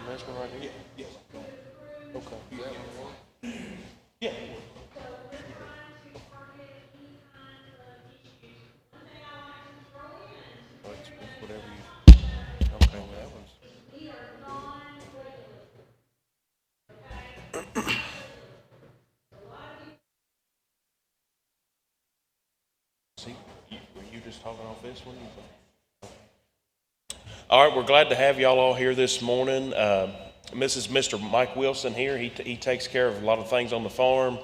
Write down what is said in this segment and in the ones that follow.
This one right here? Yes. Okay. Yeah. It's whatever you. Okay, well, that one's. See, were you just talking off this one? All right, we're glad to have y'all all here this morning. Mr. Mike Wilson here. He takes care of a lot of things on the farm,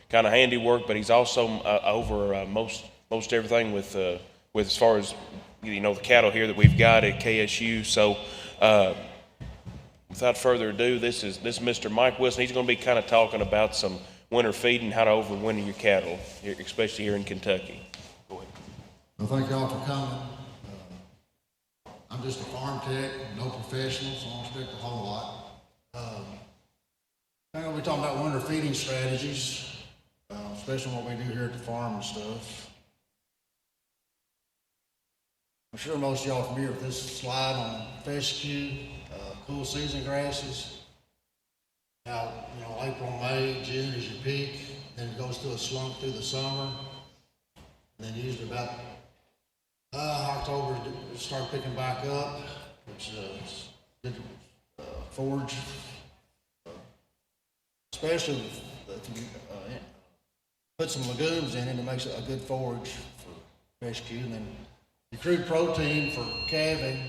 kind of handiwork, but he's also over most everything with as far as the cattle here that we've got at KSU. So without further ado, this is Mr. Mike Wilson. He's going to be kind of talking about some winter feeding, how to overwinter your cattle, especially here in Kentucky. Go ahead. Well, thank y'all for coming. I'm just a farm tech, no professional, so I don't expect a whole lot. I'm going to be talking about winter feeding strategies, especially what we do here at the farm and stuff. I'm sure most of y'all are familiar with this slide on fescue, cool season grasses. Now, April, May, June is your peak, then it goes through a slump through the summer, and then usually about October to start picking back up, which is good forage, especially if you put some legumes in it. It makes it a good forage for fescue. And then your crude protein for calving.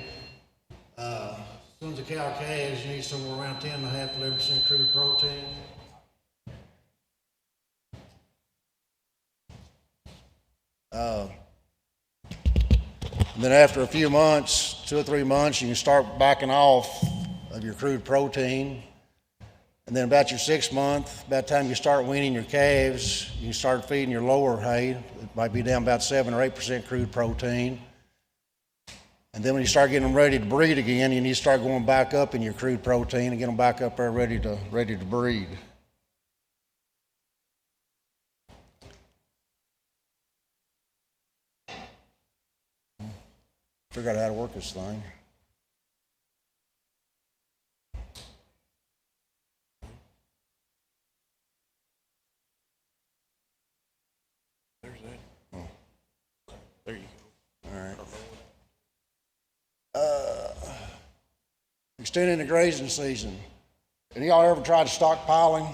As soon as the cow calves, you need somewhere around 10.5 to 11% crude protein. And then after a few months, 2 or 3 months, you can start backing off of your crude protein. And then about your 6th month, about the time you start weaning your calves, you can start feeding your lower hay. It might be down about 7 or 8% crude protein. And then when you start getting them ready to breed again, you need to start going back up in your crude protein and get them back up there ready to breed. Figure out how to work this thing. There's that. Oh. There you go. All right. Extending the grazing season. Any y'all ever tried stockpiling?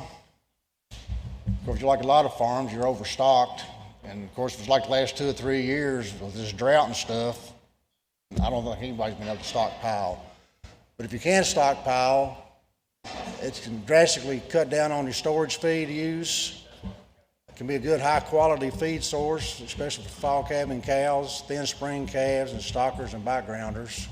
Of course, like a lot of farms, you're overstocked. And of course, it's like the last 2 or 3 years with this drought and stuff, I don't think anybody's been able to stockpile. But if you can stockpile, it can drastically cut down on your storage feed use. It can be a good high quality feed source, especially for fall calving cows, thin spring calves, and stockers and backgrounders.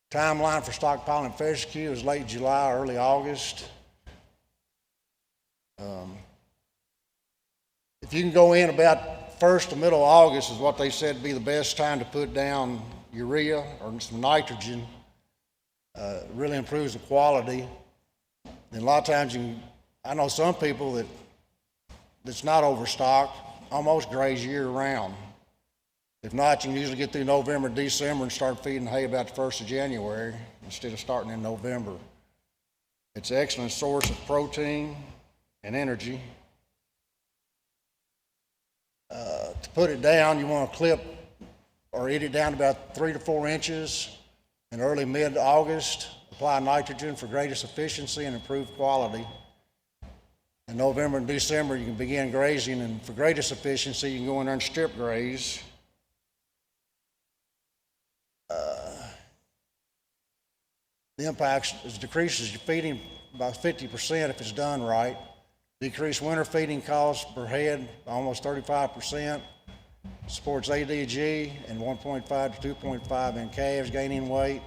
Timeline for stockpiling fescue is late July, early August. If you can go in about 1st to middle of August is what they said would be the best time to put down urea or some nitrogen. Really improves the quality. And a lot of times I know some people that's not overstocked almost graze year round. If not, you can usually get through November, December and start feeding hay about the 1st of January instead of starting in November. It's an excellent source of protein and energy. To put it down, you want to clip or eat it down to about 3 to 4 inches in early mid-August. Apply nitrogen for greatest efficiency and improved quality. In November and December, you can begin grazing, and for greatest efficiency, you can go in there and strip graze. The impact decreases your feeding by 50% if it's done right. Decrease winter feeding costs per head by almost 35%. Supports ADG and 1.5 to 2.5 in calves gaining weight.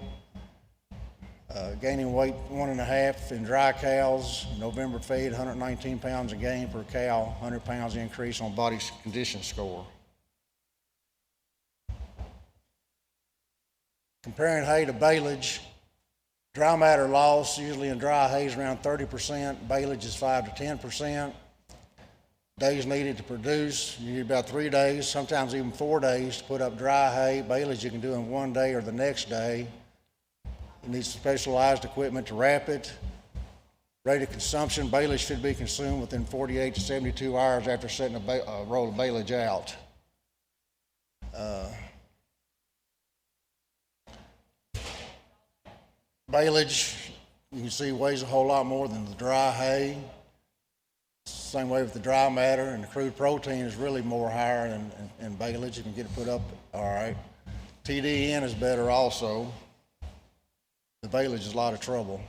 Gaining weight 1.5 in dry cows. November feed 119 pounds of gain per cow, 100 pounds increase on body condition score. Comparing hay to baleage, dry matter loss usually in dry hay is around 30%, baleage is 5 to 10%. days needed to produce. You need about 3 days, sometimes even 4 days to put up dry hay. Baleage you can do in 1 day or the next day. You need specialized equipment to wrap it. Rate of consumption, baleage should be consumed within 48 to 72 hours after setting a roll of baleage out. Baleage, you can see, weighs a whole lot more than the dry hay. Same way with the dry matter, and the crude protein is really more higher than baleage. You can get it put up all right. TDN is better also. The baleage is a lot of trouble.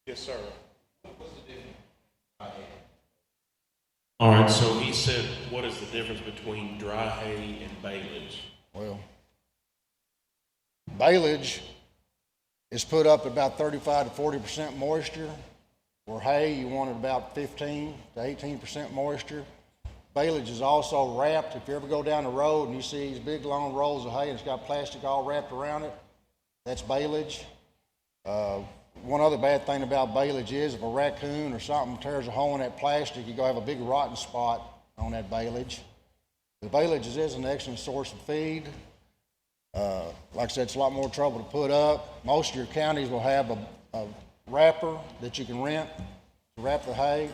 Yes, sir. All right, so he said, what is the difference between dry hay and baleage? Well, baleage is put up at about 35 to 40% moisture. For hay, you want it about 15 to 18% moisture. Baleage is also wrapped. If you ever go down the road and you see these big long rolls of hay and it's got plastic all wrapped around it, that's baleage. One other bad thing about baleage is if a raccoon or something tears a hole in that plastic, you're going to have a big rotten spot on that baleage. The baleage is an excellent source of feed. Like I said, it's a lot more trouble to put up. Most of your counties will have a wrapper that you can rent to wrap the hay.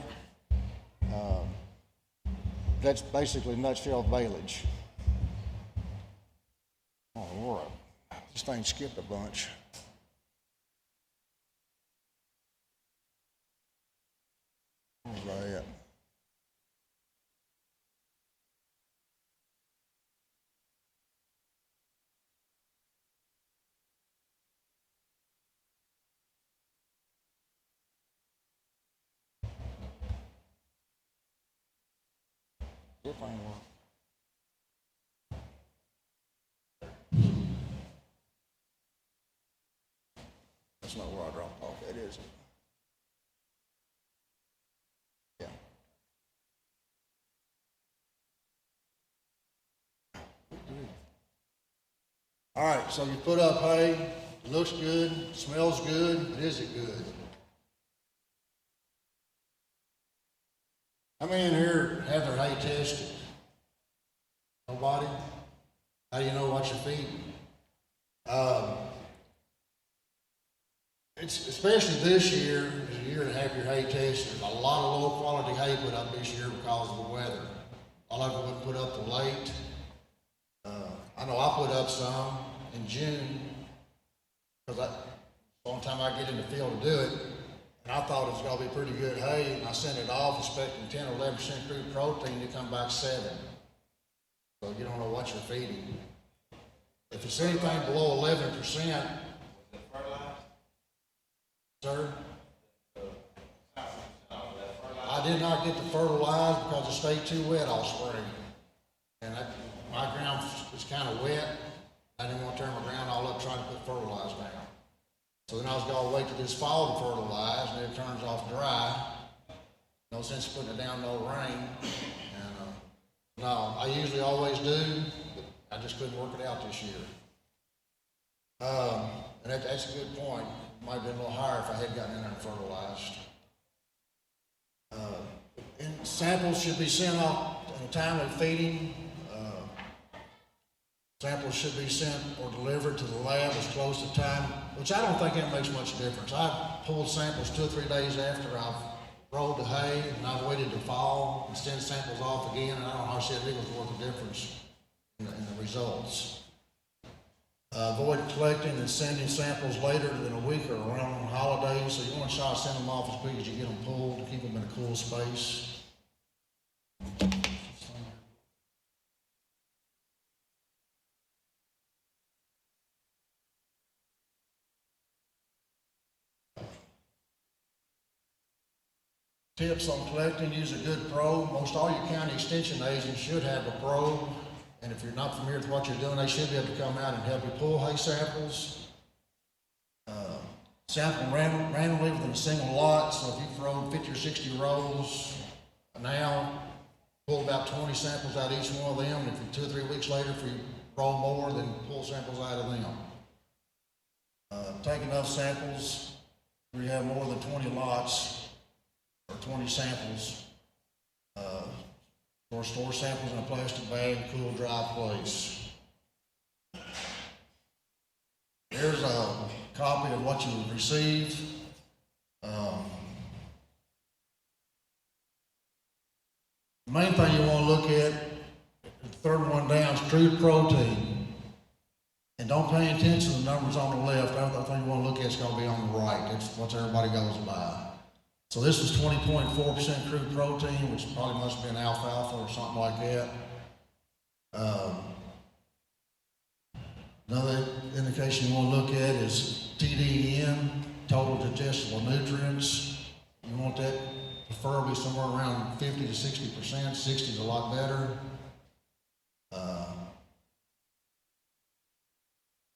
That's basically a nutshell of baleage. Oh, Lord, this thing skipped a bunch. What was that? If I want. That's not where I dropped off at, is it? Yeah. All right, so you put up hay, it looks good, smells good, but is it good? How many in here have their hay tested? Nobody? How do you know what you're feeding? It's especially this year, is a year to have your hay tested. A lot of low quality hay put up this year because of the weather. A lot of it wouldn't put up till late. I know I put up some in June because that's the only time I get in the field to do it. And I thought it was going to be pretty good hay, and I sent it off expecting 10 or 11% crude protein to come back 7. So you don't know what you're feeding. If it's anything below 11%, sir, I did not get to fertilize because it stayed too wet all spring. And my ground was kind of wet. I didn't want to turn my ground all up trying to put fertilizer down. So then I was going to wait till this fall to fertilize, and it turns off dry. No sense putting it down, no rain. And no, I usually always do, but I just couldn't work it out this year. And that's a good point. It might have been a little higher if I had gotten in there and fertilized. And samples should be sent off in a timely feeding. Samples should be sent or delivered to the lab as close to time, which I don't think that makes much difference. I've pulled samples 2 or 3 days after I've rolled the hay, and I've waited to fall and send samples off again, and I don't know how I said it was worth a difference in the results. Avoid collecting and sending samples later than a week or around holidays, so you want to try to send them off as quick as you get them pulled to keep them in a cool space. Tips on collecting: use a good probe. Most all your county extension agents should have a probe, and if you're not familiar with what you're doing, they should be able to come out and help you pull hay samples. Sample randomly within a single lot, so if you've rolled 50 or 60 rolls now, pull about 20 samples out of each one of them, and if you're 2 or 3 weeks later, if you roll more, then pull samples out of them. Take enough samples, where you have more than 20 lots, or 20 samples, or store samples in a plastic bag, cool, dry place. Here's a copy of what you received. The main thing you want to look at, the third one down, is crude protein. And don't pay attention to the numbers on the left. Everything you want to look at is going to be on the right. That's what everybody goes by. So this is 20.4% crude protein, which probably must have been alfalfa or something like that. Another indication you want to look at is TDN, total digestible nutrients. You want that preferably somewhere around 50 to 60%. 60 is a lot better.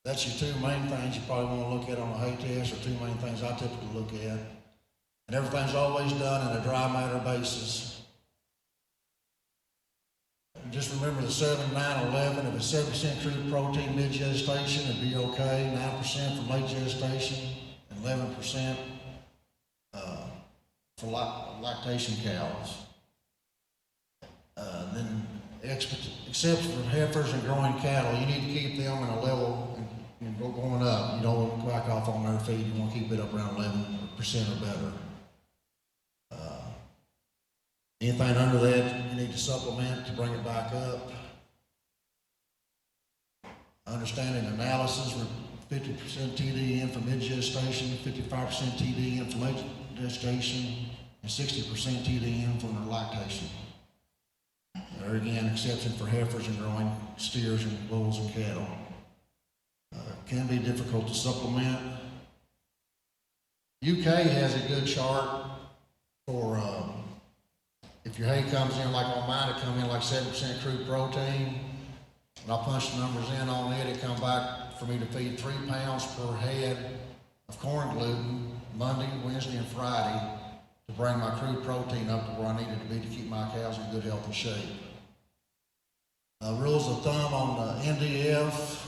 That's your two main things you probably want to look at on a hay test, or two main things I typically look at. And everything's always done in a dry matter basis. And just remember the 7, 9, 11. If it's 7% crude protein mid-gestation, it'd be okay. 9% for late gestation, and 11% for lactation cows. Then, except for heifers and growing cattle, you need to keep them in a level and go going up. You don't want to back off on their feed. You want to keep it up around 11% or better. Anything under that, you need to supplement to bring it back up. Understanding analysis, with 50% TDN for mid-gestation, 55% TDN for late gestation, and 60% TDN for lactation. There again, exception for heifers and growing steers and bulls and cattle. Can be difficult to supplement. UK has a good chart for if your hay comes in like on mine, it come in like 7% crude protein. When I punch the numbers in on it, it come back for me to feed 3 pounds per head of corn gluten Monday, Wednesday, and Friday to bring my crude protein up to where I needed to be to keep my cows in good health and shape. Rules of thumb on the NDF,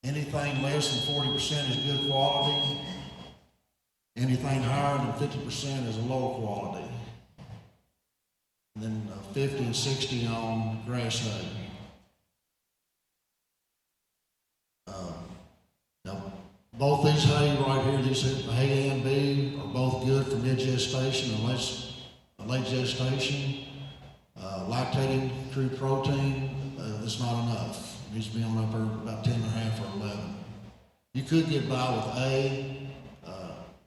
anything less than 40% is good quality. Anything higher than 50% is a low quality. And then 50 and 60 on grass hay. Now, both these hay right here, these hay A and B, are both good for mid-gestation and late gestation. Lactating crude protein, that's not enough. It needs to be on up there about 10.5 or 11. You could get by with A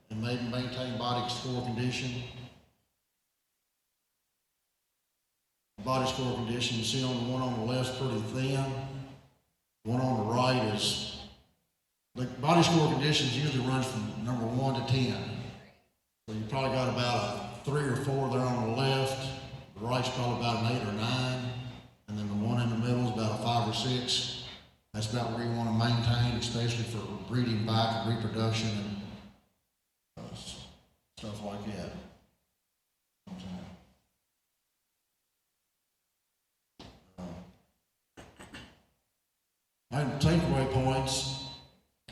and maybe maintain body score condition. Body score condition, you see on the one on the left pretty thin. The one on the right is, the body score conditions usually runs from number 1 to 10. So you probably got about a 3 or 4 there on the left. The right's probably about an 8 or 9. And then the one in the middle is about a 5 or 6. That's about where you want to maintain, especially for breeding back and reproduction and stuff like that. Takeaway points,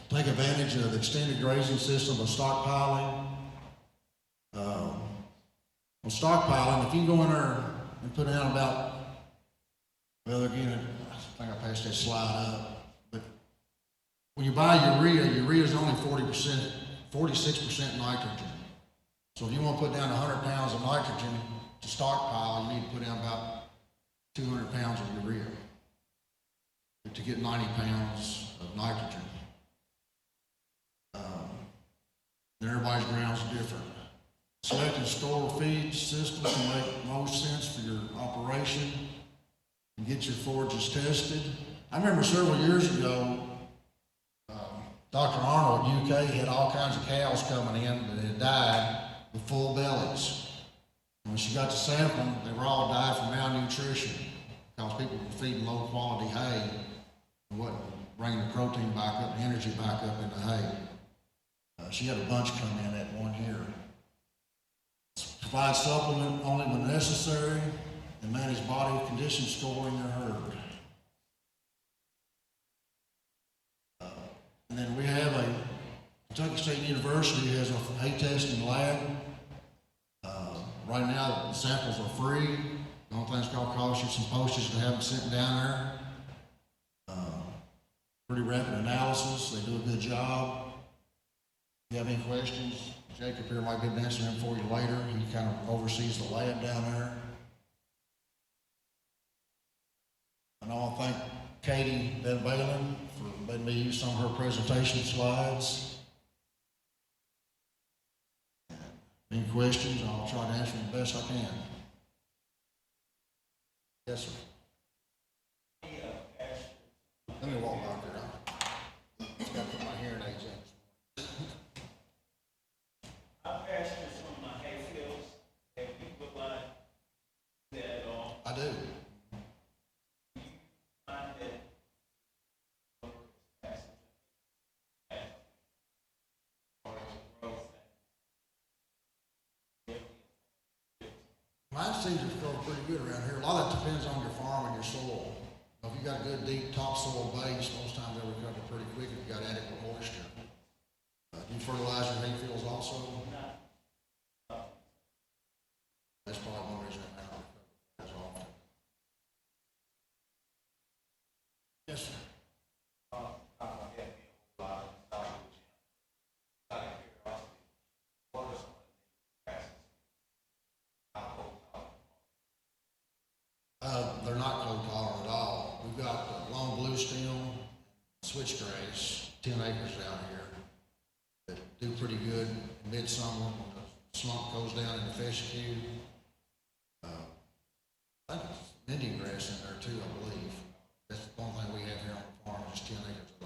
take advantage of the extended grazing system of stockpiling. On stockpiling, if you go in there and put down about, well again, I think I passed that slide up, but when you buy urea is only 40%, 46% nitrogen. So if you want to put down 100 pounds of nitrogen to stockpile, you need to put down about 200 pounds of urea to get 90 pounds of nitrogen. And everybody's ground's different. Select and store feed systems to make most sense for your operation and get your forages tested. I remember several years ago, Dr. Arnold, UK, had all kinds of cows coming in that had died with full bellies. When she got to sampling, they were all died from malnutrition because people were feeding low quality hay and wasn't bringing the protein back up, the energy back up in the hay. She had a bunch come in that one year. Provide supplement only when necessary and manage body condition score in your herd. And then we have a State University has a hay testing lab. Right now, the samples are free. The only thing's gonna cost you some postage to have them sent down there. Pretty rapid analysis, they do a good job. If you have any questions, Jacob here might be able to answer them for you later. He kind of oversees the lab down there. And I want to thank Katie Van Balen for letting me use some of her presentation slides. Any questions, I'll try to answer them the best I can. Yes, sir. Let me walk out there. Just got to put my hearing aids in. I've asked this on my hay fields, have people like that at all? I do. Find that Mine seems to grow pretty good around here. A lot of it depends on your farm and your soil. If you got a good deep topsoil base, most times they'll recover pretty quick if you got adequate moisture. Do you fertilize your hay fields also? That's probably one reason it may not recover as often. Yes, sir. They're not cold tolerant at all. We've got long blue stem, switchgrass, 10 acres down here that do pretty good in midsummer when the slump goes down in the fescue. I think there's Indian grass in there too, I believe. That's the only thing we have here on the farm, is 10 acres of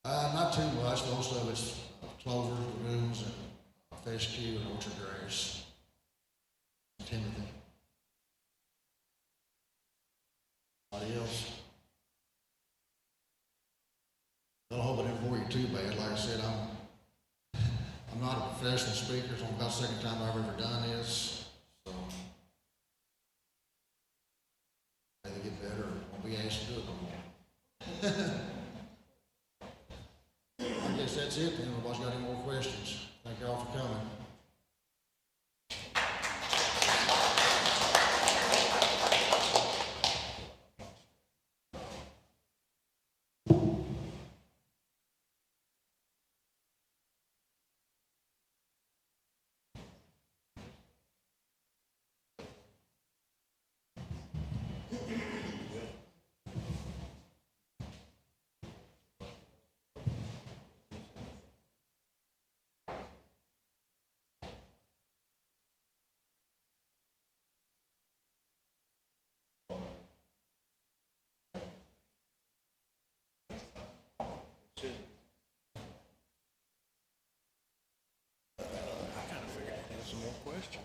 that. Not too much. Most of it's clover, lagoons, and fescue and orchard grass. Timothy. Anybody else? I don't hope I didn't bore you too bad. Like I said, I'm not a professional speaker. It's only about the second time I've ever done this. So maybe get better. Won't be asked to do it no more. I guess that's it then. Nobody's got any more questions. Thank you all for coming.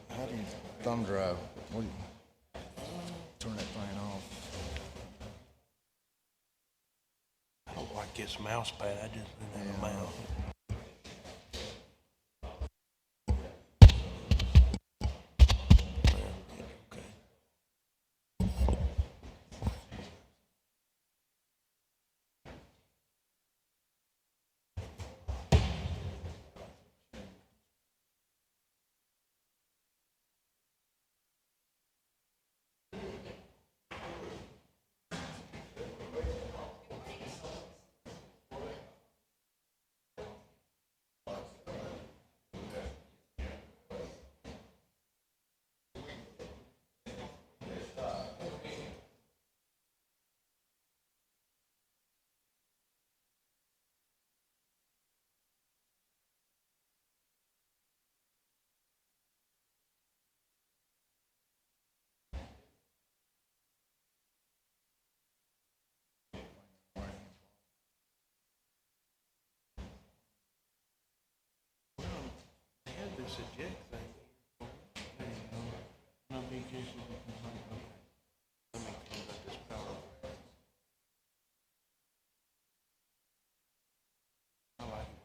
How do you thumb drive? What do you turn that thing off? I don't like this mouse pad, I just didn't have a mouse. This eject thing. No communication. Let me clean up this power. I like it.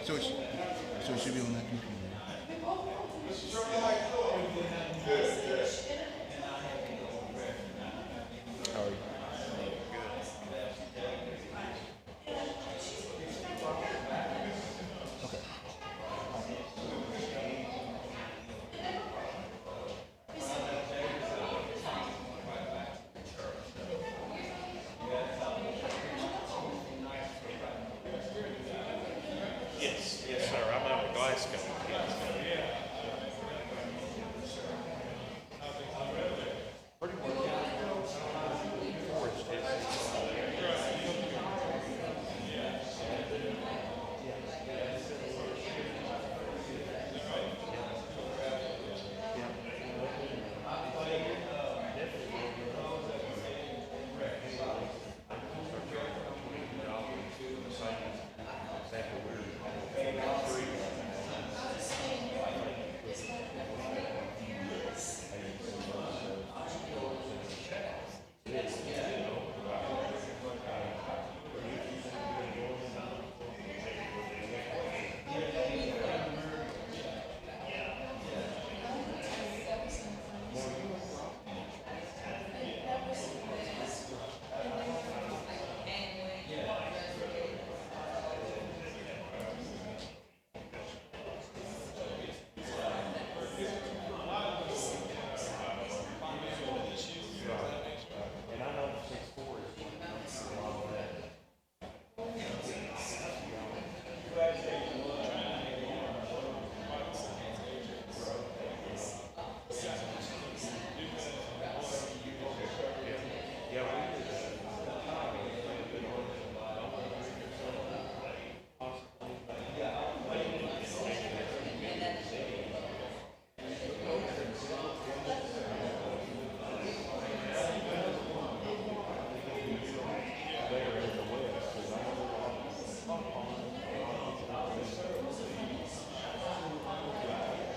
So it should be on that computer. Yes, sir. I'm out of Glasgow.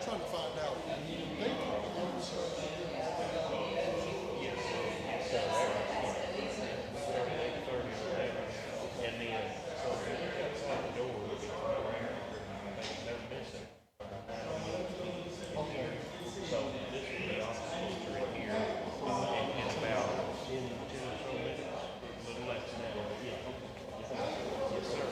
Trying to find out. And then, so the door would be around, they're missing. So this would be off the street here, and in about 10 or so minutes, a little less than that. Yes, sir.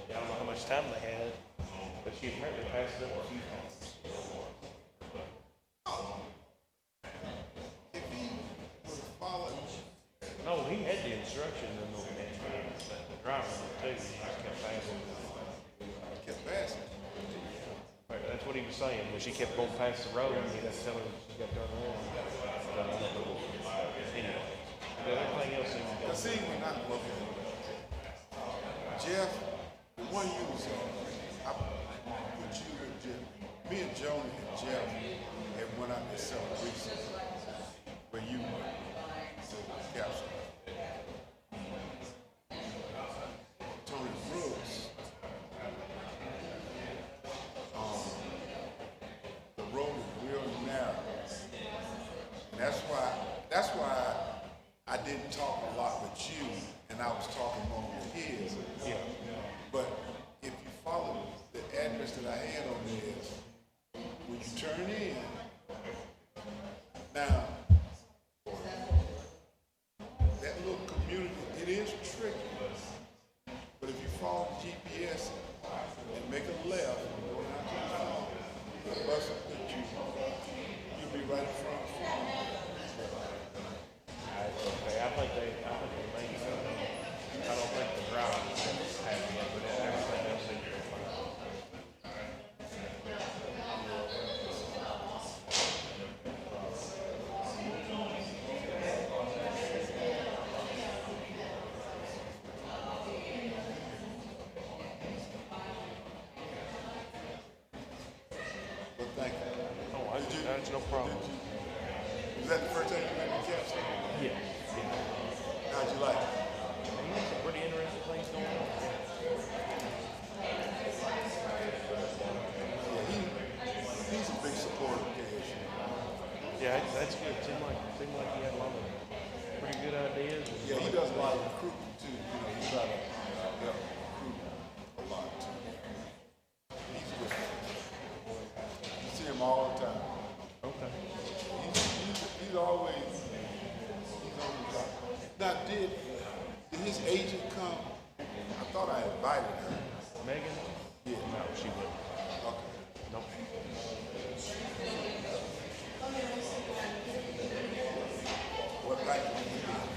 I don't know how much time they had, but she apparently passed it up a few times. If he would have followed, No, he had the instructions in the driver too. He just kept passing. kept passing. Right, that's what he was saying. When she kept going past the road, he had to tell her she got turned around. Anyway, but everything else seemed to go. Now see, when I look at Jeff, the one you was on, I put you with Jeff. Me and Joni and Jeff had went out to celebration where you were. So capsule. Tony Brooks. The road is real narrow. And that's why I didn't talk a lot with you and I was talking more with his. Yeah. But if you follow the address that I had on there, is when you turn in, now, that little community, it is tricky. Now, did his agent come? I thought I invited her. Megan? Yeah. No, she wouldn't. Okay. Nope. What like?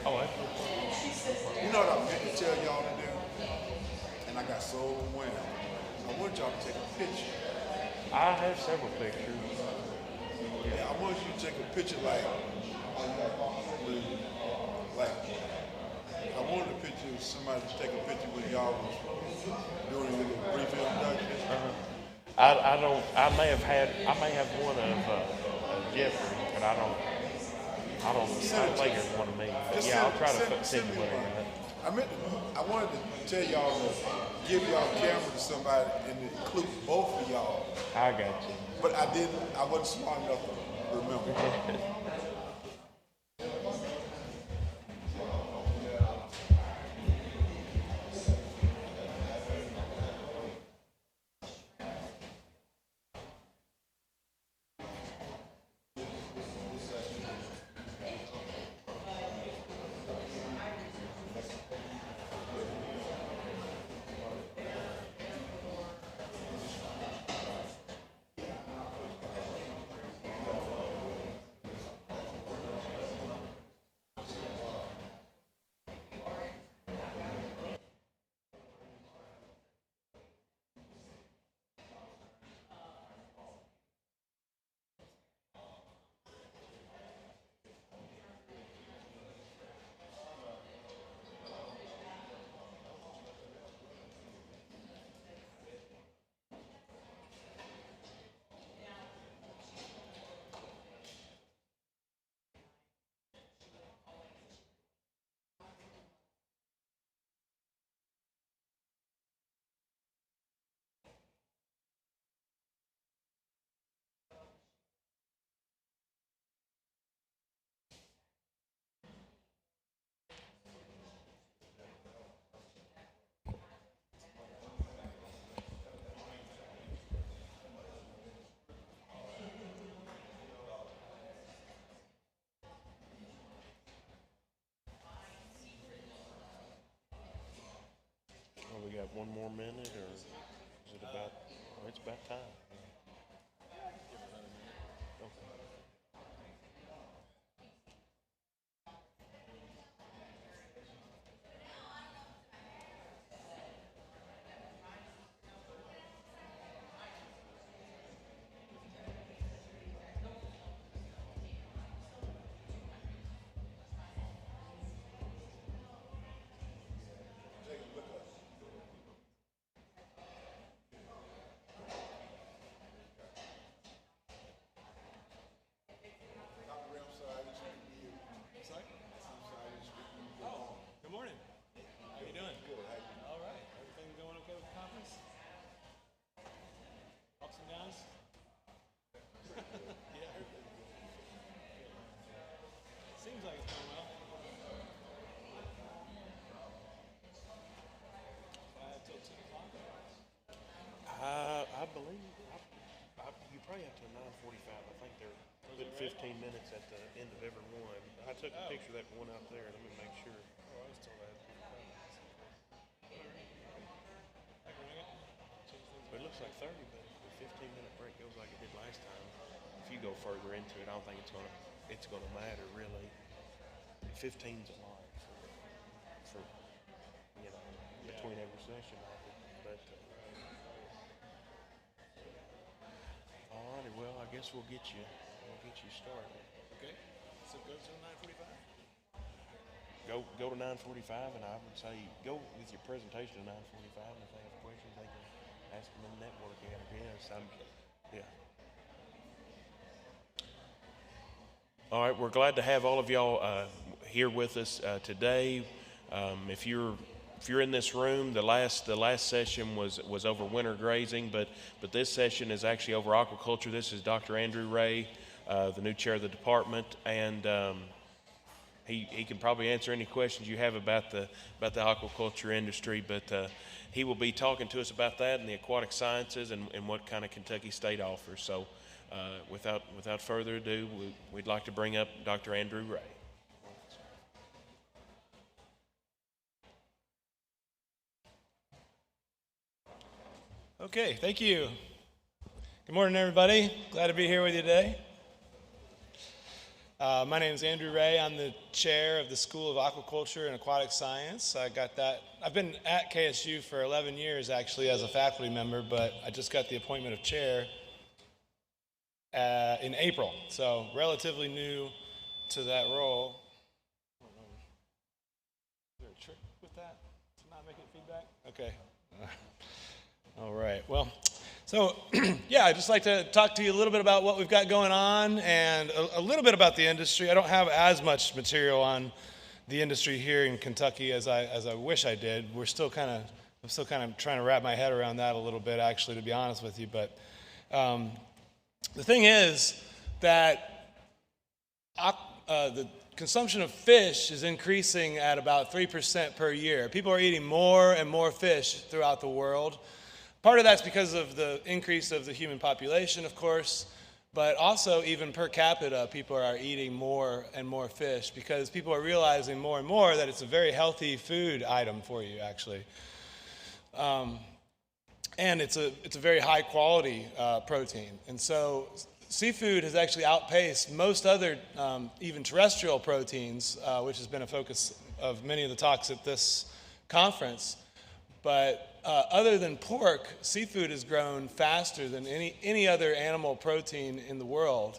Oh, absolutely. You know what I meant to tell y'all to do? And I got so overwhelmed. I want y'all to take a picture. I have several pictures. Yeah, I want you to take a picture like I wanted a picture of somebody to take a picture when y'all was doing a little brief introduction. I may have one of Jeffrey, but I don't think it's one of me. But Just yeah, I'll try to send send you me one of one. that. I wanted to tell y'all to give y'all camera to somebody and include both of y'all, I got you. but I didn't. I wasn't smart enough to remember. Well, we got one more minute, or is it about? Oh, it's about time. Okay. Good morning. How you doing? Good. All right. Everything going okay with the conference? Ups and downs? Yeah. Seems like it's going well. 5 till 2 o'clock. I believe you probably have to 9:45. I think they're putting 15 minutes at the end of every one. I took a picture of that one out there. Let me make sure. Oh, I was told I had to be I can ring it. Change things. But it looks like 30, but the 15-minute break goes like it did last time. If you go further into it, I don't think it's gonna matter really. 15's a lot for between every session of it. But all righty, well, I guess we'll get you started. Okay. So go till 9:45. Go to 9:45, and I would say go with your presentation to 9:45. And if they have questions, they can ask them in networking. I guess. Yeah. All right, we're glad to have all of y'all here with us today. If you're in this room, the last session was over winter grazing, but this session is actually over aquaculture. This is Dr. Andrew Ray, the new chair of the department, and he can probably answer any questions you have about the aquaculture industry. But he will be talking to us about that and the aquatic sciences and what kind of Kentucky State offers. So, without further ado, we'd like to bring up Dr. Andrew Ray. Okay, thank you. Good morning, everybody. Glad to be here with you today. My name is Andrew Ray. I'm the chair of the School of Aquaculture and Aquatic Science. I've been at KSU for 11 years actually as a faculty member, but I just got the appointment of chair in April, so relatively new to that role. Is there a trick with that to not make it feedback? Okay. All right. Well, so yeah, I'd just like to talk to you a little bit about what we've got going on and a little bit about the industry. I don't have as much material on the industry here in Kentucky as I wish I did. I'm still kind of trying to wrap my head around that a little bit, actually, to be honest with you. But the thing is that the consumption of fish is increasing at about 3% per year. People are eating more and more fish throughout the world. Part of that's because of the increase of the human population, of course, but also even per capita, people are eating more and more fish because people are realizing more and more that it's a very healthy food item for you, actually. And it's a very high quality protein. And so seafood has actually outpaced most other even terrestrial proteins, which has been a focus of many of the talks at this conference. But other than pork, seafood has grown faster than any other animal protein in the world.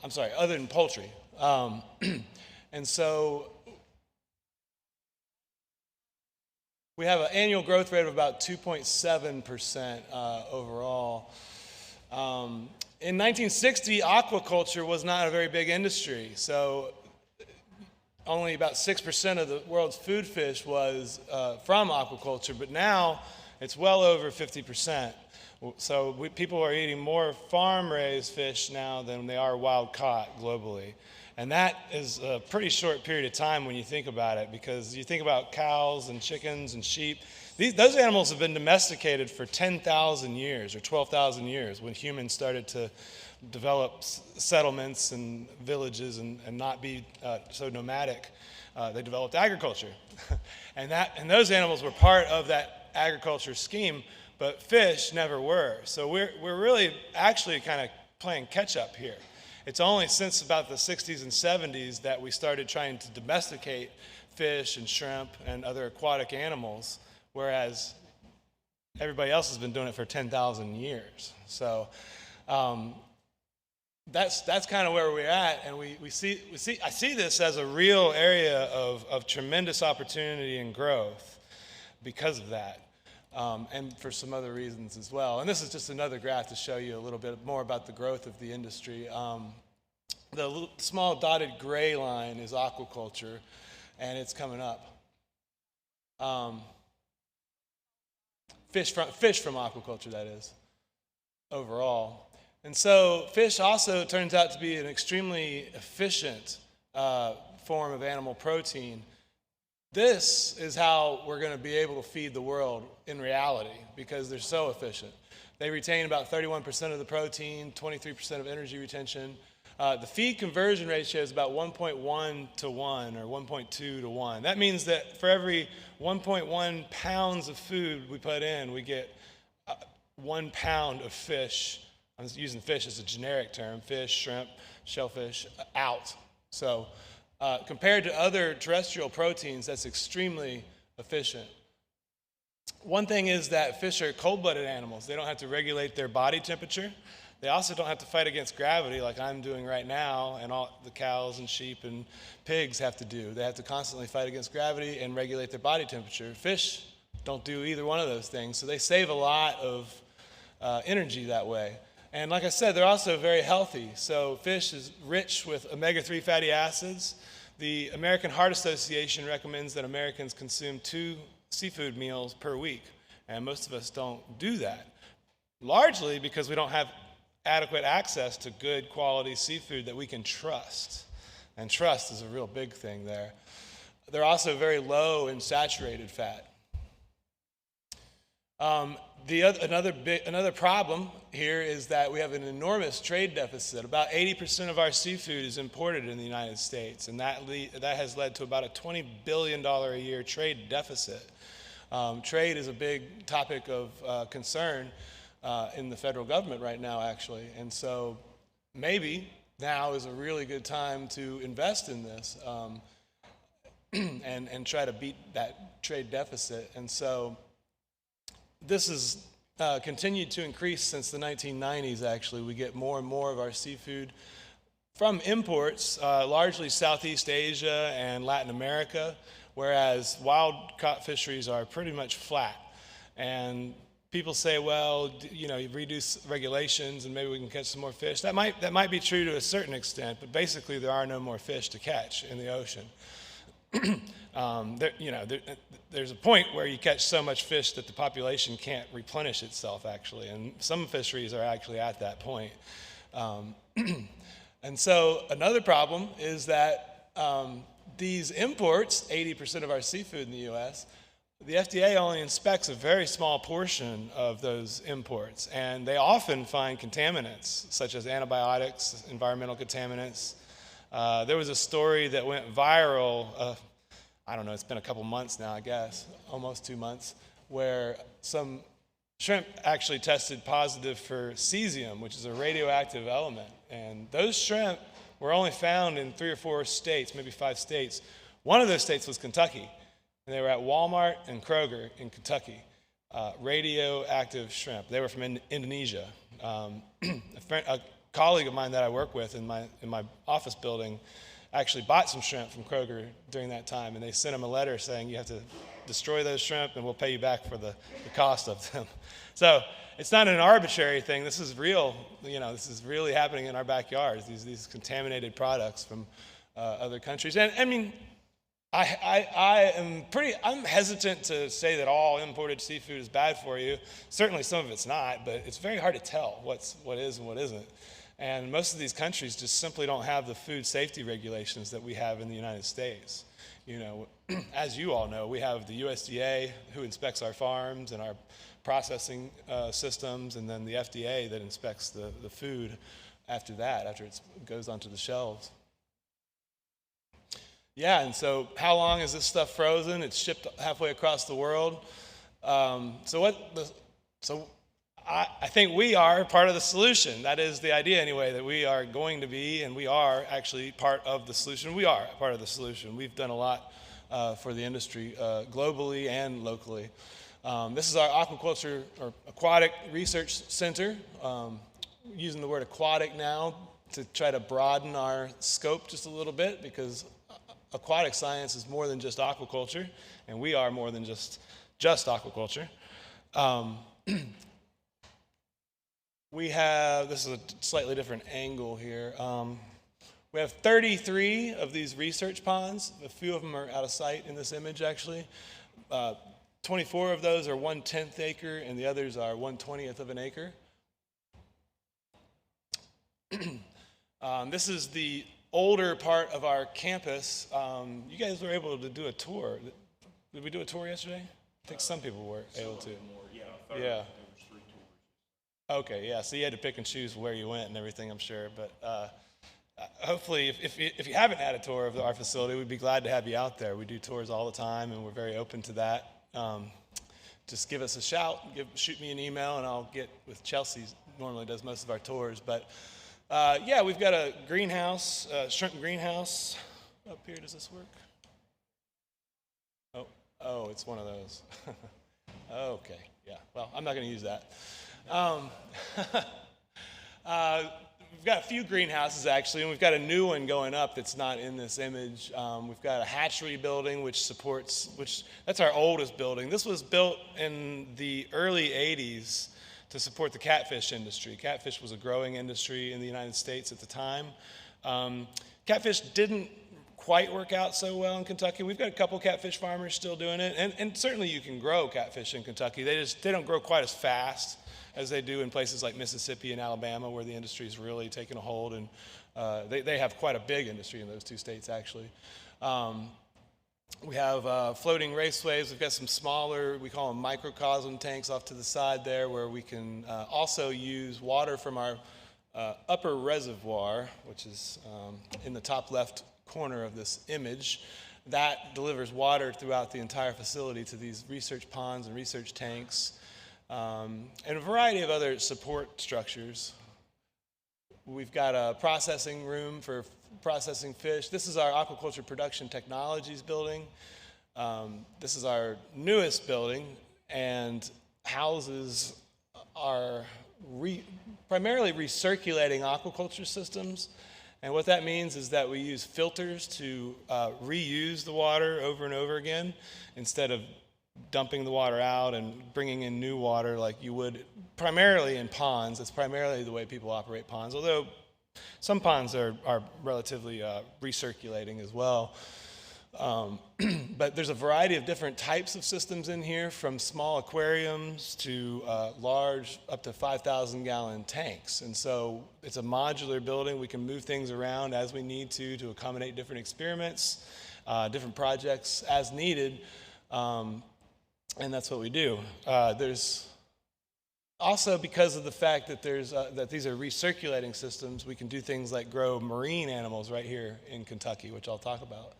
I'm sorry, other than poultry. And so we have an annual growth rate of about 2.7% overall. In 1960, aquaculture was not a very big industry, so only about 6% of the world's food fish was from aquaculture, but now it's well over 50%. So people are eating more farm-raised fish now than they are wild-caught globally. And that is a pretty short period of time when you think about it, because you think about cows and chickens and sheep. Those animals have been domesticated for 10,000 years or 12,000 years when humans started to develop settlements and villages and not be so nomadic. They developed agriculture. and those animals were part of that agriculture scheme, but fish never were. So we're really actually kind of playing catch up here. It's only since about the 60s and 70s that we started trying to domesticate fish and shrimp and other aquatic animals, whereas everybody else has been doing it for 10,000 years. So that's kind of where we're at, and I see this as a real area of tremendous opportunity and growth because of that. And for some other reasons as well. And this is just another graph to show you a little bit more about the growth of the industry. The little, small dotted gray line is aquaculture, and it's coming up. Fish from aquaculture, that is, overall. And so fish also turns out to be an extremely efficient form of animal protein. This is how we're going to be able to feed the world in reality because they're so efficient. They retain about 31% of the protein, 23% of energy retention. The feed conversion ratio is about 1.1 to 1 or 1.2 to 1. That means that for every 1.1 pounds of food we put in, we get 1 pound of fish. I'm using fish as a generic term, fish, shrimp, shellfish, out. So compared to other terrestrial proteins, that's extremely efficient. One thing is that fish are cold-blooded animals. They don't have to regulate their body temperature. They also don't have to fight against gravity like I'm doing right now and all the cows and sheep and pigs have to do. They have to constantly fight against gravity and regulate their body temperature. Fish don't do either one of those things, so they save a lot of energy that way. And like I said, they're also very healthy. So fish is rich with omega-3 fatty acids. The American Heart Association recommends that Americans consume 2 seafood meals per week, and most of us don't do that, largely because we don't have adequate access to good quality seafood that we can trust. And trust is a real big thing there. They're also very low in saturated fat. Another problem here is that we have an enormous trade deficit. About 80% of our seafood is imported in the United States, and that has led to about a $20 billion a year trade deficit. Trade is a big topic of concern in the federal government right now, actually. And so maybe now is a really good time to invest in this and try to beat that trade deficit. And so this has continued to increase since the 1990s, actually. We get more and more of our seafood from imports, largely Southeast Asia and Latin America, whereas wild caught fisheries are pretty much flat. And people say, well, you know, you reduce regulations and maybe we can catch some more fish. That might be true to a certain extent, but basically there are no more fish to catch in the ocean. There's a point where you catch so much fish that the population can't replenish itself, actually, and some fisheries are actually at that point. And so another problem is that these imports, 80% of our seafood in the U.S., the FDA only inspects a very small portion of those imports, and they often find contaminants, such as antibiotics, environmental contaminants. There was a story that went viral, I don't know, it's been a couple months now, I guess, almost 2 months, where some shrimp actually tested positive for cesium, which is a radioactive element. And those shrimp were only found in 3 or 4 states, maybe 5 states. One of those states was Kentucky, and they were at Walmart and Kroger in Kentucky, radioactive shrimp. They were from Indonesia. A colleague of mine that I work with in my office building actually bought some shrimp from Kroger during that time, and they sent him a letter saying, you have to destroy those shrimp and we'll pay you back for the cost of them. So it's not an arbitrary thing. This is real. This is really happening in our backyards, these contaminated products from other countries. And I mean, I'm hesitant to say that all imported seafood is bad for you. Certainly some of it's not, but it's very hard to tell what is and what isn't. And most of these countries just simply don't have the food safety regulations that we have in the United States. As you all know, we have the USDA who inspects our farms and our processing systems, and then the FDA that inspects the food after it goes onto the shelves. Yeah, and so how long is this stuff frozen? It's shipped halfway across the world. I think we are part of the solution. That is the idea anyway, that we are going to be, and we are actually part of the solution. We are part of the solution. We've done a lot for the industry globally and locally. This is our aquaculture or aquatic research center. Using the word aquatic now to try to broaden our scope just a little bit, because aquatic science is more than just aquaculture, and we are more than just aquaculture. This is a slightly different angle here. We have 33 of these research ponds. A few of them are out of sight in this image, actually. 24 of those are 1/10 acre, and the others are 1/20th of an acre. This is the older part of our campus. You guys were able to do a tour. Did we do a tour yesterday? I think some people were able to. Yeah. Okay, yeah, so you had to pick and choose where you went and everything, I'm sure. But hopefully, if you haven't had a tour of our facility, we'd be glad to have you out there. We do tours all the time, and we're very open to that. Just give us a shout, shoot me an email, and I'll get with Chelsea, normally does most of our tours. But yeah, we've got a greenhouse, shrimp greenhouse up here. Does this work? Oh, it's one of those. Okay, yeah, well, I'm not going to use that. We've got a few greenhouses actually, and we've got a new one going up that's not in this image. We've got a hatchery building that's our oldest building. This was built in the early 80s to support the catfish industry. Catfish was a growing industry in the United States at the time. Catfish didn't quite work out so well in Kentucky. We've got a couple catfish farmers still doing it, and certainly you can grow catfish in Kentucky. They don't grow quite as fast as they do in places like Mississippi and Alabama, where the industry is really taking a hold, and they have quite a big industry in those two states, actually. We have floating raceways. We've got some smaller, we call them microcosm tanks off to the side there, where we can also use water from our upper reservoir, which is in the top left corner of this image. that delivers water throughout the entire facility to these research ponds and research tanks, and a variety of other support structures. We've got a processing room for processing fish. This is our aquaculture production technologies building. This is our newest building and houses our primarily recirculating aquaculture systems. And what that means is that we use filters to reuse the water over and over again instead of dumping the water out and bringing in new water like you would primarily in ponds. That's primarily the way people operate ponds, although some ponds are relatively recirculating as well. But there's a variety of different types of systems in here, from small aquariums to large, up to 5,000-gallon tanks. And so it's a modular building. We can move things around as we need to accommodate different experiments, different projects as needed. And that's what we do. There's also, because of the fact that that these are recirculating systems, we can do things like grow marine animals right here in Kentucky, which I'll talk about.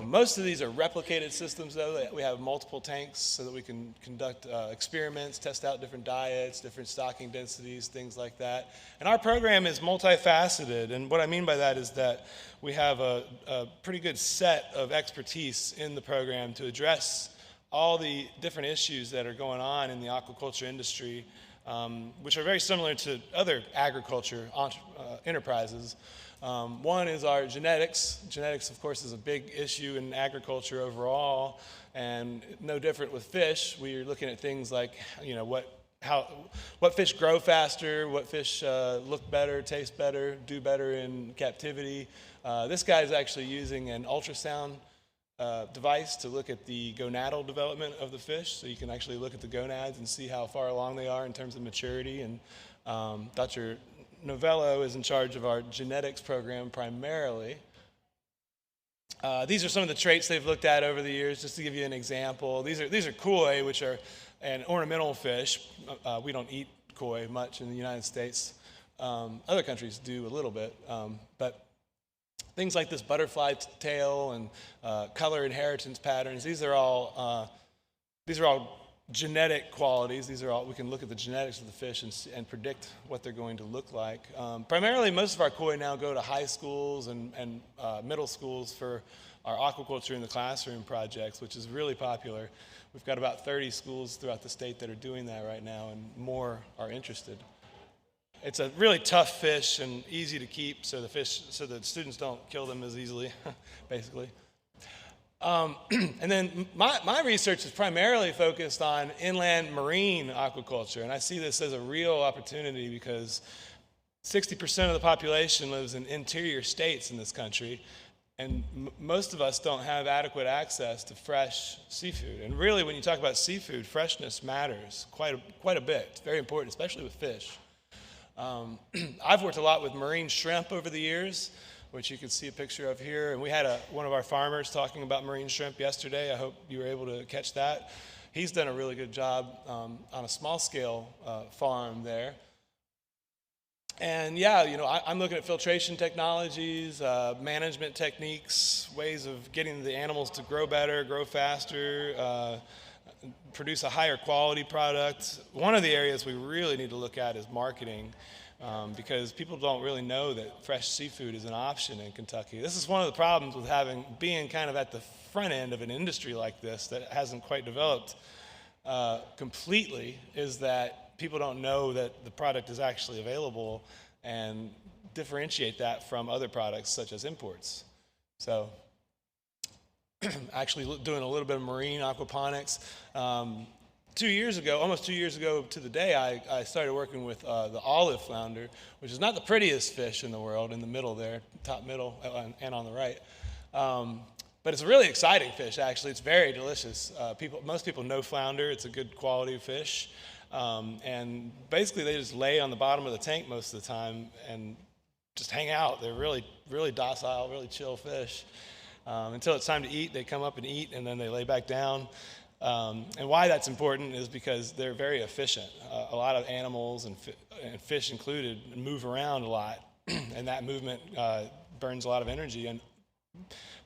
Most of these are replicated systems, though. We have multiple tanks so that we can conduct experiments, test out different diets, different stocking densities, things like that. And our program is multifaceted. And what I mean by that is that we have a pretty good set of expertise in the program to address all the different issues that are going on in the aquaculture industry, which are very similar to other agriculture enterprises. One is our genetics. Genetics, of course, is a big issue in agriculture overall, and no different with fish. We're looking at things like, what fish grow faster, what fish look better, taste better, do better in captivity. This guy is actually using an ultrasound device to look at the gonadal development of the fish, so you can actually look at the gonads and see how far along they are in terms of maturity. And Dr. Novello is in charge of our genetics program primarily. These are some of the traits they've looked at over the years, just to give you an example. These are koi, which are an ornamental fish. We don't eat koi much in the United States. Other countries do a little bit, but things like this butterfly tail and color inheritance patterns, these are all genetic qualities. These are all, we can look at the genetics of the fish and predict what they're going to look like. Primarily, most of our koi now go to high schools and middle schools for our aquaculture in the classroom projects, which is really popular. We've got about 30 schools throughout the state that are doing that right now, and more are interested. It's a really tough fish and easy to keep, so the students don't kill them as easily, basically. And then my research is primarily focused on inland marine aquaculture, and I see this as a real opportunity because 60% of the population lives in interior states in this country, and most of us don't have adequate access to fresh seafood. And really, when you talk about seafood, freshness matters quite a bit. It's very important, especially with fish. I've worked a lot with marine shrimp over the years, which you can see a picture of here. And we had one of our farmers talking about marine shrimp yesterday. I hope you were able to catch that. He's done a really good job on a small scale farm there. And yeah, I'm looking at filtration technologies, management techniques, ways of getting the animals to grow better, grow faster, produce a higher quality product. One of the areas we really need to look at is marketing. Because people don't really know that fresh seafood is an option in Kentucky. This is one of the problems with being kind of at the front end of an industry like this that hasn't quite developed completely, is that people don't know that the product is actually available and differentiate that from other products such as imports. So actually doing a little bit of marine aquaponics. 2 years ago, almost 2 years ago to the day, I started working with the olive flounder, which is not the prettiest fish in the world, in the middle there, top middle, and on the right. But it's a really exciting fish, actually. It's very delicious. Most people know flounder. It's a good quality fish. And basically, they just lay on the bottom of the tank most of the time and just hang out. They're really, really docile, really chill fish. Until it's time to eat, they come up and eat, and then they lay back down. And why that's important is because they're very efficient. A lot of animals and fish included move around a lot, and that movement burns a lot of energy. And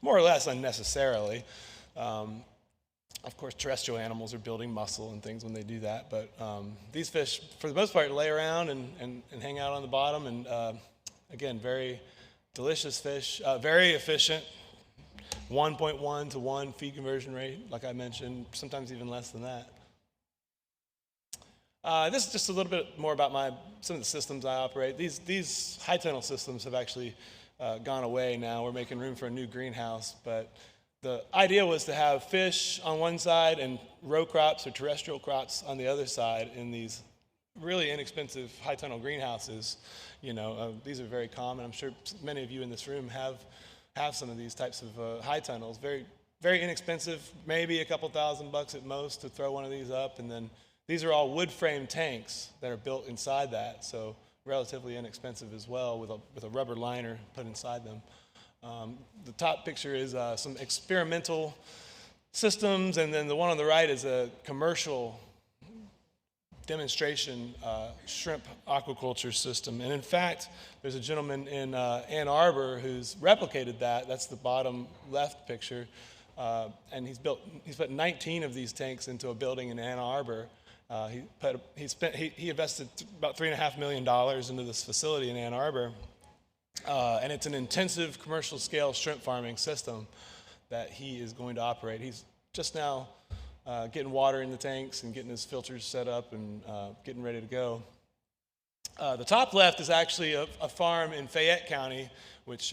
more or less unnecessarily. Of course, terrestrial animals are building muscle and things when they do that, but these fish, for the most part, lay around and hang out on the bottom, and again, very delicious fish, very efficient, 1.1 to 1 feed conversion rate, like I mentioned, sometimes even less than that. This is just a little bit more about some of the systems I operate. These high tunnel systems have actually gone away now. We're making room for a new greenhouse, but the idea was to have fish on one side and row crops or terrestrial crops on the other side in these really inexpensive high tunnel greenhouses. These are very common. I'm sure many of you in this room have some of these types of high tunnels. Very, very inexpensive, maybe a couple $1,000 at most to throw one of these up. And then these are all wood frame tanks that are built inside that, so relatively inexpensive as well, with a rubber liner put inside them. The top picture is some experimental systems, and then the one on the right is a commercial demonstration shrimp aquaculture system. And in fact, there's a gentleman in Ann Arbor who's replicated that. That's the bottom left picture. And he's put 19 of these tanks into a building in Ann Arbor. He invested about $3.5 million into this facility in Ann Arbor. And it's an intensive commercial scale shrimp farming system that he is going to operate. He's just now getting water in the tanks and getting his filters set up and getting ready to go. The top left is actually a farm in Fayette County, which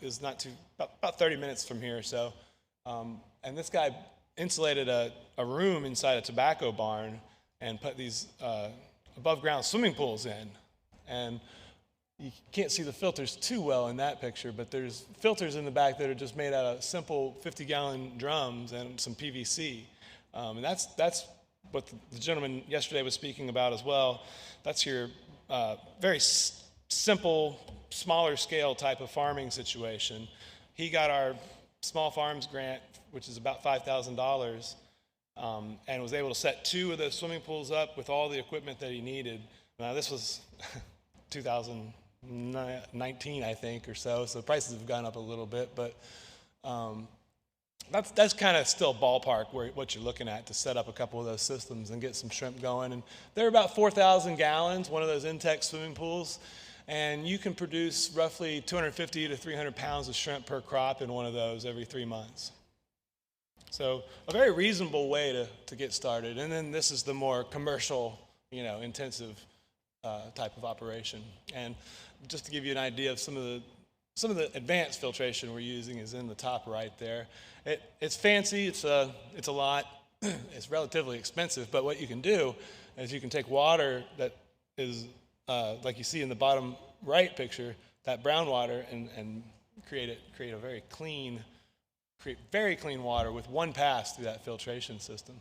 is about 30 minutes from here or so. And this guy insulated a room inside a tobacco barn and put these above ground swimming pools in. And you can't see the filters too well in that picture, but there's filters in the back that are just made out of simple 50-gallon drums and some PVC. And that's what the gentleman yesterday was speaking about as well. That's your very simple, smaller scale type of farming situation. He got our small farms grant, which is about $5,000, and was able to set 2 of those swimming pools up with all the equipment that he needed. Now, this was 2019, I think, or so the prices have gone up a little bit, but that's kind of still ballpark what you're looking at to set up a couple of those systems and get some shrimp going. And they're about 4,000 gallons, one of those Intex swimming pools, and you can produce roughly 250 to 300 pounds of shrimp per crop in one of those every 3 months. So a very reasonable way to get started. And then this is the more commercial, intensive type of operation. And just to give you an idea of some of the advanced filtration we're using is in the top right there. It's fancy. It's a lot. It's relatively expensive. But what you can do is you can take water that is like you see in the bottom right picture, that brown water, and create a very clean water with one pass through that filtration system.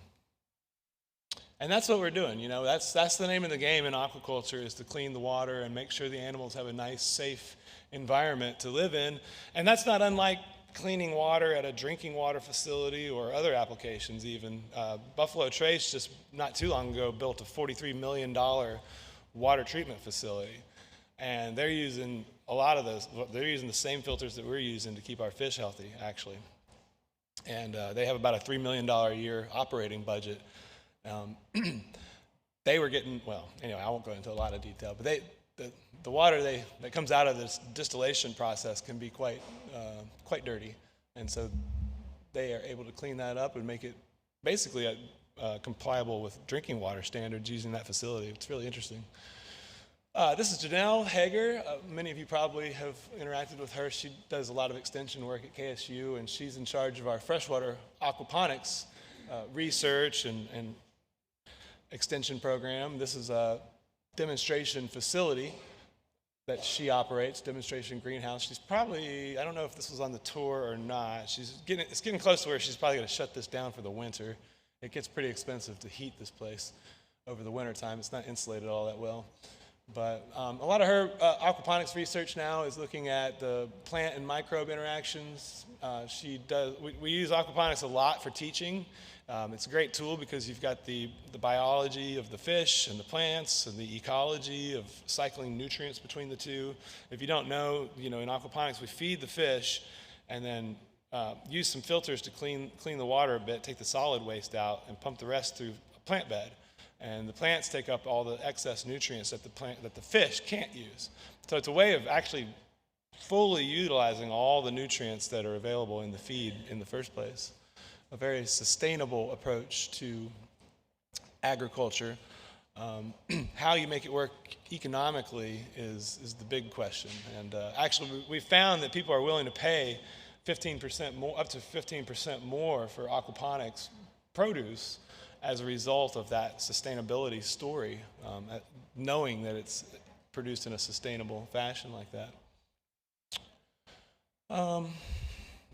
And that's what we're doing. That's the name of the game in aquaculture, is to clean the water and make sure the animals have a nice, safe environment to live in. And that's not unlike cleaning water at a drinking water facility or other applications even. Buffalo Trace just not too long ago built a $43 million water treatment facility. And they're using they're using the same filters that we're using to keep our fish healthy, actually. And they have about a $3 million a year operating budget. They were getting, I won't go into a lot of detail, but the water that comes out of this distillation process can be quite dirty. And so they are able to clean that up and make it basically compliable with drinking water standards using that facility. It's really interesting. This is Janelle Hager. Many of you probably have interacted with her. She does a lot of extension work at KSU, and she's in charge of our freshwater aquaponics research and extension program. This is a demonstration facility that she operates, demonstration greenhouse. She's probably, I don't know if this was on the tour or not. It's getting close to where she's probably going to shut this down for the winter. It gets pretty expensive to heat this place over the winter time. It's not insulated all that well. But a lot of her aquaponics research now is looking at the plant and microbe interactions. We use aquaponics a lot for teaching. It's a great tool because you've got the biology of the fish and the plants and the ecology of cycling nutrients between the two. If you don't know, in aquaponics we feed the fish, and then use some filters to clean the water a bit, take the solid waste out, and pump the rest through a plant bed. And the plants take up all the excess nutrients that the fish can't use. So it's a way of actually fully utilizing all the nutrients that are available in the feed in the first place. A very sustainable approach to agriculture. How you make it work economically is the big question. And actually, we found that people are willing to pay 15% more, up to 15% more for aquaponics produce as a result of that sustainability story, knowing that it's produced in a sustainable fashion like that.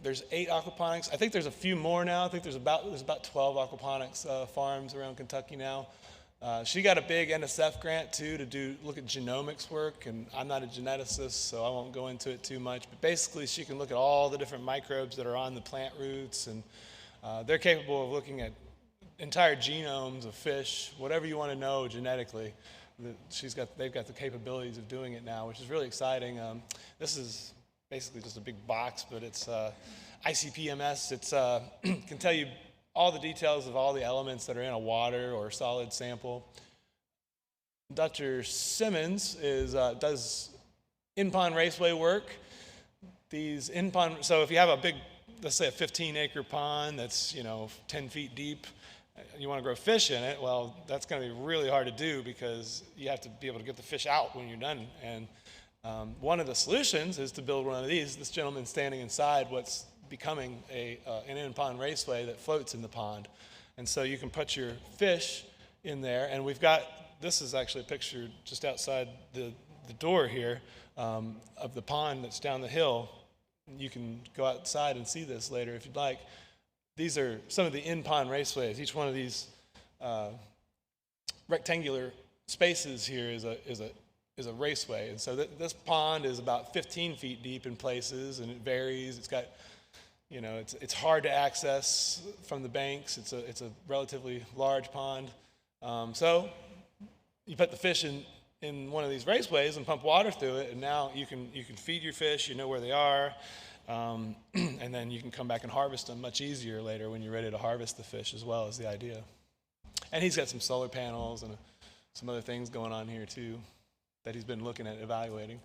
There's 8 aquaponics. I think there's a few more now. I think there's about 12 aquaponics farms around Kentucky now. She got a big NSF grant too to look at genomics work, and I'm not a geneticist, so I won't go into it too much. But basically, she can look at all the different microbes that are on the plant roots, and they're capable of looking at entire genomes of fish, whatever you want to know genetically. They've got the capabilities of doing it now, which is really exciting. This is basically just a big box, but it's ICP-MS. It's can tell you all the details of all the elements that are in a water or solid sample. Dr. Simmons does in-pond raceway work. These in-pond, so if you have a big, let's say a 15-acre pond that's 10 feet deep, you want to grow fish in it, well, that's going to be really hard to do because you have to be able to get the fish out when you're done. And one of the solutions is to build one of these. This gentleman's standing inside what's becoming an in-pond raceway that floats in the pond. And so you can put your fish in there, and this is actually a picture just outside the door here of the pond that's down the hill. You can go outside and see this later if you'd like. These are some of the in-pond raceways. Each one of these rectangular spaces here is a raceway. And so this pond is about 15 feet deep in places, and it varies. It's got, it's hard to access from the banks. It's a relatively large pond. So you put the fish in one of these raceways and pump water through it, and now you can feed your fish. You know where they are. And then you can come back and harvest them much easier later when you're ready to harvest the fish as well, is the idea. And he's got some solar panels and some other things going on here too that he's been looking at evaluating.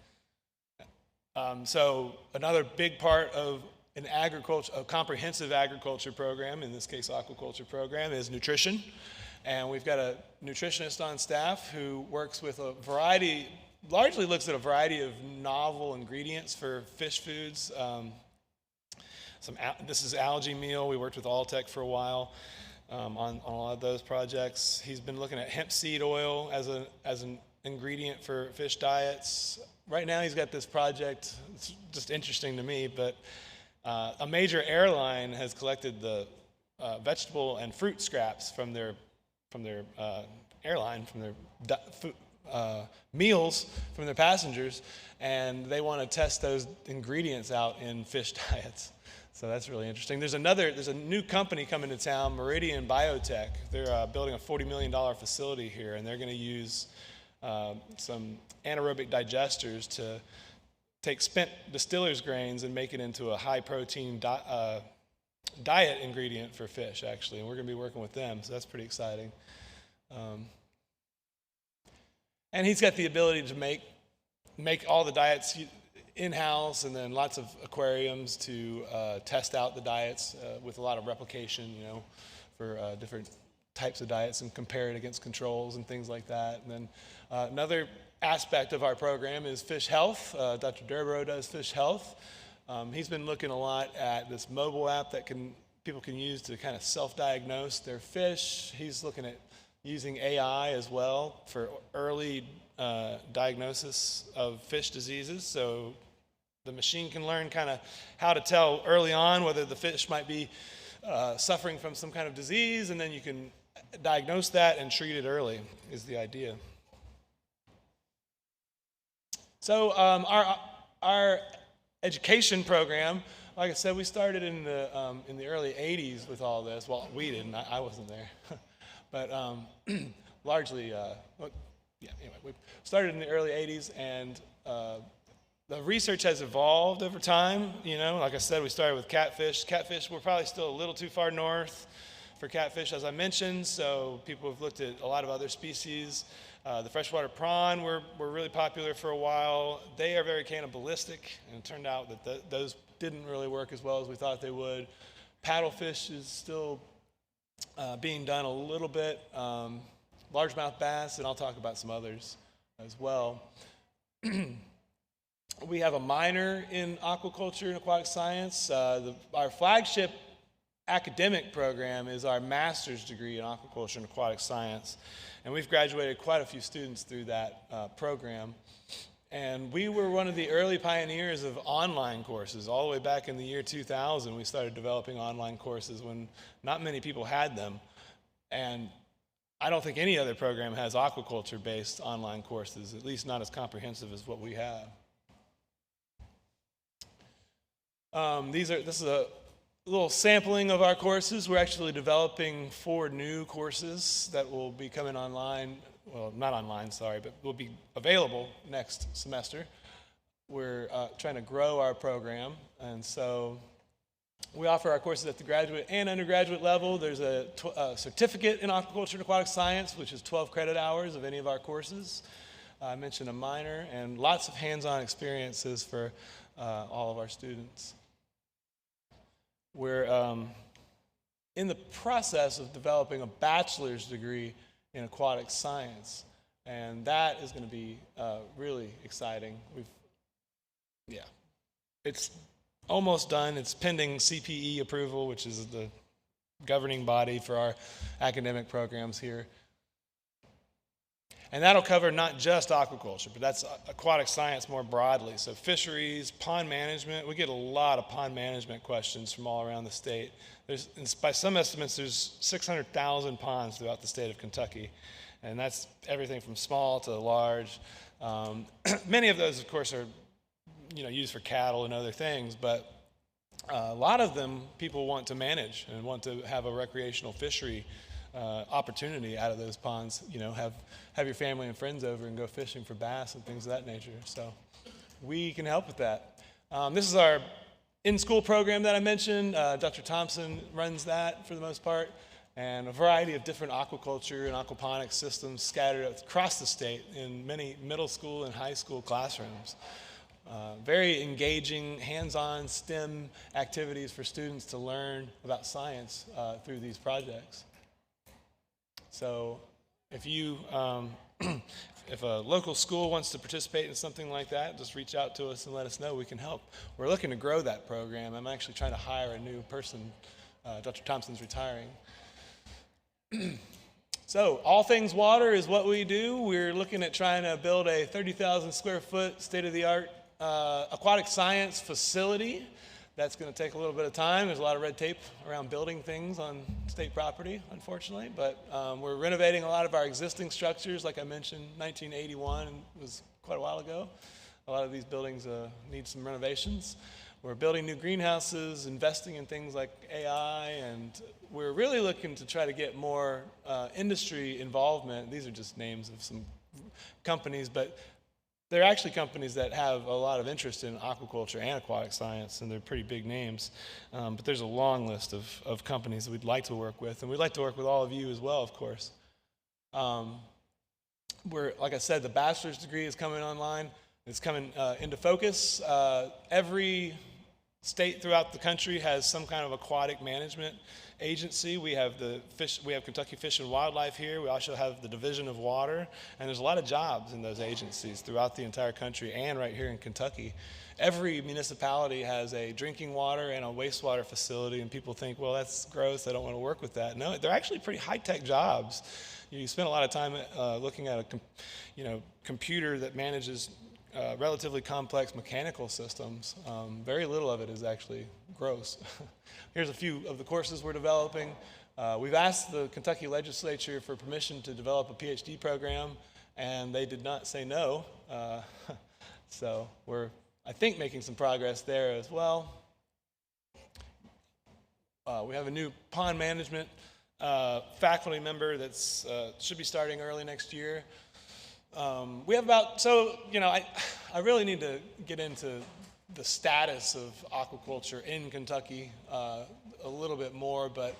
So another big part of a comprehensive agriculture program, in this case aquaculture program, is nutrition. And we've got a nutritionist on staff who works with largely looks at a variety of novel ingredients for fish foods. This is algae meal. We worked with Alltech for a while on a lot of those projects. He's been looking at hemp seed oil as an ingredient for fish diets. Right now he's got this project, it's just interesting to me, but a major airline has collected the vegetable and fruit scraps from their airline, from their meals from their passengers, and they want to test those ingredients out in fish diets. So that's really interesting. There's a new company coming to town, Meridian Biotech. They're building a $40 million facility here, and they're going to use some anaerobic digesters to take spent distiller's grains and make it into a high-protein diet ingredient for fish, actually. And we're going to be working with them, so that's pretty exciting. And he's got the ability to make all the diets in-house, and then lots of aquariums to test out the diets with a lot of replication, for different types of diets and compare it against controls and things like that. And then another aspect of our program is fish health. Dr. Durborough does fish health. He's been looking a lot at this mobile app that people can use to kind of self-diagnose their fish. He's looking at using AI as well for early diagnosis of fish diseases. So the machine can learn kind of how to tell early on whether the fish might be suffering from some kind of disease, and then you can diagnose that and treat it early, is the idea. So our education program, like I said, we started in the early 80s with all this. Well, we didn't. I wasn't there. But largely, anyway, we started in the early 80s, and the research has evolved over time. Like I said, we started with catfish. Catfish, we're probably still a little too far north for catfish, as I mentioned, so people have looked at a lot of other species. The freshwater prawn were really popular for a while. They are very cannibalistic, and it turned out that those didn't really work as well as we thought they would. Paddlefish is still being done a little bit. Largemouth bass, and I'll talk about some others as well. We have a minor in aquaculture and aquatic science. Our flagship academic program is our master's degree in aquaculture and aquatic science, and we've graduated quite a few students through that program. And we were one of the early pioneers of online courses. All the way back in the year 2000, we started developing online courses when not many people had them. And I don't think any other program has aquaculture-based online courses, at least not as comprehensive as what we have. This is a little sampling of our courses. We're actually developing 4 new courses that will be coming online. Well, not online, sorry, but will be available next semester. We're trying to grow our program, and so we offer our courses at the graduate and undergraduate level. There's a certificate in aquaculture and aquatic science, which is 12 credit hours of any of our courses. I mentioned a minor, and lots of hands-on experiences for all of our students. We're in the process of developing a bachelor's degree in aquatic science, and that is going to be really exciting. It's almost done. It's pending CPE approval, which is the governing body for our academic programs here. And that'll cover not just aquaculture, but that's aquatic science more broadly. So fisheries, pond management. We get a lot of pond management questions from all around the state. By some estimates, there's 600,000 ponds throughout the state of Kentucky. And that's everything from small to large. Many of those, of course, are used for cattle and other things, but a lot of them people want to manage and want to have a recreational fishery opportunity out of those ponds. Have your family and friends over and go fishing for bass and things of that nature. So we can help with that. This is our in-school program that I mentioned. Dr. Thompson runs that for the most part, and a variety of different aquaculture and aquaponics systems scattered across the state in many middle school and high school classrooms. Very engaging, hands-on STEM activities for students to learn about science through these projects. So if if a local school wants to participate in something like that, just reach out to us and let us know. We can help. We're looking to grow that program. I'm actually trying to hire a new person. Dr. Thompson's retiring. So all things water is what we do. We're looking at trying to build a 30,000 square foot state-of-the-art aquatic science facility. That's going to take a little bit of time. There's a lot of red tape around building things on state property, unfortunately. But we're renovating a lot of our existing structures. Like I mentioned, 1981 was quite a while ago. A lot of these buildings need some renovations. We're building new greenhouses, investing in things like AI, and we're really looking to try to get more industry involvement. These are just names of some companies, but they're actually companies that have a lot of interest in aquaculture and aquatic science, and they're pretty big names. But there's a long list of companies that we'd like to work with, and we'd like to work with all of you as well, of course. Like I said, the bachelor's degree is coming online. It's coming into focus. Every state throughout the country has some kind of aquatic management agency. We have Kentucky Fish and Wildlife here. We also have the Division of Water, and there's a lot of jobs in those agencies throughout the entire country and right here in Kentucky. Every municipality has a drinking water and a wastewater facility, and people think, well, that's gross, I don't want to work with that. No, they're actually pretty high-tech jobs. You spend a lot of time looking at a computer that manages relatively complex mechanical systems. Very little of it is actually gross. Here's a few of the courses we're developing. We've asked the Kentucky legislature for permission to develop a PhD program, and they did not say no. So we're, I think, making some progress there as well. We have a new pond management faculty member that should be starting early next year. We have about, so, I really need to get into the status of aquaculture in Kentucky a little bit more, but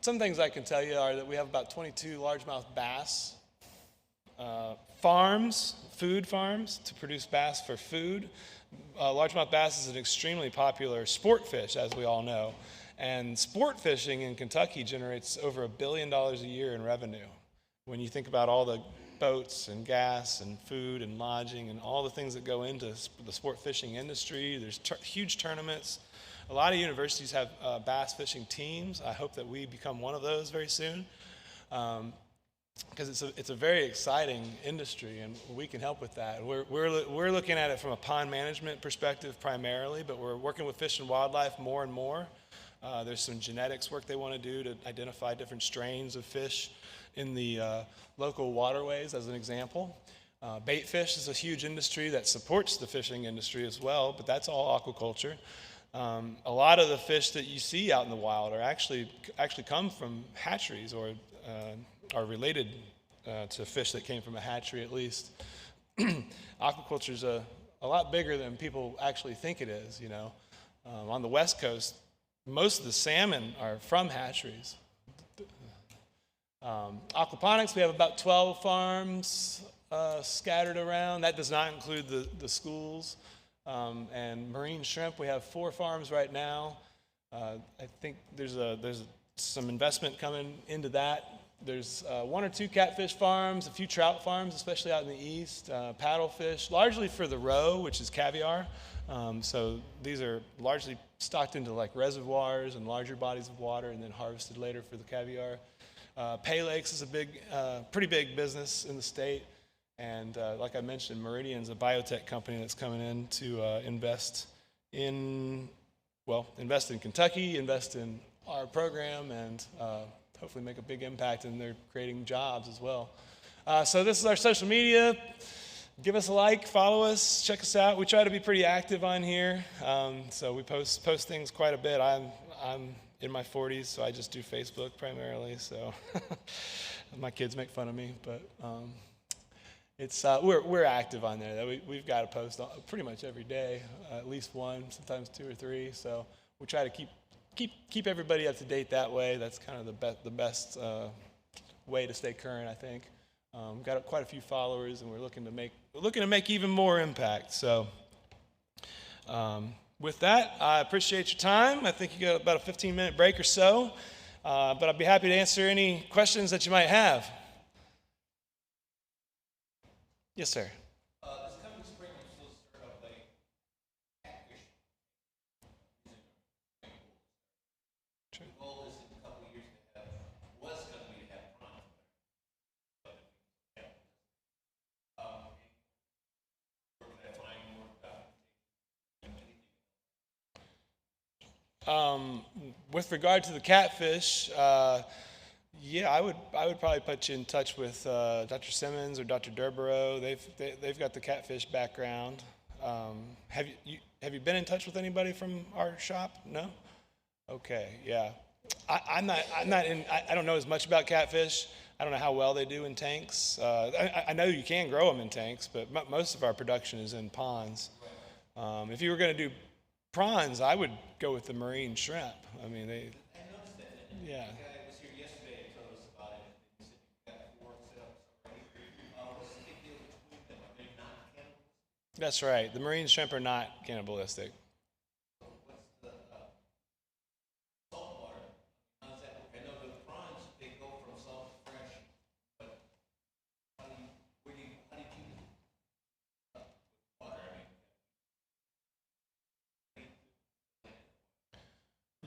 some things I can tell you are that we have about 22 largemouth bass farms, food farms, to produce bass for food. Largemouth bass is an extremely popular sport fish, as we all know, and sport fishing in Kentucky generates over $1 billion a year in revenue. When you think about all the boats and gas and food and lodging and all the things that go into the sport fishing industry, there's huge tournaments. A lot of universities have bass fishing teams. I hope that we become one of those very soon, because it's a very exciting industry, and we can help with that. We're looking at it from a pond management perspective primarily, but we're working with Fish and Wildlife more and more. There's some genetics work they want to do to identify different strains of fish in the local waterways, as an example. Bait fish is a huge industry that supports the fishing industry as well, but that's all aquaculture. A lot of the fish that you see out in the wild are actually come from hatcheries, or are related to fish that came from a hatchery, at least. Aquaculture is a lot bigger than people actually think it is. On the West Coast, most of the salmon are from hatcheries. Aquaponics, we have about 12 farms scattered around. That does not include the schools. And marine shrimp, we have 4 farms right now. I think there's some investment coming into that. There's 1 or 2 catfish farms, a few trout farms, especially out in the east, paddlefish, largely for the roe, which is caviar. So these are largely stocked into like reservoirs and larger bodies of water and then harvested later for the caviar. Pay Lakes is a pretty big business in the state. And like I mentioned, Meridian's a biotech company that's coming in to invest in Kentucky, invest in our program, and hopefully make a big impact, and they're creating jobs as well. So this is our social media. Give us a like, follow us, check us out. We try to be pretty active on here. So we post things quite a bit. I'm in my 40s, so I just do Facebook primarily. So my kids make fun of me, but it's we're active on there. We've got to post pretty much every day, at least 1, sometimes 2 or 3. So we try to keep everybody up to date that way. That's kind of the best way to stay current, I think. We've got quite a few followers, and we're looking to make even more impact. So with that, I appreciate your time. I think you got about a 15-minute break or so, but I'd be happy to answer any questions that you might have. Yes, sir. This coming spring, you're supposed to start up a catfish. The goal is in a couple of years to was going to be to have prawns there. But flying more about With regard to the catfish, yeah, I would probably put you in touch with Dr. Simmons or Dr. Durborough. They've got the catfish background. Have you been in touch with anybody from our shop? No? Okay, yeah. I don't know as much about catfish. I don't know how well they do in tanks. I know you can grow them in tanks, but most of our production is in ponds. If you were going to do prawns, I would go with the marine shrimp. I mean, yeah. That's right. The marine shrimp are not cannibalistic. what's the saltwater? How does that work? I know the prawns, they go from salt to fresh, but how do you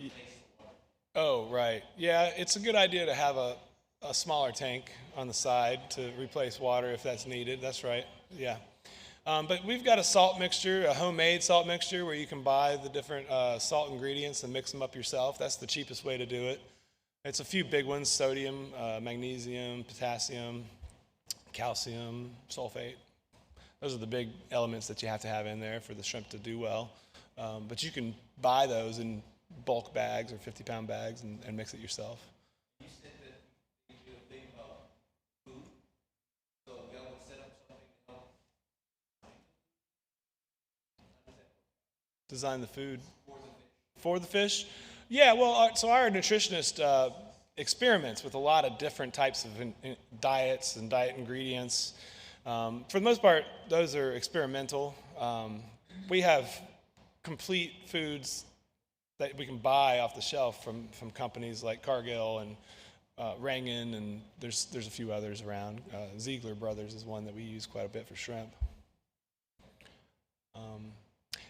keep water? Oh, right. Yeah, it's a good idea to have a smaller tank on the side to replace water if that's needed. That's right. Yeah. But we've got a salt mixture, a homemade salt mixture, where you can buy the different salt ingredients and mix them up yourself. That's the cheapest way to do it. It's a few big ones: sodium, magnesium, potassium, calcium, sulfate. Those are the big elements that you have to have in there for the shrimp to do well. But you can buy those in bulk bags or 50-pound bags and mix it yourself. You said that you do a thing about food, so y'all would set design the food for the fish. Yeah, well, so our nutritionist experiments with a lot of different types of diets and diet ingredients. For the most part, those are experimental. We have complete foods that we can buy off the shelf from companies like Cargill and Rangan, and there's a few others around. Ziegler Brothers is one that we use quite a bit for shrimp.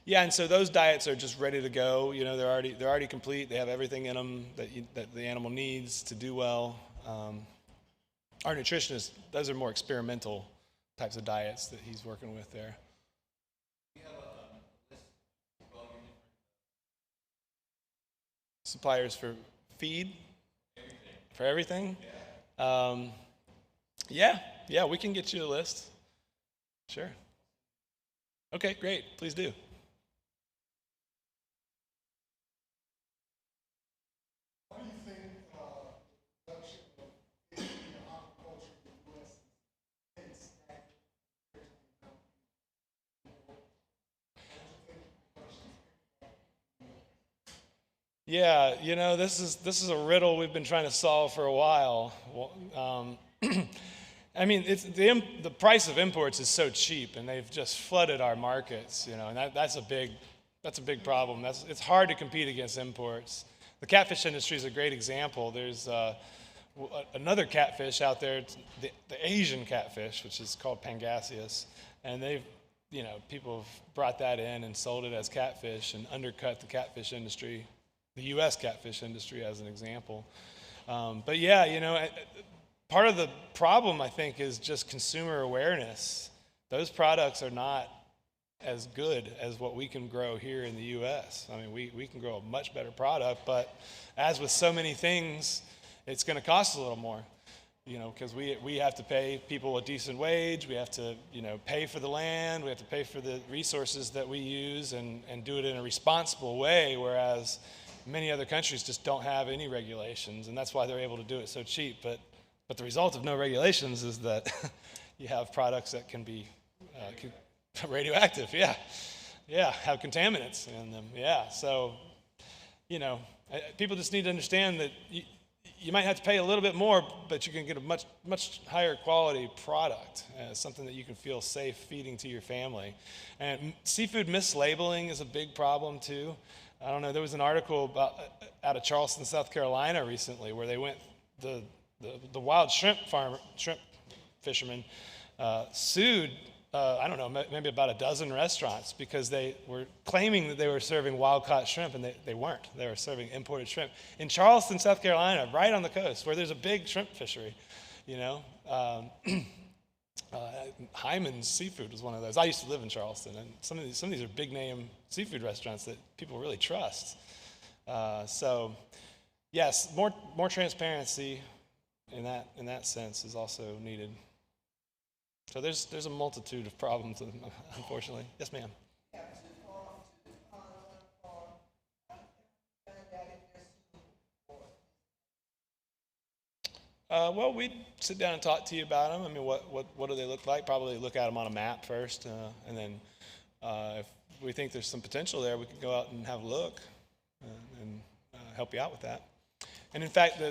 Yeah, and so those diets are just ready to go. You know, they're already complete. They have everything in them that the animal needs to do well. Our nutritionist, those are more experimental types of diets that he's working with there. Suppliers for feed? For everything? Yeah, we can get you a list. Sure. Okay, great. Please do. What do you think production of fish in aquaculture in the U.S. is stagnant compared to the Yeah, you know, this is a riddle we've been trying to solve for a while. I mean, it's the price of imports is so cheap, and they've just flooded our markets. You know, and that's a big problem. It's hard to compete against imports. The catfish industry is a great example. There's another catfish out there, the Asian catfish, which is called Pangasius, and people have brought that in and sold it as catfish and undercut the catfish industry, the U.S. catfish industry as an example. But yeah, you know, part of the problem, I think, is just consumer awareness. Those products are not as good as what we can grow here in the U.S. I mean, we can grow a much better product, but as with so many things, it's going to cost a little more, you know, because we have to pay people a decent wage, we have to, you know, pay for the land, we have to pay for the resources that we use and do it in a responsible way, whereas many other countries just don't have any regulations, and that's why they're able to do it so cheap. But the result of no regulations is that you have products that can be radioactive, have contaminants in them, So, you know, people just need to understand that you might have to pay a little bit more, but you can get a much higher quality product, something that you can feel safe feeding to your family. And seafood mislabeling is a big problem too. I don't know, there was an article out of Charleston, South Carolina recently where they went, the wild shrimp fishermen sued, I don't know, maybe about a dozen restaurants because they were claiming that they were serving wild-caught shrimp, and they weren't. They were serving imported shrimp. In Charleston, South Carolina, right on the coast, where there's a big shrimp fishery, you know. Hyman's Seafood was one of those. I used to live in Charleston, and some of these are big-name seafood restaurants that people really trust. So, yes, more transparency in that sense is also needed. So there's a multitude of problems, unfortunately. Yes, ma'am. Well, we'd sit down and talk to you about them. I mean, what do they look like? Probably look at them on a map first, and then if we think there's some potential there, we can go out and have a look and help you out with that. And in fact,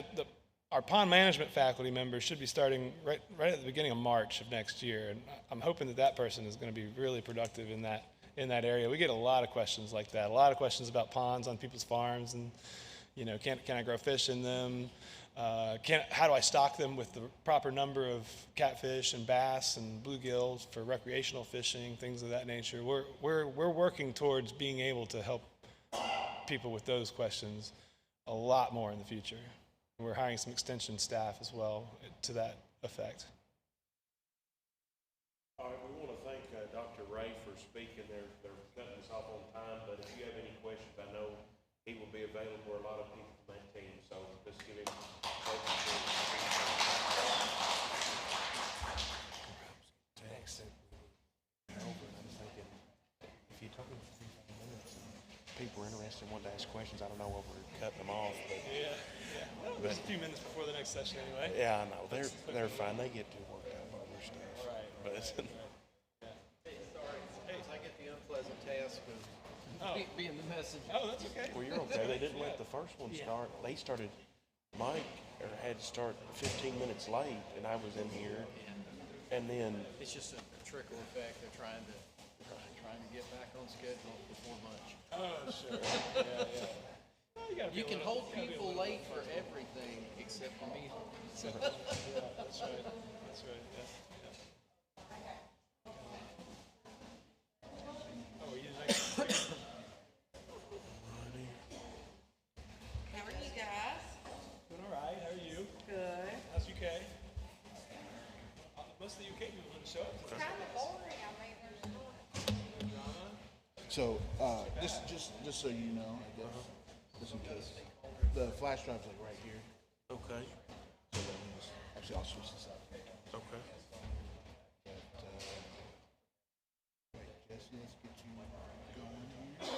our pond management faculty members should be starting right at the beginning of March of next year, and I'm hoping that person is going to be really productive in that area. We get a lot of questions like that, a lot of questions about ponds on people's farms, and you know, can I grow fish in them? How do I stock them with the proper number of catfish and bass and bluegills for recreational fishing, things of that nature. We're working towards being able to help people with those questions a lot more in the future. We're hiring some extension staff as well to that effect. All right, we want to thank Dr. Ray for speaking. They're cutting us off on time, but if you have any questions, I know he will be available for a lot of people from that team. So let's give him. If you talk about 3 minutes, people are interested and want to ask questions. I don't know what we're cutting them off, but Well, there's a few minutes before the next session anyway. yeah, I know they're fine. They get too worked out about their stuff. Right. But Hey, sorry. I get the unpleasant task of being the messenger. Oh, that's okay. Well, you're okay. They didn't let the first one start. They started, Mike had to start 15 minutes late, and I was in here. And then, It's just a trickle effect. They're trying to get back on schedule before lunch. Oh, sure. Yeah, yeah. Well, gotta be You a can little- hold gotta be a people little- late for everything except for me. Yeah, that's right. That's right. Yeah. Oh, you next? How are you guys? Doing all right. How are you? Good. How's UK? Most of the UK people wouldn't show up. It's kind of boring. I mean, there's not. So, just so you know, I guess, just in case, the flash drive's like right here. okay, So that means, actually, I'll switch this up. okay. But, wait, Jesse, let's get you going here.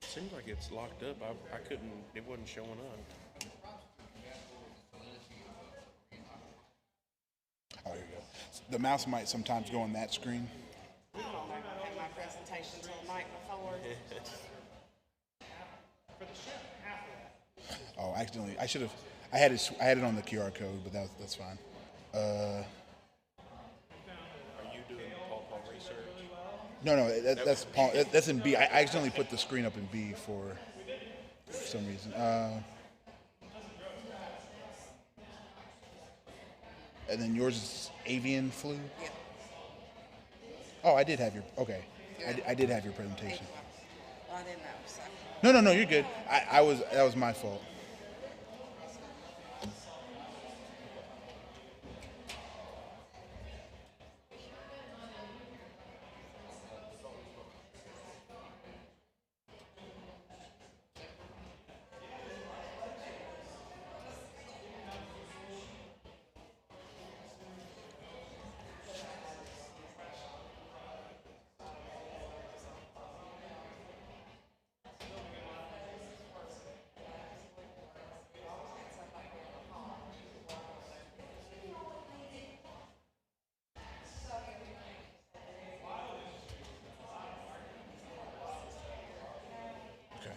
Seems like it's locked up. I couldn't, it wasn't showing up. Oh, here you go. The mouse might sometimes go on that screen. I don't know. I had my presentation till the night before. Oh, accidentally. I should have. I had it on the QR code, but that's fine. Are you doing Paw research? No, that's Paul. That's in B. I accidentally put the screen up in B for some reason. And then yours is avian flu. Yeah. Oh, I did have your. Okay, Good. I did have your presentation. Well, I didn't know. So. No, you're good. That was my fault. Okay.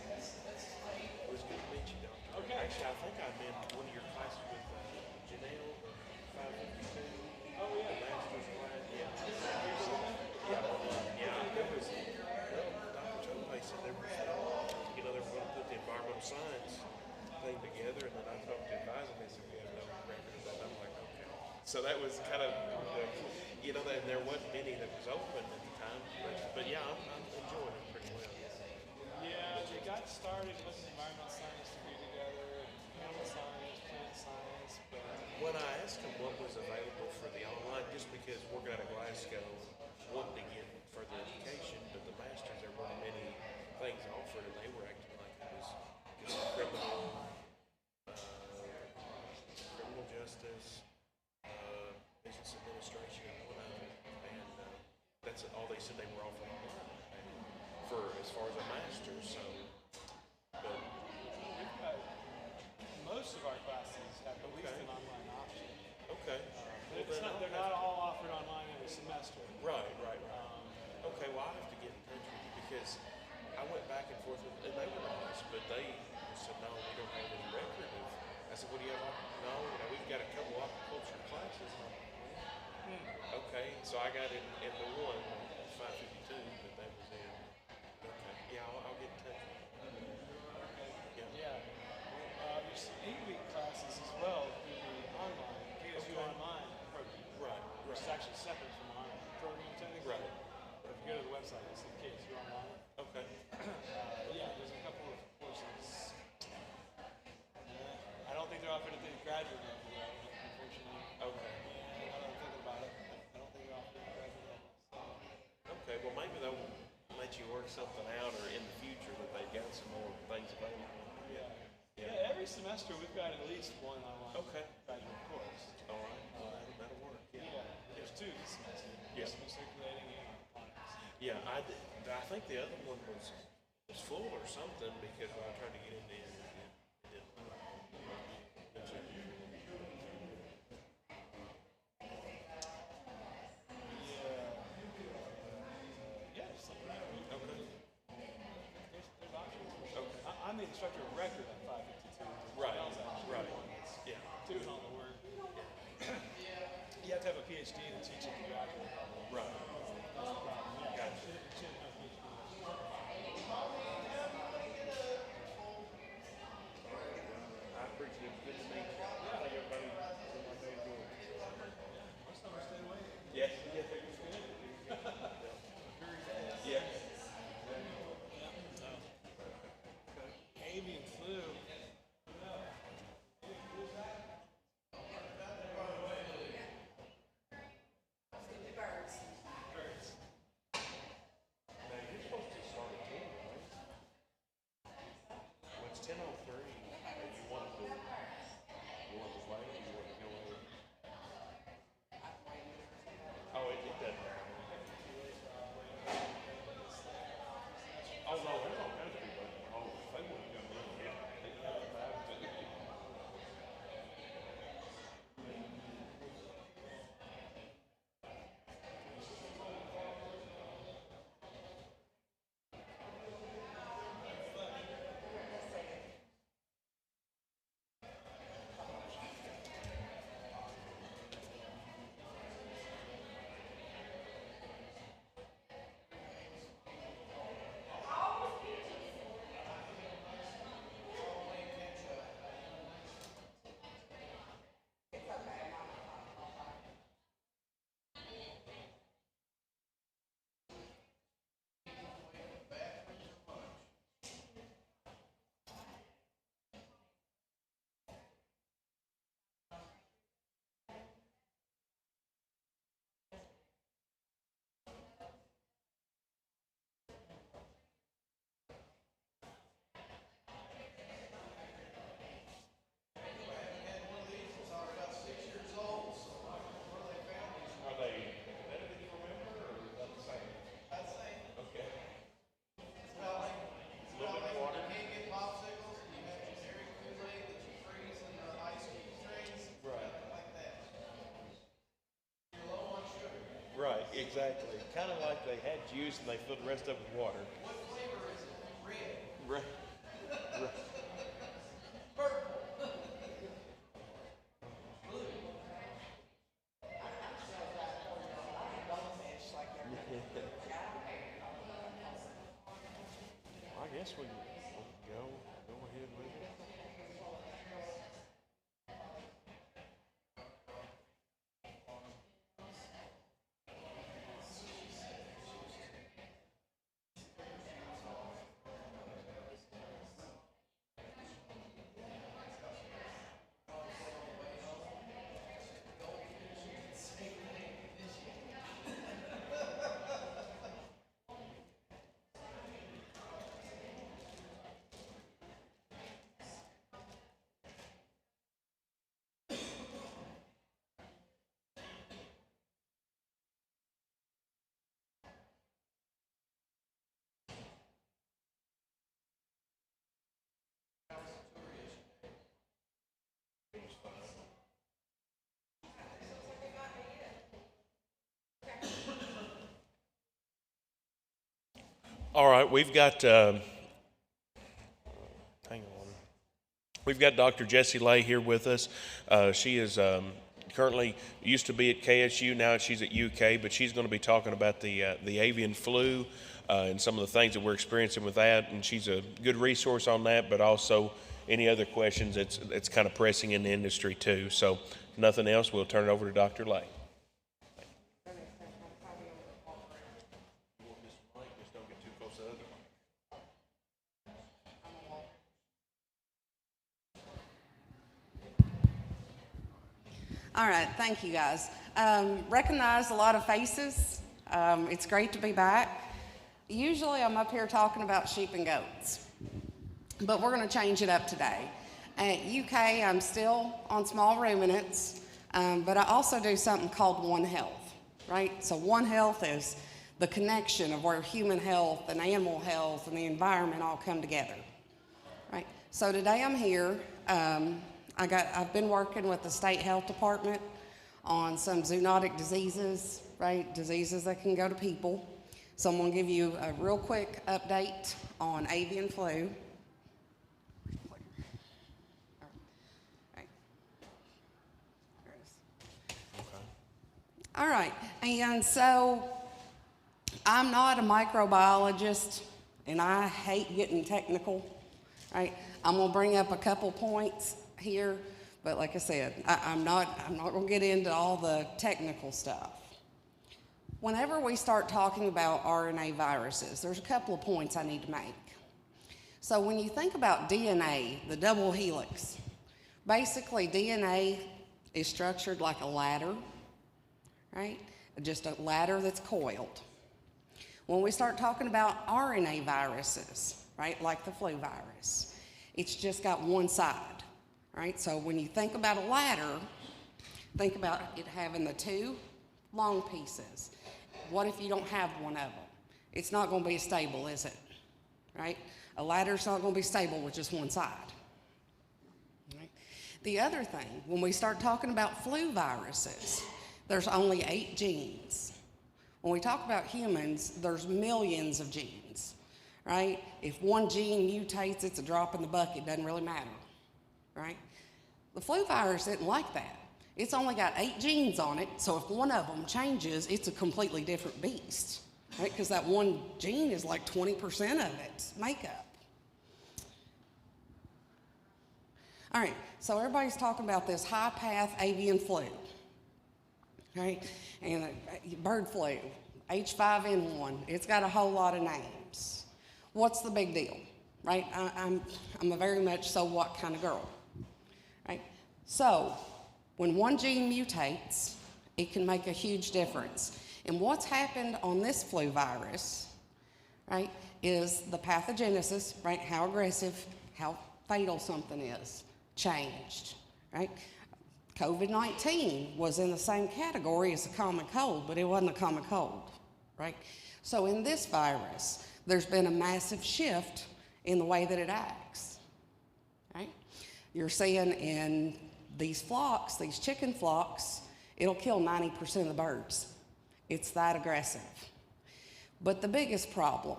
It was good to meet you, Doctor. Okay. Actually, I think I'm in one of your classes with Janelle, 552. Oh, yeah. The master's class. Yeah. Yeah, it was, well, Dr. Topay said they were, they were going to put the environmental science thing together, and then I talked to advisor, and they said, we have no record of that. And I'm like, okay. So that was kind of, and there wasn't many that was open at the time, but yeah, I'm enjoying it pretty well. Yeah, we got started with an environmental science degree together, animal science, plant science, but When I asked them what was available for the online, just because working out of Glasgow, wanting to get further education, but the masters, there weren't many things offered, and they were acting like it was just criminal justice, business administration, and one of it, and that's all they said they were offering online for as far as a master's. So, but most of our classes have at least an online option. okay. But they're not all offered online every semester. Right. Okay, well, I have to get in touch with you because I went back and forth with, and they were nice, but they said, no, we don't have any record of. I said, what do you have? No, we've got a couple aquaculture classes. And I'm like, Okay, so I got in the one, 552, but that was in. Okay, yeah, I'll get in touch with you. Yeah. There's some 8-week classes as well through the online, KSU Online program. Right, Which is actually separate from our program technically. Right. But if you go to the website, you'll see KSU Online. Okay. Yeah, there's a couple of courses. I don't think they're offered at the graduate level, though, unfortunately. Okay. Now that I'm thinking about it, I don't think they're offered at the graduate level. Okay, well, maybe they'll let you work something out, or in the future that they've got some more things available. Yeah. Yeah, every semester we've got at least one online Okay. graduate course. All right, well, that'll work. Yeah, there's two this semester. Yeah. Recirculating and aquaponics. Yeah, I think the other one was full or something, because when I tried to get in there, it didn't. Yeah, there's something there. Okay. There's options. Okay. I'm the instructor of record at 552. Right, Janelle's actually right. the one that's Yeah. doing all the work. You have to have a PhD to teach at the graduate level. Right. That's the problem. Yeah. Gotcha. Should have a PhD. I appreciate it. Good to meet you. I think everybody seemed like they enjoyed it. Most of them stayed away. Yes. Yeah. Avian flu. Now, you're supposed to start at 10, right? Well, it's 10:03. You want to play, or you want to go over? Oh, it doesn't matter. Oh, no, there's all kinds of people. Oh, if they want to come in, yeah, they can have it. Are they better than you remember, or about the same? About the same. Okay. A little bit of water. Right. Right, exactly. Kind of like they had juice and they filled the rest up with water. What flavor is it? Red. Right. I guess we can go ahead with it. All right, we've got, hang on. We've got Dr. Jessie Lay here with us. She is currently used to be at KSU, now she's at UK, but she's going to be talking about the avian flu and some of the things that we're experiencing with that. And she's a good resource on that, but also any other questions it's kind of pressing in the industry too. So nothing else, we'll turn it over to Dr. Lay. All right, thank you guys. Recognize a lot of faces. It's great to be back. Usually I'm up here talking about sheep and goats, but we're going to change it up today. At UK, I'm still on small ruminants, but I also do something called One Health, right? So One Health is the connection of where human health and animal health and the environment all come together, right? So today I'm here. I've been working with the state health department on some zoonotic diseases, right? Diseases that can go to people. So I'm going to give you a real quick update on avian flu. All right, and so I'm not a microbiologist, and I hate getting technical, right? I'm going to bring up a couple points here, but like I said, I'm not going to get into all the technical stuff. Whenever we start talking about RNA viruses, there's a couple of points I need to make. So when you think about DNA, the double helix, basically DNA is structured like a ladder, right? Just a ladder that's coiled. When we start talking about RNA viruses, right, like the flu virus, it's just got one side. Right? So when you think about a ladder, think about it having the two long pieces. What if you don't have one of them? It's not going to be stable, is it? Right? A ladder's not going to be stable with just one side. Right? The other thing, when we start talking about flu viruses, there's only 8 genes. When we talk about humans, there's millions of genes. Right? If one gene mutates, it's a drop in the bucket, doesn't really matter. Right? The flu virus isn't like that. It's only got 8 genes on it, so if one of them changes, it's a completely different beast, right? Because that one gene is like 20% of its makeup. All right, so everybody's talking about this high-path avian flu, right? And bird flu, H5N1, it's got a whole lot of names. What's the big deal, right? I'm a very much so what kind of girl. Right? So, when one gene mutates, it can make a huge difference. And what's happened on this flu virus, right, is the pathogenesis, right, how aggressive, how fatal something is, changed, right? COVID-19 was in the same category as a common cold, but it wasn't a common cold, right? So in this virus, there's been a massive shift in the way that it acts, right? You're seeing in these flocks, these chicken flocks, it'll kill 90% of the birds. It's that aggressive. But the biggest problem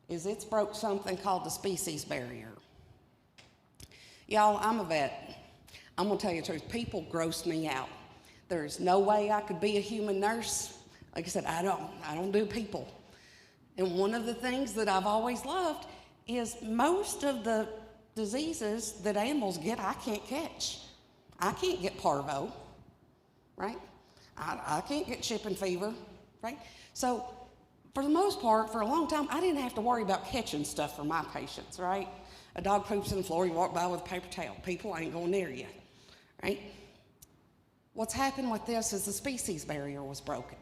is it's broke something called the species barrier. Y'all, I'm a vet. I'm gonna tell you the truth, people gross me out. There's no way I could be a human nurse. Like I said, I don't do people. And one of the things that I've always loved is most of the diseases that animals get, I can't catch. I can't get parvo, right? I can't get chicken fever, right? So for the most part, for a long time, I didn't have to worry about catching stuff for my patients, right? A dog poops in the floor, you walk by with a paper towel. People ain't going near you, right? What's happened with this is the species barrier was broken,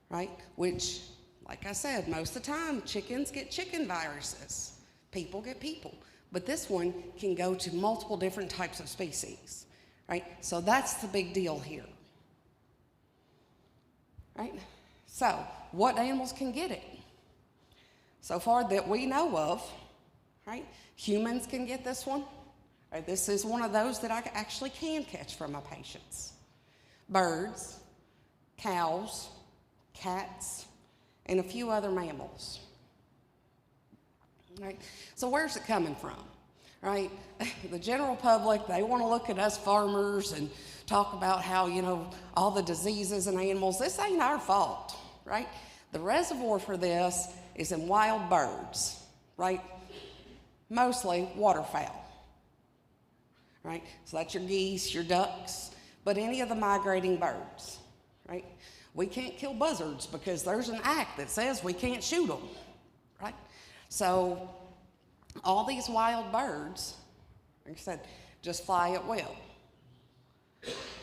right? Which, like I said, most of the time, chickens get chicken viruses. People get people. But this one can go to multiple different types of species, right? So that's the big deal here, right? So what animals can get it? So far that we know of, right? Humans can get this one. Right? This is one of those that I actually can catch from my patients. Birds, cows, cats, and a few other mammals. Right? So where's it coming from? Right? The general public, they want to look at us farmers and talk about how, all the diseases in animals. This ain't our fault, right? The reservoir for this is in wild birds, right? Mostly waterfowl, right? So that's your geese, your ducks, but any of the migrating birds, right? We can't kill buzzards because there's an act that says we can't shoot them, right? So all these wild birds, like I said, just fly at will.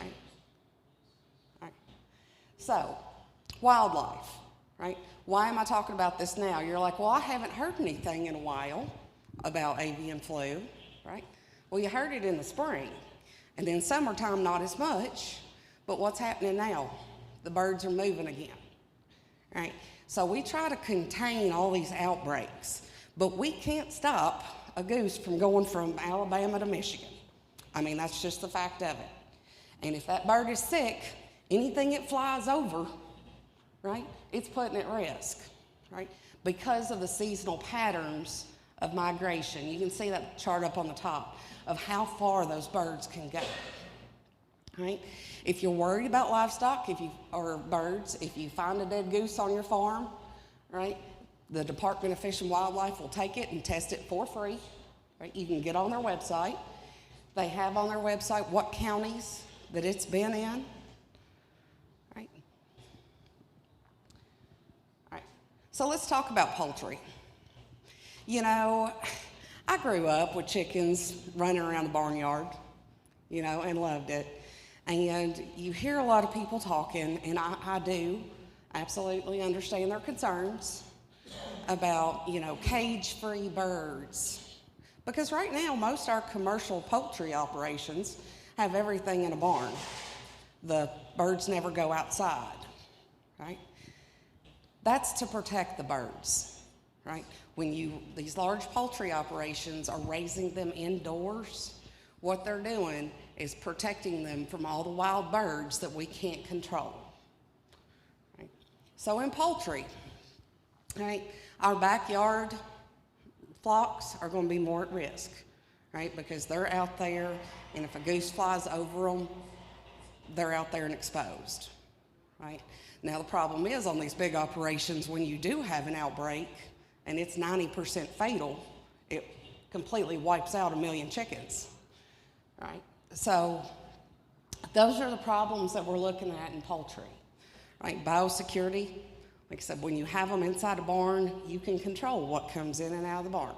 Right? Right. So, wildlife, right? Why am I talking about this now? You're like, well, I haven't heard anything in a while about avian flu, right? Well, you heard it in the spring, and then summertime not as much, but what's happening now? The birds are moving again, right? So we try to contain all these outbreaks, but we can't stop a goose from going from Alabama to Michigan. I mean, that's just the fact of it. And if that bird is sick, anything it flies over, right, it's putting it at risk, right, because of the seasonal patterns of migration. You can see that chart up on the top of how far those birds can go, right? If you're worried about livestock, or birds, if you find a dead goose on your farm, right, the Department of Fish and Wildlife will take it and test it for free, right? You can get on their website. They have on their website what counties that it's been in, right? All right, so let's talk about poultry. I grew up with chickens running around the barnyard, and loved it. And you hear a lot of people talking, and I do absolutely understand their concerns about, cage-free birds. Because right now, most of our commercial poultry operations have everything in a barn. The birds never go outside, right? That's to protect the birds, right? When these large poultry operations are raising them indoors, what they're doing is protecting them from all the wild birds that we can't control, right? So in poultry, right, our backyard flocks are going to be more at risk, right? Because they're out there, and if a goose flies over them, they're out there and exposed, right? Now, the problem is on these big operations, when you do have an outbreak and it's 90% fatal, it completely wipes out 1 million chickens, right? So those are the problems that we're looking at in poultry, right? Biosecurity. Like I said, when you have them inside a barn, you can control what comes in and out of the barn,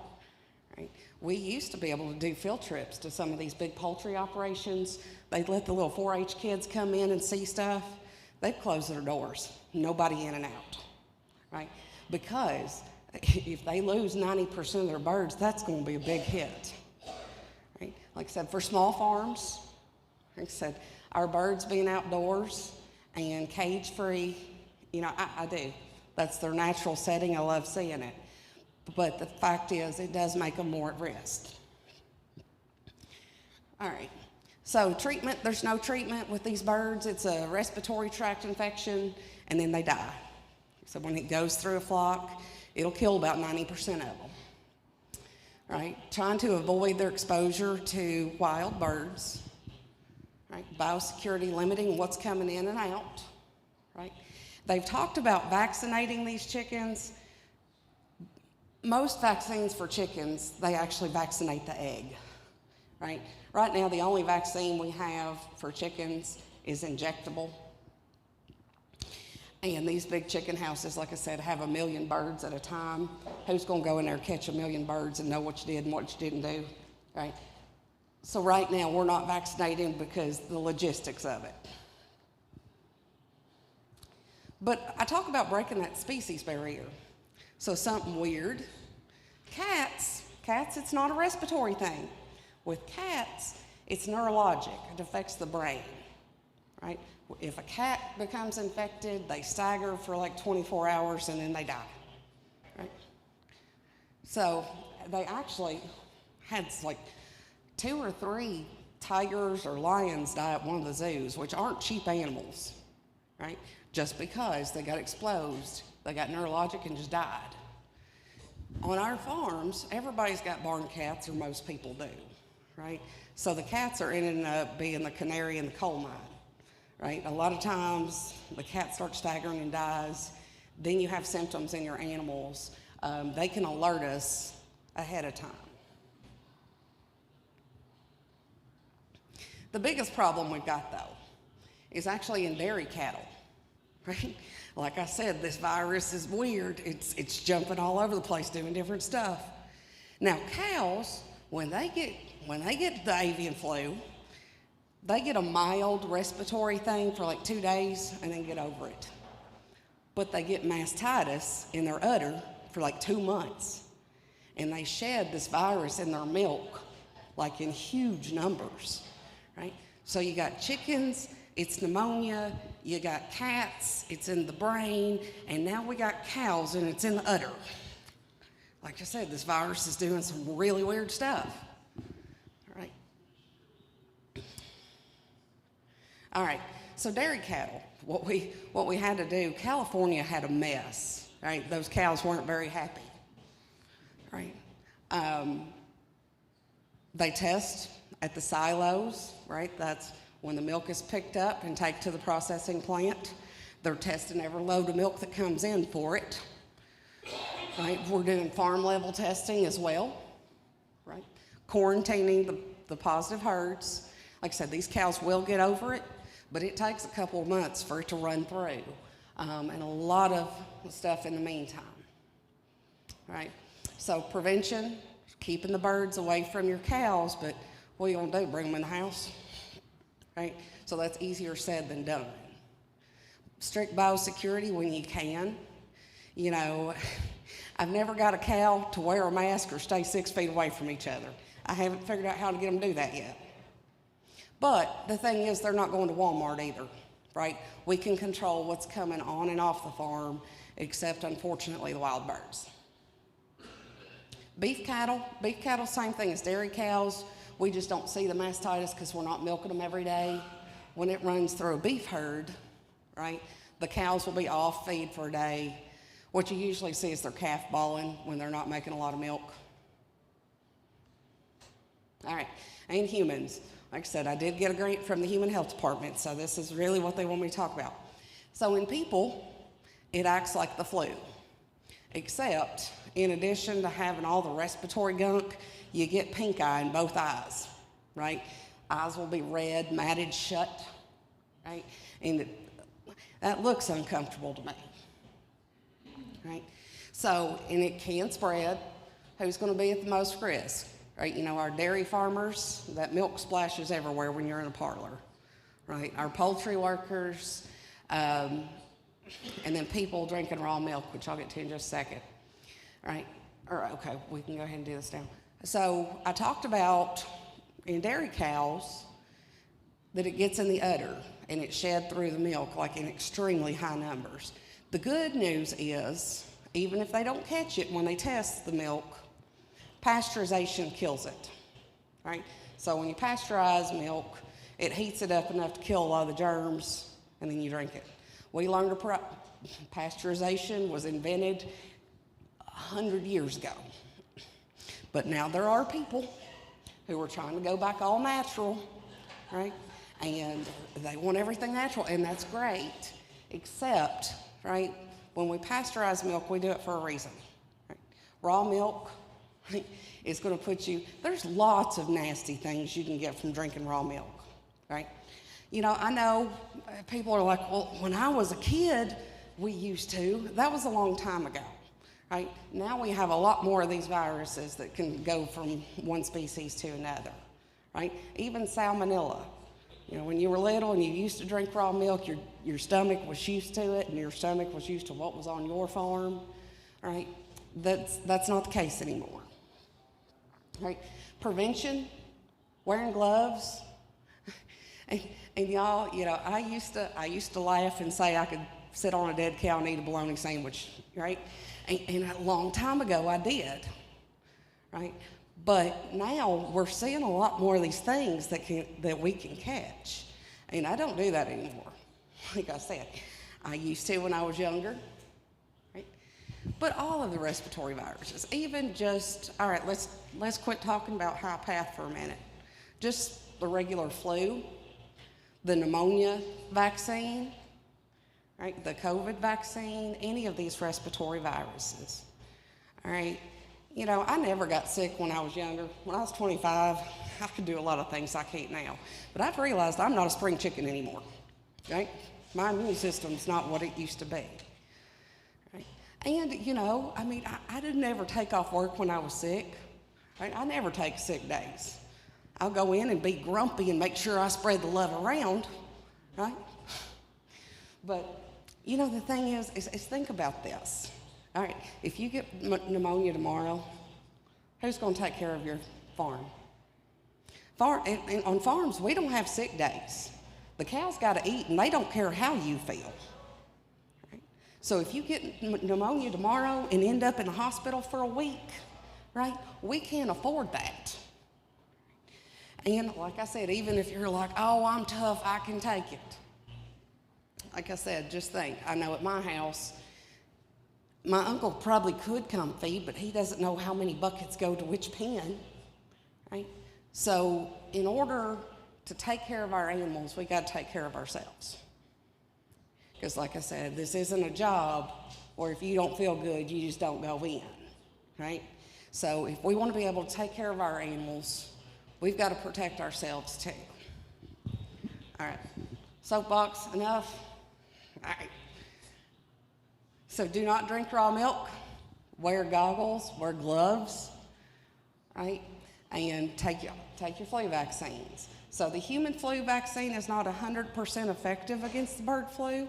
right? We used to be able to do field trips to some of these big poultry operations. They'd let the little 4-H kids come in and see stuff. They'd close their doors, nobody in and out, right? Because if they lose 90% of their birds, that's going to be a big hit, right? Like I said, for small farms, like I said, our birds being outdoors and cage-free, I do. That's their natural setting. I love seeing it. But the fact is, it does make them more at risk. All right. So treatment, there's no treatment with these birds. It's a respiratory tract infection, and then they die. So when it goes through a flock, it'll kill about 90% of them. Right? Trying to avoid their exposure to wild birds. Right? Biosecurity, limiting what's coming in and out. Right? They've talked about vaccinating these chickens. Most vaccines for chickens, they actually vaccinate the egg, right? Right now, the only vaccine we have for chickens is injectable. And these big chicken houses, like I said, have 1 million birds at a time. Who's going to go in there and catch 1 million birds and know what you did and what you didn't do, right? So right now, we're not vaccinating because the logistics of it. But I talk about breaking that species barrier. So something weird. Cats, it's not a respiratory thing. With cats, it's neurologic. It affects the brain, right? If a cat becomes infected, they stagger for like 24 hours and then they die, right? So they actually had like 2 or 3 tigers or lions die at one of the zoos, which aren't cheap animals, right? Just because they got exposed, they got neurologic and just died. On our farms, everybody's got barn cats, or most people do, right? So the cats are ending up being the canary in the coal mine, right? A lot of times the cat starts staggering and dies. Then you have symptoms in your animals. They can alert us ahead of time. The biggest problem we've got, though, is actually in dairy cattle, right? Like I said, this virus is weird. It's jumping all over the place, doing different stuff. Now, cows, when they get the avian flu, they get a mild respiratory thing for like 2 days and then get over it. But they get mastitis in their udder for like 2 months. And they shed this virus in their milk, like in huge numbers, right? So you got chickens, it's pneumonia, you got cats, it's in the brain, and now we got cows and it's in the udder. Like I said, this virus is doing some really weird stuff. All right, so dairy cattle, what we had to do, California had a mess, right? Those cows weren't very happy, right? They test at the silos, right? That's when the milk is picked up and taken to the processing plant. They're testing every load of milk that comes in for it, right? We're doing farm level testing as well, right? Quarantining the positive herds. Like I said, these cows will get over it, but it takes a couple of months for it to run through, and a lot of stuff in the meantime, right? So prevention, keeping the birds away from your cows, but what are you gonna do, bring them in the house, right? So that's easier said than done. Strict biosecurity when you can. You know, I've never got a cow to wear a mask or stay 6 feet away from each other. I haven't figured out how to get them to do that yet. But the thing is, they're not going to Walmart either, right? We can control what's coming on and off the farm, except unfortunately the wild birds. Beef cattle, same thing as dairy cows. We just don't see the mastitis because we're not milking them every day. When it runs through a beef herd, right, the cows will be off feed for a day. What you usually see is their calf balling when they're not making a lot of milk. All right, and humans. Like I said, I did get a grant from the Human Health Department, so this is really what they want me to talk about. So in people, it acts like the flu, except in addition to having all the respiratory gunk, you get pink eye in both eyes, right? Eyes will be red, matted shut, right? And that looks uncomfortable to me, right? So, and it can spread. Who's going to be at the most risk? Right, you know, our dairy farmers, that milk splashes everywhere when you're in a parlor, right? Our poultry workers, and then people drinking raw milk, which I'll get to in just a second, right? Okay, we can go ahead and do this now. So I talked about in dairy cows that it gets in the udder and it's shed through the milk like in extremely high numbers. The good news is, even if they don't catch it when they test the milk, pasteurization kills it, right? So when you pasteurize milk, it heats it up enough to kill a lot of the germs, and then you drink it. We learned pasteurization was invented 100 years ago. But now there are people who are trying to go back all natural, right? And they want everything natural, and that's great, except, right, when we pasteurize milk, we do it for a reason. Right? Raw milk, it's going to put you, there's lots of nasty things you can get from drinking raw milk, right? You know, I know people are like, well, when I was a kid, we used to. That was a long time ago, right? Now we have a lot more of these viruses that can go from one species to another, right? Even salmonella. You know, when you were little and you used to drink raw milk, your stomach was used to it, and your stomach was used to what was on your farm, right? That's not the case anymore. Right? Prevention, wearing gloves, and y'all, you know, I used to laugh and say I could sit on a dead cow and eat a bologna sandwich, right? And a long time ago I did, right? But now we're seeing a lot more of these things that we can catch, and I don't do that anymore. Like I said, I used to when I was younger. But all of the respiratory viruses, even just, all right, let's quit talking about high path for a minute, just the regular flu, the pneumonia vaccine, right, the COVID vaccine, any of these respiratory viruses. All right, you know, I never got sick when I was younger. When I was 25, I could do a lot of things I can't now. But I've realized I'm not a spring chicken anymore, right? My immune system's not what it used to be. Right? And, you know, I mean, I didn't ever take off work when I was sick. Right? I never take sick days. I'll go in and be grumpy and make sure I spread the love around, right? But, you know, the thing is think about this. All right, if you get pneumonia tomorrow, who's going to take care of your farm? And on farms, we don't have sick days. The cows got to eat, and they don't care how you feel. Right? So if you get pneumonia tomorrow and end up in the hospital for a week, right, we can't afford that. And like I said, even if you're like, oh, I'm tough, I can take it. Like I said, just think, I know at my house, my uncle probably could come feed, but he doesn't know how many buckets go to which pen, right? So in order to take care of our animals, we got to take care of ourselves. Because like I said, this isn't a job where if you don't feel good, you just don't go in, right? So if we want to be able to take care of our animals, we've got to protect ourselves too. All right, soapbox, enough? All right. So do not drink raw milk, wear goggles, wear gloves, right? And take your flu vaccines. So the human flu vaccine is not 100% effective against the bird flu,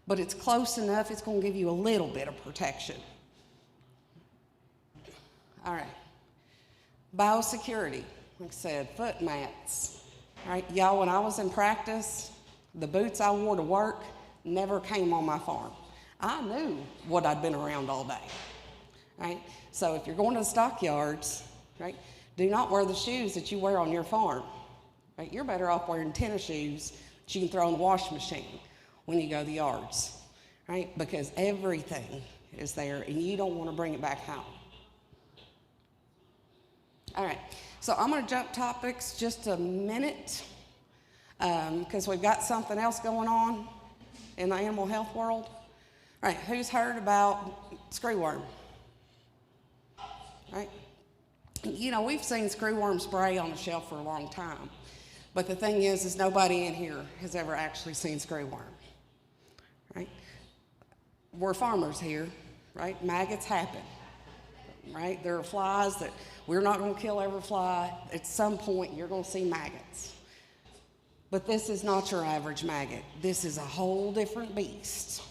but it's close enough, it's going to give you a little bit of protection. All right. Biosecurity, like I said, foot mats. All right, y'all, when I was in practice, the boots I wore to work never came on my farm. I knew what I'd been around all day, right? So if you're going to the stockyards, right, do not wear the shoes that you wear on your farm, right? You're better off wearing tennis shoes that you can throw in the washing machine when you go to the yards, right? Because everything is there and you don't want to bring it back home. All right, so I'm going to jump topics just a minute because we've got something else going on in the animal health world. All right, who's heard about screwworm? Right? You know, we've seen screwworm spray on the shelf for a long time. But the thing is nobody in here has ever actually seen screwworm. Right? We're farmers here, right? Maggots happen. Right? There are flies that we're not going to kill every fly. At some point, you're going to see maggots. But this is not your average maggot. This is a whole different beast.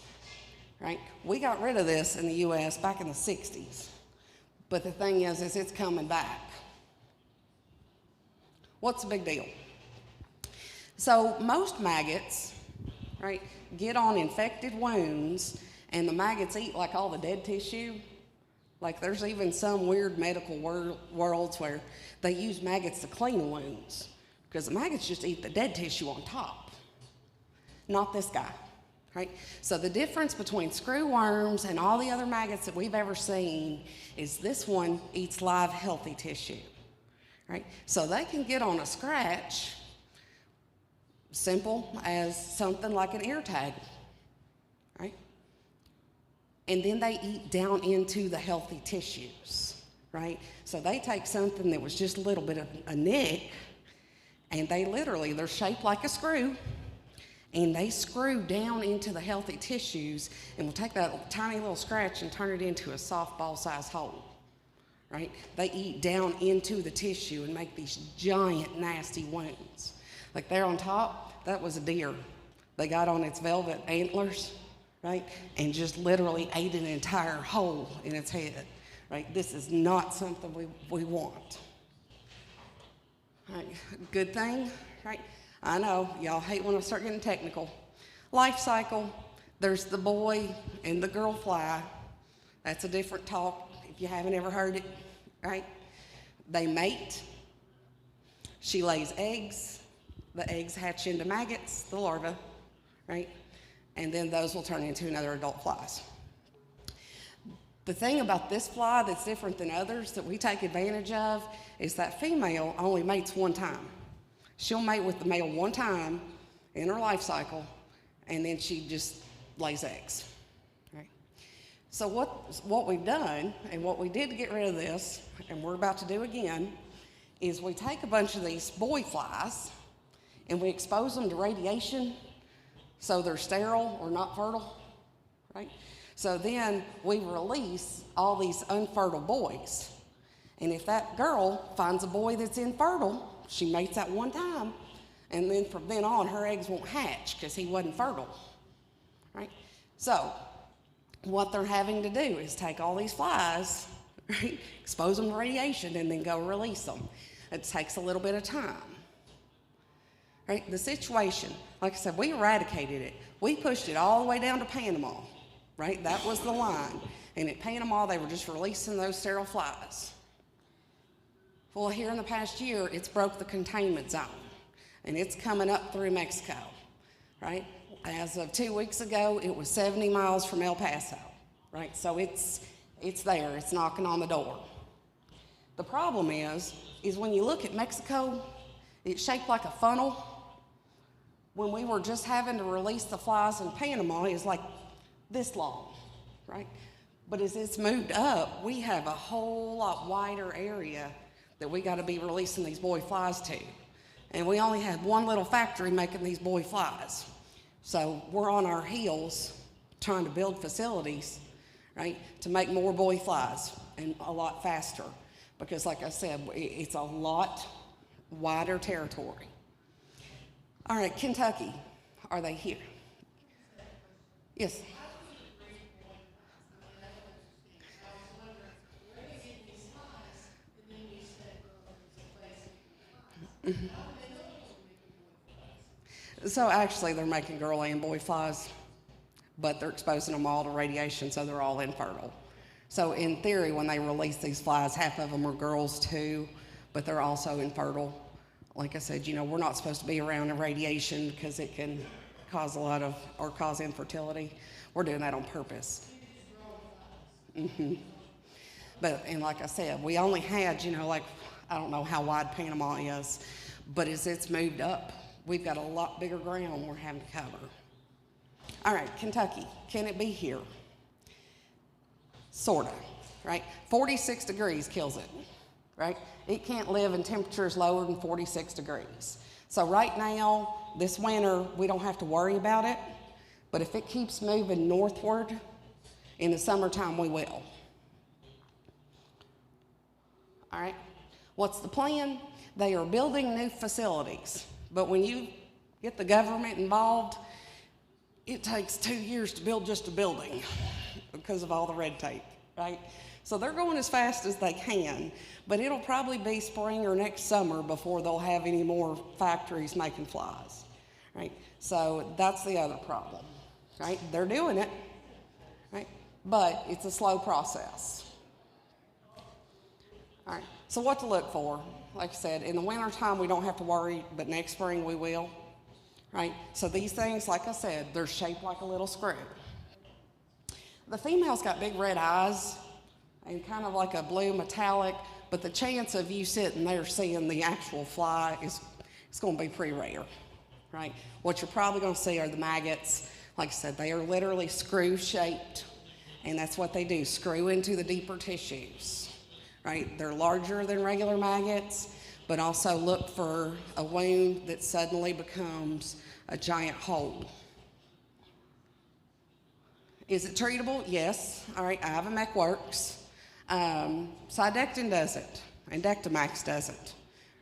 Right? We got rid of this in the U.S. back in the 60s. But the thing is it's coming back. What's the big deal? So most maggots, right, get on infected wounds, and the maggots eat like all the dead tissue. Like there's even some weird medical worlds where they use maggots to clean wounds, because the maggots just eat the dead tissue on top. Not this guy. Right? So the difference between screwworms and all the other maggots that we've ever seen is this one eats live, healthy tissue. Right? So they can get on a scratch, simple as something like an ear tag. Right? And then they eat down into the healthy tissues. Right? So they take something that was just a little bit of a nick, and they're shaped like a screw, and they screw down into the healthy tissues and will take that tiny little scratch and turn it into a softball-sized hole, right? They eat down into the tissue and make these giant, nasty wounds. Like there on top, that was a deer. They got on its velvet antlers, right, and just literally ate an entire hole in its head, right? This is not something we want. Right. Good thing, right? I know, y'all hate when I start getting technical. Life cycle, there's the boy and the girl fly. That's a different talk if you haven't ever heard it, right? They mate. She lays eggs. The eggs hatch into maggots, the larvae, right? And then those will turn into another adult flies. The thing about this fly that's different than others that we take advantage of is that female only mates one time. She'll mate with the male one time in her life cycle, and then she just lays eggs. Right? So what we've done, and what we did to get rid of this, and we're about to do again, is we take a bunch of these boy flies and we expose them to radiation so they're sterile or not fertile, right? So then we release all these unfertile boys. And if that girl finds a boy that's infertile, she mates at one time, and then from then on, her eggs won't hatch because he wasn't fertile, right? So what they're having to do is take all these flies, right, expose them to radiation, and then go release them. It takes a little bit of time. Right? The situation, like I said, we eradicated it. We pushed it all the way down to Panama, right? That was the line. And at Panama, they were just releasing those sterile flies. Well, here in the past year, it's broke the containment zone, and it's coming up through Mexico, right? As of 2 weeks ago, it was 70 miles from El Paso, right? So it's there, it's knocking on the door. The problem is when you look at Mexico, it's shaped like a funnel. When we were just having to release the flies in Panama, it's like this long, right? But as it's moved up, we have a whole lot wider area that we got to be releasing these boy flies to. And we only had one little factory making these boy flies. So we're on our heels trying to build facilities, right, to make more boy flies and a lot faster. Because like I said, it's a lot wider territory. All right, Kentucky, are they here? Yes. Mm-hmm. So actually, they're making girl and boy flies, but they're exposing them all to radiation, so they're all infertile. So in theory, when they release these flies, half of them are girls too, but they're also infertile. Like I said, we're not supposed to be around the radiation because it can cause cause infertility. We're doing that on purpose. Mm-hmm. And like I said, we only had, I don't know how wide Panama is, but as it's moved up, we've got a lot bigger ground we're having to cover. All right, Kentucky, can it be here? Sorta, right? 46 degrees kills it, right? It can't live in temperatures lower than 46 degrees. So right now, this winter, we don't have to worry about it, but if it keeps moving northward, in the summertime we will. All right, what's the plan? They are building new facilities, but when you get the government involved, it takes 2 years to build just a building because of all the red tape, right? So they're going as fast as they can, but it'll probably be spring or next summer before they'll have any more factories making flies, right? So that's the other problem, right? They're doing it, right? But it's a slow process. All right, so what to look for? Like I said, in the wintertime, we don't have to worry, but next spring we will, right? So these things, like I said, they're shaped like a little screw. The female's got big red eyes and kind of like a blue metallic, but the chance of you sitting there seeing the actual fly is going to be pretty rare, right? What you're probably going to see are the maggots. Like I said, they are literally screw-shaped, and that's what they do, screw into the deeper tissues, right? They're larger than regular maggots, but also look for a wound that suddenly becomes a giant hole. Is it treatable? Yes. All right, Ivomec works. Cydectin doesn't, and Dectomax doesn't.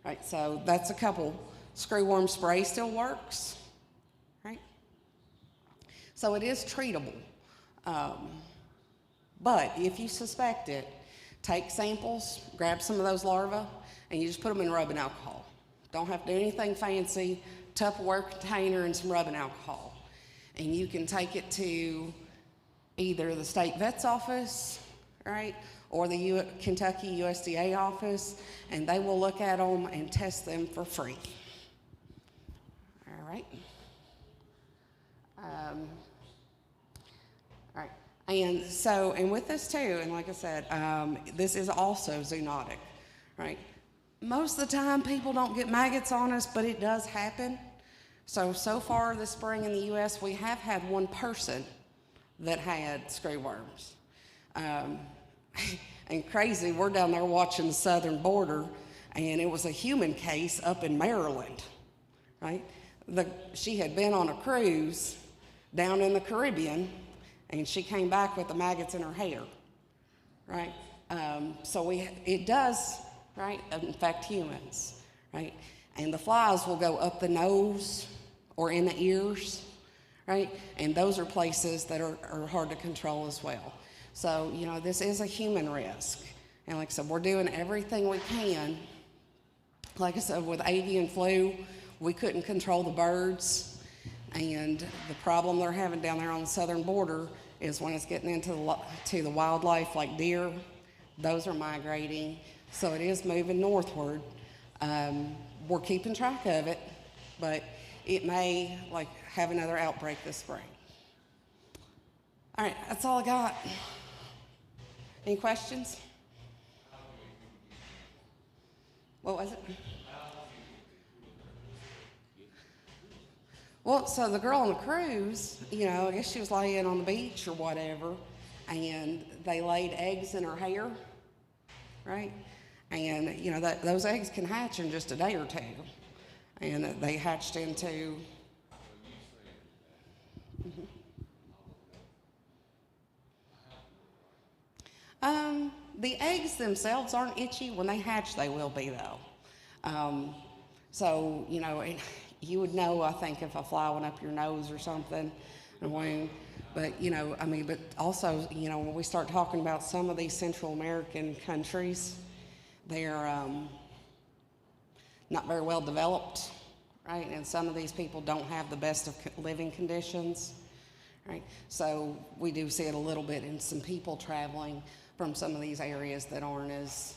Right, so that's a couple. Screwworm spray still works, right? So it is treatable. But if you suspect it, take samples, grab some of those larvae, and you just put them in rubbing alcohol. Don't have to do anything fancy, Tupperware container and some rubbing alcohol. And you can take it to either the state vet's office, right, or the Kentucky USDA office, and they will look at them and test them for free. All right. All right. And with this too, and like I said, this is also zoonotic, right? Most of the time, people don't get maggots on us, but it does happen. So far this spring in the U.S., we have had one person that had screwworms. And crazy, we're down there watching the southern border, and it was a human case up in Maryland, right? She had been on a cruise down in the Caribbean, and she came back with the maggots in her hair, right? So it does, right, infect humans, right? And the flies will go up the nose or in the ears, right? And those are places that are hard to control as well. So, you know, this is a human risk. And like I said, we're doing everything we can. Like I said, with avian flu, we couldn't control the birds. And the problem they're having down there on the southern border is when it's getting into the wildlife like deer, those are migrating. So it is moving northward. We're keeping track of it, but it may have another outbreak this spring. All right, that's all I got. Any questions? What was it? Well, so the girl on the cruise, you know, I guess she was laying on the beach or whatever, and they laid eggs in her hair, right? And, you know, those eggs can hatch in just a day or two. And they hatched into... The eggs themselves aren't itchy. When they hatch, they will be, though. So, you know, you would know, I think, if a fly went up your nose or something, a wound. But, you know, I mean, but also, you know, when we start talking about some of these Central American countries, they're not very well developed, right? And some of these people don't have the best of living conditions, right? So we do see it a little bit in some people traveling from some of these areas that aren't as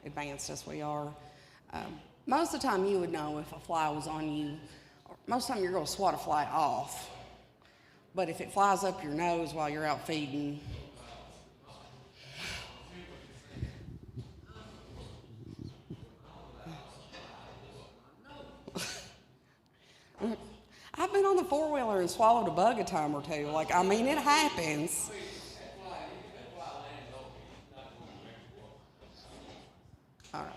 advanced as we are. Most of the time you would know if a fly was on you. Most of the time you're going to swat a fly off. But if it flies up your nose while you're out feeding, I've been on the four-wheeler and swallowed a bug a time or two. Like, I mean, it happens. All right.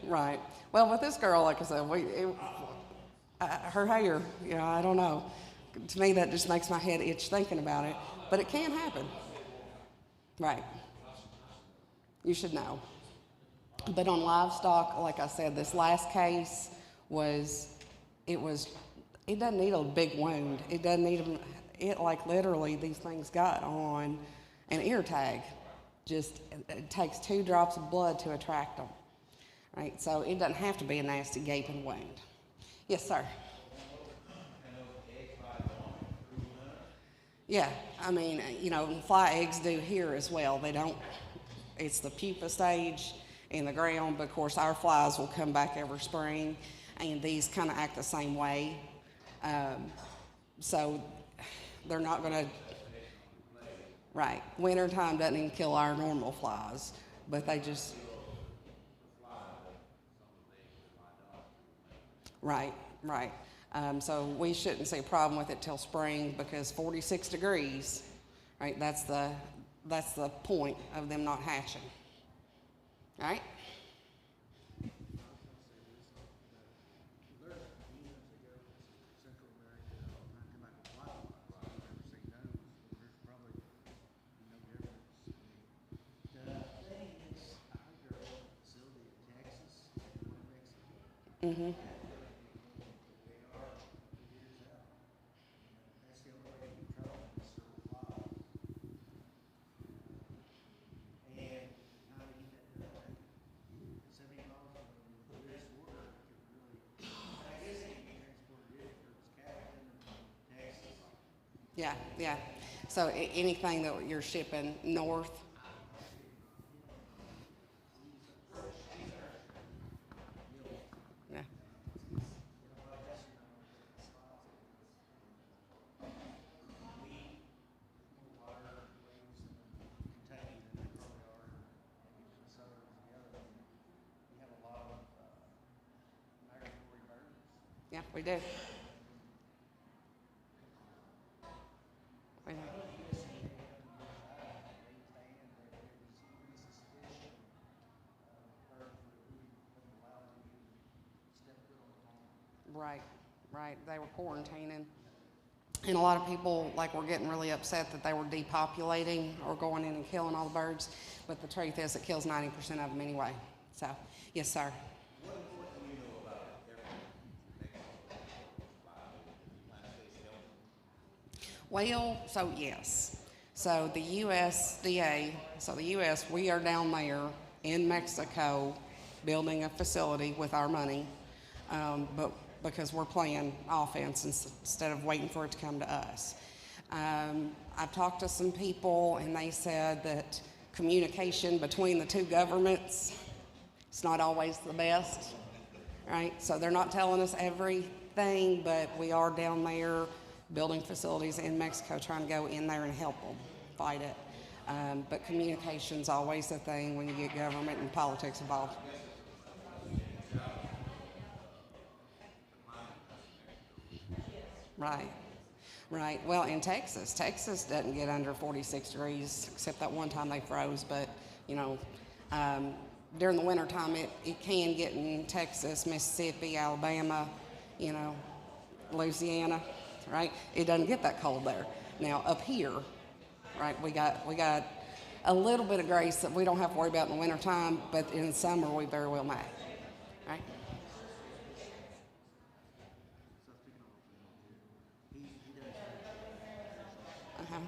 Right. Well, with this girl, like I said, her hair, you know, I don't know. To me, that just makes my head itch thinking about it. But it can happen. Right. You should know. But on livestock, like I said, this last case it doesn't need a big wound. It doesn't need literally these things got on an ear tag. Just, it takes 2 drops of blood to attract them. Right? So it doesn't have to be a nasty gaping wound. Yes, sir. Yeah, I mean, you know, fly eggs do here as well. They don't, it's the pupa stage in the ground, but of course our flies will come back every spring, and these kind of act the same way. So they're not going to, right, wintertime doesn't even kill our normal flies, but they just, right. So we shouldn't see a problem with it till spring, because 46 degrees, right, that's the point of them not hatching, right? Mm-hmm. Yeah. So anything that you're shipping north. Yeah. We do. We do. Right, right. They were quarantining. And a lot of people, like, were getting really upset that they were depopulating or going in and killing all the birds. But the truth is, it kills 90% of them anyway. So, yes, sir. Well, so yes. So the USDA, so the US, we are down there in Mexico building a facility with our money, but because we're playing offense instead of waiting for it to come to us. I've talked to some people and they said that communication between the two governments is not always the best, right? So they're not telling us everything, but we are down there building facilities in Mexico, trying to go in there and help them fight it. But communication's always the thing when you get government and politics involved. Right, right. Well, in Texas doesn't get under 46 degrees, except that one time they froze. But, you know, during the wintertime, it can get in Texas, Mississippi, Alabama, you know, Louisiana, right? It doesn't get that cold there. Now, up here, right, we got a little bit of grace that we don't have to worry about in the wintertime, but in summer we very well may, right? Uh-huh.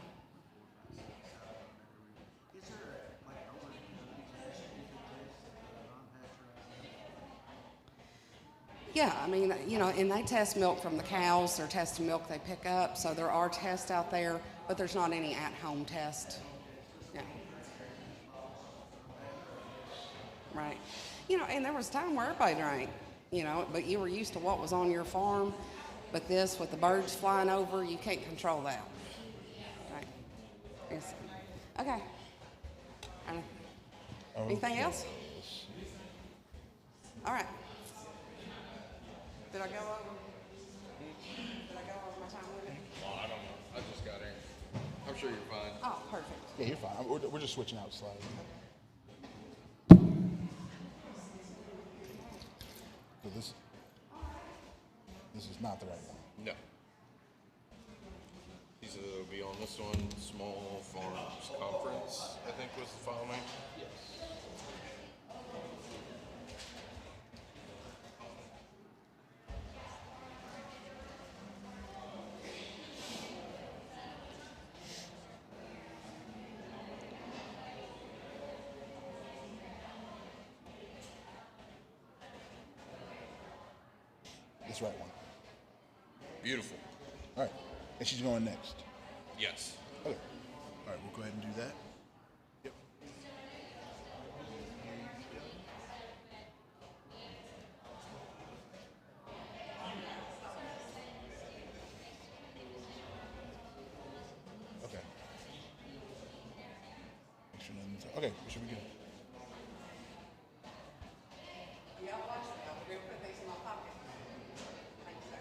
Yeah, I mean, you know, and they test milk from the cows. They're testing milk they pick up. So there are tests out there, but there's not any at-home test. Yeah. Right. You know, and there was a time where everybody drank, you know, but you were used to what was on your farm. But this, with the birds flying over, you can't control that. Right. Yes. Okay. Anything else? All right. Did I go over? Did I go over my time limit? Oh, I don't know. I just got in. I'm sure you're fine. Oh, perfect. Yeah, you're fine. We're just switching out slides. So this is not the right one. No. These will be on this one. Small Farms Conference, I think was the file name. Yes. This right one. Beautiful. All right. And she's going next. Yes. Okay. All right, we'll go ahead and do that. Yep. Okay. Make sure nothing's, okay, we should be good. Yeah, watch that. We're going to put these in my pocket. Thanks, sir.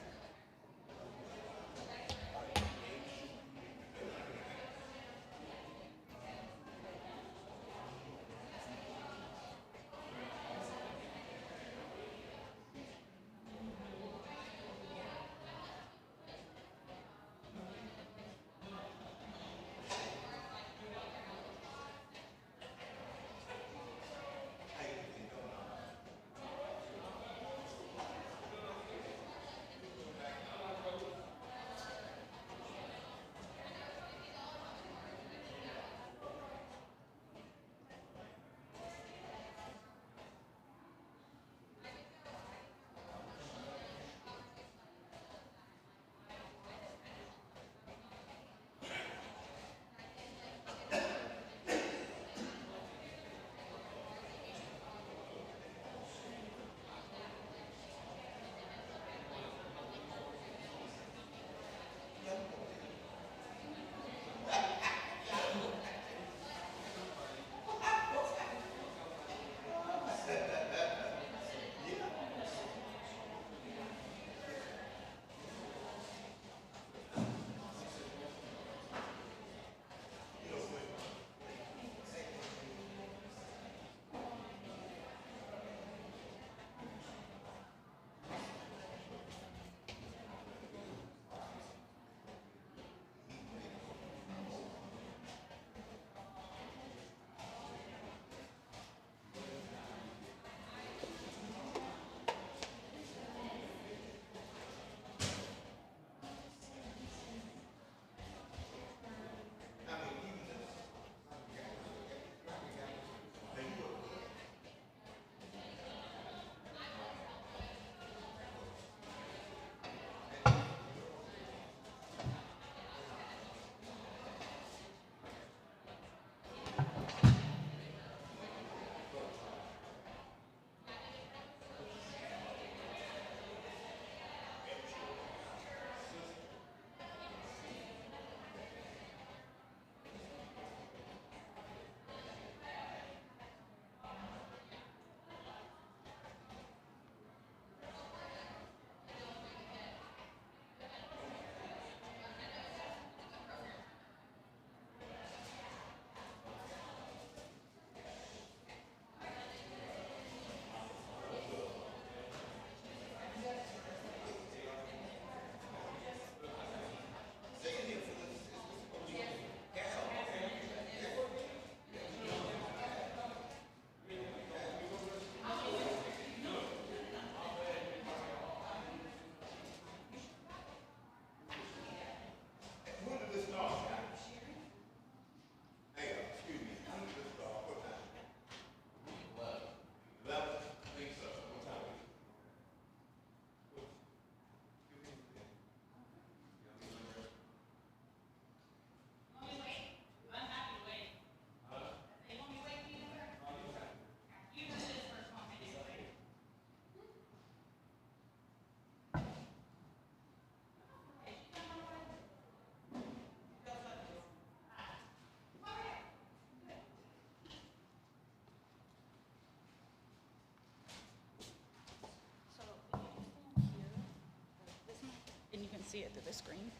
see it through the screen,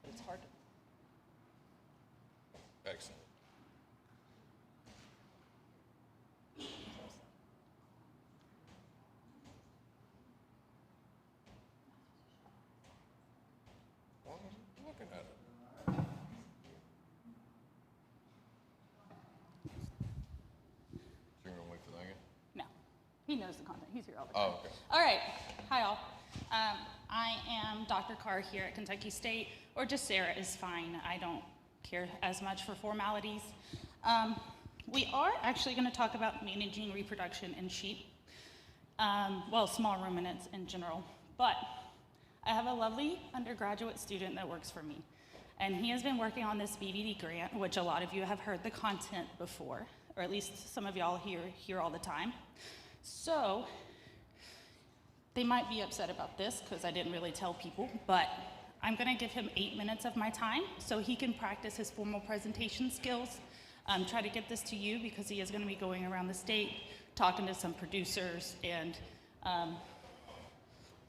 but it's hard to. Excellent. Well, I'm looking at it. So you're gonna wait for that again? No, he knows the content. He's here all the time. Oh, okay. All right. Hi, all. I am Dr. Carr here at Kentucky State, or just Sarah is fine. I don't care as much for formalities. We are actually going to talk about managing reproduction in sheep, well, small ruminants in general. But I have a lovely undergraduate student that works for me, and he has been working on this BVD grant, which a lot of you have heard the content before, or at least some of y'all hear all the time. So they might be upset about this because I didn't really tell people, but I'm gonna give him 8 minutes of my time so he can practice his formal presentation skills, try to get this to you because he is gonna be going around the state, talking to some producers, and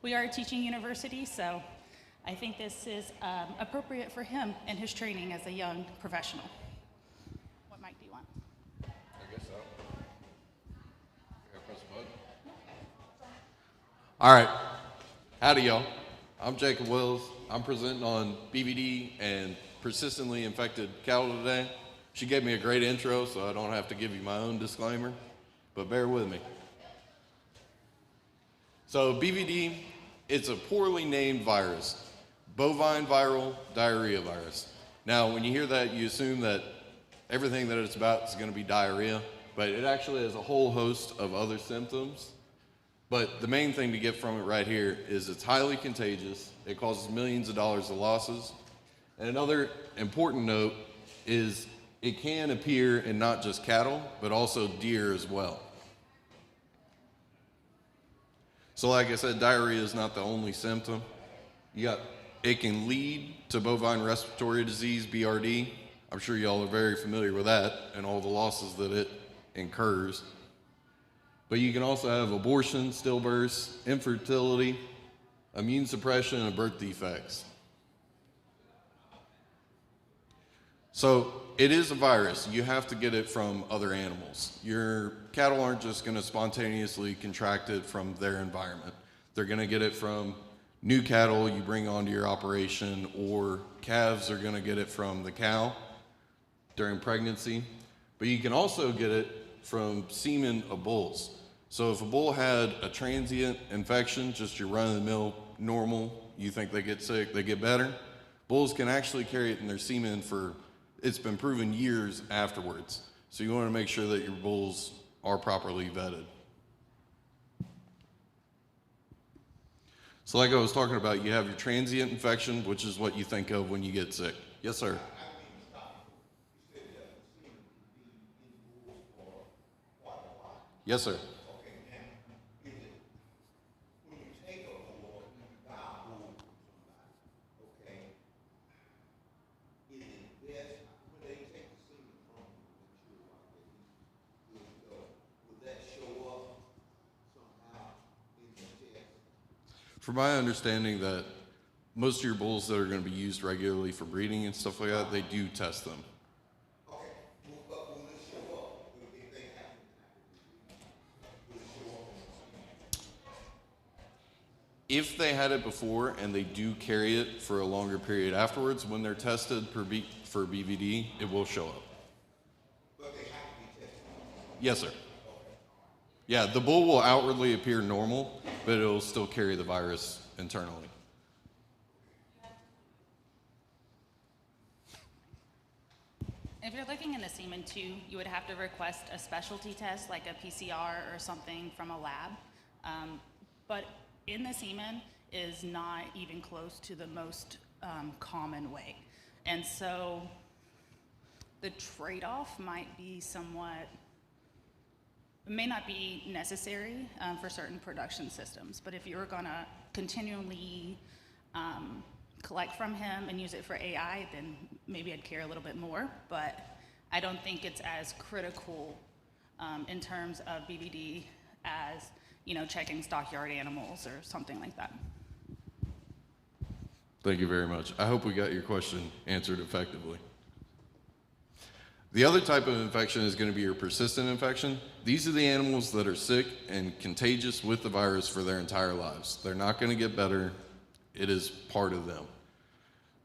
we are a teaching university, so I think this is appropriate for him and his training as a young professional. What mic do you want? I guess so. Okay, press the button. All right. Howdy, y'all. I'm Jacob Wills. I'm presenting on BVD and persistently infected cattle today. She gave me a great intro, so I don't have to give you my own disclaimer, but bear with me. So BVD, it's a poorly named virus, bovine viral diarrhea virus. Now, when you hear that, you assume that everything that it's about is going to be diarrhea, but it actually has a whole host of other symptoms. But the main thing to get from it right here is it's highly contagious. It causes millions of dollars of losses. And another important note is it can appear in not just cattle, but also deer as well. So like I said, diarrhea is not the only symptom. It can lead to bovine respiratory disease, BRD. I'm sure y'all are very familiar with that and all the losses that it incurs. But you can also have abortion, stillbirths, infertility, immune suppression, and birth defects. So it is a virus. You have to get it from other animals. Your cattle aren't just going to spontaneously contract it from their environment. They're going to get it from new cattle you bring onto your operation, or calves are going to get it from the cow during pregnancy. But you can also get it from semen of bulls. So if a bull had a transient infection, just your run-of-the-mill normal, you think they get sick, they get better, bulls can actually carry it in their semen for, it's been proven, years afterwards. So you want to make sure that your bulls are properly vetted. So like I was talking about, you have your transient infection, which is what you think of when you get sick. Yes, sir. Yes, sir. From my understanding, that most of your bulls that are going to be used regularly for breeding and stuff like that, they do test them. If they had it before and they do carry it for a longer period afterwards, when they're tested for BVD, it will show up. But they have to be tested? Yes, sir. Yeah, the bull will outwardly appear normal, but it'll still carry the virus internally. If you're looking in the semen too, you would have to request a specialty test like a PCR or something from a lab. But in the semen is not even close to the most common way. And so the trade-off might be somewhat, it may not be necessary for certain production systems, but if you were gonna continually collect from him and use it for AI, then maybe I'd care a little bit more, but I don't think it's as critical in terms of BVD as, checking stockyard animals or something like that. Thank you very much. I hope we got your question answered effectively. The other type of infection is going to be your persistent infection. These are the animals that are sick and contagious with the virus for their entire lives. They're not going to get better. It is part of them.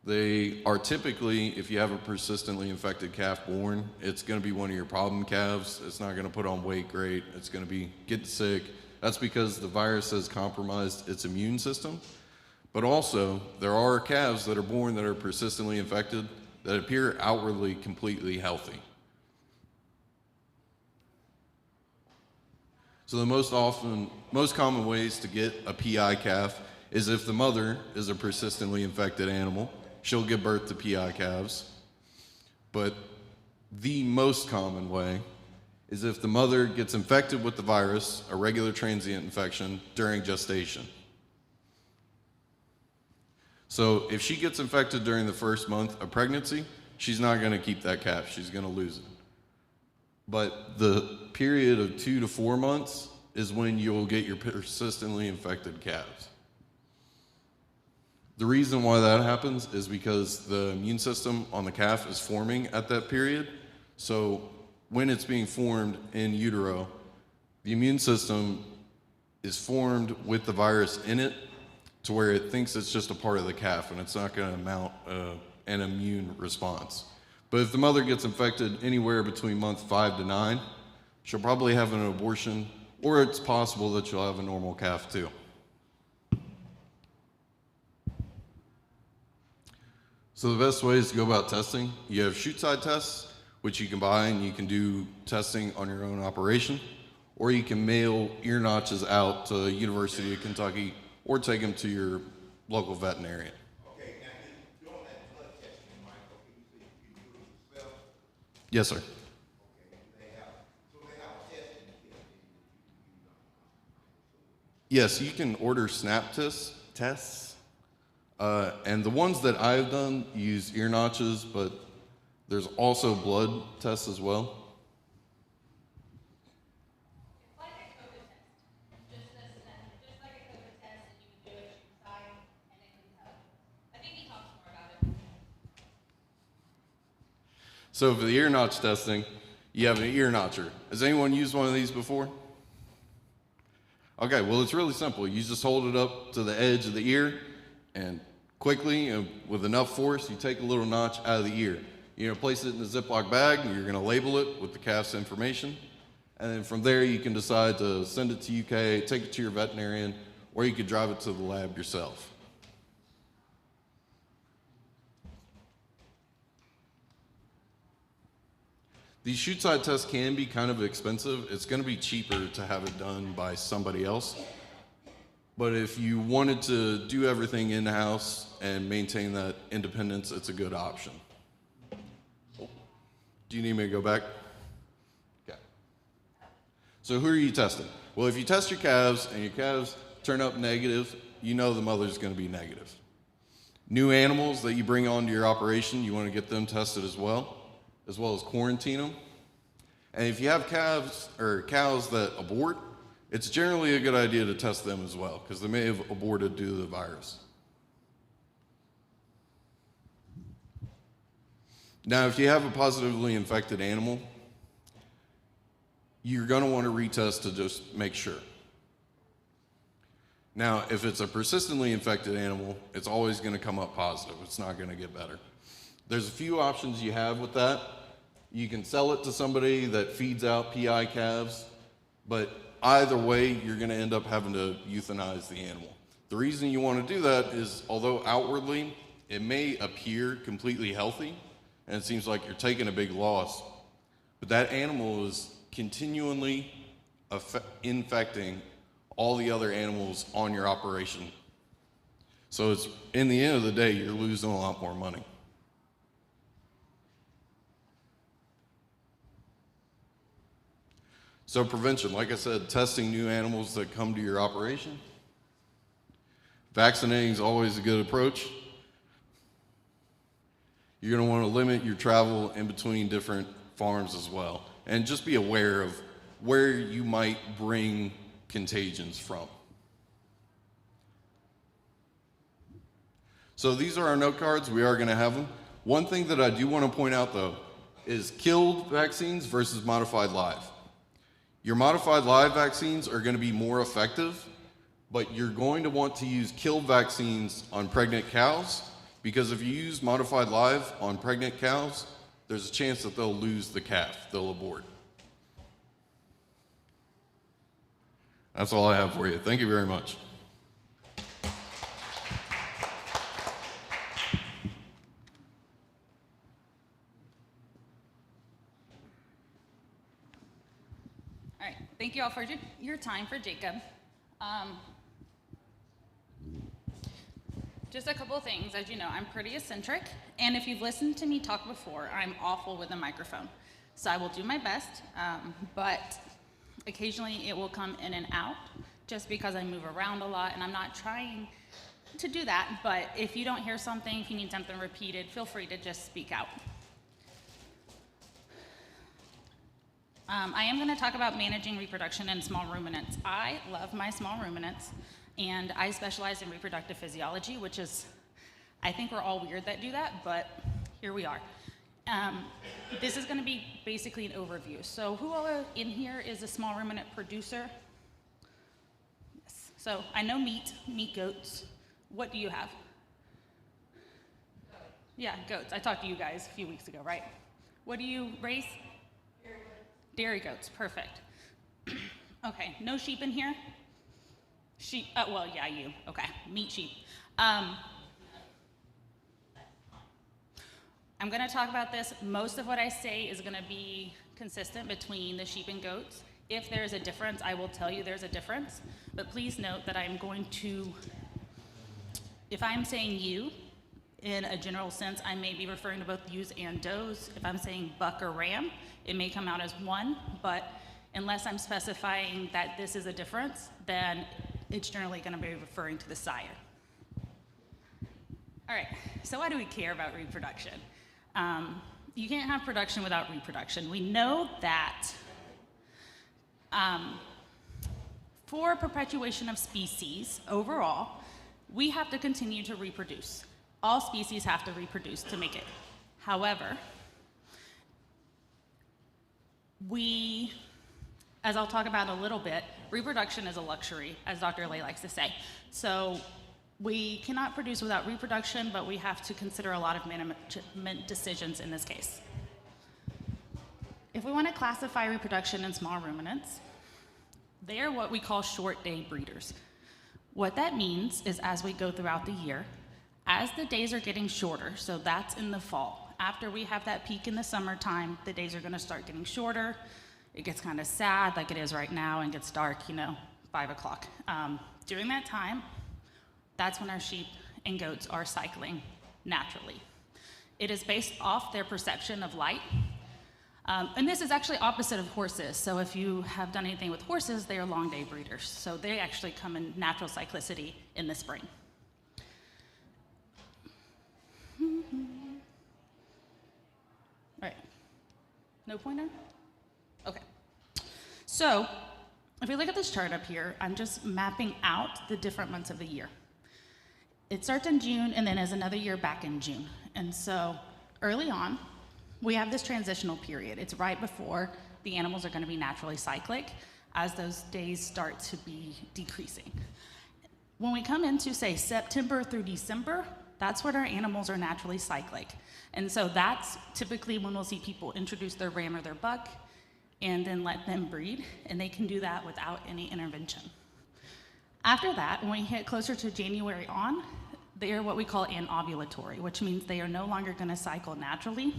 They are typically, if you have a persistently infected calf born, it's going to be one of your problem calves. It's not going to put on weight great. It's going to be getting sick. That's because the virus has compromised its immune system. But also, there are calves that are born that are persistently infected that appear outwardly completely healthy. So the most common ways to get a PI calf is if the mother is a persistently infected animal, she'll give birth to PI calves. But the most common way is if the mother gets infected with the virus, a regular transient infection, during gestation. So if she gets infected during the first month of pregnancy, she's not going to keep that calf. She's going to lose it. But the period of 2 to 4 months is when you'll get your persistently infected calves. The reason why that happens is because the immune system on the calf is forming at that period. So when it's being formed in utero, the immune system is formed with the virus in it to where it thinks it's just a part of the calf and it's not going to mount an immune response. But if the mother gets infected anywhere between month 5 to 9, she'll probably have an abortion, or it's possible that she'll have a normal calf too. So the best ways to go about testing, you have chute side tests, which you can buy and you can do testing on your own operation, or you can mail ear notches out to University of Kentucky or take them to your local veterinarian. Okay, now you don't have blood testing, Michael. You do it yourself? Yes, sir. Okay, they have a testing kit. Yes, you can order snap tests. And the ones that I've done use ear notches, but there's also blood tests as well. It's like a COVID test. Just like a COVID test, and you can do it inside, and it can tell. I think he talks more about it. So for the ear notch testing, you have an ear notcher. Has anyone used one of these before? Okay, well, it's really simple. You just hold it up to the edge of the ear, and quickly and with enough force, you take a little notch out of the ear. You're going to place it in a Ziploc bag, and you're going to label it with the calf's information. And then from there, you can decide to send it to UK, take it to your veterinarian, or you could drive it to the lab yourself. These chute side tests can be kind of expensive. It's going to be cheaper to have it done by somebody else. But if you wanted to do everything in-house and maintain that independence, it's a good option. Do you need me to go back? Okay. So who are you testing? Well, if you test your calves and your calves turn up negative, you know the mother's going to be negative. New animals that you bring onto your operation, you want to get them tested as well as quarantine them. And if you have calves or cows that abort, it's generally a good idea to test them as well, because they may have aborted due to the virus. Now, if you have a positively infected animal, you're going to want to retest to just make sure. Now, if it's a persistently infected animal, it's always going to come up positive. It's not going to get better. There's a few options you have with that. You can sell it to somebody that feeds out PI calves, but either way, you're going to end up having to euthanize the animal. The reason you want to do that is, although outwardly it may appear completely healthy, and it seems like you're taking a big loss, but that animal is continually infecting all the other animals on your operation. So it's, in the end of the day, you're losing a lot more money. So prevention, like I said, testing new animals that come to your operation. Vaccinating is always a good approach. You're going to want to limit your travel in between different farms as well. And just be aware of where you might bring contagions from. So these are our note cards. We are going to have them. One thing that I do want to point out, though, is killed vaccines versus modified live. Your modified live vaccines are going to be more effective, but you're going to want to use killed vaccines on pregnant cows, because if you use modified live on pregnant cows, there's a chance that they'll lose the calf, they'll abort. That's all I have for you. Thank you very much. All right, thank you all for your time for Jacob. Just a couple of things. As you know, I'm pretty eccentric, and if you've listened to me talk before, I'm awful with a microphone. So I will do my best, but occasionally it will come in and out just because I move around a lot, and I'm not trying to do that, but if you don't hear something, if you need something repeated, feel free to just speak out. I am going to talk about managing reproduction in small ruminants. I love my small ruminants, and I specialize in reproductive physiology, which is, I think we're all weird that do that, but here we are. This is going to be basically an overview. So who all in here is a small ruminant producer? Yes. So I know meat goats. What do you have? Yeah, goats. I talked to you guys a few weeks ago, right? What do you raise? Dairy goats, perfect. Okay, no sheep in here? Sheep, well, yeah, you, okay, meat sheep. I'm gonna talk about this. Most of what I say is gonna be consistent between the sheep and goats. If there's a difference, I will tell you there's a difference, but please note that I'm going to, if I'm saying ewe, in a general sense, I may be referring to both ewes and does. If I'm saying buck or ram, it may come out as one, but unless I'm specifying that this is a difference, then it's generally going to be referring to the sire. All right, so why do we care about reproduction? You can't have production without reproduction. We know that for perpetuation of species overall, we have to continue to reproduce. All species have to reproduce to make it. However, as I'll talk about a little bit, reproduction is a luxury, as Dr. Lay likes to say. So we cannot produce without reproduction, but we have to consider a lot of management decisions in this case. If we want to classify reproduction in small ruminants, they are what we call short day breeders. What that means is as we go throughout the year, as the days are getting shorter, so that's in the fall. After we have that peak in the summertime, the days are gonna start getting shorter. It gets kind of sad like it is right now and gets dark, 5 o'clock. During that time, that's when our sheep and goats are cycling naturally. It is based off their perception of light. And this is actually opposite of horses. So if you have done anything with horses, they are long day breeders. So they actually come in natural cyclicity in the spring. All right, no pointer? Okay. So if we look at this chart up here, I'm just mapping out the different months of the year. It starts in June and then is another year back in June. And so early on, we have this transitional period. It's right before the animals are going to be naturally cyclic as those days start to be decreasing. When we come into, say, September through December, that's when our animals are naturally cyclic. And so that's typically when we'll see people introduce their ram or their buck and then let them breed, and they can do that without any intervention. After that, when we hit closer to January on, they are what we call anovulatory, which means they are no longer going to cycle naturally.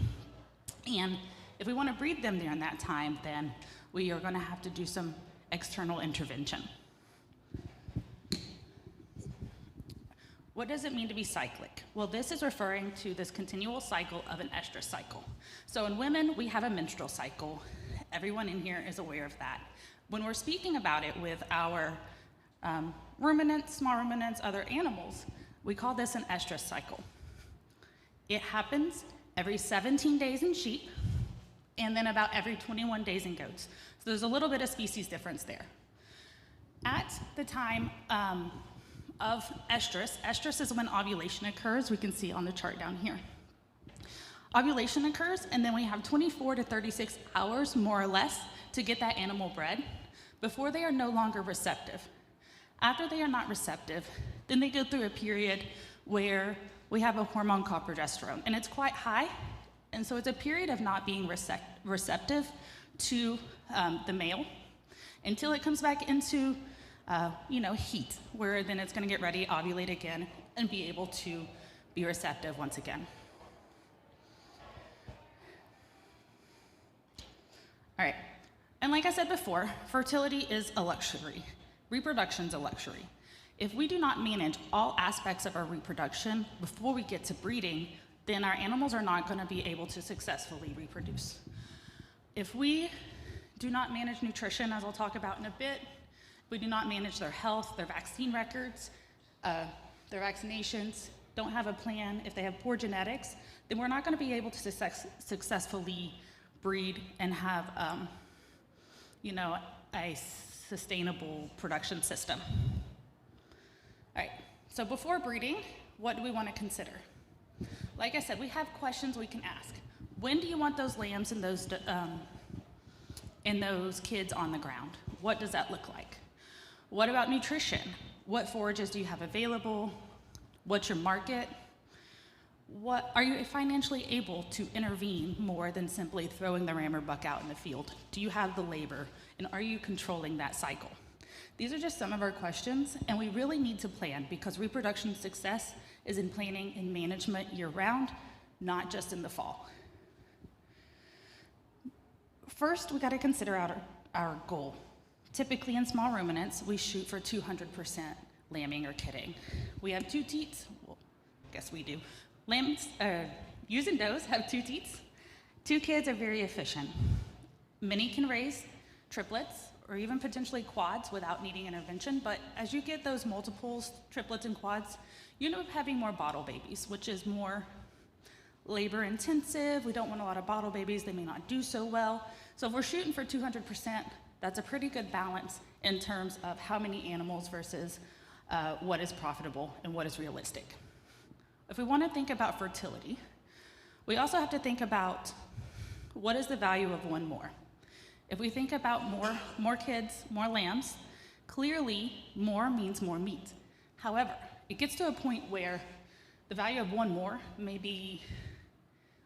And if we want to breed them during that time, then we are going to have to do some external intervention. What does it mean to be cyclic? Well, this is referring to this continual cycle of an estrous cycle. So in women, we have a menstrual cycle. Everyone in here is aware of that. When we're speaking about it with our ruminants, small ruminants, other animals, we call this an estrous cycle. It happens every 17 days in sheep, and then about every 21 days in goats. So there's a little bit of species difference there. At the time of estrus. Estrus is when ovulation occurs. We can see on the chart down here. Ovulation occurs, and then we have 24 to 36 hours, more or less, to get that animal bred before they are no longer receptive. After they are not receptive, then they go through a period where we have a hormone called progesterone, and it's quite high, and so it's a period of not being receptive to the male until it comes back into heat, where then it's going to get ready, ovulate again, and be able to be receptive once again. All right, and like I said before, fertility is a luxury. Reproduction is a luxury. If we do not manage all aspects of our reproduction before we get to breeding, then our animals are not going to be able to successfully reproduce. If we do not manage nutrition, as I'll talk about in a bit, we do not manage their health, their vaccine records, their vaccinations, don't have a plan, if they have poor genetics, then we're not going to be able to successfully breed and have a sustainable production system. All right, so before breeding, what do we want to consider? Like I said, we have questions we can ask. When do you want those lambs and those kids on the ground? What does that look like? What about nutrition? What forages do you have available? What's your market? What are you financially able to intervene more than simply throwing the ram or buck out in the field? Do you have the labor, and are you controlling that cycle? These are just some of our questions, and we really need to plan because reproduction success is in planning and management year-round, not just in the fall. First, we got to consider our goal. Typically in small ruminants, we shoot for 200% lambing or kidding. We have 2 teats. Well, I guess we do. Lambs, ewes and does have 2 teats. 2 kids are very efficient. Many can raise triplets or even potentially quads without needing intervention, but as you get those multiples, triplets and quads, you end up having more bottle babies, which is more labor intensive. We don't want a lot of bottle babies. They may not do so well. So if we're shooting for 200%, that's a pretty good balance in terms of how many animals versus what is profitable and what is realistic. If we want to think about fertility, we also have to think about what is the value of one more. If we think about more kids, more lambs, clearly more means more meat. However, it gets to a point where the value of one more may be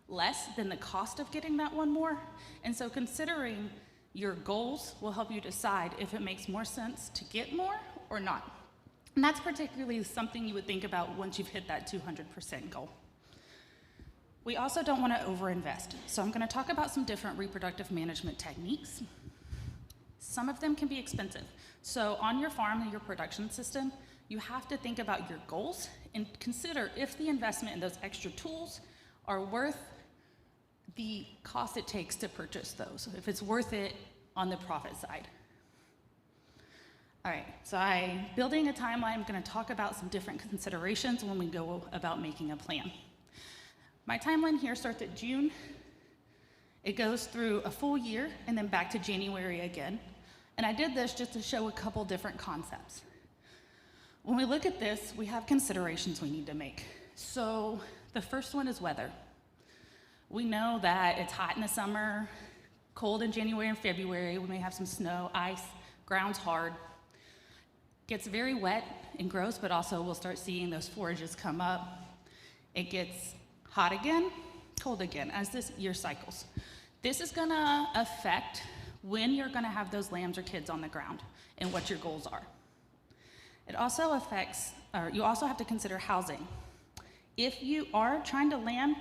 less than the cost of getting that one more. And so considering your goals will help you decide if it makes more sense to get more or not. And that's particularly something you would think about once you've hit that 200% goal. We also don't want to overinvest. So I'm going to talk about some different reproductive management techniques. Some of them can be expensive. So on your farm and your production system, you have to think about your goals and consider if the investment in those extra tools are worth the cost it takes to purchase those, if it's worth it on the profit side. All right, so building a timeline, I'm going to talk about some different considerations when we go about making a plan. My timeline here starts at June. It goes through a full year and then back to January again. And I did this just to show a couple different concepts. When we look at this, we have considerations we need to make. So the first one is weather. We know that it's hot in the summer, cold in January and February. We may have some snow, ice, ground's hard. Gets very wet and gross, but also we'll start seeing those forages come up. It gets hot again, cold again, as this year cycles. This is gonna affect when you're gonna have those lambs or kids on the ground and what your goals are. It also affects, or you also have to consider housing. If you are trying to lamb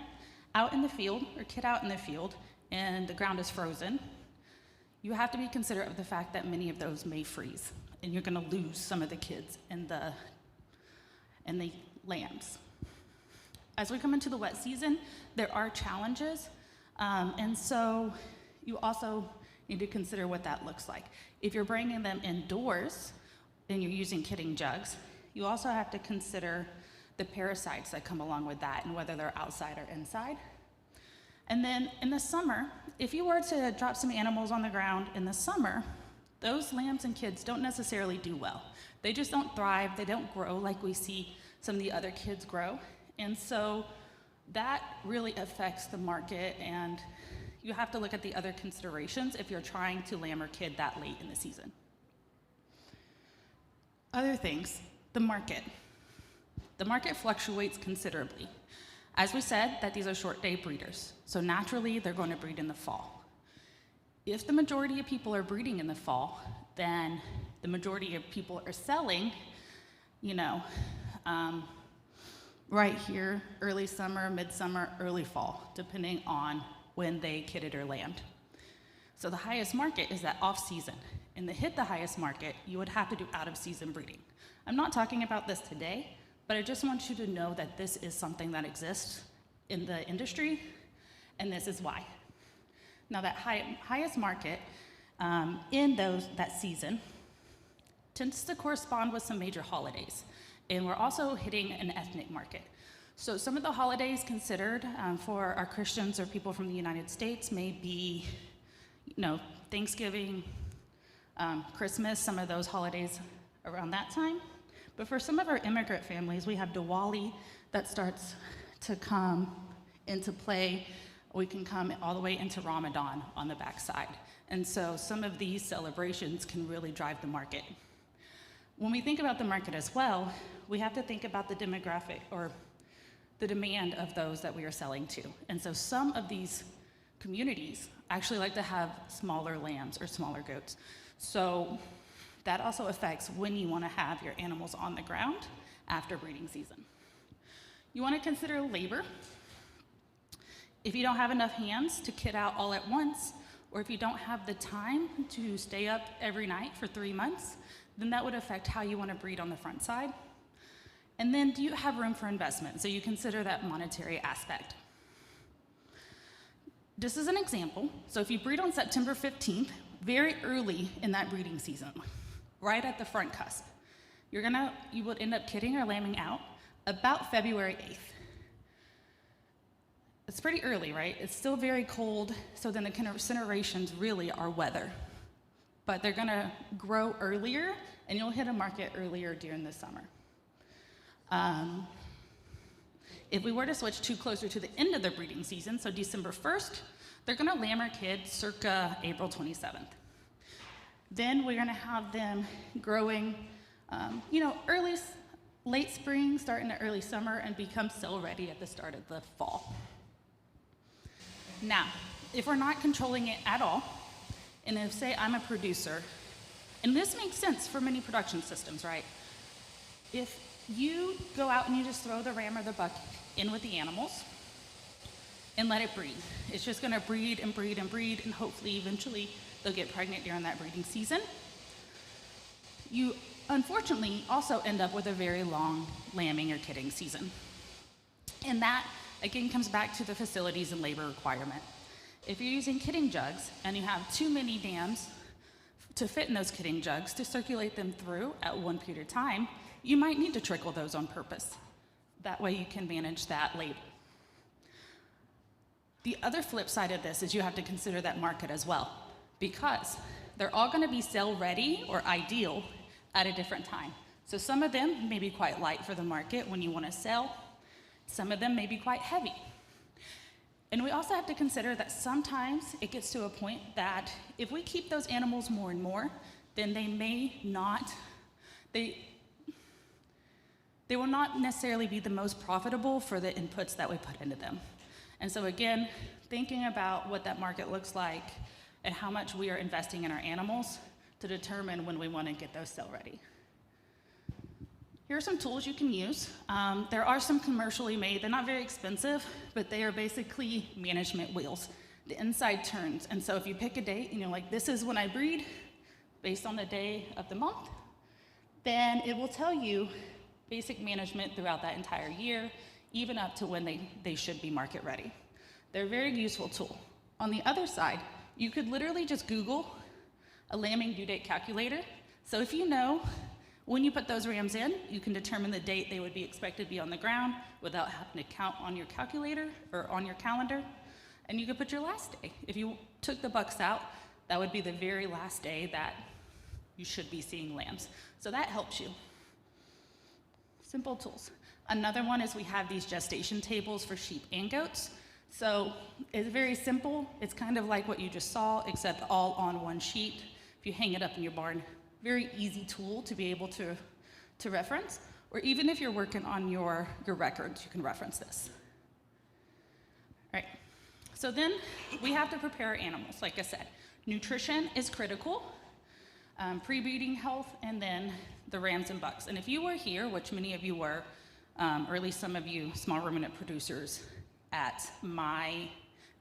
out in the field or kid out in the field and the ground is frozen, you have to be considerate of the fact that many of those may freeze and you're gonna lose some of the kids and the lambs. As we come into the wet season, there are challenges, and so you also need to consider what that looks like. If you're bringing them indoors and you're using kidding jugs, you also have to consider the parasites that come along with that and whether they're outside or inside. And then in the summer, if you were to drop some animals on the ground in the summer, those lambs and kids don't necessarily do well. They just don't thrive, they don't grow like we see some of the other kids grow. And so that really affects the market, and you have to look at the other considerations if you're trying to lamb or kid that late in the season. Other things, the market. The market fluctuates considerably. As we said, that these are short day breeders, so naturally they're going to breed in the fall. If the majority of people are breeding in the fall, then the majority of people are selling, right here, early summer, midsummer, early fall, depending on when they kidded or lambed. So the highest market is that off season. And to hit the highest market, you would have to do out of season breeding. I'm not talking about this today, but I just want you to know that this is something that exists in the industry, and this is why. Now that highest market in that season tends to correspond with some major holidays. And we're also hitting an ethnic market. So some of the holidays considered for our Christians or people from the United States may be, Thanksgiving, Christmas, some of those holidays around that time. But for some of our immigrant families, we have Diwali that starts to come into play. We can come all the way into Ramadan on the backside. And so some of these celebrations can really drive the market. When we think about the market as well, we have to think about the demographic or the demand of those that we are selling to. And so some of these communities actually like to have smaller lambs or smaller goats. So that also affects when you want to have your animals on the ground after breeding season. You want to consider labor. If you don't have enough hands to kid out all at once, or if you don't have the time to stay up every night for 3 months, then that would affect how you want to breed on the front side. And then do you have room for investment? So you consider that monetary aspect. This is an example. So if you breed on September 15th, very early in that breeding season, right at the front cusp, you would end up kidding or lambing out about February 8th. It's pretty early, right? It's still very cold, so then the considerations really are weather. But they're gonna grow earlier, and you'll hit a market earlier during the summer. If we were to switch to closer to the end of the breeding season, so December 1st, they're gonna lamb or kid circa April 27th. Then we're gonna have them growing, late spring, starting to early summer, and become sale ready at the start of the fall. Now, if we're not controlling it at all, and if, say, I'm a producer, and this makes sense for many production systems, right? If you go out and you just throw the ram or the buck in with the animals and let it breed, it's just gonna breed and breed and breed, and hopefully eventually they'll get pregnant during that breeding season. You unfortunately also end up with a very long lambing or kidding season. And that, again, comes back to the facilities and labor requirement. If you're using kidding jugs and you have too many dams to fit in those kidding jugs to circulate them through at one period of time, you might need to trickle those on purpose. That way you can manage that labor. The other flip side of this is you have to consider that market as well, because they're all gonna be sale ready or ideal at a different time. So some of them may be quite light for the market when you wanna sell. Some of them may be quite heavy. And we also have to consider that sometimes it gets to a point that if we keep those animals more and more, then they will not necessarily be the most profitable for the inputs that we put into them. And so again, thinking about what that market looks like and how much we are investing in our animals to determine when we want to get those sale ready. Here are some tools you can use. There are some commercially made. They're not very expensive, but they are basically management wheels. The inside turns, and so if you pick a date, this is when I breed, based on the day of the month, then it will tell you basic management throughout that entire year, even up to when they should be market ready. They're a very useful tool. On the other side, you could literally just Google a lambing due date calculator. So if you know when you put those rams in, you can determine the date they would be expected to be on the ground without having to count on your calculator or on your calendar. And you could put your last day. If you took the bucks out, that would be the very last day that you should be seeing lambs. So that helps you. Simple tools. Another one is we have these gestation tables for sheep and goats. So it's very simple. It's kind of like what you just saw, except all on one sheet. If you hang it up in your barn, very easy tool to be able to reference. Or even if you're working on your records, you can reference this. All right. So then we have to prepare our animals. Like I said, nutrition is critical, pre-breeding health, and then the rams and bucks. And if you were here, which many of you were, or at least some of you small ruminant producers, at my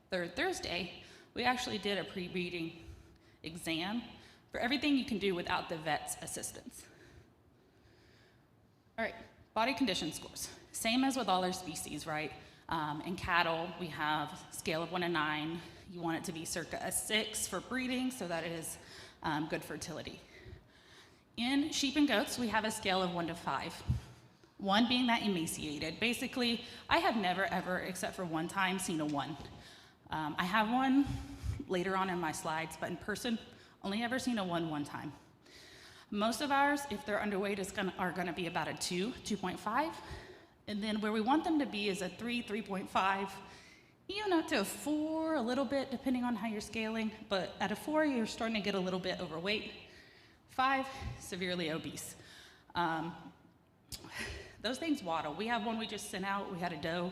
third Thursday, we actually did a pre-breeding exam for everything you can do without the vet's assistance. All right, body condition scores. Same as with all our species, right? In cattle, we have a scale of 1 to 9. You want it to be circa a 6 for breeding so that it is good fertility. In sheep and goats, we have a scale of 1 to 5. 1 being that emaciated. Basically, I have never, ever, except for one time, seen a 1. I have one later on in my slides, but in person, only ever seen a 1 time. Most of ours, if they're underweight, are gonna be about a 2, 2.5. And then where we want them to be is a 3, 3.5, even up to a 4 a little bit, depending on how you're scaling. But at a 4, you're starting to get a little bit overweight. 5, severely obese. Those things waddle. We have one we just sent out. We had a doe.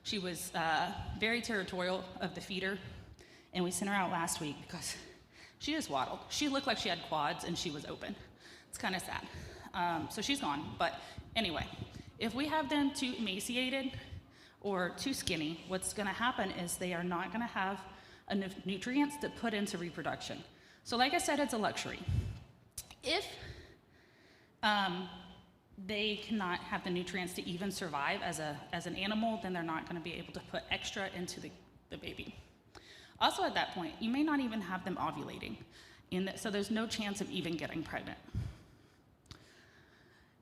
She was very territorial of the feeder, and we sent her out last week because she just waddled. She looked like she had quads, and she was open. It's kind of sad. So she's gone. But anyway, if we have them too emaciated or too skinny, what's going to happen is they are not going to have enough nutrients to put into reproduction. So like I said, it's a luxury. If they cannot have the nutrients to even survive as an animal, then they're not going to be able to put extra into the baby. Also at that point, you may not even have them ovulating, so there's no chance of even getting pregnant.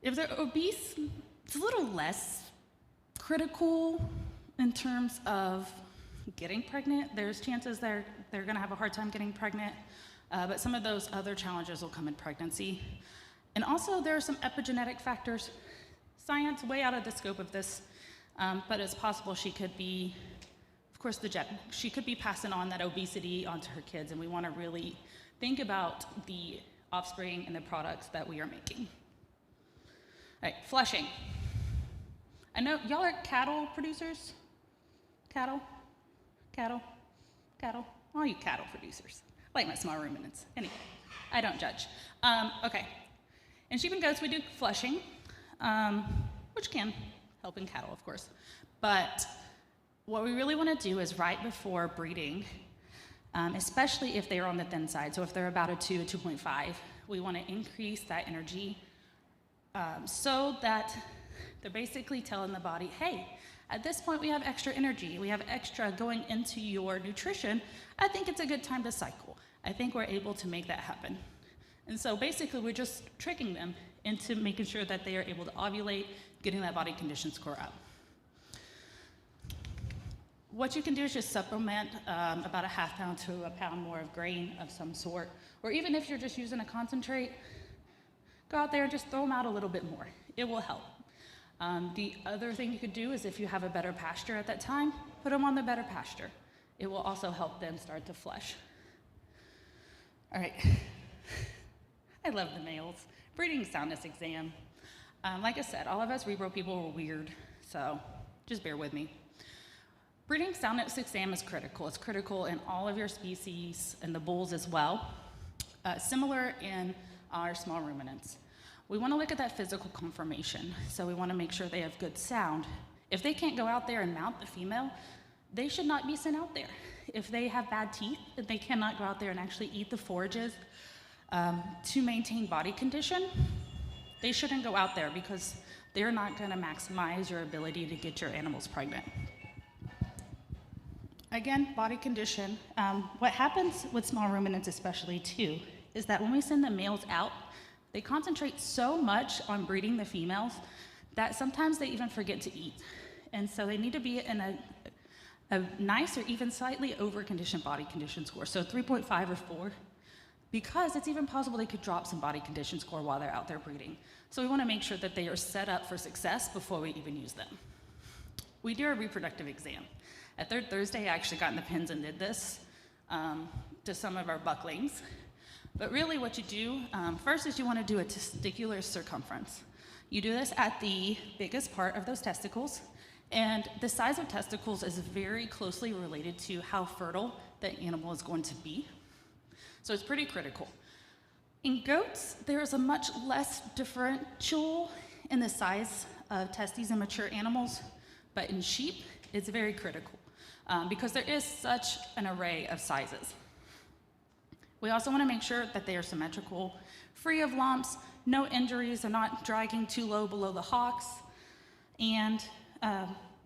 If they're obese, it's a little less critical in terms of getting pregnant. There's chances they're going to have a hard time getting pregnant, but some of those other challenges will come in pregnancy. And also there are some epigenetic factors. Science, way out of the scope of this, but it's possible she could be, of course, she could be passing on that obesity onto her kids, and we want to really think about the offspring and the products that we are making. All right, flushing. I know y'all are cattle producers? Cattle? All you cattle producers. I like my small ruminants. Anyway, I don't judge. Okay. In sheep and goats, we do flushing, which can help in cattle, of course. But what we really want to do is right before breeding, especially if they're on the thin side, so if they're about a 2, 2.5, we want to increase that energy so that they're basically telling the body, hey, at this point we have extra energy, we have extra going into your nutrition, I think it's a good time to cycle. I think we're able to make that happen. And so basically we're just tricking them into making sure that they are able to ovulate, getting that body condition score up. What you can do is just supplement about a ½ pound to a pound more of grain of some sort, or even if you're just using a concentrate, go out there and just throw them out a little bit more. It will help. The other thing you could do is if you have a better pasture at that time, put them on the better pasture. It will also help them start to flush. All right. I love the males. Breeding soundness exam. Like I said, all of us repro people were weird, so just bear with me. Breeding soundness exam is critical. It's critical in all of your species and the bulls as well. Similar in our small ruminants. We want to look at that physical conformation. So we want to make sure they have good sound. If they can't go out there and mount the female, they should not be sent out there. If they have bad teeth, and they cannot go out there and actually eat the forages to maintain body condition, they shouldn't go out there because they're not going to maximize your ability to get your animals pregnant. Again, body condition. What happens with small ruminants especially too is that when we send the males out, they concentrate so much on breeding the females that sometimes they even forget to eat. And so they need to be in a nice or even slightly over-conditioned body condition score. So 3.5 or 4 because it's even possible they could drop some body condition score while they're out there breeding. So we want to make sure that they are set up for success before we even use them. We do a reproductive exam. At Third Thursday, I actually got in the pens and did this to some of our bucklings. But really what you do first is you want to do a testicular circumference. You do this at the biggest part of those testicles, and the size of testicles is very closely related to how fertile the animal is going to be. So it's pretty critical. In goats, there is a much less differential in the size of testes in mature animals, but in sheep, it's very critical because there is such an array of sizes. We also want to make sure that they are symmetrical, free of lumps, no injuries, they're not dragging too low below the hocks. And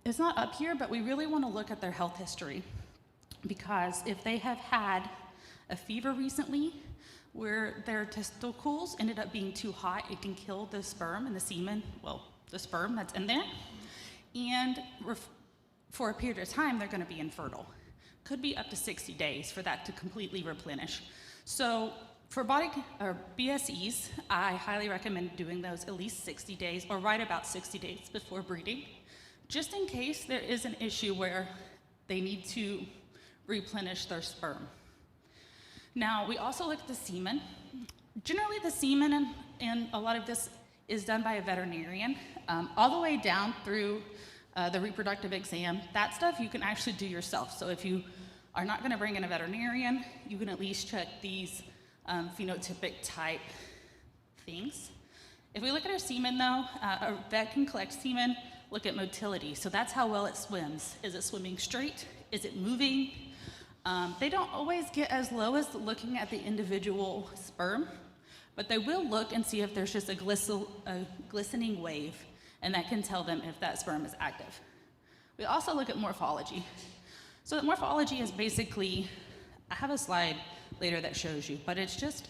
it's not up here, but we really want to look at their health history, because if they have had a fever recently where their testicles ended up being too hot, it can kill the sperm and the semen, well, the sperm that's in there. And for a period of time, they're going to be infertile. Could be up to 60 days for that to completely replenish. So for BSEs, I highly recommend doing those at least 60 days or right about 60 days before breeding, just in case there is an issue where they need to replenish their sperm. Now, we also look at the semen. Generally, the semen and a lot of this is done by a veterinarian, all the way down through the reproductive exam. That stuff you can actually do yourself. So if you are not going to bring in a veterinarian, you can at least check these phenotypic type things. If we look at our semen though, a vet can collect semen, look at motility. So that's how well it swims. Is it swimming straight? Is it moving? They don't always get as low as looking at the individual sperm, but they will look and see if there's just a glistening wave, and that can tell them if that sperm is active. We also look at morphology. So morphology is basically, I have a slide later that shows you, but it's just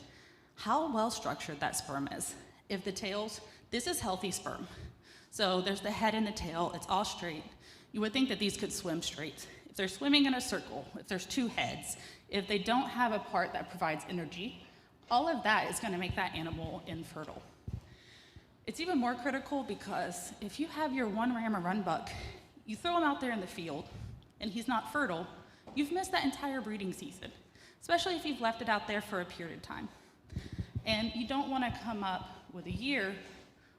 how well structured that sperm is. If the tails, this is healthy sperm. So there's the head and the tail, it's all straight. You would think that these could swim straight. If they're swimming in a circle, if there's two heads, if they don't have a part that provides energy, all of that is going to make that animal infertile. It's even more critical because if you have your one ram or run buck, you throw him out there in the field and he's not fertile, you've missed that entire breeding season, especially if you've left it out there for a period of time. And you don't want to come up with a year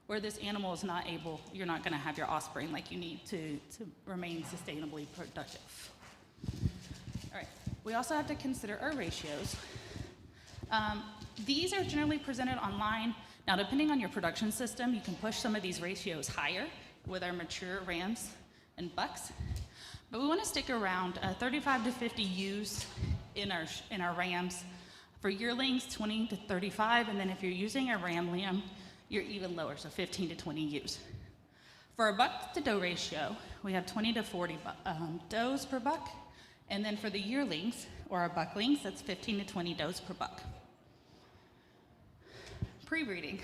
where this animal is not able, you're not going to have your offspring like you need to remain sustainably productive. All right, we also have to consider our ratios. These are generally presented online. Now, depending on your production system, you can push some of these ratios higher with our mature rams and bucks. But we want to stick around 35 to 50 ewes in our rams. For yearlings, 20 to 35, and then if you're using a ram lamb, you're even lower, so 15 to 20 ewes. For our buck to doe ratio, we have 20 to 40 does per buck, and then for the yearlings, or our bucklings, that's 15 to 20 does per buck. Pre-breeding.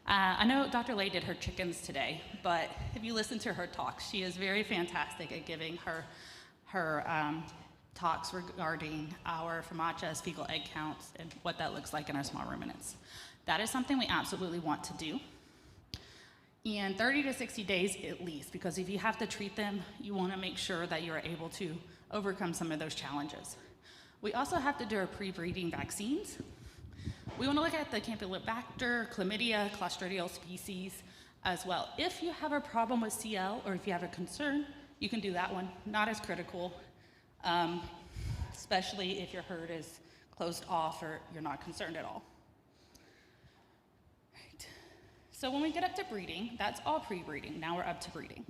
I know Dr. Lay did her chickens today, but if you listen to her talks, she is very fantastic at giving her talks regarding our FAMACHAs, fecal egg counts, and what that looks like in our small ruminants. That is something we absolutely want to do. And 30 to 60 days at least, because if you have to treat them, you want to make sure that you're able to overcome some of those challenges. We also have to do our pre-breeding vaccines. We want to look at the Campylobacter, chlamydia, Clostridial species as well. If you have a problem with CL or if you have a concern, you can do that one. Not as critical, especially if your herd is closed off or you're not concerned at all. Right. So when we get up to breeding, that's all pre-breeding. Now we're up to breeding.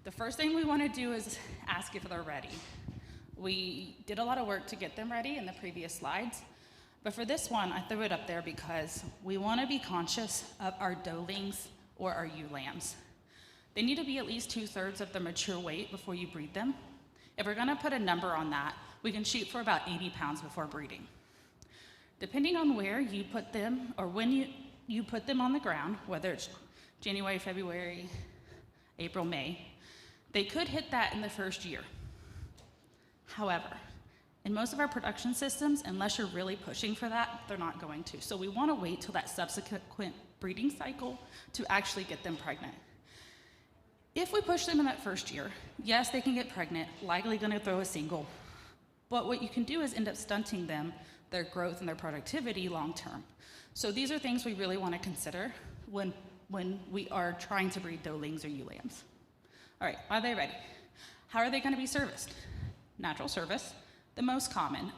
The first thing we want to do is ask if they're ready. We did a lot of work to get them ready in the previous slides. But for this one, I threw it up there because we want to be conscious of our doelings or our ewe lambs. They need to be at least 2/3 of the mature weight before you breed them. If we're going to put a number on that, we can shoot for about 80 pounds before breeding. Depending on where you put them or when you put them on the ground, whether it's January, February, April, May, they could hit that in the first year. However, In most of our production systems, unless you're really pushing for that, they're not going to. So we want to wait till that subsequent breeding cycle to actually get them pregnant. If we push them in that first year, yes, they can get pregnant, likely going to throw a single, but what you can do is end up stunting them, their growth and their productivity long term. So these are things we really want to consider when we are trying to breed doelings or ewe lambs. All right, are they ready? How are they going to be serviced? Natural service, the most common.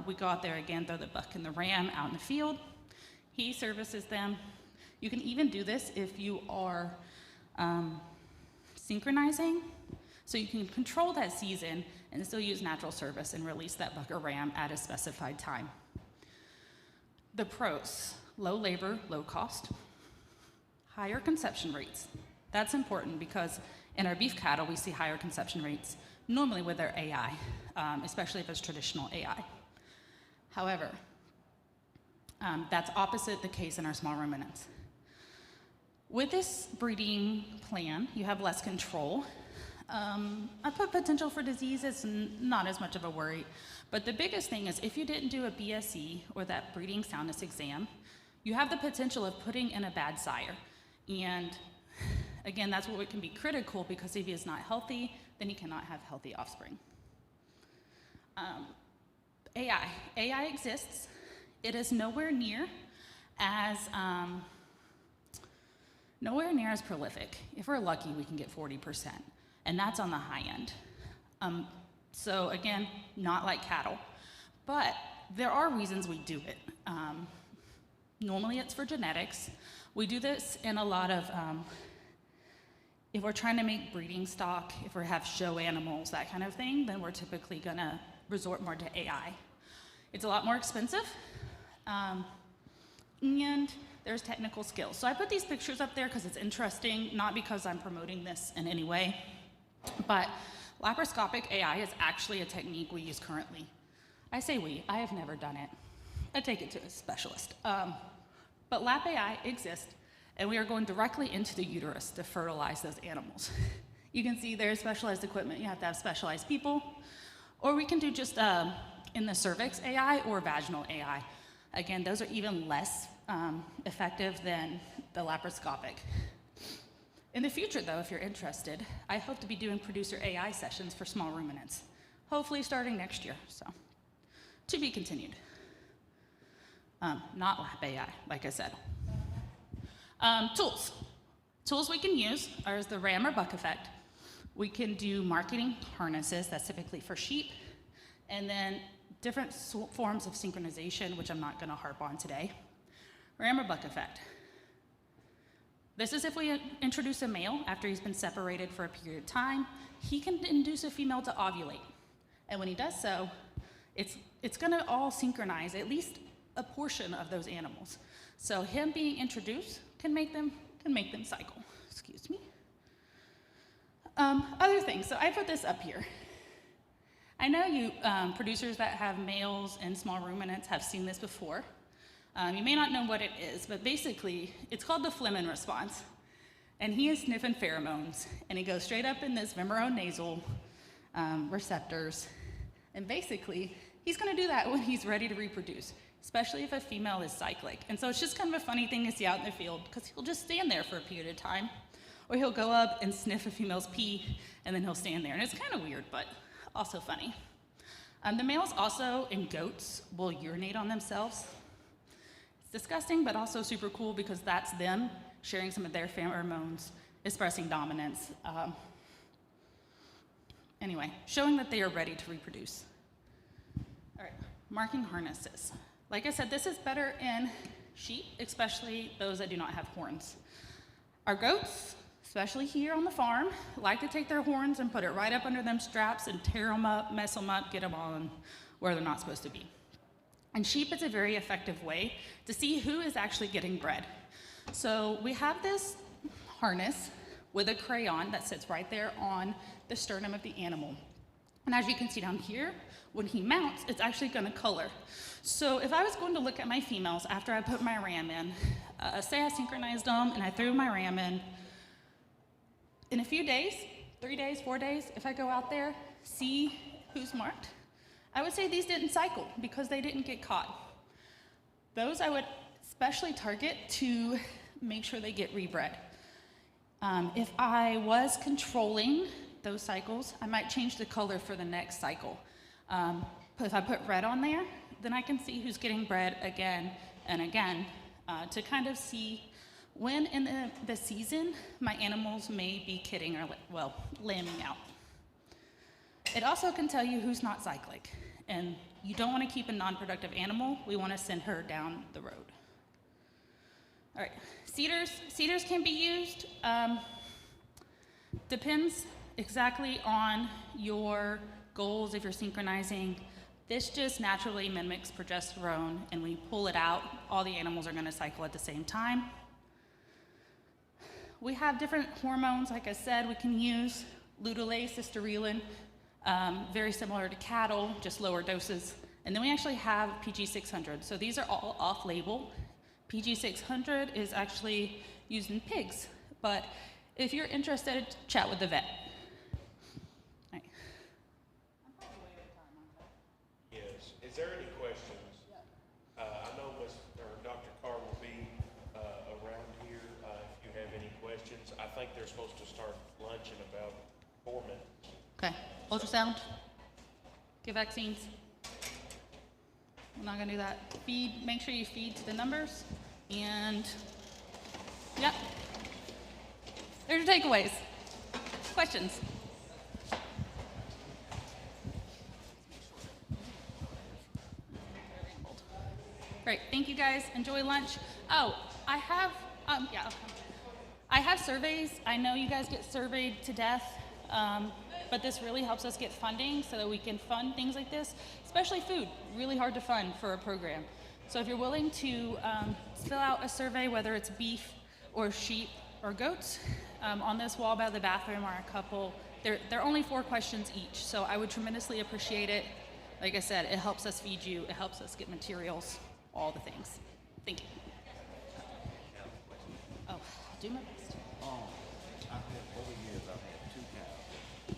We go out there again, throw the buck and the ram out in the field. He services them. You can even do this if you are synchronizing, so you can control that season and still use natural service and release that buck or ram at a specified time. The pros: low labor, low cost, higher conception rates. That's important because in our beef cattle, we see higher conception rates, normally with their AI, especially if it's traditional AI. However, that's opposite the case in our small ruminants. With this breeding plan, you have less control. I put potential for disease as not as much of a worry, but the biggest thing is if you didn't do a BSE or that breeding soundness exam, you have the potential of putting in a bad sire. And again, that's what can be critical, because if he is not healthy, then he cannot have healthy offspring. AI exists. It is nowhere near as prolific. If we're lucky, we can get 40%, and that's on the high end. So again, not like cattle, but there are reasons we do it. Normally it's for genetics. We do this in a lot of, if we're trying to make breeding stock, if we have show animals, that kind of thing, then we're typically gonna resort more to AI. It's a lot more expensive, and there's technical skills. So I put these pictures up there because it's interesting, not because I'm promoting this in any way, but laparoscopic AI is actually a technique we use currently. I say we, I have never done it. I take it to a specialist. But lap AI exists, and we are going directly into the uterus to fertilize those animals. You can see there's specialized equipment. You have to have specialized people, or we can do just in the cervix AI or vaginal AI. Again, those are even less effective than the laparoscopic. In the future, though, if you're interested, I hope to be doing producer AI sessions for small ruminants, hopefully starting next year, so to be continued. Not lap AI, like I said. Tools we can use are the ram or buck effect. We can do marketing harnesses, that's typically for sheep, and then different forms of synchronization, which I'm not gonna harp on today. Ram or buck effect. This is if we introduce a male after he's been separated for a period of time, he can induce a female to ovulate. And when he does so, it's gonna all synchronize at least a portion of those animals. So him being introduced can make them cycle. Excuse me. Other things, so I put this up here. I know you producers that have males and small ruminants have seen this before. You may not know what it is, but basically it's called the Flehmen response. And he is sniffing pheromones, and he goes straight up in this vemeronasal receptors. And basically, he's gonna do that when he's ready to reproduce, especially if a female is cyclic. And so it's just kind of a funny thing to see out in the field, because he'll just stand there for a period of time, or he'll go up and sniff a female's pee, and then he'll stand there. And it's kind of weird, but also funny. The males also, in goats, will urinate on themselves. It's disgusting, but also super cool, because that's them sharing some of their pheromones, expressing dominance. Anyway, showing that they are ready to reproduce. All right, marking harnesses. Like I said, this is better in sheep, especially those that do not have horns. Our goats, especially here on the farm, like to take their horns and put it right up under them straps and tear them up, mess them up, get them on where they're not supposed to be. And sheep is a very effective way to see who is actually getting bred. So we have this harness with a crayon that sits right there on the sternum of the animal. And as you can see down here, when he mounts, it's actually gonna color. So if I was going to look at my females after I put my ram in, say I synchronized them and I threw my ram in a few days, 3 days, 4 days, if I go out there, see who's marked, I would say these didn't cycle because they didn't get caught. Those I would especially target to make sure they get rebred. If I was controlling those cycles, I might change the color for the next cycle. But if I put red on there, then I can see who's getting bred again and again to kind of see when in the season my animals may be kidding or, lambing out. It also can tell you who's not cyclic, and you don't want to keep a non-productive animal. We want to send her down the road. All right, cedars can be used. Depends exactly on your goals if you're synchronizing. This just naturally mimics progesterone, and when you pull it out, all the animals are going to cycle at the same time. We have different hormones, like I said, we can use Lutulase, Cysterelin, very similar to cattle, just lower doses. And then we actually have PG600. So these are all off-label. PG600 is actually used in pigs, but if you're interested, chat with the vet. All right. Yes. Is there any questions? I know Dr. Carr will be around here if you have any questions. I think they're supposed to start lunch in about 4 minutes. Okay, ultrasound, give vaccines. We're not gonna do that. Feed, make sure you feed to the numbers, and yep. There's your takeaways. Questions? Great, thank you guys, enjoy lunch. Oh, I have surveys. I know you guys get surveyed to death. But this really helps us get funding so that we can fund things like this, especially food, really hard to fund for a program. So if you're willing to fill out a survey, whether it's beef or sheep or goats, on this wall by the bathroom are a couple, they're only 4 questions each, so I would tremendously appreciate it. Like I said, it helps us feed you, it helps us get materials, all the things. Thank you. Oh, do my best. Over years, I've had 2 cows.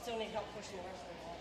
Still need help pushing the rest of them off.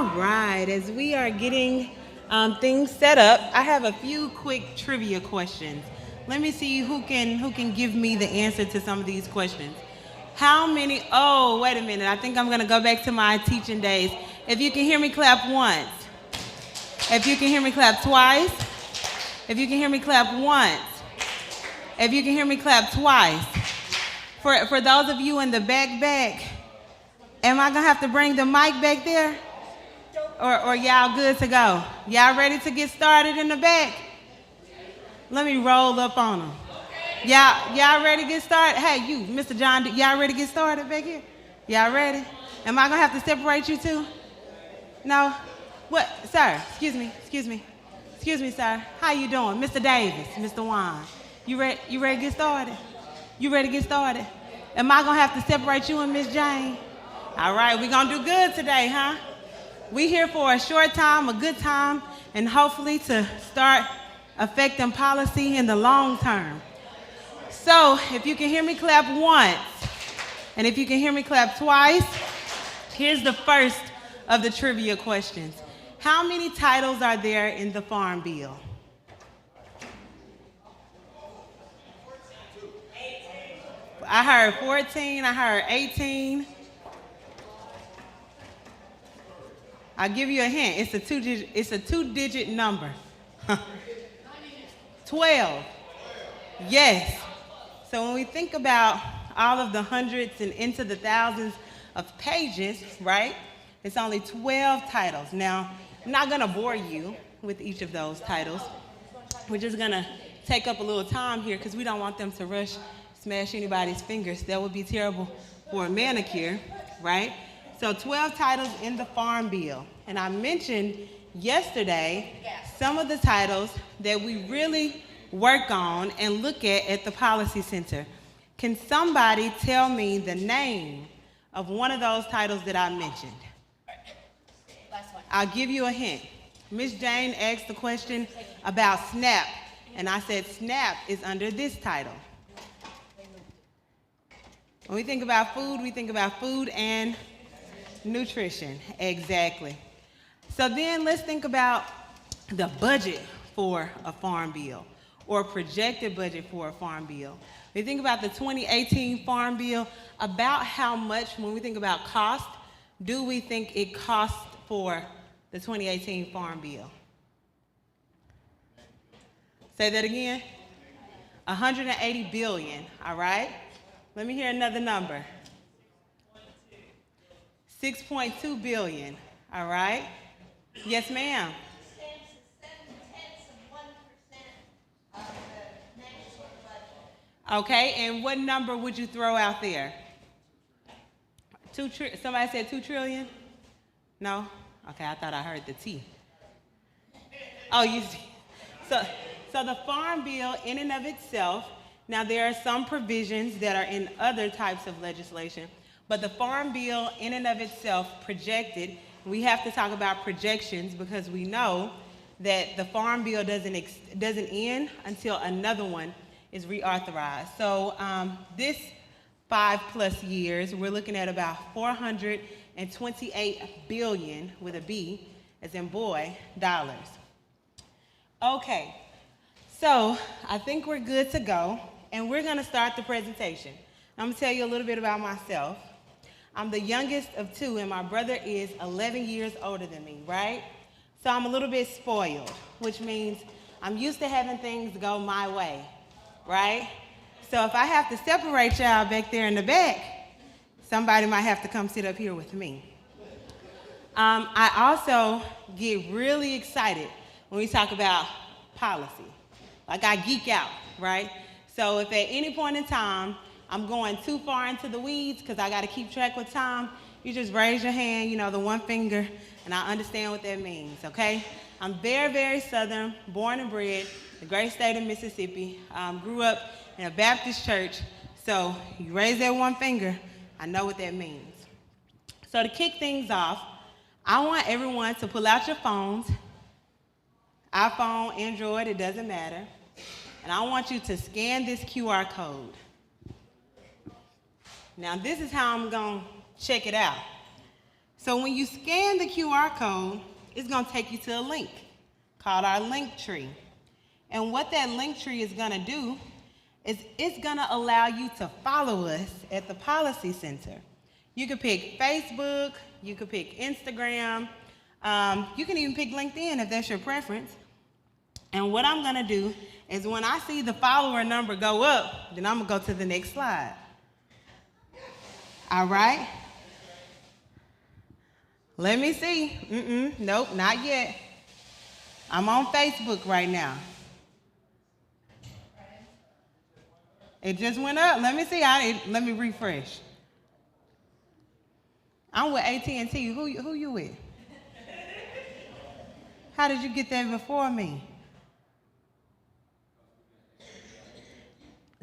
All right, as we are getting things set up, I have a few quick trivia questions. Let me see who can give me the answer to some of these questions. How many, oh, wait a minute, I think I'm gonna go back to my teaching days. If you can hear me, clap once. If you can hear me, clap twice. If you can hear me, clap once. If you can hear me, clap twice. For those of you in the back, am I gonna have to bring the mic back there? Or y'all good to go? Y'all ready to get started in the back? Let me roll up on them. Y'all ready to get started? Hey, you, Mr. John, y'all ready to get started back here? Y'all ready? Am I gonna have to separate you two? No? What, sir, excuse me, sir. How you doing? Mr. Davis, Mr. Juan. You ready to get started? You ready to get started? Am I gonna have to separate you and Miss Jane? All right, we gonna do good today, huh? We here for a short time, a good time, and hopefully to start affecting policy in the long term. So if you can hear me, clap once. And if you can hear me, clap twice. Here's the first of the trivia questions. How many titles are there in the Farm Bill? 14. I heard 14, I heard 18. I'll give you a hint. It's a two-digit number. 12. Yes. So when we think about all of the hundreds and into the thousands of pages, right? It's only 12 titles. Now, I'm not gonna bore you with each of those titles. We're just gonna take up a little time here because we don't want them to rush, smash anybody's fingers. That would be terrible for a manicure, right? So 12 titles in the Farm Bill. And I mentioned yesterday some of the titles that we really work on and look at the Policy Center. Can somebody tell me the name of one of those titles that I mentioned? I'll give you a hint. Ms. Jane asked the question about SNAP, and I said SNAP is under this title. When we think about food, we think about food and nutrition. Exactly. So then let's think about the budget for a Farm Bill or projected budget for a Farm Bill. We think about the 2018 Farm Bill, about how much, when we think about cost, do we think it costs for the 2018 Farm Bill? Say that again. 180 billion, all right? Let me hear another number. 6.2 billion, all right? Yes, ma'am. Okay, and what number would you throw out there? Somebody said 2 trillion? No? Okay, I thought I heard the T. Oh, you see. So the Farm Bill in and of itself, now there are some provisions that are in other types of legislation, but the Farm Bill in and of itself projected, we have to talk about projections because we know that the Farm Bill doesn't end until another one is reauthorized. So this 5+ years, we're looking at about 428 billion with a B, as in boy, dollars. Okay, so I think we're good to go, and we're gonna start the presentation. I'm gonna tell you a little bit about myself. I'm the youngest of two, and my brother is 11 years older than me, right? So I'm a little bit spoiled, which means I'm used to having things go my way, right? So if I have to separate y'all back there in the back, somebody might have to come sit up here with me. I also get really excited when we talk about policy. Like I geek out, right? So if at any point in time I'm going too far into the weeds because I got to keep track with time, you just raise your hand, you know, the one finger, and I understand what that means, okay? I'm very, very Southern, born and bred, the great state of Mississippi. Grew up in a Baptist church, so you raise that one finger, I know what that means. So to kick things off, I want everyone to pull out your phones, iPhone, Android, it doesn't matter, and I want you to scan this QR code. Now this is how I'm gonna check it out. So when you scan the QR code, it's gonna take you to a link called our link tree. And what that link tree is gonna do is it's gonna allow you to follow us at the Policy Center. You can pick Facebook, you can pick Instagram, you can even pick LinkedIn if that's your preference. And what I'm gonna do is when I see the follower number go up, then I'm gonna go to the next slide. All right? Let me see. Nope, not yet. I'm on Facebook right now. It just went up. Let me see. Let me refresh. I'm with AT&T. Who you with? How did you get that before me?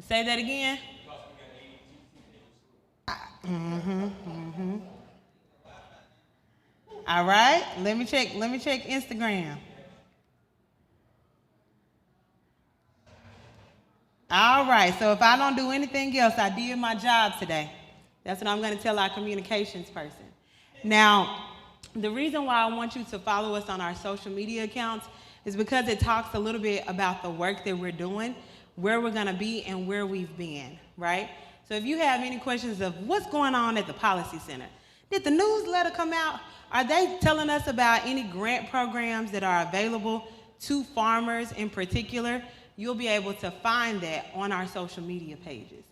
Say that again. All right. Let me check Instagram. All right, so if I don't do anything else, I did my job today. That's what I'm going to tell our communications person. Now, the reason why I want you to follow us on our social media accounts is because it talks a little bit about the work that we're doing, where we're going to be, and where we've been, right? So if you have any questions of what's going on at the Policy Center, did the newsletter come out? Are they telling us about any grant programs that are available to farmers in particular? You'll be able to find that on our social media pages.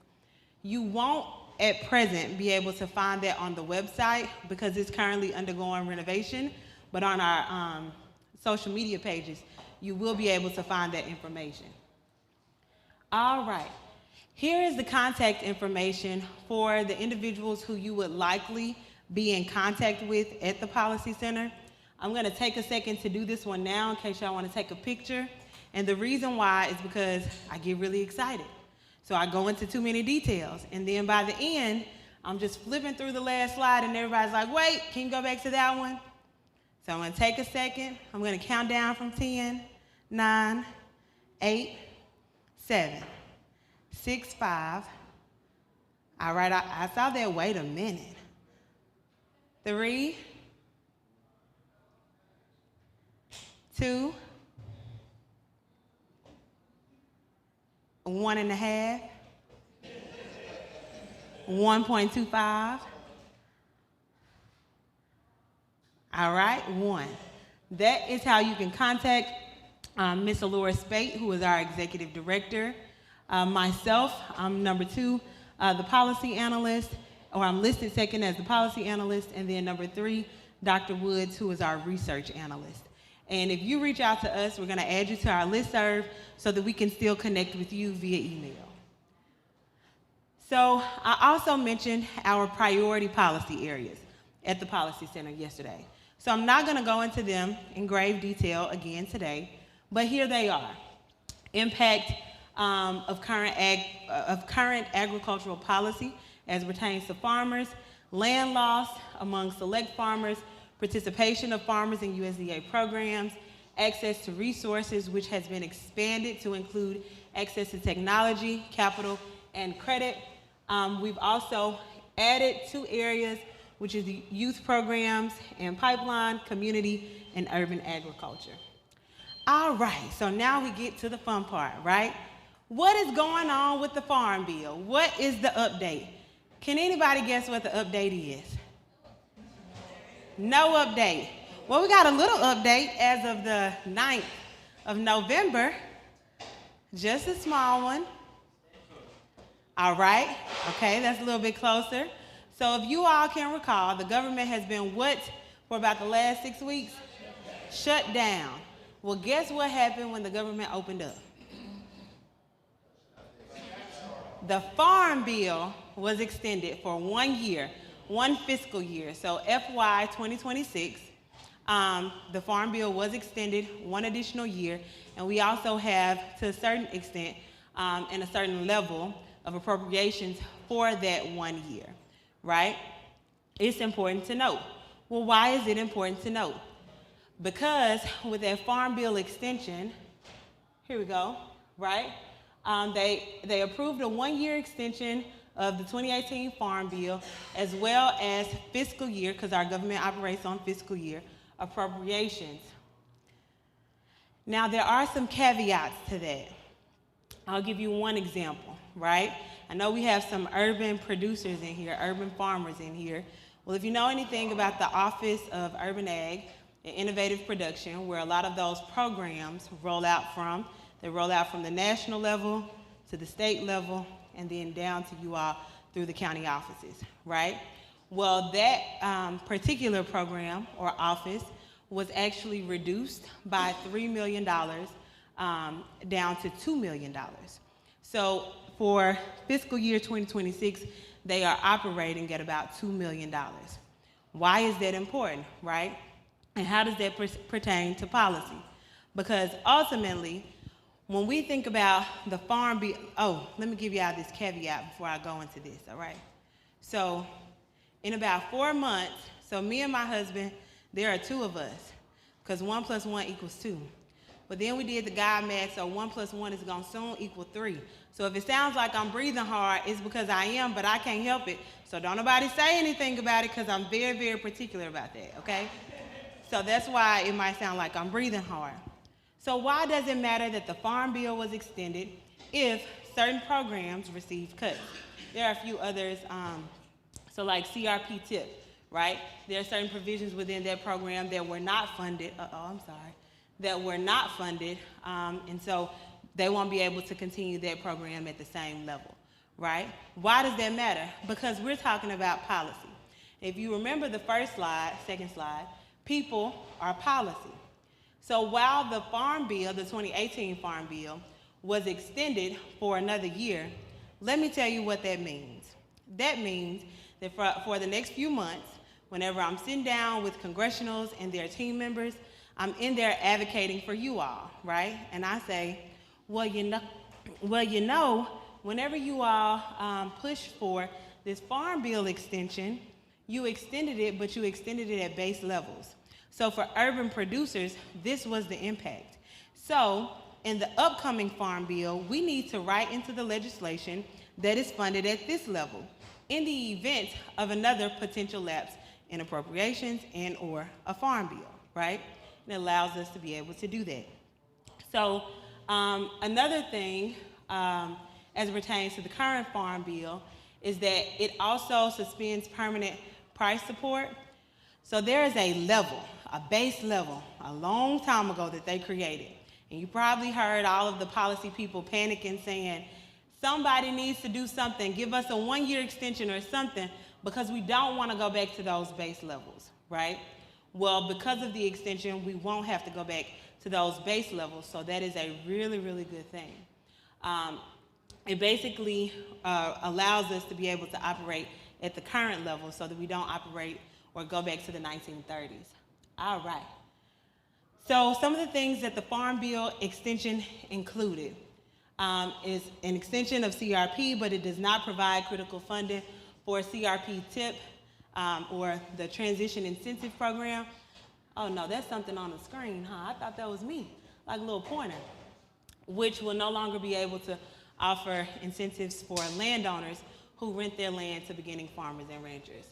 You won't, at present, be able to find that on the website because it's currently undergoing renovation, but on our social media pages, you will be able to find that information. All right, here is the contact information for the individuals who you would likely be in contact with at the Policy Center. I'm gonna take a second to do this one now in case y'all wanna take a picture. And the reason why is because I get really excited. So I go into too many details. And then by the end, I'm just flipping through the last slide and everybody's like, wait, can you go back to that one? So I'm gonna take a second. I'm gonna count down from 10, 9, 8, 7, 6, 5. All right, I saw that, wait a minute. 3, 2, 1.5, 1.25. All right, 1. That is how you can contact Ms. Alora Spate, who is our executive director. Myself, I'm number 2, the policy analyst, or I'm listed second as the policy analyst, and then number 3, Dr. Woods, who is our research analyst. And if you reach out to us, we're gonna add you to our listserv so that we can still connect with you via email. So I also mentioned our priority policy areas at the Policy Center yesterday. So I'm not gonna go into them in grave detail again today, but here they are. Impact of current agricultural policy as pertains to farmers, land loss among select farmers, participation of farmers in USDA programs, access to resources, which has been expanded to include access to technology, capital, and credit. We've also added 2 areas, which is the youth programs and pipeline, community, and urban agriculture. All right, so now we get to the fun part, right? What is going on with the Farm Bill? What is the update? Can anybody guess what the update is? No update. Well, we got a little update as of the 9th of November, just a small one. All right, okay, that's a little bit closer. So if you all can recall, the government has been what for about the last 6 weeks? Shut down. Well, guess what happened when the government opened up? The Farm Bill was extended for 1 year, 1 fiscal year. So FY 2026, the Farm Bill was extended 1 additional year, and we also have, to a certain extent, and a certain level of appropriations for that 1 year, right? It's important to note. Well, why is it important to note? Because with that Farm Bill extension, here we go, right? They approved a 1 year extension of the 2018 Farm Bill, as well as fiscal year, because our government operates on fiscal year, appropriations. Now, there are some caveats to that. I'll give you one example, right? I know we have some urban producers in here, urban farmers in here. Well, if you know anything about the Office of Urban Ag and Innovative Production, where a lot of those programs roll out from, they roll out from the national level to the state level, and then down to you all through the county offices, right? Well, that particular program or office was actually reduced by $3 million down to $2 million. So for fiscal year 2026, they are operating at about $2 million. Why is that important, right? And how does that pertain to policy? Because ultimately, when we think about the Farm Bill, let me give you all this caveat before I go into this, all right? So in about 4 months, so me and my husband, there are 2 of us, because 1 + 1 = 2. But then we did the God math, so 1 + 1 is gonna soon equal 3. So if it sounds like I'm breathing hard, it's because I am, but I can't help it. So don't nobody say anything about it, because I'm very, very particular about that, okay? So that's why it might sound like I'm breathing hard. So why does it matter that the Farm Bill was extended if certain programs received cuts? There are a few others, so like CRP TIP, right? There are certain provisions within that program that were not funded, that were not funded, and so they won't be able to continue that program at the same level, right? Why does that matter? Because we're talking about policy. If you remember the first slide, second slide, people are policy. So while the Farm Bill, the 2018 Farm Bill, was extended for another year, let me tell you what that means. That means that for the next few months, whenever I'm sitting down with congressionals and their team members, I'm in there advocating for you all, right? And I say, well, you know, whenever you all pushed for this Farm Bill extension, you extended it, but you extended it at base levels. So for urban producers, this was the impact. So in the upcoming Farm Bill, we need to write into the legislation that is funded at this level in the event of another potential lapse in appropriations and or a Farm Bill, right? And it allows us to be able to do that. So another thing as it pertains to the current Farm Bill is that it also suspends permanent price support. So there is a level, a base level, a long time ago that they created. And you probably heard all of the policy people panicking saying, somebody needs to do something, give us a 1-year extension or something, because we don't want to go back to those base levels, right? Well, because of the extension, we won't have to go back to those base levels, so that is a really, really good thing. It basically allows us to be able to operate at the current level so that we don't operate or go back to the 1930s. All right. So some of the things that the Farm Bill extension included is an extension of CRP, but it does not provide critical funding for CRP TIP or the Transition Incentive Program. Oh no, that's something on the screen, huh? I thought that was me, like a little pointer, which will no longer be able to offer incentives for landowners who rent their land to beginning farmers and ranchers.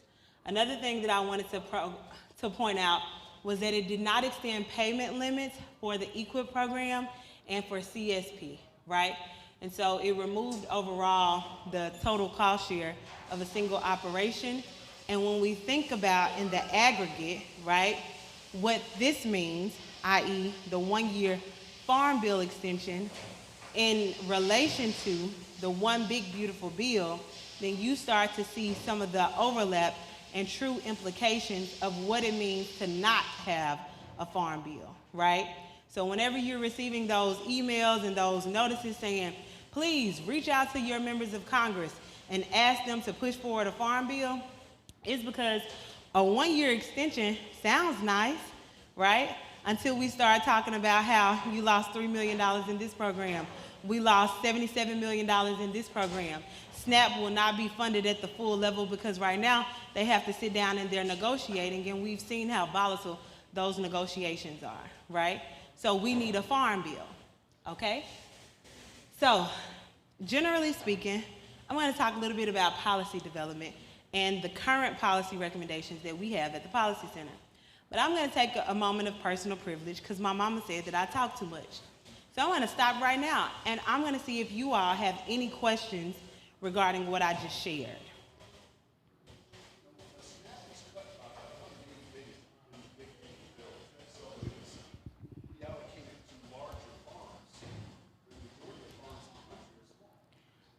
Another thing that I wanted to point out was that it did not extend payment limits for the EQIP program and for CSP, right? And so it removed overall the total cost share of a single operation. And when we think about in the aggregate, right, what this means, i.e. the 1-year Farm Bill extension, in relation to the one big beautiful bill, then you start to see some of the overlap and true implications of what it means to not have a Farm Bill, right? So whenever you're receiving those emails and those notices saying, please reach out to your members of Congress and ask them to push forward a Farm Bill, it's because a 1-year extension sounds nice, right? Until we start talking about how you lost $3 million in this program. We lost $77 million in this program. SNAP will not be funded at the full level because right now they have to sit down and they're negotiating, and we've seen how volatile those negotiations are, right? So we need a Farm Bill, okay? So generally speaking, I'm going to talk a little bit about policy development and the current policy recommendations that we have at the Policy Center. But I'm going to take a moment of personal privilege because my mama said that I talk too much. So I'm going to stop right now, and I'm going to see if you all have any questions regarding what I just shared.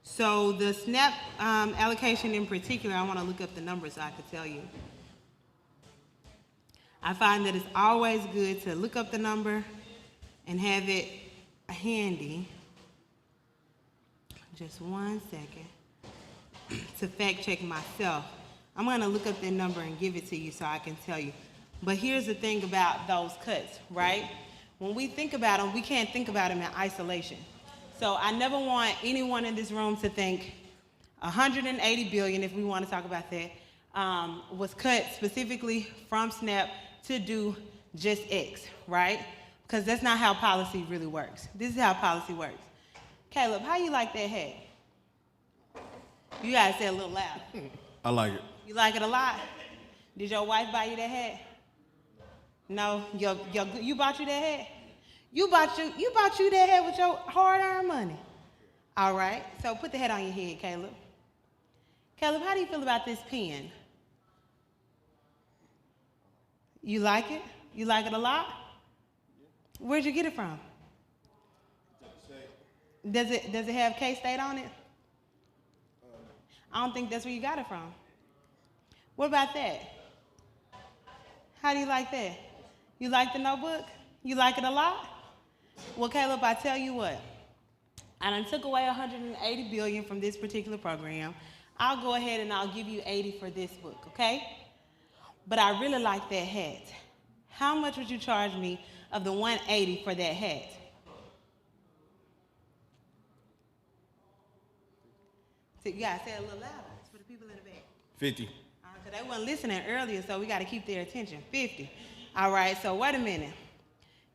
So the SNAP allocation in particular, I want to look up the numbers so I could tell you. I find that it's always good to look up the number and have it handy. Just 1 second to fact check myself. I'm going to look up the number and give it to you so I can tell you. But here's the thing about those cuts, right? When we think about them, we can't think about them in isolation. So I never want anyone in this room to think 180 billion, if we want to talk about that, was cut specifically from SNAP to do just X, right? Because that's not how policy really works. This is how policy works. Caleb, how you like that hat? You gotta say it a little loud. I like it. You like it a lot? Did your wife buy you that hat? No, you bought you that hat? You bought you that hat with your hard-earned money. All right, so put the hat on your head, Caleb. Caleb, how do you feel about this pen? You like it? You like it a lot? Where'd you get it from? Does it have K-State on it? I don't think that's where you got it from. What about that? How do you like that? You like the notebook? You like it a lot? Well, Caleb, I tell you what, I done took away 180 billion from this particular program. I'll go ahead and I'll give you 80 for this book, okay? But I really like that hat. How much would you charge me of the 180 for that hat? So you gotta say it a little louder. It's for the people in the back. 50. Because they weren't listening earlier, so we gotta keep their attention. 50. All right, so wait a minute.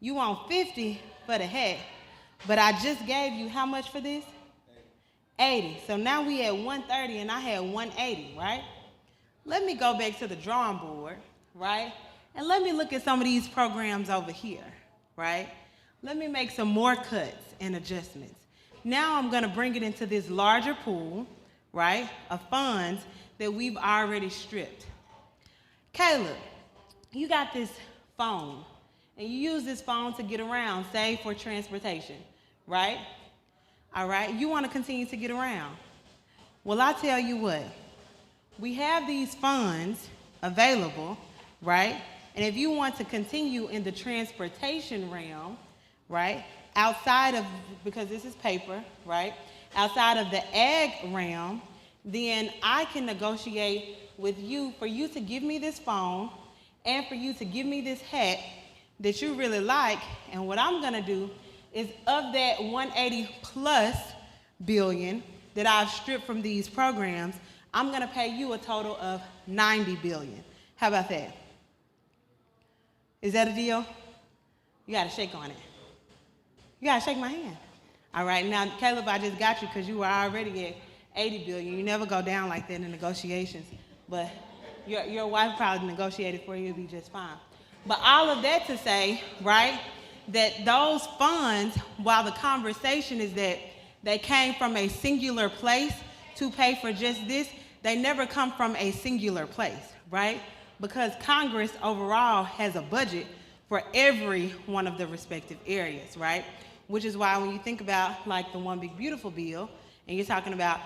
You want 50 for the hat, but I just gave you how much for this? 80. So now we at 130 and I had 180, right? Let me go back to the drawing board, right? And let me look at some of these programs over here, right? Let me make some more cuts and adjustments. Now I'm gonna bring it into this larger pool, right, of funds that we've already stripped. Caleb, you got this phone, and you use this phone to get around, say for transportation, right? All right, you wanna continue to get around. Well, I tell you what, we have these funds available, right? And if you want to continue in the transportation realm, right, outside of, because this is paper, right, outside of the ag realm, then I can negotiate with you for you to give me this phone and for you to give me this hat that you really like. And what I'm gonna do is of that 180 plus billion that I've stripped from these programs, I'm gonna pay you a total of 90 billion. How about that? Is that a deal? You gotta shake on it. You gotta shake my hand. All right, now Caleb, I just got you because you were already at 80 billion. You never go down like that in negotiations, but your wife probably negotiated for you, it'll be just fine. But all of that to say, right, that those funds, while the conversation is that they came from a singular place to pay for just this, they never come from a singular place, right? Because Congress overall has a budget for every one of the respective areas, right? Which is why when you think about like the One Big Beautiful Bill, and you're talking about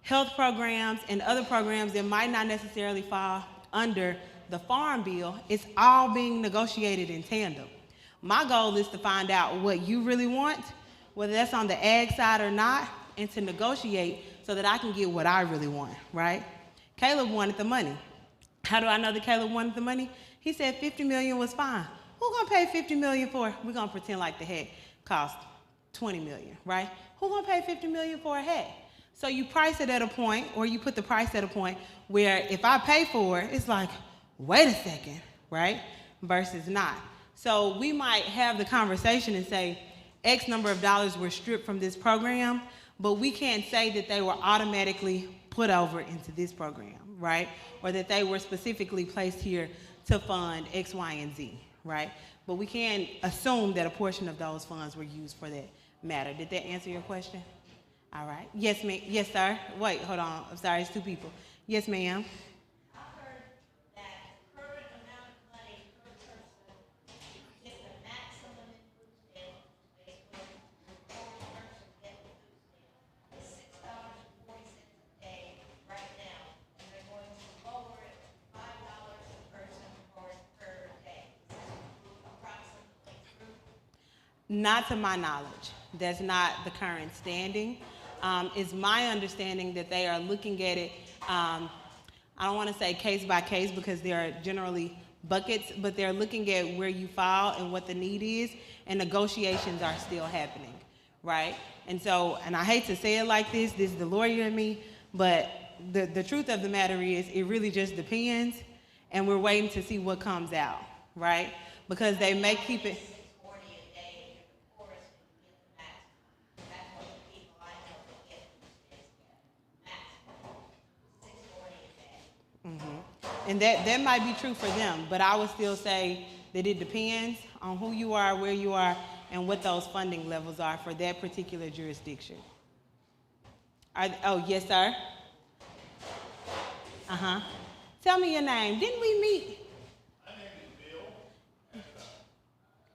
health programs and other programs that might not necessarily fall under the Farm Bill, it's all being negotiated in tandem. My goal is to find out what you really want, whether that's on the ag side or not, and to negotiate so that I can get what I really want, right? Caleb wanted the money. How do I know that Caleb wanted the money? He said 50 million was fine. Who gonna pay 50 million for? We're gonna pretend like the hat cost 20 million, right? Who gonna pay 50 million for a hat? So you price it at a point, or you put the price at a point where if I pay for it, it's like, wait a second, right? Versus not. So we might have the conversation and say, X number of dollars were stripped from this program, but we can't say that they were automatically put over into this program, right? Or that they were specifically placed here to fund X, Y, and Z, right? But we can assume that a portion of those funds were used for that matter. Did that answer your question? All right. Yes, ma'am. Yes, sir. Wait, hold on. I'm sorry, it's two people. Yes, ma'am. Not to my knowledge. That's not the current standing. It's my understanding that they are looking at it, I don't want to say case by case because there are generally buckets, but they're looking at where you file and what the need is, and negotiations are still happening, right? And so, and I hate to say it like this is the lawyer in me, but the truth of the matter is it really just depends, and we're waiting to see what comes out, right? Because they may keep it. And that might be true for them, but I would still say that it depends on who you are, where you are, and what those funding levels are for that particular jurisdiction. Oh, yes, sir? Uh-huh. Tell me your name. Didn't we meet? My name is Bill.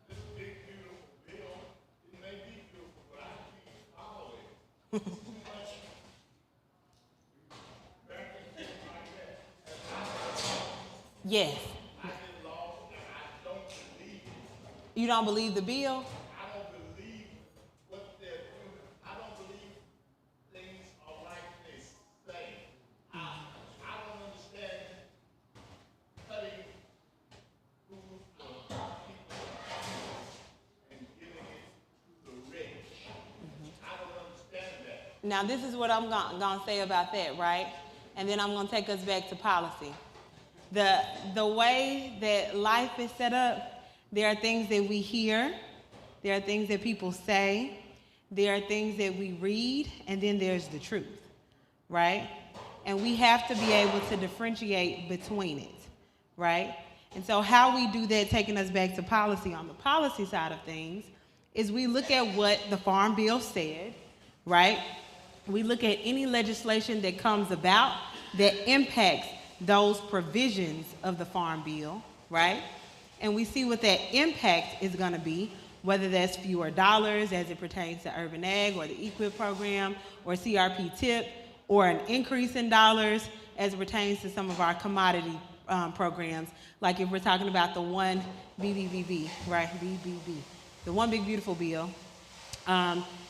This big, beautiful Bill, it may be beautiful, but I can't follow it. Yes. You don't believe the bill? I don't believe what they're doing. I don't believe things are like they say. I don't understand cutting food for people and giving it to the rich. I don't understand that. Now, this is what I'm going to say about that, right? And then I'm going to take us back to policy. The way that life is set up, there are things that we hear, there are things that people say, there are things that we read, and then there's the truth, right? And we have to be able to differentiate between it, right? And so how we do that, taking us back to policy, on the policy side of things, is we look at what the Farm Bill said, right? We look at any legislation that comes about that impacts those provisions of the Farm Bill, right? And we see what that impact is going to be, whether that's fewer dollars as it pertains to urban ag or the EQIP program or CRP TIP, or an increase in dollars as it pertains to some of our commodity programs, like if we're talking about the one BBBB, right? BBB, the one big beautiful bill.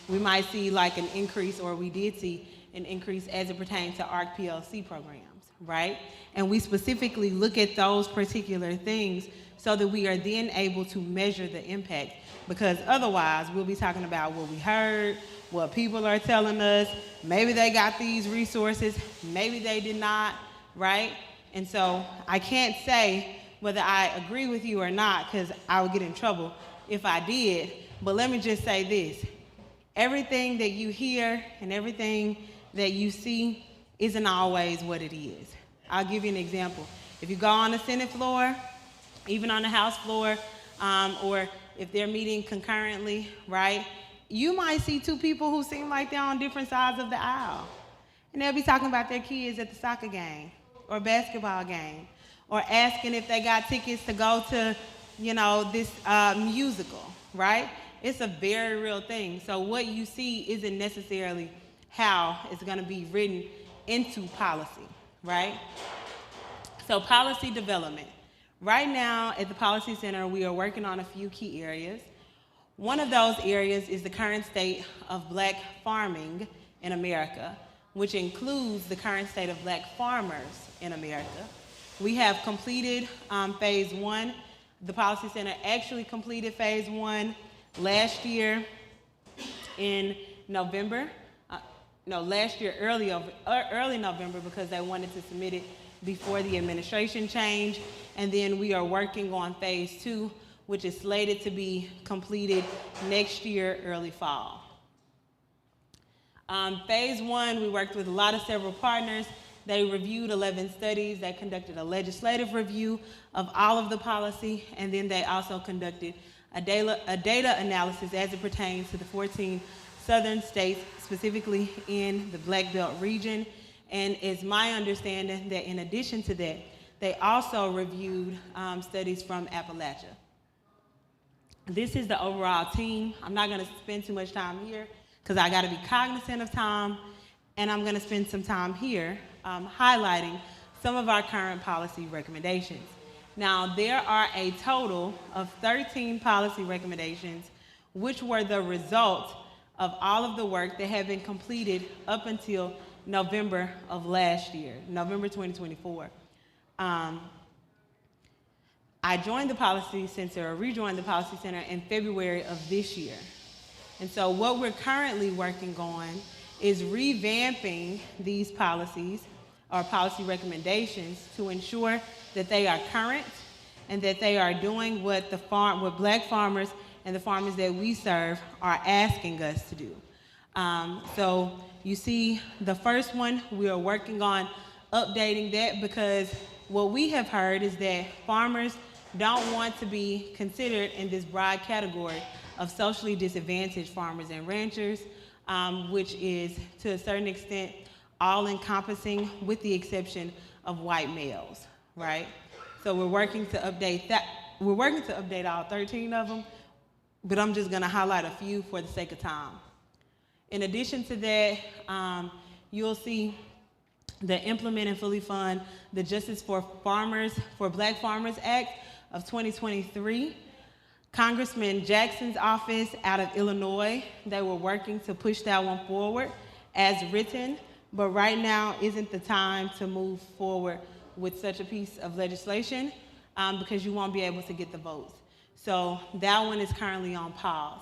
We might see like an increase, or we did see an increase as it pertains to ARC PLC programs, right? And we specifically look at those particular things so that we are then able to measure the impact, because otherwise we'll be talking about what we heard, what people are telling us, maybe they got these resources, maybe they did not, right? And so I can't say whether I agree with you or not, because I would get in trouble if I did, but let me just say this. Everything that you hear and everything that you see isn't always what it is. I'll give you an example. If you go on the Senate floor, even on the House floor, or if they're meeting concurrently, right, you might see two people who seem like they're on different sides of the aisle. And they'll be talking about their kids at the soccer game or basketball game, or asking if they got tickets to go to, you know, this musical, right? It's a very real thing. So what you see isn't necessarily how it's going to be written into policy, right? So policy development. Right now at the Policy Center, we are working on a few key areas. One of those areas is the current state of black farming in America, which includes the current state of black farmers in America. We have completed phase one. The Policy Center actually completed phase one last year in November. Last year early November, because they wanted to submit it before the administration change. And then we are working on phase two, which is slated to be completed next year, early fall. Phase one, we worked with a lot of several partners. They reviewed 11 studies. They conducted a legislative review of all of the policy, and then they also conducted a data analysis as it pertains to the 14 southern states, specifically in the Black Belt region. And it's my understanding that in addition to that, they also reviewed studies from Appalachia. This is the overall team. I'm not gonna spend too much time here because I gotta be cognizant of time, and I'm gonna spend some time here highlighting some of our current policy recommendations. Now, there are a total of 13 policy recommendations, which were the result of all of the work that had been completed up until November of last year, November 2024. I joined the Policy Center, or rejoined the Policy Center in February of this year. And so what we're currently working on is revamping these policies or policy recommendations to ensure that they are current and that they are doing what what Black farmers and the farmers that we serve are asking us to do. So you see the first one, we are working on updating that because what we have heard is that farmers don't want to be considered in this broad category of socially disadvantaged farmers and ranchers, which is to a certain extent all-encompassing with the exception of white males, right? So we're working to update that. We're working to update all 13 of them, but I'm just gonna highlight a few for the sake of time. In addition to that, you'll see the Implement and Fully Fund the Justice for Black Farmers Act of 2023. Congressman Jackson's office out of Illinois, they were working to push that one forward as written, but right now isn't the time to move forward with such a piece of legislation because you won't be able to get the votes. So that one is currently on pause.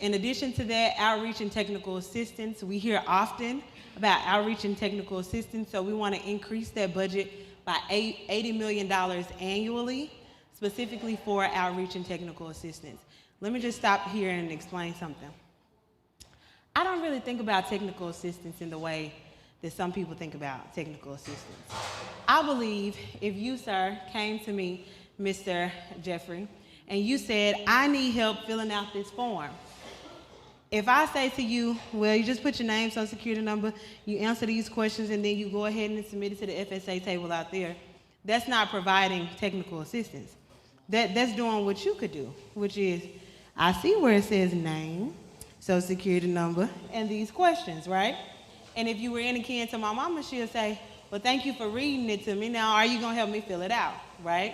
In addition to that, outreach and technical assistance, we hear often about outreach and technical assistance, so we want to increase that budget by $80 million annually, specifically for outreach and technical assistance. Let me just stop here and explain something. I don't really think about technical assistance in the way that some people think about technical assistance. I believe if you, sir, came to me, Mr. Jeffrey, and you said, I need help filling out this form. If I say to you, well, you just put your name, social security number, you answer these questions, and then you go ahead and submit it to the FSA table out there, that's not providing technical assistance. That's doing what you could do, which is, I see where it says name, social security number, and these questions, right? And if you were any kin to my mama, she'll say, well, thank you for reading it to me. Now, are you gonna help me fill it out, right?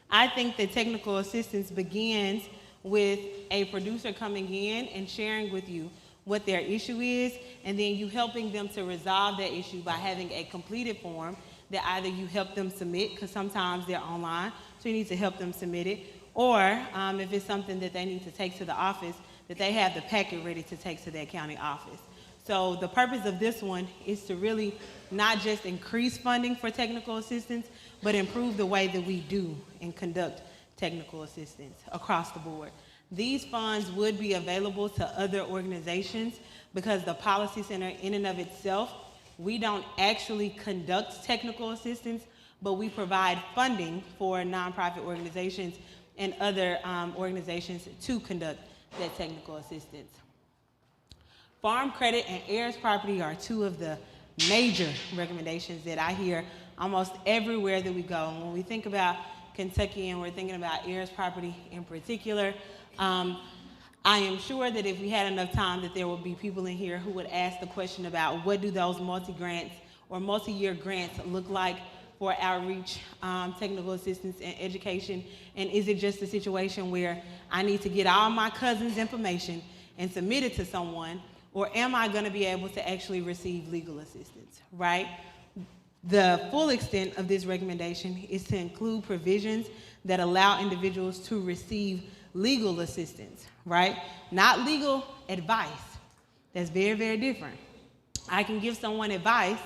I think that technical assistance begins with a producer coming in and sharing with you what their issue is, and then you helping them to resolve that issue by having a completed form that either you help them submit, because sometimes they're online, so you need to help them submit it, or if it's something that they need to take to the office, that they have the packet ready to take to their county office. So the purpose of this one is to really not just increase funding for technical assistance, but improve the way that we do and conduct technical assistance across the board. These funds would be available to other organizations because the Policy Center in and of itself, we don't actually conduct technical assistance, but we provide funding for nonprofit organizations and other organizations to conduct that technical assistance. Farm credit and heirs property are two of the major recommendations that I hear almost everywhere that we go. And when we think about Kentucky and we're thinking about heirs property in particular, I am sure that if we had enough time that there would be people in here who would ask the question about what do those multi-grants or multi-year grants look like for outreach, technical assistance, and education, and is it just a situation where I need to get all my cousin's information and submit it to someone, or am I gonna be able to actually receive legal assistance, right? The full extent of this recommendation is to include provisions that allow individuals to receive legal assistance, right? Not legal advice. That's very, very different. I can give someone advice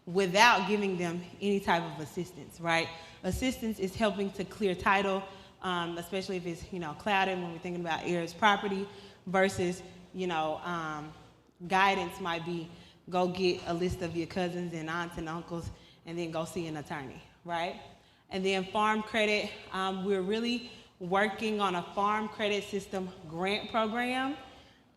without giving them any type of assistance, right? Assistance is helping to clear title, especially if it's, clouded when we're thinking about heirs property versus, guidance might be go get a list of your cousins and aunts and uncles and then go see an attorney, right? And then farm credit, we're really working on a farm credit system grant program,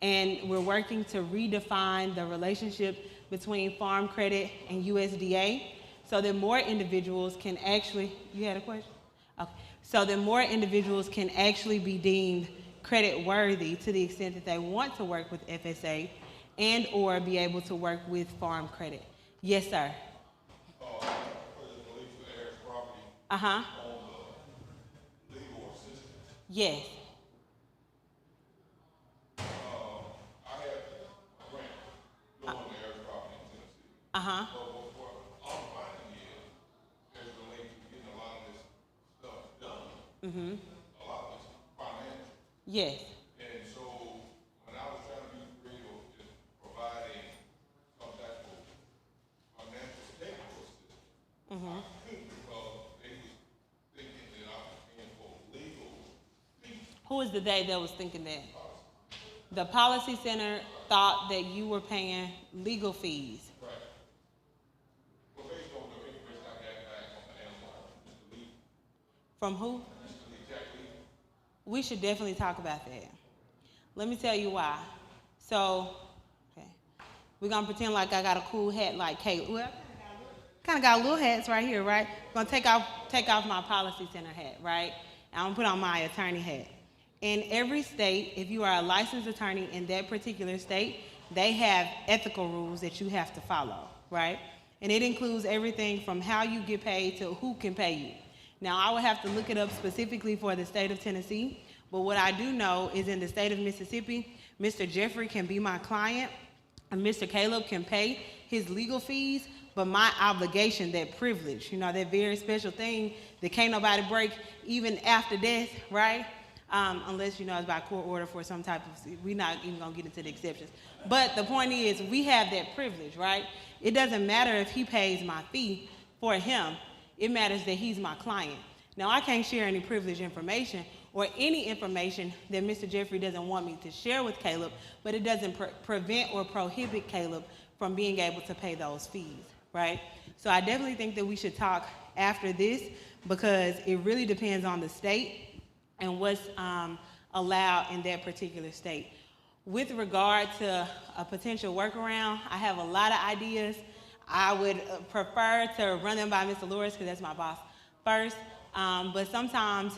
and we're working to redefine the relationship between farm credit and USDA so that more individuals can actually, you had a question? Okay. So that more individuals can actually be deemed credit worthy to the extent that they want to work with FSA and or be able to work with farm credit. Yes, sir. Uh-huh. Yes. Uh-huh. Mm-hmm. Yes. And so when I was trying to be creative in providing some type of financial technical assistance, I couldn't because they was thinking that I was paying for legal fees. Who is the they that was thinking that? The Policy Center thought that you were paying legal fees. Right. Well, based on the information I got back from the analyzer, Mr. Lee, From who? Mr. Lee, Jack Lee. We should definitely talk about that. Let me tell you why. So, okay, we're gonna pretend like I got a cool hat like Kate. Well, kind of got little hats right here, right? I'm gonna take off my Policy Center hat, right? And I'm gonna put on my attorney hat. In every state, if you are a licensed attorney in that particular state, they have ethical rules that you have to follow, right? And it includes everything from how you get paid to who can pay you. Now, I would have to look it up specifically for the state of Tennessee, but what I do know is in the state of Mississippi, Mr. Jeffrey can be my client, and Mr. Caleb can pay his legal fees, but my obligation, that privilege, that very special thing that can't nobody break even after death, right? Unless, it's by court order for some type of, we're not even gonna get into the exceptions. But the point is, we have that privilege, right? It doesn't matter if he pays my fee for him, it matters that he's my client. Now, I can't share any privileged information or any information that Mr. Jeffrey doesn't want me to share with Caleb, but it doesn't prevent or prohibit Caleb from being able to pay those fees, right? So I definitely think that we should talk after this because it really depends on the state and what's allowed in that particular state. With regard to a potential workaround, I have a lot of ideas. I would prefer to run them by Mr. Lewis because that's my boss first, but sometimes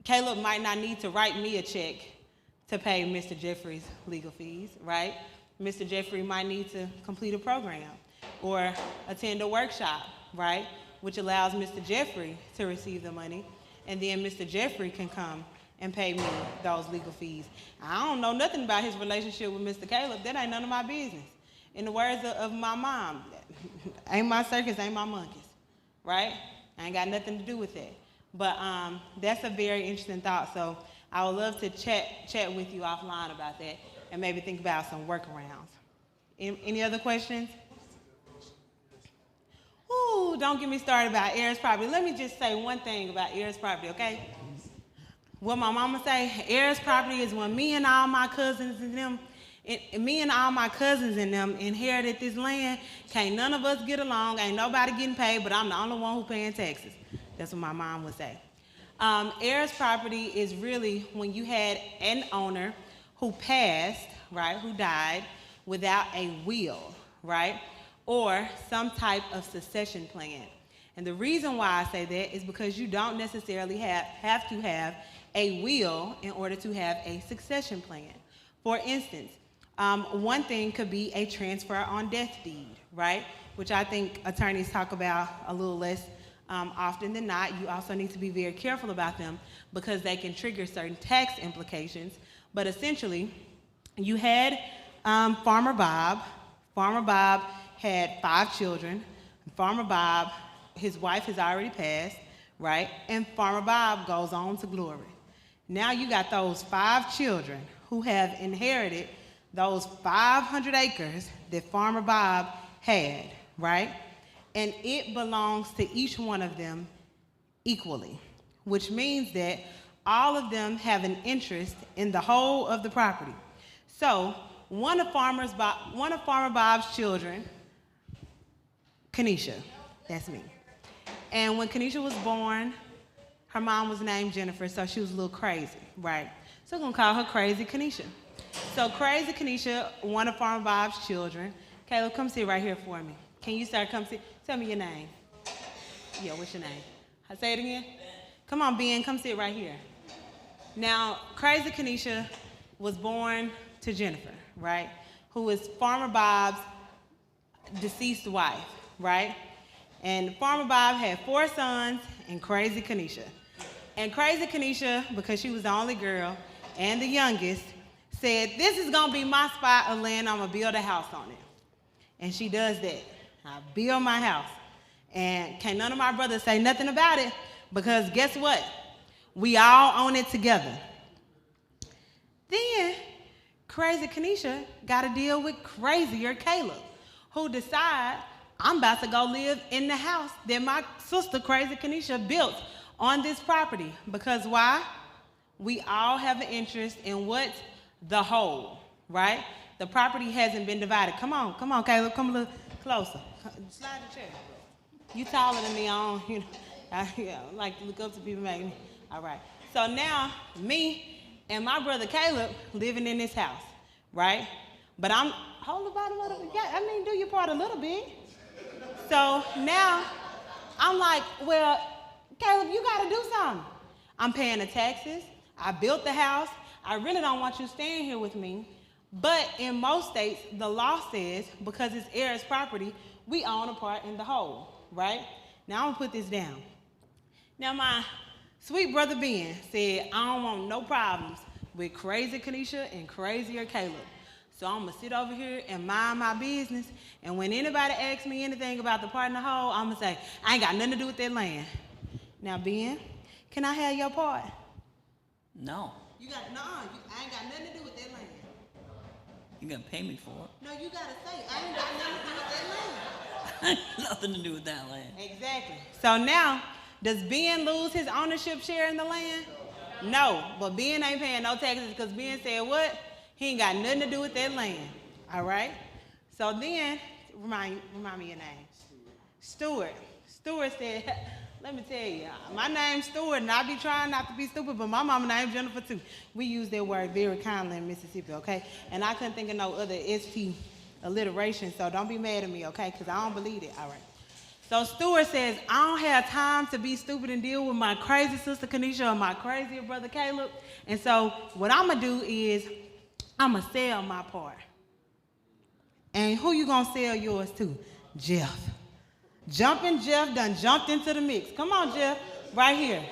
Caleb might not need to write me a check to pay Mr. Jeffrey's legal fees, right? Mr. Jeffrey might need to complete a program or attend a workshop, right? Which allows Mr. Jeffrey to receive the money, and then Mr. Jeffrey can come and pay me those legal fees. I don't know nothing about his relationship with Mr. Caleb. That ain't none of my business. In the words of my mom, ain't my circus, ain't my monkeys, right? I ain't got nothing to do with that. But that's a very interesting thought. So I would love to chat with you offline about that and maybe think about some workarounds. Any other questions? Ooh, don't get me started about heirs property. Let me just say one thing about heirs property, okay? What my mama say, heirs property is when me and all my cousins and them inherited this land. Can't none of us get along. Ain't nobody getting paid, but I'm the only one who paying taxes. That's what my mom would say. Heirs property is really when you had an owner who passed, right, who died without a will, right, or some type of succession plan. And the reason why I say that is because you don't necessarily have to have a will in order to have a succession plan. For instance, one thing could be a transfer on death deed, right? Which I think attorneys talk about a little less often than not. You also need to be very careful about them because they can trigger certain tax implications. But essentially, you had Farmer Bob. Farmer Bob had 5 children. Farmer Bob, his wife has already passed, right? And Farmer Bob goes on to glory. Now you got those 5 children who have inherited those 500 acres that Farmer Bob had, right? And it belongs to each one of them equally, which means that all of them have an interest in the whole of the property. So one of Farmer Bob's children, Kenesha, that's me. And when Kenesha was born, her mom was named Jennifer, so she was a little crazy, right? So we're gonna call her Crazy Kenesha. So Crazy Kenesha, one of Farmer Bob's children. Caleb, come sit right here for me. Can you, sir, come sit? Tell me your name. Yeah, what's your name? Say it again. Come on, Ben, come sit right here. Now, Crazy Kenesha was born to Jennifer, right? Who was Farmer Bob's deceased wife, right? And Farmer Bob had 4 sons and Crazy Kenesha. And Crazy Kenesha, because she was the only girl and the youngest, said, this is gonna be my spot of land, I'm gonna build a house on it. And she does that. I build my house. And can't none of my brothers say nothing about it, because guess what? We all own it together. Then Crazy Kenesha got to deal with crazier Caleb, who decide, I'm about to go live in the house that my sister Crazy Kenesha built on this property. Because why? We all have an interest in what? The whole, right? The property hasn't been divided. Come on, Caleb, come a little closer. Slide the chair. You taller than me, I like to look up to people like me. All right. So now, me and my brother Caleb living in this house, right? But I'm, hold the bottom of it. Yeah, I mean, do your part a little bit. So now, I'm like, well, Caleb, you got to do something. I'm paying the taxes. I built the house. I really don't want you staying here with me. But in most states, the law says, because it's heirs property, we own a part in the whole, right? Now, I'm going to put this down. Now, my sweet brother Ben said, I don't want no problems with Crazy Kenesha and crazier Caleb. So I'm going to sit over here and mind my business. And when anybody asks me anything about the part in the whole, I'm going to say, I ain't got nothing to do with that land. Now, Ben, can I have your part? No. I ain't got nothing to do with that land. You gotta pay me for it. No, you gotta say, I ain't got nothing to do with that land. I ain't nothing to do with that land. Exactly. So now, does Ben lose his ownership share in the land? No, but Ben ain't paying no taxes because Ben said what? He ain't got nothing to do with that land. All right? So then, remind me your name. Stuart. Stuart said, let me tell you, my name's Stuart, and I be trying not to be stupid, but my mama named Jennifer too. We use that word very kindly in Mississippi, okay? And I couldn't think of no other ST alliteration, so don't be mad at me, okay? Because I don't believe it, all right? So Stuart says, I don't have time to be stupid and deal with my crazy sister Kenesha or my crazier brother Caleb. And so what I'm going to do is I'm going to sell my part. And who you going to sell yours to? Jeff. Jumping Jeff done jumped into the mix. Come on, Jeff, right here.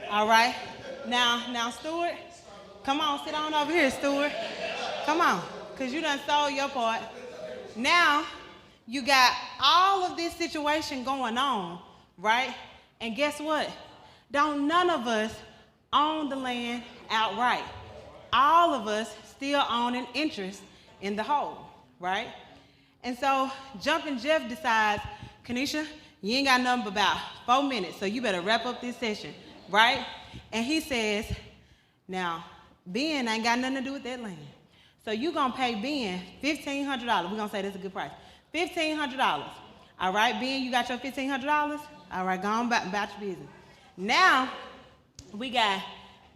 All right. Now, Stuart, come on, sit on over here, Stuart. Come on, because you done sold your part. Now, you got all of this situation going on, right? And guess what? Don't none of us own the land outright. All of us still own an interest in the whole, right? And so Jumping Jeff decides, Kenesha, you ain't got nothing but about 4 minutes, so you better wrap up this session, right? And he says, now, Ben ain't got nothing to do with that land. So you gonna pay Ben $1,500. We're gonna say that's a good price. $1,500. All right, Ben, you got your $1,500? All right, go on about your business. Now, we got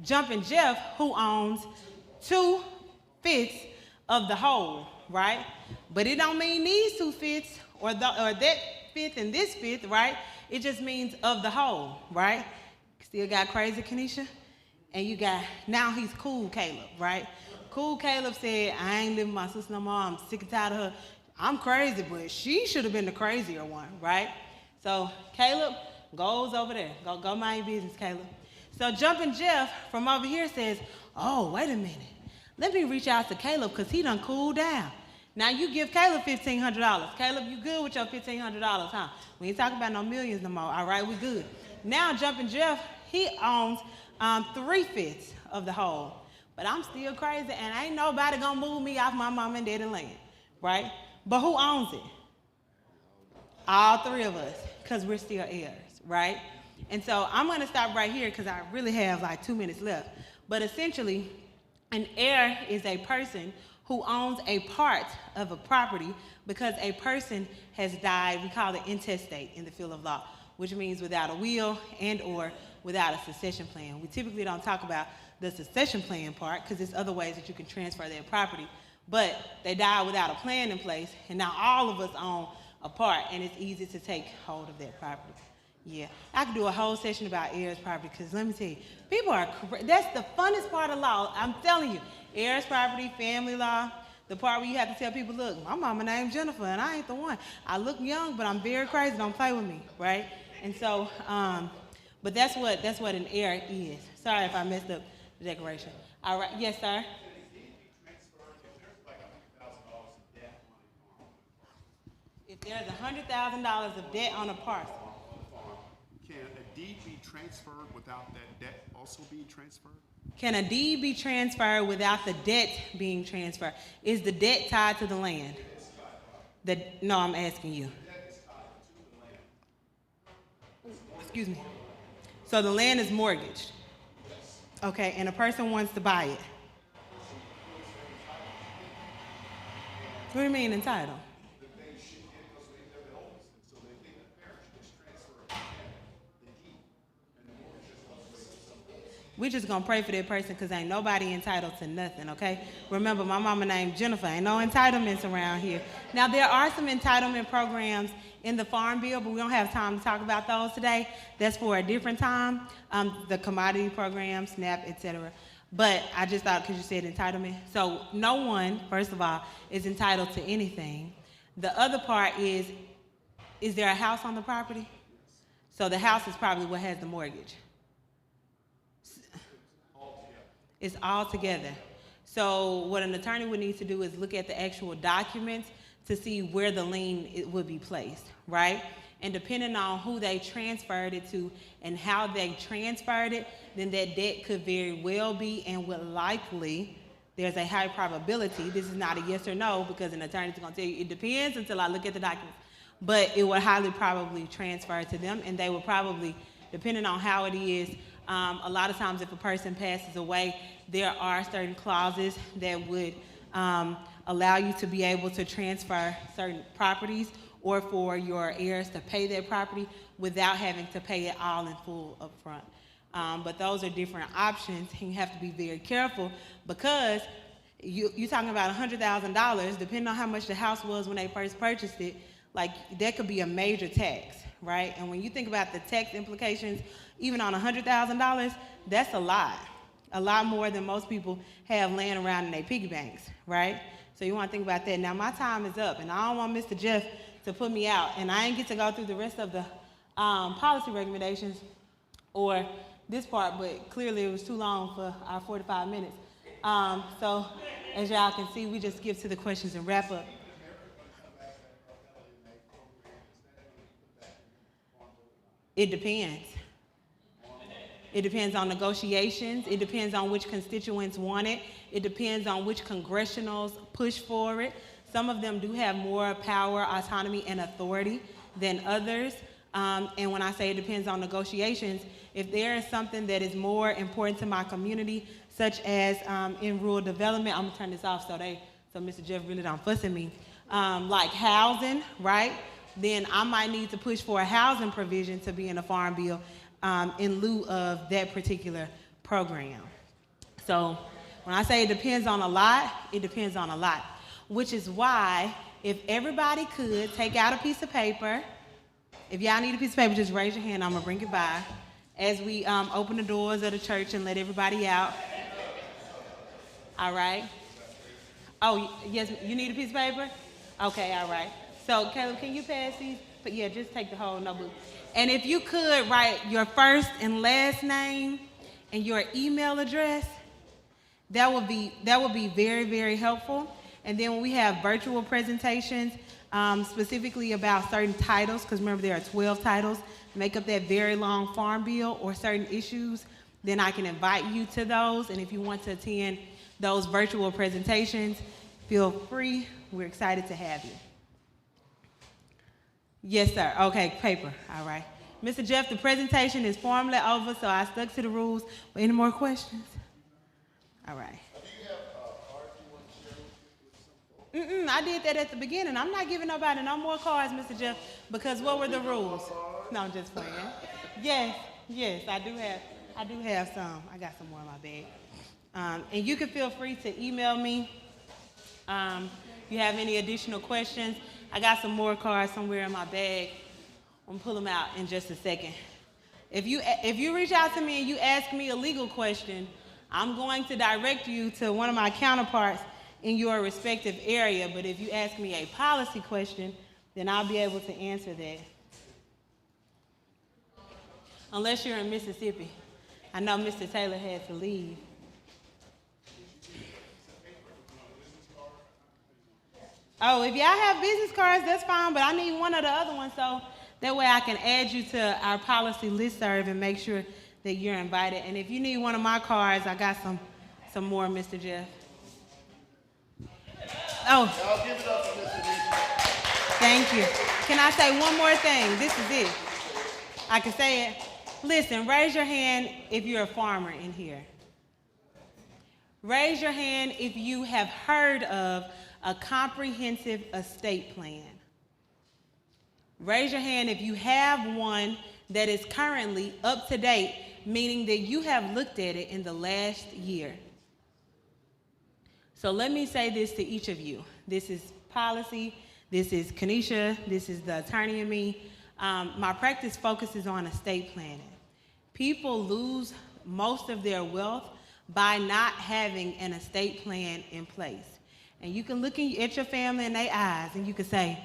Jumping Jeff, who owns 2/5 of the whole, right? But it don't mean these 2/5 or that fifth and this fifth, right? It just means of the whole, right? Still got Crazy Kenesha, and you got, now he's Cool Caleb, right? Cool Caleb said, I ain't living with my sister no more, I'm sick and tired of her. I'm crazy, but she should have been the crazier one, right? So Caleb goes over there. Go mind your business, Caleb. So Jumping Jeff from over here says, oh, wait a minute. Let me reach out to Caleb because he done cooled down. Now you give Caleb $1,500. Caleb, you good with your $1,500, huh? We ain't talking about no millions no more, all right? We good. Now Jumping Jeff, he owns 3/5 of the whole. But I'm still crazy, and ain't nobody gonna move me off my mom and daddy land, right? But who owns it? All 3 of us, because we're still heirs, right? And so I'm gonna stop right here because I really have like 2 minutes left. But essentially, An heir is a person who owns a part of a property because a person has died. We call it intestate in the field of law, which means without a will and or without a succession plan. We typically don't talk about the succession plan part because there's other ways that you can transfer their property, but they died without a plan in place, and now all of us own a part, and it's easy to take hold of that property. Yeah, I could do a whole session about heirs property because let me tell you, people are, that's the funnest part of law. I'm telling you, heirs property, family law, the part where you have to tell people, look, my mama named Jennifer and I ain't the one. I look young, but I'm very crazy, don't play with me, right? And so, but that's what an heir is. Sorry if I messed up the decoration. All right, yes, sir? If there's $100,000 of debt on a parcel, can a deed be transferred without that debt also being transferred? can a deed be transferred without the debt being transferred? Is the debt tied to the land? No, I'm asking you. Excuse me. So the land is mortgaged. Okay, and a person wants to buy it. What do you mean entitled? We just gonna pray for that person because ain't nobody entitled to nothing, okay? Remember, my mama named Jennifer. Ain't no entitlements around here. Now, there are some entitlement programs in the Farm Bill, but we don't have time to talk about those today. That's for a different time, the commodity program, SNAP, etc. But I just thought, because you said entitlement. So no one, first of all, is entitled to anything. The other part is there a house on the property? So the house is probably what has the mortgage. It's all together. So what an attorney would need to do is look at the actual documents to see where the lien would be placed, right? And depending on who they transferred it to and how they transferred it, then that debt could very well be and would likely, there's a high probability, this is not a yes or no because an attorney is gonna tell you it depends until I look at the documents, but it would highly probably transfer to them and they would probably, depending on how it is, a lot of times if a person passes away, there are certain clauses that would allow you to be able to transfer certain properties or for your heirs to pay their property without having to pay it all in full up front. But those are different options and you have to be very careful because you're talking about $100,000, depending on how much the house was when they first purchased it, like that could be a major tax, right? And when you think about the tax implications, even on $100,000, that's a lot more than most people have laying around in their piggy banks, right? So you want to think about that. Now my time is up, and I don't want Mr. Jeff to put me out, and I ain't get to go through the rest of the policy recommendations or this part, but clearly it was too long for our 45 minutes. So as y'all can see, we just skip to the questions and wrap up. It depends. It depends on negotiations. It depends on which constituents want it. It depends on which congressionals push for it. Some of them do have more power, autonomy, and authority than others. And when I say it depends on negotiations, if there is something that is more important to my community, such as in rural development, I'm gonna turn this off so Mr. Jeff really don't fuss at me, like housing, right? Then I might need to push for a housing provision to be in a farm bill in lieu of that particular program. So when I say it depends on a lot, it depends on a lot, which is why if everybody could take out a piece of paper, if y'all need a piece of paper, just raise your hand, I'm gonna bring it by as we open the doors of the church and let everybody out. All right. Oh, yes, you need a piece of paper? Okay, all right. So, Caleb, can you pass these? But yeah, just take the whole notebook. And if you could write your first and last name and your email address, that would be very, very helpful. And then when we have virtual presentations, specifically about certain titles, because remember there are 12 titles, make up that very long farm bill or certain issues, then I can invite you to those. And if you want to attend those virtual presentations, feel free. We're excited to have you. Yes, sir. Okay, paper. All right. Mr. Jeff, the presentation is formally over, so I stuck to the rules. But any more questions? All right. I did that at the beginning. I'm not giving nobody no more cars, Mr. Jeff, because what were the rules? No, I'm just playing. Yes, I do have some. I got some more in my bag. And you can feel free to email me. If you have any additional questions, I got some more cards somewhere in my bag. I'm gonna pull them out in just a second. If you reach out to me and you ask me a legal question, I'm going to direct you to one of my counterparts in your respective area. But if you ask me a policy question, then I'll be able to answer that. Unless you're in Mississippi. I know Mr. Taylor had to leave. Oh, if y'all have business cards, that's fine, but I need one of the other ones so that way I can add you to our policy listserv and make sure that you're invited. And if you need one of my cards, I got some more, Mr. Jeff. Oh. Y'all give it up for Mr. Reese. Thank you. Can I say one more thing? This is it. I can say it. Listen, raise your hand if you're a farmer in here. Raise your hand if you have heard of a comprehensive estate plan. Raise your hand if you have one that is currently up to date, meaning that you have looked at it in the last year. So let me say this to each of you. This is policy. This is Kanisha. This is the attorney in me. My practice focuses on estate planning. People lose most of their wealth by not having an estate plan in place. And you can look at your family in their eyes and you can say,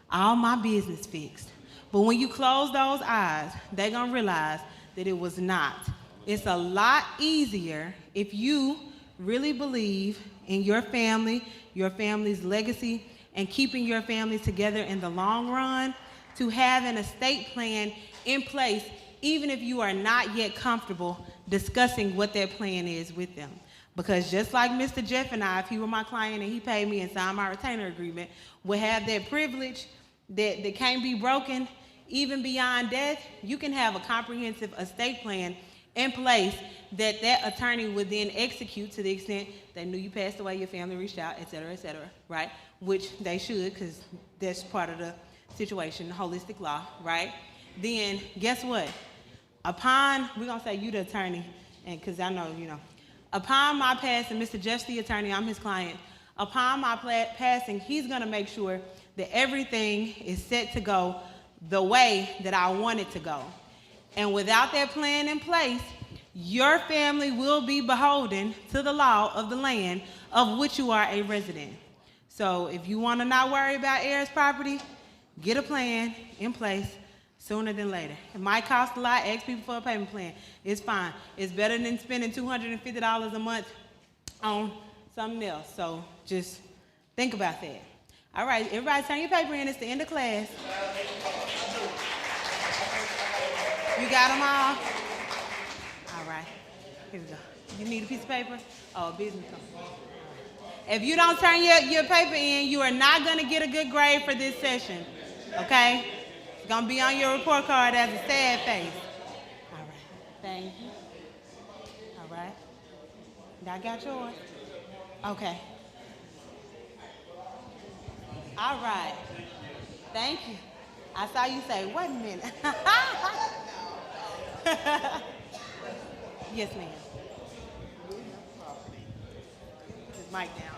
all my business fixed. But when you close those eyes, they're going to realize that it was not. It's a lot easier if you really believe in your family, your family's legacy, and keeping your family together in the long run, to have an estate plan in place, even if you are not yet comfortable discussing what that plan is with them. Because just like Mr. Jeff and I, if he were my client and he paid me and signed my retainer agreement, would have that privilege that can't be broken, even beyond death, you can have a comprehensive estate plan in place that attorney would then execute to the extent they knew you passed away, your family reached out, et cetera, right? Which they should, because that's part of the situation, holistic law, right? Then guess what? Upon, we're going to say you the attorney, and because I know, upon my passing, Mr. Jeff's the attorney, I'm his client. Upon my passing, he's going to make sure that everything is set to go the way that I want it to go. And without that plan in place, your family will be beholden to the law of the land of which you are a resident. So if you want to not worry about heirs property, get a plan in place sooner than later. It might cost a lot. Ask people for a payment plan. It's fine. It's better than spending $250 a month on something else. So just think about that. All right, everybody turn your paper in. It's the end of class. You got them all? All right, here we go. You need a piece of paper? Oh, a business card. If you don't turn your paper in, you are not going to get a good grade for this session, okay? It's going to be on your report card as a sad face. All right, thank you. All right. I got yours. Okay. All right. Thank you. I saw you say, wait a minute. Yes, ma'am. This mic down.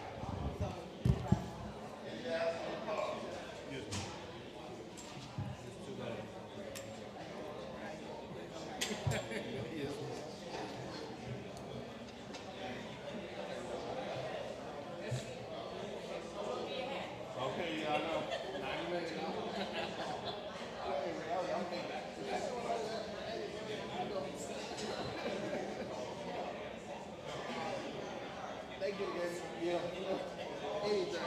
Okay, yeah, I know. 90 minutes. They get it, yeah. Anything.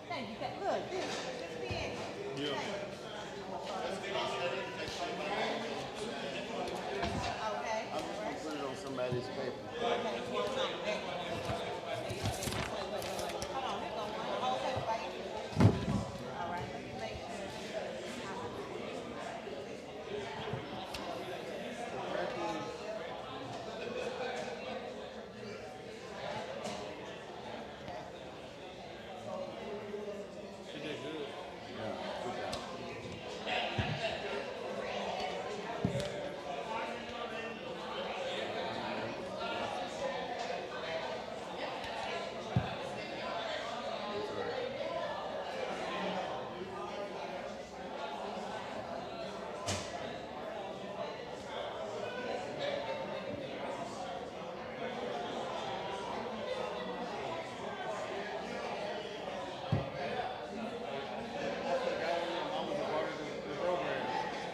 Thank you. Look, this be it. Yeah.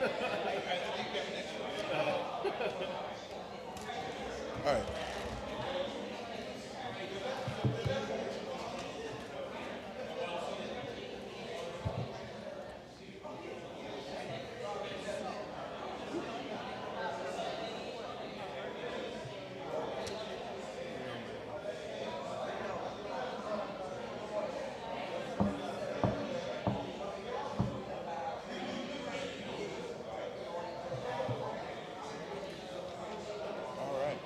All right. All right.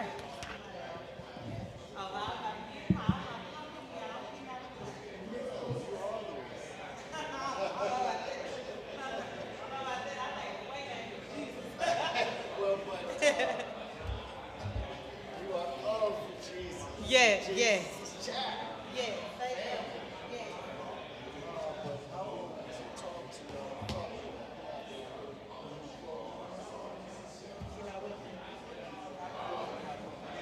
sir. Yes, yes. Yes, thank you. Yes.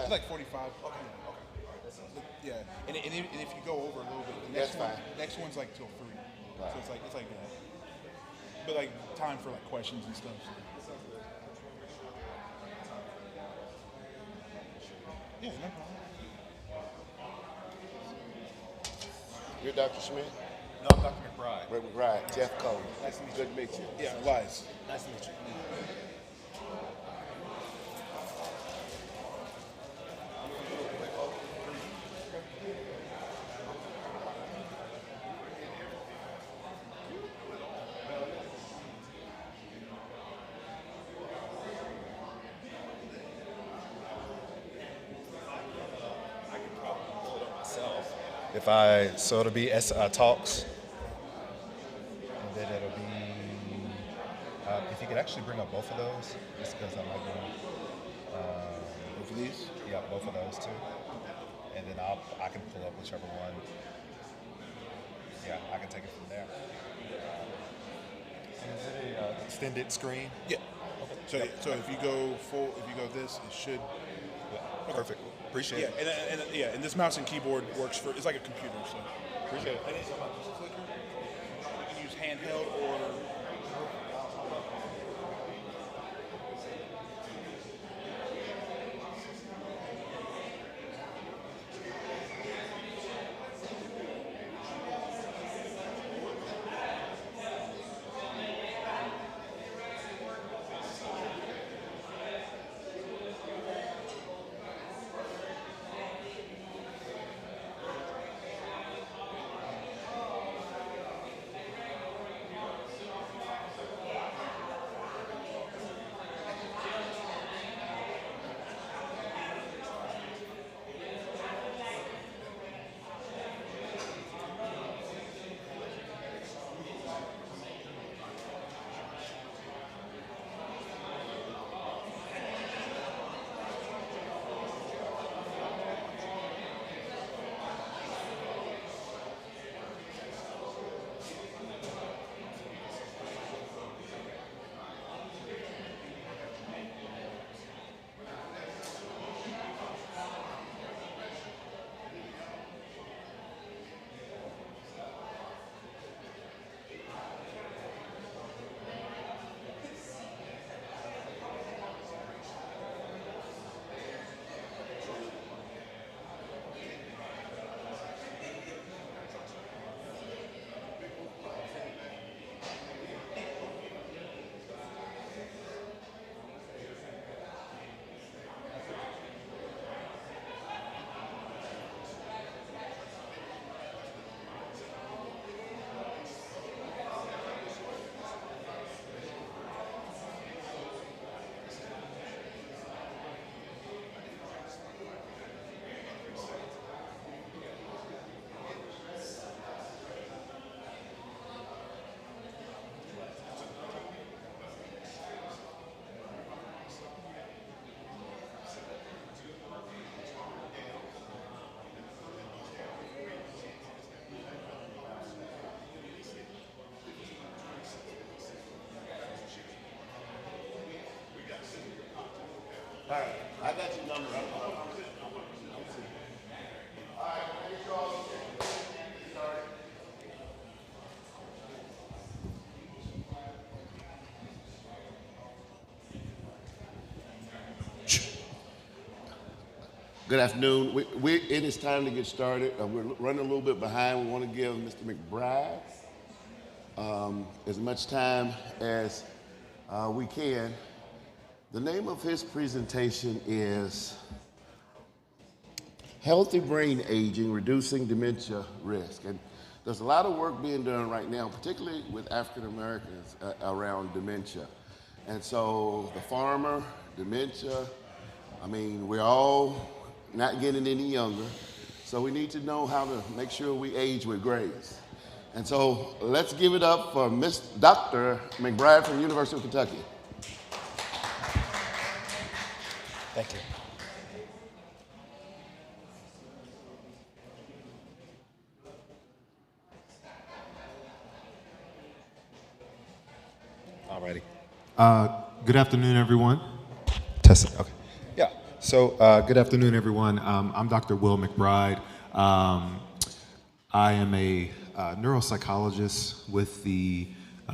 It's like 45. Okay. Yeah, and if you go over a little bit, the next one's like till 3. So it's like that. But like time for like questions and stuff. Yeah, no problem. You're Dr. Schmidt? No, I'm Dr. McBride. Rick McBride, Jeff Cole. Nice to meet you. Good to meet you. Yeah, Elias. Nice to meet you. So it'll be talks, and then it'll be, if you could actually bring up both of those, just because I might be, both of these? Yeah, both of those too. And then I can pull up whichever one. Yeah, I can take it from there. Is it a extended screen? Yeah. Okay. So if you go this, it should. Yeah. Perfect. Appreciate it. And this mouse and keyboard works for. It's like a computer, so. Appreciate it. And it's about just clicker. You can use handheld or. All right, I got your number. Good afternoon. It is time to get started. We're running a little bit behind. We want to give Mr. McBride as much time as we can. The name of his presentation is Healthy Brain Aging, Reducing Dementia Risk. And there's a lot of work being done right now, particularly with African Americans around dementia. And so the farmer, dementia, I mean, we're all not getting any younger. So we need to know how to make sure we age with grace. And so let's give it up for Dr. McBride from the University of Kentucky. Thank you. Alrighty. Good afternoon, everyone. Testing. Okay. Yeah. Good afternoon, everyone. I'm Dr. Will McBride. I am a neuropsychologist with the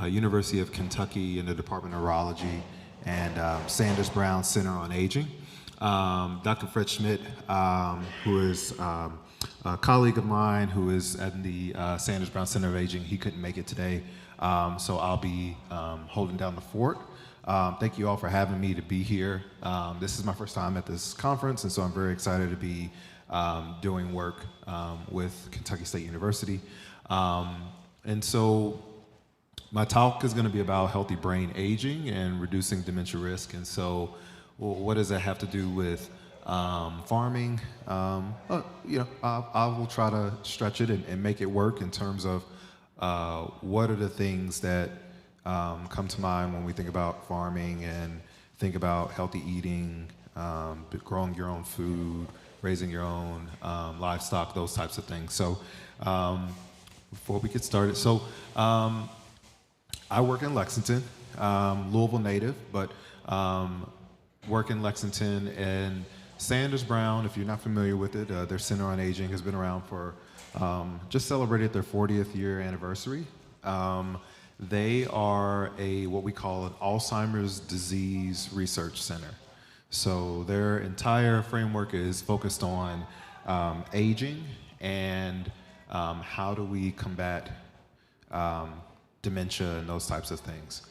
University of Kentucky in the Department of Neurology and Sanders Brown Center on Aging. Dr. Fred Schmidt, who is a colleague of mine who is at the Sanders Brown Center of Aging, he couldn't make it today, so I'll be holding down the fort. Thank you all for having me to be here. This is my first time at this conference, and so I'm very excited to be doing work with Kentucky State University. And so my talk is going to be about healthy brain aging and reducing dementia risk. And so what does that have to do with farming? I will try to stretch it and make it work in terms of what are the things that come to mind when we think about farming and think about healthy eating, growing your own food, raising your own livestock, those types of things. So before we get started, I work in Lexington, Louisville native, but work in Lexington, and Sanders Brown, if you're not familiar with it, their Center on Aging has been around for, just celebrated their 40th year anniversary. They are what we call an Alzheimer's disease research center. So their entire framework is focused on aging and how do we combat dementia and those types of things.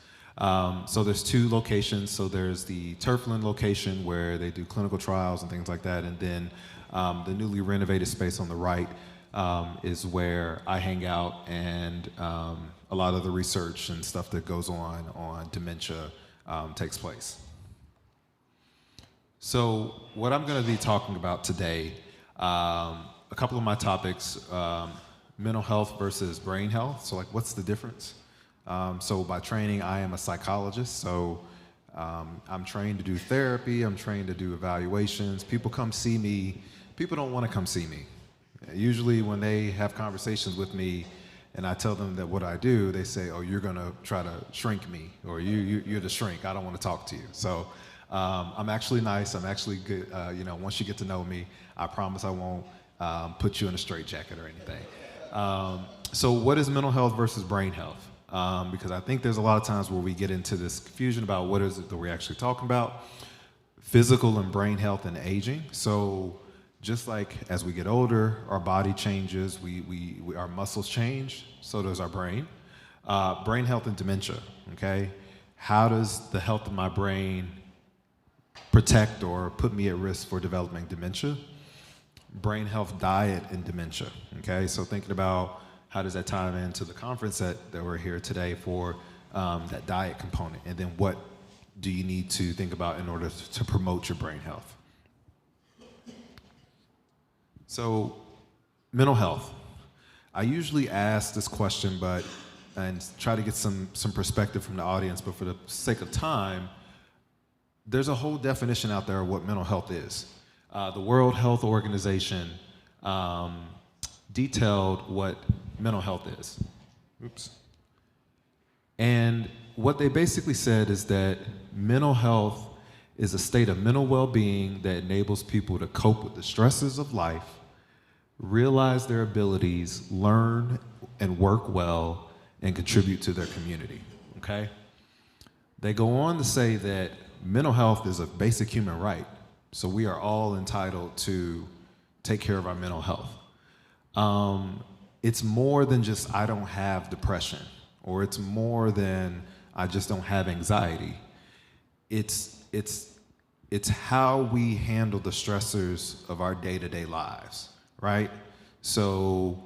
So there's two locations. So there's the Turfland location where they do clinical trials and things like that, and then the newly renovated space on the right is where I hang out, and a lot of the research and stuff that goes on dementia takes place. So what I'm going to be talking about today, a couple of my topics, mental health versus brain health. So what's the difference? So by training, I am a psychologist. So I'm trained to do therapy. I'm trained to do evaluations. People come see me. People don't want to come see me. Usually when they have conversations with me and I tell them that what I do, they say, oh, you're going to try to shrink me, or you're the shrink. I don't want to talk to you. So I'm actually nice. I'm actually good. Once you get to know me, I promise I won't put you in a straitjacket or anything. So what is mental health versus brain health? Because I think there's a lot of times where we get into this confusion about what is it that we're actually talking about. Physical and brain health and aging. So just like as we get older, our body changes, our muscles change, so does our brain. Brain health and dementia, okay? How does the health of my brain protect or put me at risk for developing dementia? Brain health, diet, and dementia, okay? So thinking about how does that tie into the conference that we're here today for that diet component, and then what do you need to think about in order to promote your brain health? So, mental health. I usually ask this question, and try to get some perspective from the audience, but for the sake of time, there's a whole definition out there of what mental health is. The World Health Organization detailed what mental health is. Oops. And what they basically said is that mental health is a state of mental well-being that enables people to cope with the stresses of life, realize their abilities, learn and work well, and contribute to their community, okay? They go on to say that mental health is a basic human right, so we are all entitled to take care of our mental health. It's more than just I don't have depression, or it's more than I just don't have anxiety. It's how we handle the stressors of our day-to-day lives, right? So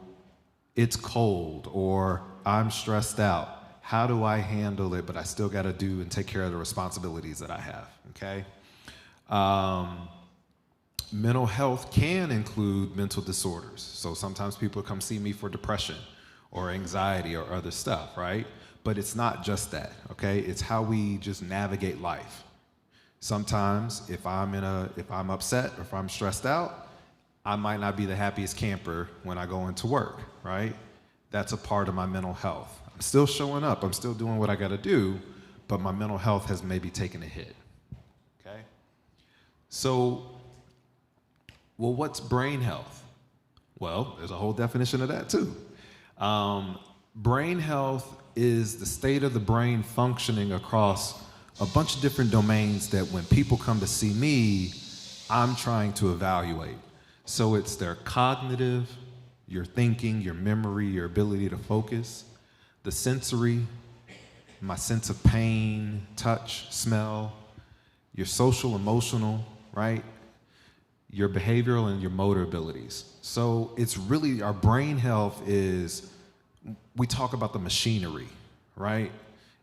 it's cold, or I'm stressed out. How do I handle it, but I still got to do and take care of the responsibilities that I have, okay? Mental health can include mental disorders. So sometimes people come see me for depression or anxiety or other stuff, right? But it's not just that, okay? It's how we just navigate life. Sometimes if I'm upset or if I'm stressed out, I might not be the happiest camper when I go into work, right? That's a part of my mental health. I'm still showing up, I'm still doing what I gotta do, but my mental health has maybe taken a hit, okay? So Well, what's brain health? Well, there's a whole definition of that too. Brain health is the state of the brain functioning across a bunch of different domains that when people come to see me, I'm trying to evaluate. So it's their cognitive, your thinking, your memory, your ability to focus, the sensory, my sense of pain, touch, smell, your social, emotional, right? Your behavioral and your motor abilities. So it's really, our brain health is, we talk about the machinery, right?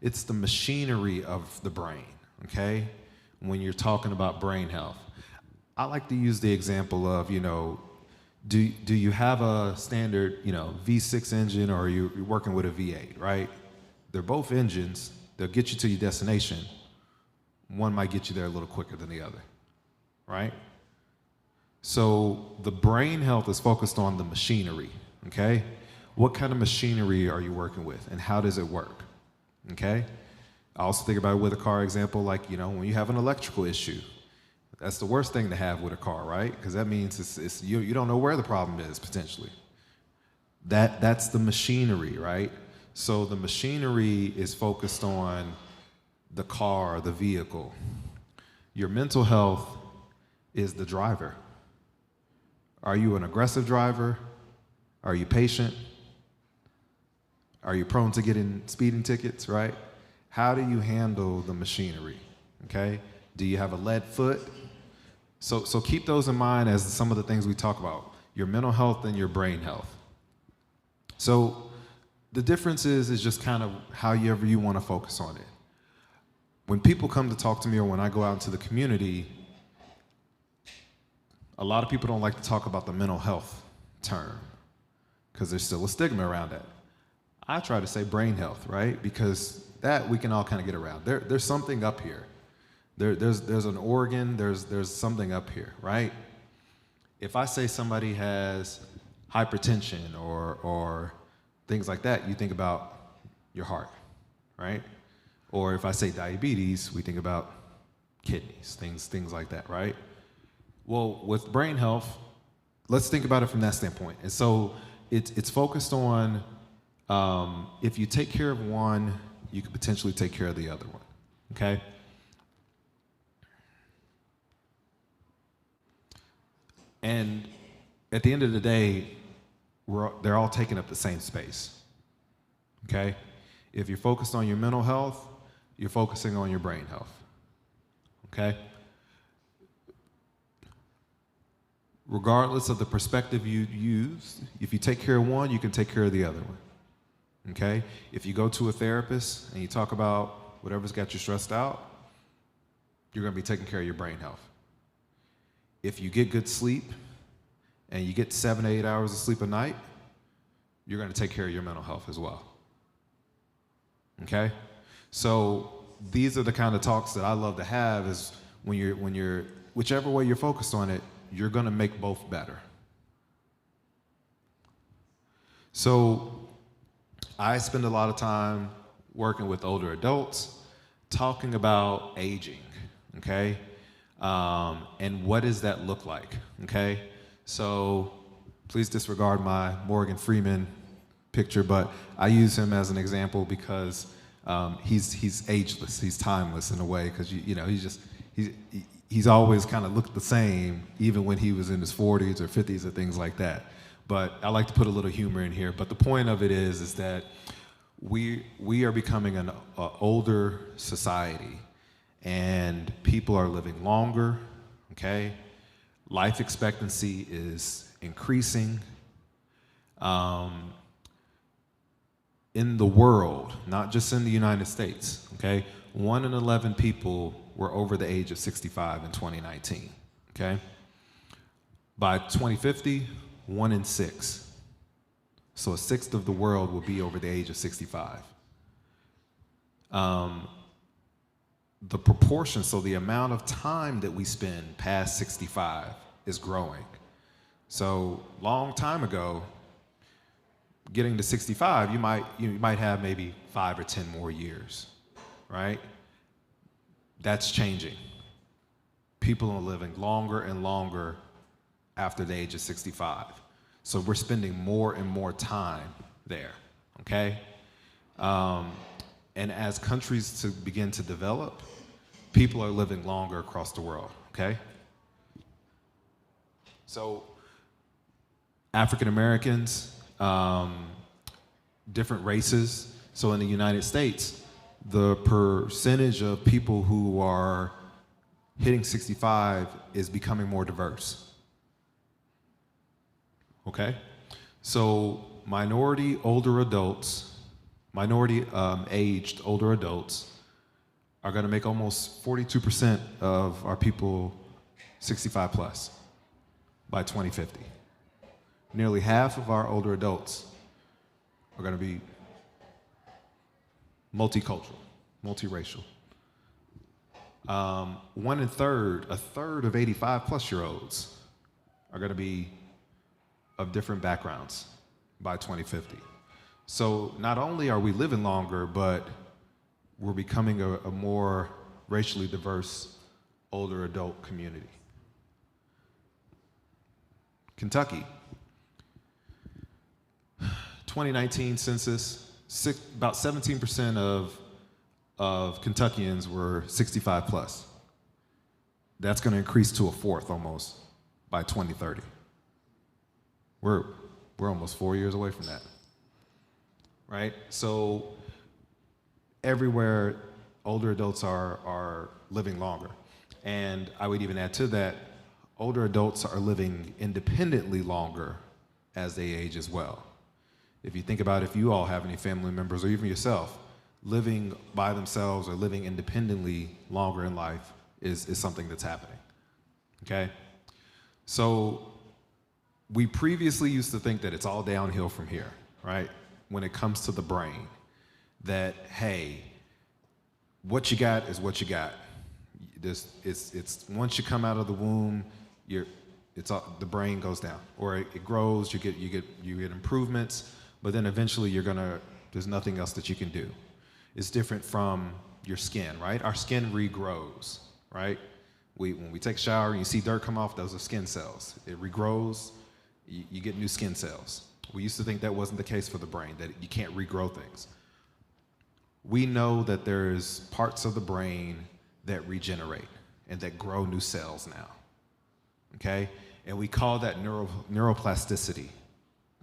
It's the machinery of the brain, okay? When you're talking about brain health. I like to use the example of, do you have a standard, V6 engine, or you're working with a V8, right? They're both engines. They'll get you to your destination. One might get you there a little quicker than the other, right? So the brain health is focused on the machinery, okay? What kind of machinery are you working with, and how does it work, okay? I also think about it with a car example, like, when you have an electrical issue, that's the worst thing to have with a car, right? Because that means you don't know where the problem is, potentially. That's the machinery, right? So the machinery is focused on the car, the vehicle. Your mental health is the driver. Are you an aggressive driver? Are you patient? Are you prone to getting speeding tickets, right? How do you handle the machinery, okay? Do you have a lead foot? So keep those in mind as some of the things we talk about, your mental health and your brain health. So the difference is just kind of however you want to focus on it. When people come to talk to me or when I go out into the community, a lot of people don't like to talk about the mental health term because there's still a stigma around that. I try to say brain health, right? Because that we can all kind of get around. There's something up here. There's an organ, there's something up here, right? If I say somebody has hypertension or things like that, you think about your heart, right? Or if I say diabetes, we think about kidneys, things like that, right? Well, with brain health, let's think about it from that standpoint. And so it's focused on if you take care of one, you could potentially take care of the other one, okay? And at the end of the day, they're all taking up the same space, okay? If you're focused on your mental health, you're focusing on your brain health, okay? Regardless of the perspective you use, if you take care of one, you can take care of the other one, okay? If you go to a therapist and you talk about whatever's got you stressed out, you're gonna be taking care of your brain health. If you get good sleep and you get 7 to 8 hours of sleep a night, you're gonna take care of your mental health as well, okay? So these are the kind of talks that I love to have is when you're whichever way you're focused on it, you're gonna make both better. So I spend a lot of time working with older adults, talking about aging, okay? And what does that look like, okay? So please disregard my Morgan Freeman picture, but I use him as an example because he's ageless, he's timeless in a way, because he's always kind of looked the same, even when he was in his 40s or 50s or things like that. But I like to put a little humor in here. But the point of it is that we are becoming an older society, and people are living longer, okay? Life expectancy is increasing. In the world, not just in the United States, okay? 1 in 11 people were over the age of 65 in 2019, okay? By 2050, 1 in 6. So a sixth of the world will be over the age of 65. The proportion, so the amount of time that we spend past 65 is growing. So long time ago, getting to 65, you might have maybe 5 or 10 more years, right? That's changing. People are living longer and longer after the age of 65. So we're spending more and more time there, okay? And as countries to begin to develop, people are living longer across the world, okay? So African Americans, different races. So in the United States, the percentage of people who are hitting 65 is becoming more diverse. Okay? So minority older adults, aged older adults are gonna make almost 42% of our people 65 plus by 2050. Nearly half of our older adults are gonna be multicultural, multiracial. A third of 85 plus year olds are gonna be of different backgrounds by 2050. So not only are we living longer, but we're becoming a more racially diverse older adult community. Kentucky, 2019 census, about 17% of Kentuckians were 65 plus. That's gonna increase to a fourth almost by 2030. We're almost 4 years away from that, right? So everywhere, older adults are living longer. And I would even add to that, older adults are living independently longer as they age as well. If you think about if you all have any family members or even yourself, living by themselves or living independently longer in life is something that's happening, okay? So we previously used to think that it's all downhill from here, right? When it comes to the brain, that, hey, what you got is what you got. It's once you come out of the womb, the brain goes down, or it grows. You get improvements, but then eventually there's nothing else that you can do. It's different from your skin, right? Our skin regrows, right? When we take a shower and you see dirt come off, those are skin cells. It regrows. You get new skin cells. We used to think that wasn't the case for the brain, that you can't regrow things. We know that there's parts of the brain that regenerate and that grow new cells now, okay? And we call that neuroplasticity,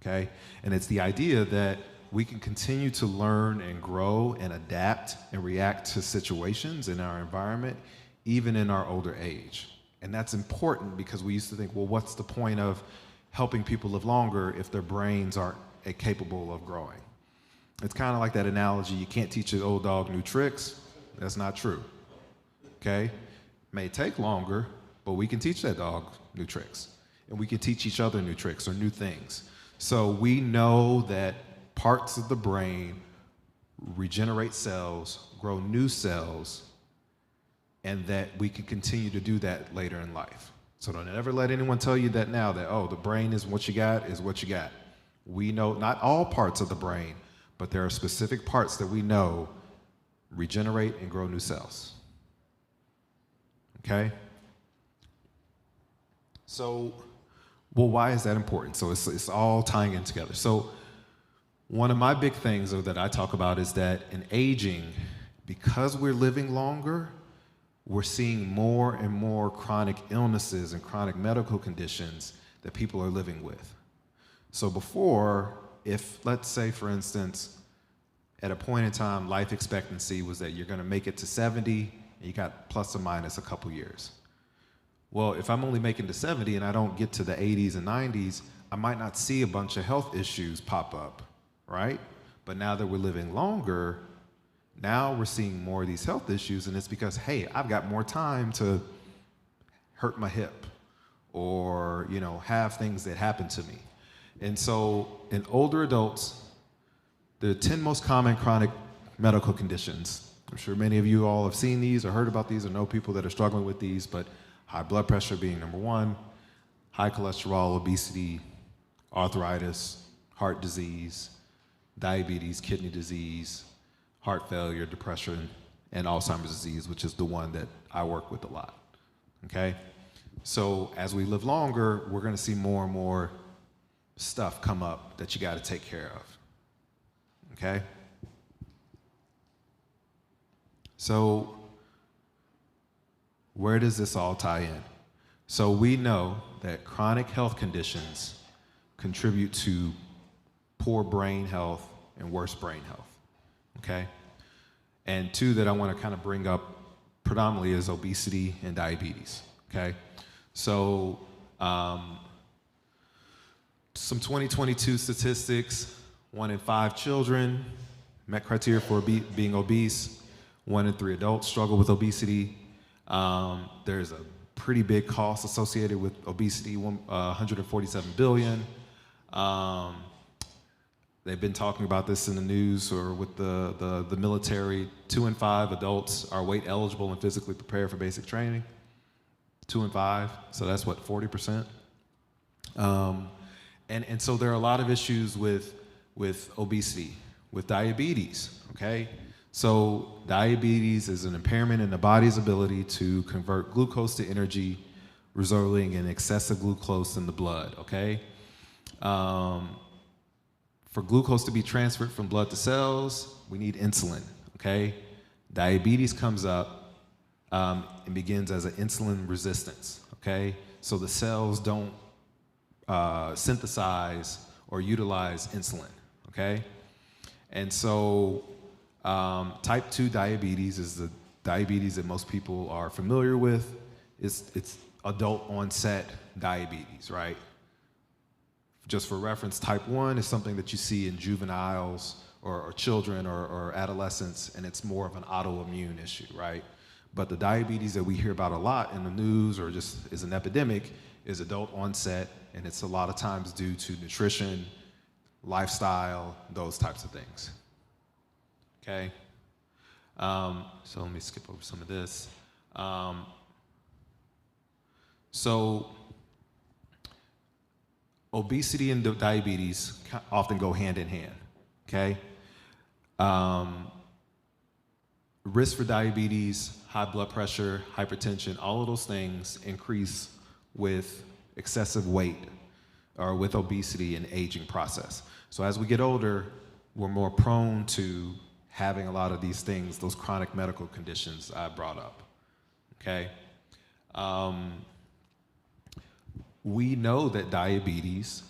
okay? And it's the idea that we can continue to learn and grow and adapt and react to situations in our environment, even in our older age. And that's important because we used to think, well, what's the point of helping people live longer if their brains aren't capable of growing? It's kind of like that analogy, you can't teach an old dog new tricks. That's not true, okay? May take longer, but we can teach that dog new tricks. And we can teach each other new tricks or new things. So we know that parts of the brain regenerate cells, grow new cells, and that we can continue to do that later in life. So don't ever let anyone tell you that now, that, oh, the brain is what you got is what you got. We know not all parts of the brain, but there are specific parts that we know regenerate and grow new cells. Okay? So, well, why is that important? So it's all tying in together. So one of my big things that I talk about is that in aging, because we're living longer, we're seeing more and more chronic illnesses and chronic medical conditions that people are living with. So before, if, let's say, for instance, at a point in time, life expectancy was that you're gonna make it to 70, and you got plus or minus a couple years. Well, if I'm only making to 70 and I don't get to the 80s and 90s, I might not see a bunch of health issues pop up, right? But now that we're living longer, now we're seeing more of these health issues, and it's because, hey, I've got more time to hurt my hip or, have things that happen to me. And so in older adults, the 10 most common chronic medical conditions, I'm sure many of you all have seen these or heard about these or know people that are struggling with these, but high blood pressure being number one, high cholesterol, obesity, arthritis, heart disease, diabetes, kidney disease, heart failure, depression, and Alzheimer's disease, which is the one that I work with a lot, okay? So as we live longer, we're going to see more and more stuff come up that you got to take care of. Okay? So where does this all tie in? So we know that chronic health conditions contribute to poor brain health and worse brain health. Okay? And two that I want to kind of bring up predominantly is obesity and diabetes. Okay? So some 2022 statistics: 1 in 5 children met criteria for being obese. 1 in 3 adults struggle with obesity. There's a pretty big cost associated with obesity, 147 billion. They've been talking about this in the news or with the military. 2 in 5 adults are weight eligible and physically prepared for basic training. 2 in 5, so that's what, 40%. And so there are a lot of issues with obesity, with diabetes, okay? So diabetes is an impairment in the body's ability to convert glucose to energy, resulting in excessive glucose in the blood, okay? For glucose to be transferred from blood to cells, we need insulin, okay? Diabetes comes up and begins as an insulin resistance, okay? So the cells don't synthesize or utilize insulin, okay? And so type 2 diabetes is the diabetes that most people are familiar with. It's adult onset diabetes, right? Just for reference, type 1 is something that you see in juveniles or children or adolescents, and it's more of an autoimmune issue, right? But the diabetes that we hear about a lot in the news or just is an epidemic is adult onset, and it's a lot of times due to nutrition, lifestyle, those types of things. Okay? So let me skip over some of this. So obesity and diabetes often go hand in hand, okay? Risk for diabetes, high blood pressure, hypertension, all of those things increase with excessive weight or with obesity and aging process. So as we get older, we're more prone to having a lot of these things, those chronic medical conditions I brought up, okay? We know that diabetes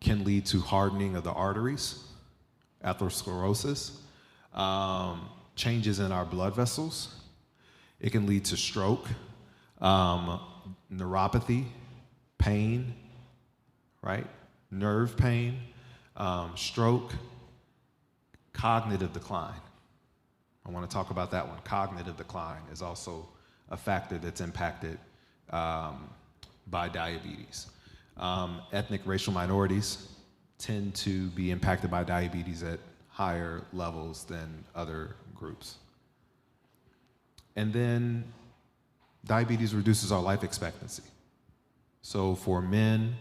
can lead to hardening of the arteries, atherosclerosis, changes in our blood vessels. It can lead to stroke, neuropathy, pain, right? Nerve pain, stroke, cognitive decline. I want to talk about that one. Cognitive decline is also a factor that's impacted by diabetes. Ethnic racial minorities tend to be impacted by diabetes at higher levels than other groups. And then diabetes reduces our life expectancy. So for men,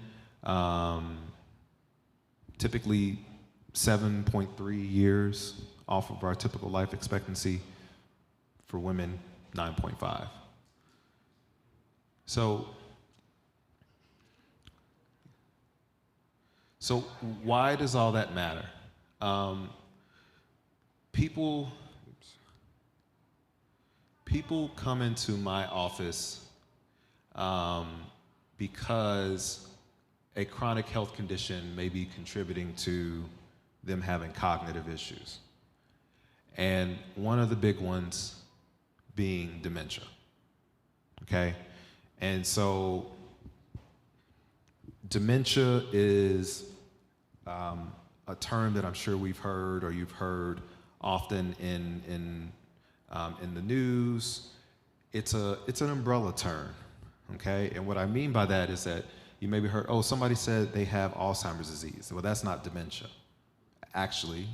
typically 7.3 years off of our typical life expectancy. For women, 9.5. So why does all that matter? People come into my office because a chronic health condition may be contributing to them having cognitive issues. And one of the big ones being dementia, okay? And so dementia is a term that I'm sure we've heard or you've heard often in the news. It's an umbrella term, okay? And what I mean by that is that you maybe heard, oh, somebody said they have Alzheimer's disease. Well, that's not dementia. Actually,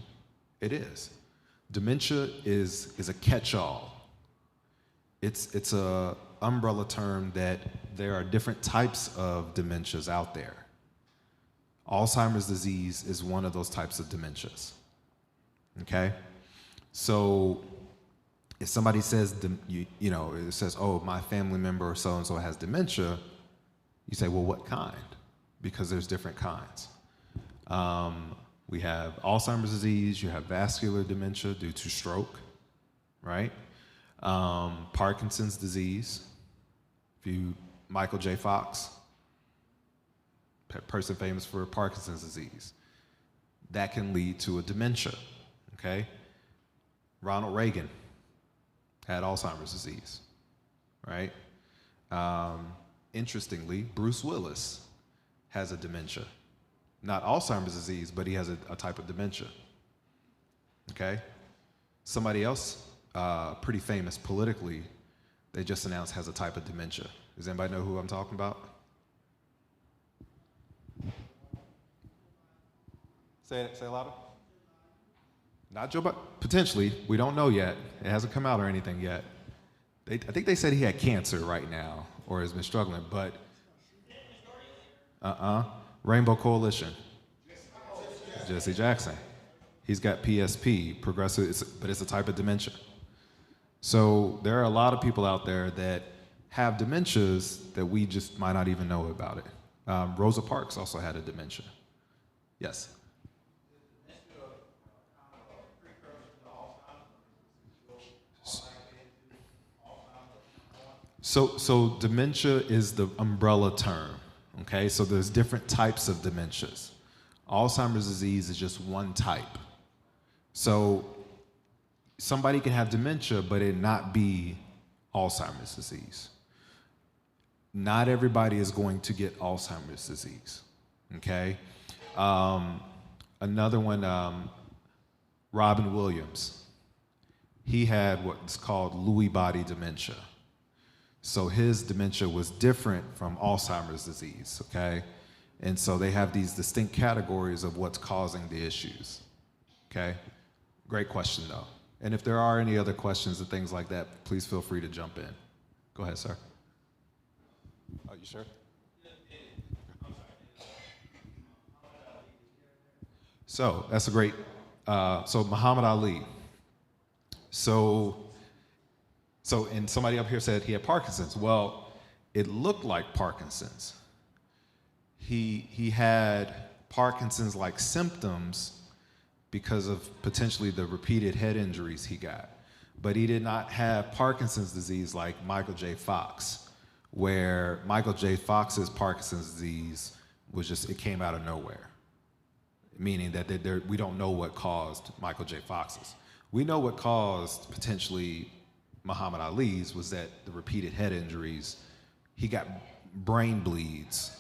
it is. Dementia is a catch-all. It's a umbrella term that there are different types of dementias out there. Alzheimer's disease is one of those types of dementias, okay? So if somebody says, it says, oh, my family member or so-and-so has dementia, You say, well, what kind? Because there's different kinds. We have Alzheimer's disease, you have vascular dementia due to stroke, right? Parkinson's disease, Michael J. Fox, person famous for Parkinson's disease. That can lead to a dementia, okay? Ronald Reagan had Alzheimer's disease, right? Interestingly, Bruce Willis has a dementia. Not Alzheimer's disease, but he has a type of dementia, okay? Somebody else, pretty famous politically, they just announced has a type of dementia. Does anybody know who I'm talking about? Say it louder. Not Joe Biden. Potentially. We don't know yet. It hasn't come out or anything yet. I think they said he had cancer right now or has been struggling, but Rainbow Coalition. Jesse Jackson. He's got PSP, progressive, but it's a type of dementia. So there are a lot of people out there that have dementias that we just might not even know about it. Rosa Parks also had a dementia. Yes. So dementia is the umbrella term, okay? So there's different types of dementias. Alzheimer's disease is just one type. So somebody can have dementia, but it not be Alzheimer's disease. Not everybody is going to get Alzheimer's disease, okay? Another one, Robin Williams. He had what's called Lewy body dementia. So his dementia was different from Alzheimer's disease, okay? And so they have these distinct categories of what's causing the issues, okay? Great question, though. And if there are any other questions and things like that, please feel free to jump in. Go ahead, sir. Oh, you sure? So that's a great, so Muhammad Ali. And somebody up here said he had Parkinson's. Well, it looked like Parkinson's. He had Parkinson's-like symptoms because of potentially the repeated head injuries he got. But he did not have Parkinson's disease like Michael J. Fox, where Michael J. Fox's Parkinson's disease was just, it came out of nowhere. Meaning that we don't know what caused Michael J. Fox's. We know what caused potentially Muhammad Ali's was that the repeated head injuries, he got brain bleeds,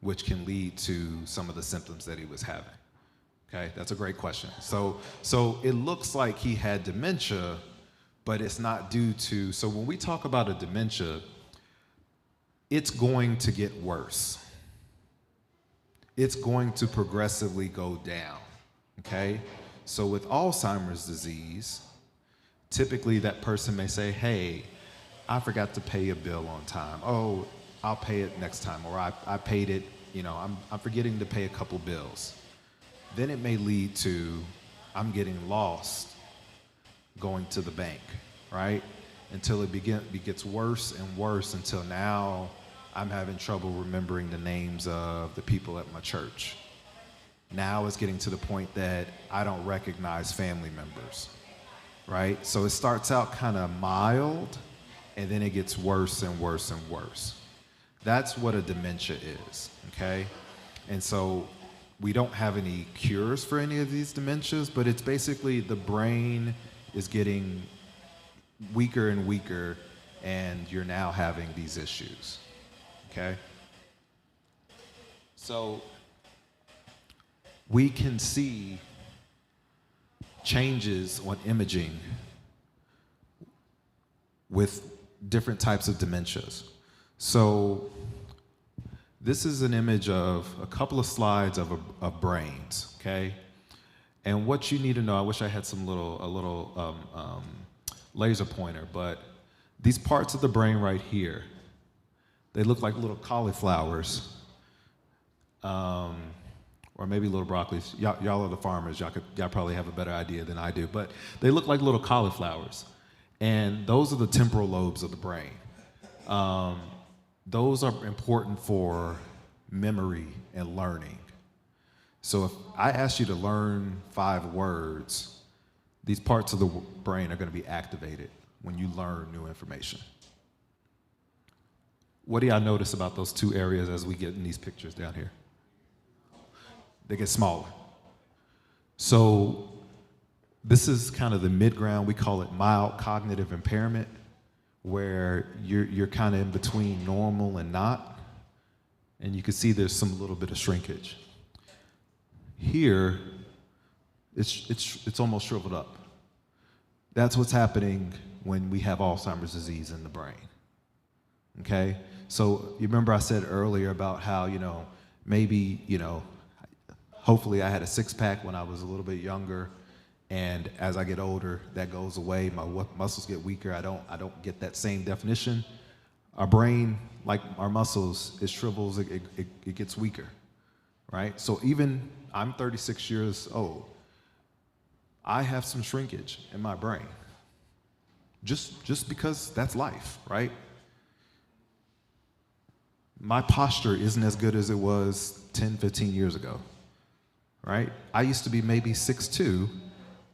which can lead to some of the symptoms that he was having. Okay, that's a great question. So it looks like he had dementia, but it's not due to, so when we talk about a dementia, it's going to get worse. It's going to progressively go down, okay? So with Alzheimer's disease, typically that person may say, hey, I forgot to pay a bill on time. Oh, I'll pay it next time, or I paid it, I'm forgetting to pay a couple bills. Then it may lead to, I'm getting lost going to the bank, right? Until it gets worse and worse until now I'm having trouble remembering the names of the people at my church. Now it's getting to the point that I don't recognize family members, right? So it starts out kind of mild, and then it gets worse and worse and worse. That's what a dementia is, okay? And so we don't have any cures for any of these dementias, but it's basically the brain is getting weaker and weaker, and you're now having these issues, okay? So we can see changes on imaging with different types of dementias. So this is an image of a couple of slides of brains, okay? And what you need to know, I wish I had a little laser pointer, but these parts of the brain right here, they look like little cauliflowers, or maybe little broccolis. Y'all are the farmers. Y'all probably have a better idea than I do, but they look like little cauliflowers. And those are the temporal lobes of the brain. those are important for memory and learning. So if I ask you to learn 5 words, these parts of the brain are going to be activated when you learn new information. What do y'all notice about those 2 areas as we get in these pictures down here? They get smaller. So this is kind of the mid-ground. We call it mild cognitive impairment, where you're kind of in between normal and not. And you can see there's some little bit of shrinkage. Here, it's almost shriveled up. That's what's happening when we have Alzheimer's disease in the brain. Okay? So you remember I said earlier about how, maybe, hopefully I had a 6-pack when I was a little bit younger, and as I get older, that goes away. My muscles get weaker. I don't get that same definition. Our brain, like our muscles, it shrivels, it gets weaker, right? So even I'm 36 years old, I have some shrinkage in my brain. Just because that's life, right? My posture isn't as good as it was 10, 15 years ago, right? I used to be maybe 6'2".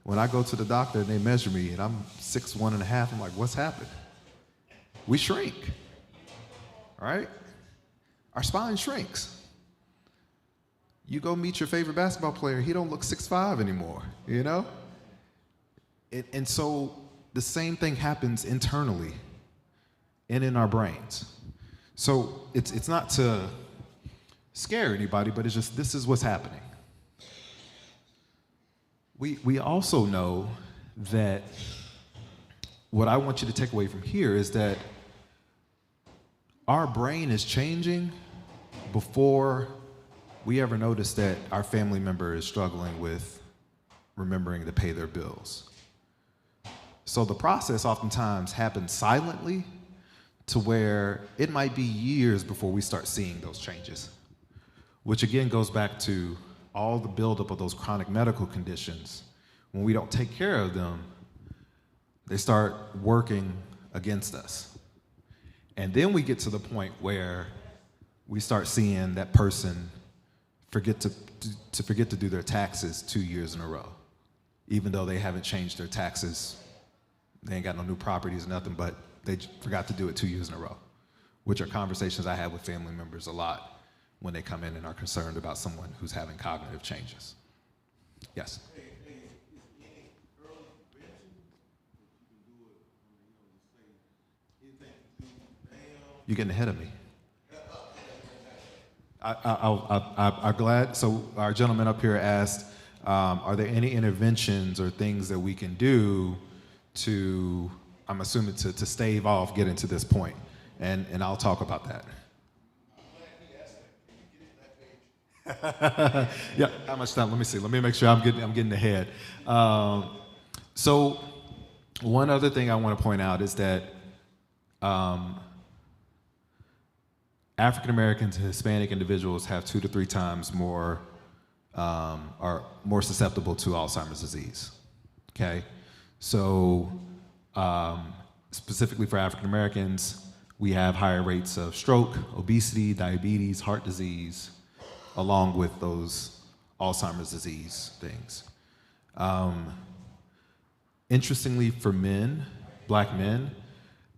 When I go to the doctor and they measure me and I'm 6'1.5", I'm like, what's happened? We shrink, right? Our spine shrinks. You go meet your favorite basketball player, he don't look 6'5" anymore, And so the same thing happens internally and in our brains. So it's not to scare anybody, but it's just, this is what's happening. We also know that what I want you to take away from here is that our brain is changing before we ever notice that our family member is struggling with remembering to pay their bills. So the process oftentimes happens silently to where it might be years before we start seeing those changes, which again goes back to all the buildup of those chronic medical conditions. When we don't take care of them, they start working against us. And then we get to the point where we start seeing that person forget to do their taxes 2 years in a row, even though they haven't changed their taxes. They ain't got no new properties or nothing, but they forgot to do it 2 years in a row, which are conversations I have with family members a lot when they come in and are concerned about someone who's having cognitive changes. Yes? You're getting ahead of me. I'm glad. So our gentleman up here asked, are there any interventions or things that we can do to, I'm assuming, to stave off getting to this point? And I'll talk about that. Yeah, how much time? Let me see. Let me make sure I'm getting ahead. So one other thing I want to point out is that African Americans and Hispanic individuals have 2 to 3 times more, are more susceptible to Alzheimer's disease. Okay, so specifically for African Americans, we have higher rates of stroke, obesity, diabetes, heart disease, along with those Alzheimer's disease things. Interestingly, for men, black men,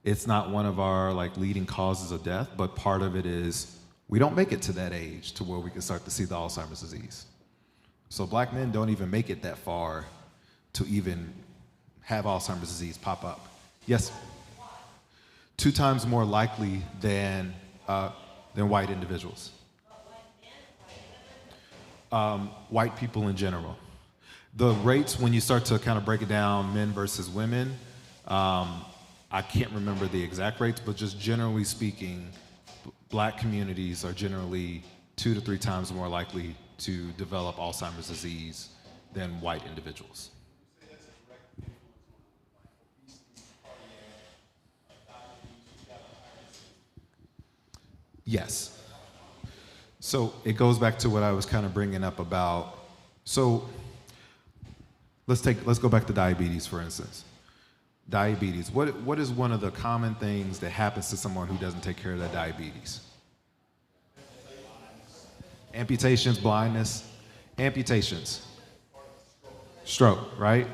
it's not one of our leading causes of death, but part of it is we don't make it to that age to where we can start to see the Alzheimer's disease. So black men don't even make it that far to even have Alzheimer's disease pop up. Yes? 2 times more likely than white individuals. White people in general. The rates, when you start to kind of break it down, men versus women, I can't remember the exact rates, but just generally speaking, black communities are generally 2 to 3 times more likely to develop Alzheimer's disease than white individuals. Yes. So it goes back to what I was kind of bringing up about, so let's go back to diabetes, for instance. diabetes. What is one of the common things that happens to someone who doesn't take care of their diabetes? Amputations, blindness, amputations, stroke, right?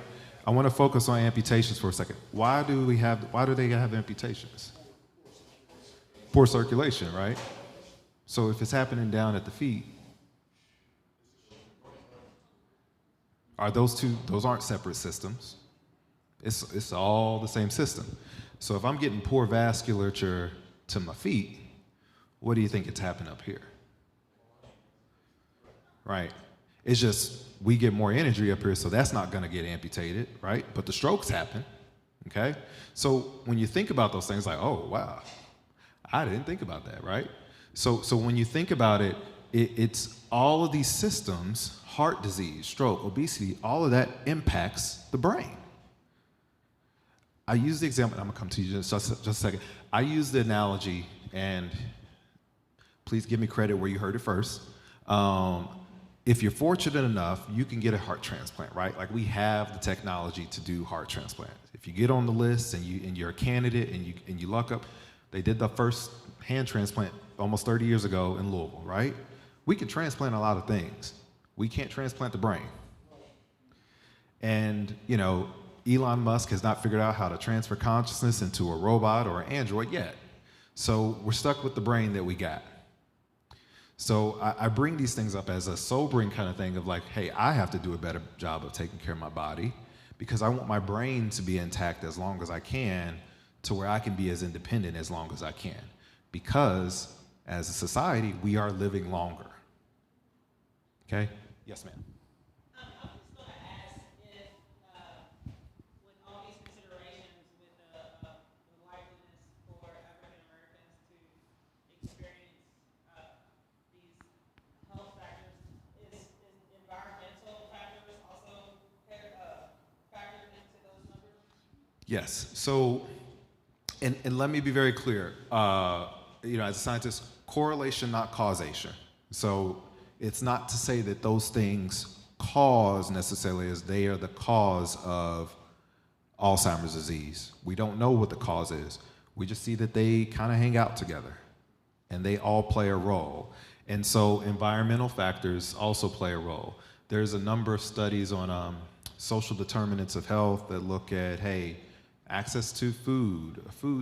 I want to focus on amputations for a second. Why do they have amputations? Poor circulation, right? So if it's happening down at the feet, those aren't separate systems. It's all the same system. So if I'm getting poor vasculature to my feet, what do you think it's happening up here? Right. It's just we get more energy up here, so that's not going to get amputated, right? But the strokes happen, okay? So when you think about those things, like, oh, wow, I didn't think about that, right? So when you think about it, it's all of these systems, heart disease, stroke, obesity, all of that impacts the brain. I use the example, I'm gonna come to you just a second. I use the analogy, and please give me credit where you heard it first. If you're fortunate enough, you can get a heart transplant, right? Like we have the technology to do heart transplants. If you get on the list and you're a candidate and you luck up, they did the first hand transplant almost 30 years ago in Louisville, right? We can transplant a lot of things. We can't transplant the brain. And, you know, Elon Musk has not figured out how to transfer consciousness into a robot or an android yet. So we're stuck with the brain that we got. So I bring these things up as a sobering kind of thing of like, hey, I have to do a better job of taking care of my body because I want my brain to be intact as long as I can to where I can be as independent as long as I can. Because as a society, we are living longer. Okay? Yes, ma'am. Yes. So, and let me be very clear. You know, as a scientist, correlation, not causation. So it's not to say that those things cause necessarily as they are the cause of Alzheimer's disease. We don't know what the cause is. We just see that they kind of hang out together and they all play a role. And so environmental factors also play a role. There's a number of studies on social determinants of health that look at, hey, access to food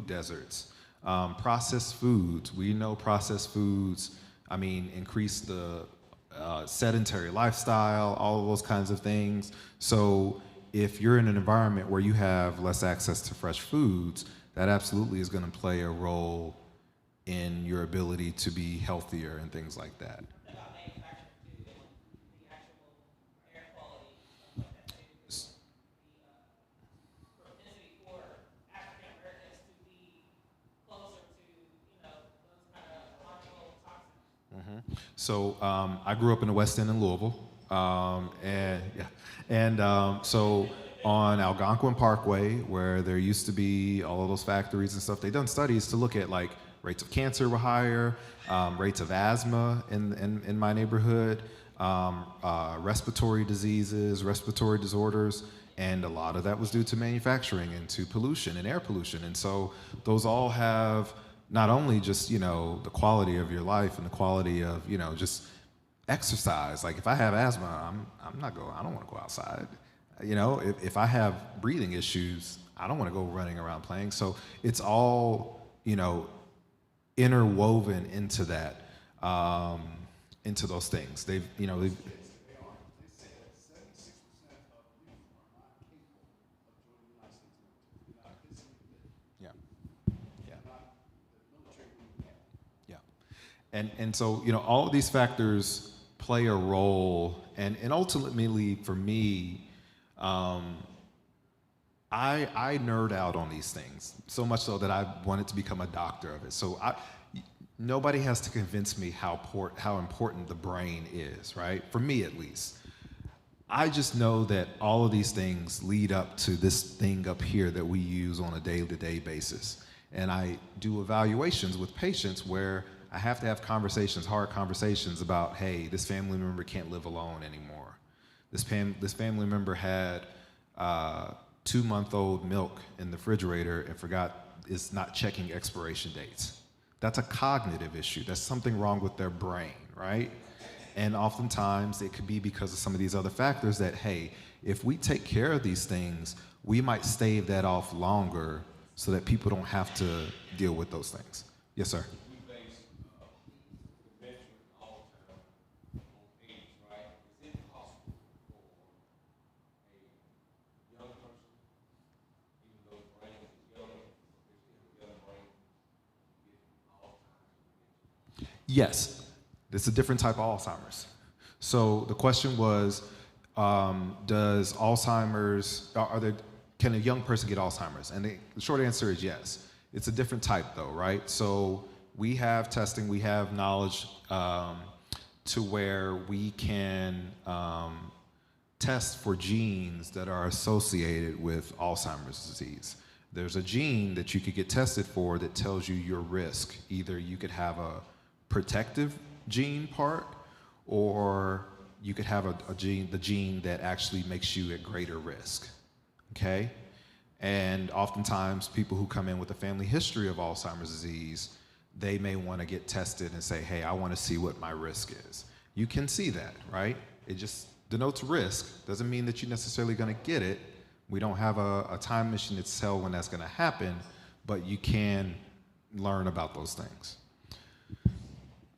deserts, processed foods. We know processed foods, increase the sedentary lifestyle, all of those kinds of things. So if you're in an environment where you have less access to fresh foods, that absolutely is going to play a role in your ability to be healthier and things like that. So I grew up in the West End in Louisville, so on Algonquin Parkway, where there used to be all of those factories and stuff, they've done studies to look at like rates of cancer were higher, rates of asthma in my neighborhood, respiratory diseases, respiratory disorders, and a lot of that was due to manufacturing and to pollution and air pollution. And so those all have not only just, the quality of your life and the quality of, just exercise. Like if I have asthma, I don't want to go outside. If I have breathing issues, I don't want to go running around playing. So it's all, interwoven into that, into those things. They've And so, all of these factors play a role, and ultimately for me, I nerd out on these things, so much so that I wanted to become a doctor of it. So nobody has to convince me how important the brain is, right? For me, at least. I just know that all of these things lead up to this thing up here that we use on a day-to-day basis. And I do evaluations with patients where I have to have conversations, hard conversations about, hey, this family member can't live alone anymore. This family member had 2-month-old milk in the refrigerator and is not checking expiration dates. That's a cognitive issue. That's something wrong with their brain, right? And oftentimes it could be because of some of these other factors that, hey, if we take care of these things, we might stave that off longer so that people don't have to deal with those things. Yes, sir. Yes, it's a different type of Alzheimer's. So the question was, does Alzheimer's, can a young person get Alzheimer's? And the short answer is yes. It's a different type though, right? So we have testing, we have knowledge to where we can test for genes that are associated with Alzheimer's disease. There's a gene that you could get tested for that tells you your risk. Either you could have a protective gene part, or you could have the gene that actually makes you at greater risk, okay? And oftentimes people who come in with a family history of Alzheimer's disease, they may wanna get tested and say, hey, I wanna see what my risk is. You can see that, right? It just denotes risk. Doesn't mean that you're necessarily gonna get it. We don't have a time machine to tell when that's gonna happen, but you can learn about those things.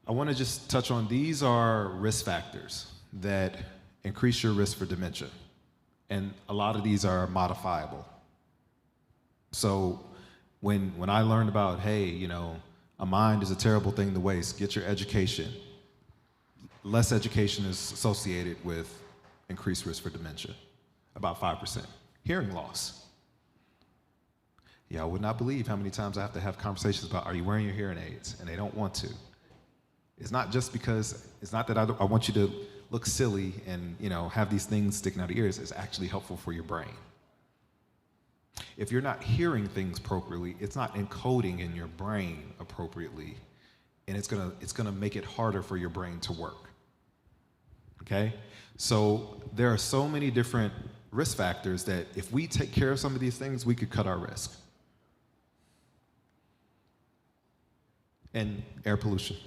I want to just touch on, these are risk factors that increase your risk for dementia. And a lot of these are modifiable. So when I learned about, hey, you know, a mind is a terrible thing to waste, get your education. Less education is associated with increased risk for dementia, about 5%. Hearing loss. Yeah, I would not believe how many times I have to have conversations about, are you wearing your hearing aids? And they don't want to. It's not just because, it's not that I want you to look silly and, you know, have these things sticking out of your ears. It's actually helpful for your brain. If you're not hearing things appropriately, it's not encoding in your brain appropriately, and it's gonna make it harder for your brain to work. Okay? So there are so many different risk factors that if we take care of some of these things, we could cut our risk. And air pollution.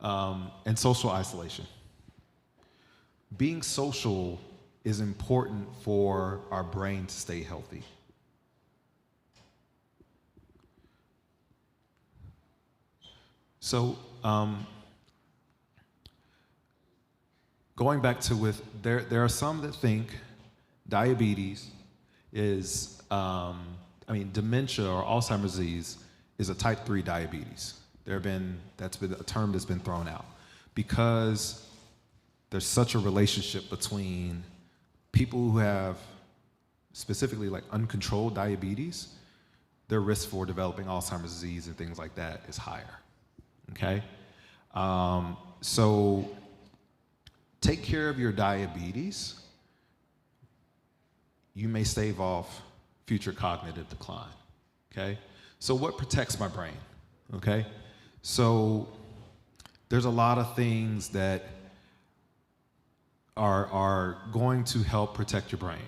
And social isolation. Being social is important for our brain to stay healthy. So, going back to there are some that think diabetes is, dementia or Alzheimer's disease is a type 3 diabetes. That's been a term that's been thrown out because there's such a relationship between people who have specifically like uncontrolled diabetes, their risk for developing Alzheimer's disease and things like that is higher, okay? So take care of your diabetes. You may stave off future cognitive decline, okay? So what protects my brain, okay? So there's a lot of things that are going to help protect your brain.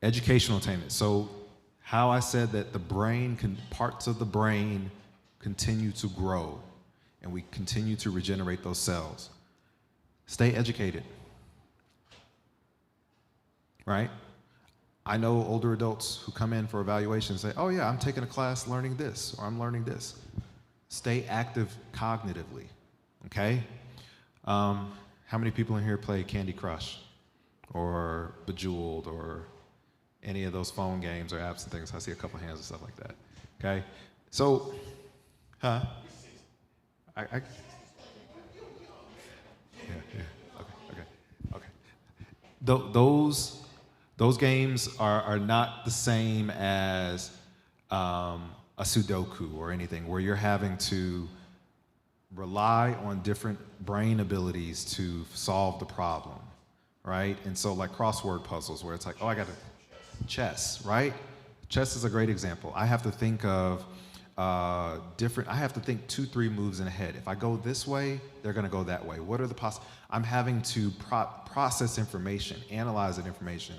Educational attainment. So how I said that parts of the brain continue to grow and we continue to regenerate those cells. Stay educated, right? I know older adults who come in for evaluation and say, oh yeah, I'm taking a class learning this, or I'm learning this. Stay active cognitively, okay? How many people in here play Candy Crush or Bejeweled or any of those phone games or apps and things? I see a couple hands and stuff like that, okay? So, yeah, okay. Those games are not the same as a Sudoku or anything where you're having to rely on different brain abilities to solve the problem, right? And so like crossword puzzles where it's like, oh, chess, right? Chess is a great example. I have to think of I have to think 2-3 moves in ahead. If I go this way, they're gonna go that way. What are the I'm having to process information, analyze that information.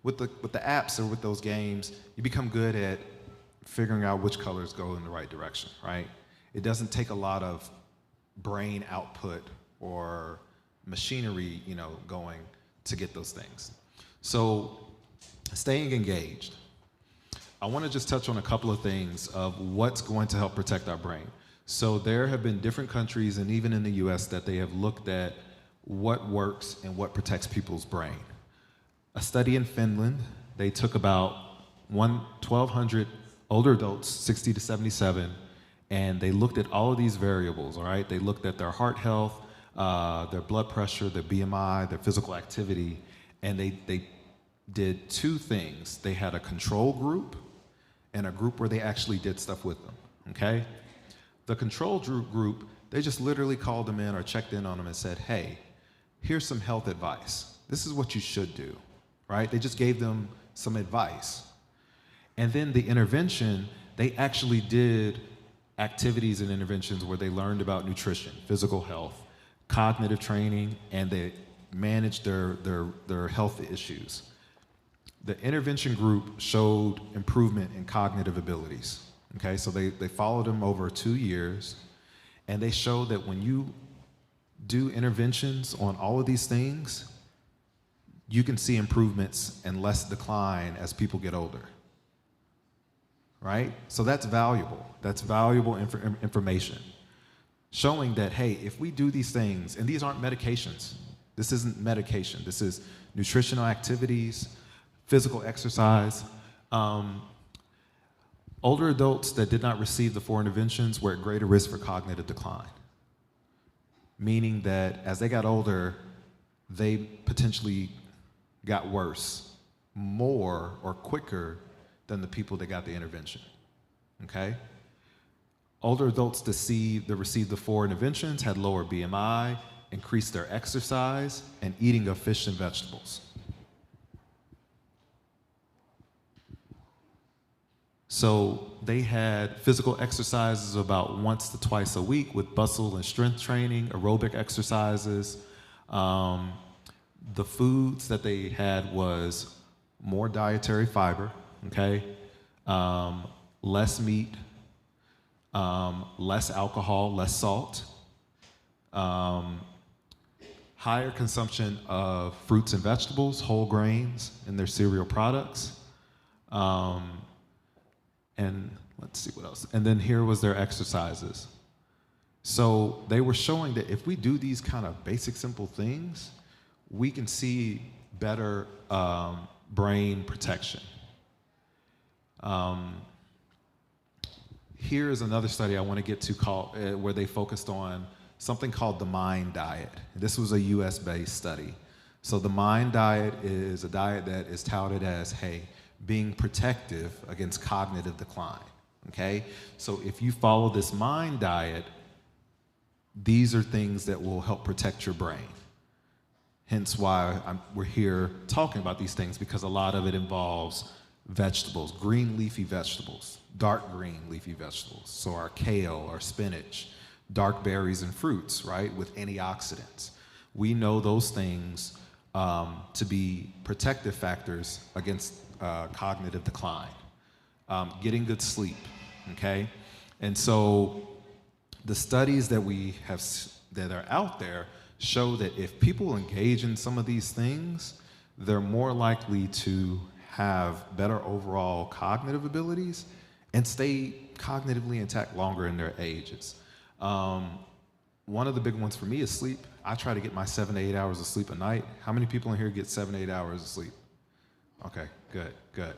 with the apps or with those games, you become good at figuring out which colors go in the right direction, right? It doesn't take a lot of brain output or machinery, going to get those things. So staying engaged. I want to just touch on a couple of things of what's going to help protect our brain. So there have been different countries, and even in the US, that they have looked at what works and what protects people's brain. A study in Finland, they took about 1,200 older adults, 60 to 77, and they looked at all of these variables, all right? They looked at their heart health, their blood pressure, their BMI, their physical activity, and they did two things. They had a control group and a group where they actually did stuff with them, okay? The control group, they just literally called them in or checked in on them and said, hey, here's some health advice. This is what you should do, right? They just gave them some advice. And then the intervention, they actually did activities and interventions where they learned about nutrition, physical health, cognitive training, and they managed their health issues. The intervention group showed improvement in cognitive abilities. Okay, so they followed them over 2 years, and they showed that when you do interventions on all of these things, you can see improvements and less decline as people get older. Right? So that's valuable. That's valuable information. Showing that, hey, if we do these things, and these aren't medications. This isn't medication. This is nutritional activities, physical exercise. Older adults that did not receive the 4 interventions were at greater risk for cognitive decline. Meaning that as they got older, they potentially got worse more or quicker than the people that got the intervention, okay? Older adults that received the 4 interventions had lower BMI, increased their exercise, and eating of fish and vegetables. So they had physical exercises about once to twice a week with muscle and strength training, aerobic exercises. The foods that they had was more dietary fiber, okay? Less meat, less alcohol, less salt, higher consumption of fruits and vegetables, whole grains in their cereal products, and let's see what else. And then here was their exercises. So they were showing that if we do these kind of basic, simple things, we can see better brain protection. Here is another study I want to get to called, where they focused on something called the MIND diet. This was a US-based study. So the MIND diet is a diet that is touted as, hey, being protective against cognitive decline, okay? So if you follow this MIND diet, these are things that will help protect your brain. Hence why we're here talking about these things, because a lot of it involves vegetables, green leafy vegetables, dark green leafy vegetables. So our kale, our spinach, dark berries and fruits, right, with antioxidants. We know those things to be protective factors against cognitive decline. Getting good sleep, okay? And so the studies that we have that are out there show that if people engage in some of these things, they're more likely to have better overall cognitive abilities and stay cognitively intact longer in their ages. One of the big ones for me is sleep. I try to get my 7 to 8 hours of sleep a night. How many people in here get 7 to 8 hours of sleep? Okay, good.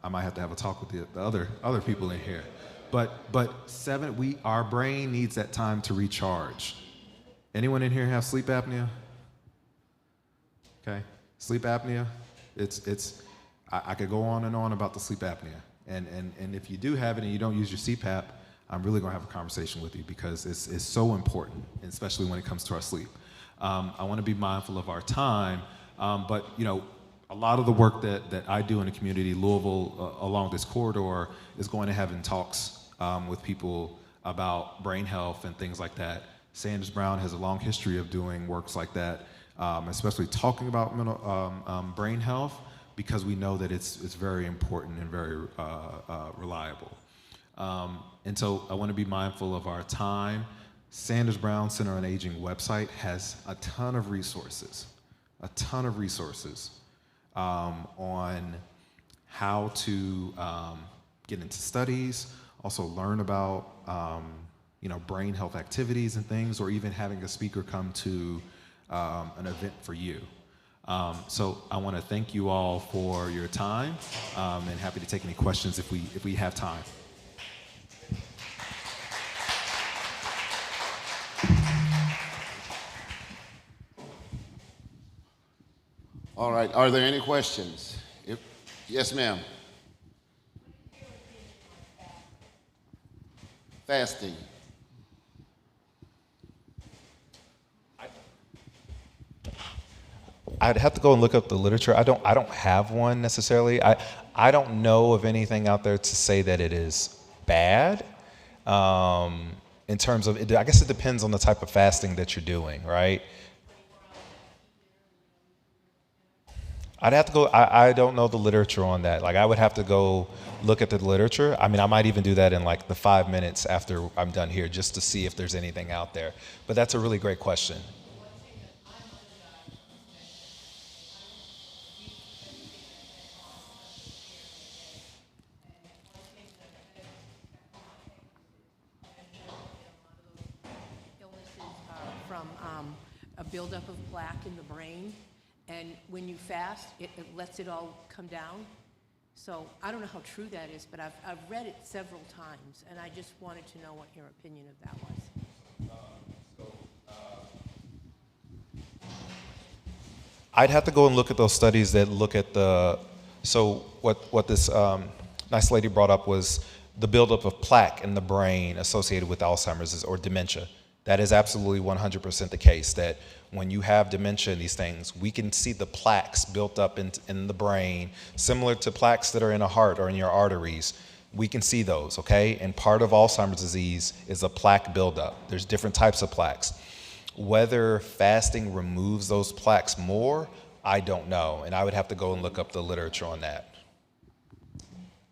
I might have to have a talk with the other people in here. But our brain needs that time to recharge. Anyone in here have sleep apnea? Okay, sleep apnea. I could go on and on about the sleep apnea. And if you do have it and you don't use your CPAP, I'm really gonna have a conversation with you, because it's so important, especially when it comes to our sleep. I wanna be mindful of our time, but a lot of the work that I do in the community, Louisville, along this corridor, is going to having talks with people about brain health and things like that. Sanders Brown has a long history of doing works like that, especially talking about mental, brain health, because we know that it's very important and very reliable. And so I want to be mindful of our time. Sanders Brown Center on Aging website has a ton of resources on how to get into studies, also learn about brain health activities and things, or even having a speaker come to an event for you. So I want to thank you all for your time, and happy to take any questions if we have time. All right, are there any questions? Yes, ma'am. Fasting. I'd have to go and look up the literature. I don't have one necessarily. I don't know of anything out there to say that it is bad. In terms of, I guess it depends on the type of fasting that you're doing, right? I'd have to go, I don't know the literature on that. Like, I would have to go look at the literature. I mean, I might even do that in like the 5 minutes after I'm done here, just to see if there's anything out there. But that's a really great question. From a buildup of plaque in the brain, and when you fast, it lets it all come down. So I don't know how true that is, but I've read it several times, and I just wanted to know what your opinion of that was. I'd have to go and look at those studies that look at so what this nice lady brought up was the buildup of plaque in the brain associated with Alzheimer's or dementia. That is absolutely 100% the case, that when you have dementia and these things, we can see the plaques built up in the brain, similar to plaques that are in a heart or in your arteries. We can see those, okay? And part of Alzheimer's disease is a plaque buildup. There's different types of plaques. Whether fasting removes those plaques more, I don't know. And I would have to go and look up the literature on that.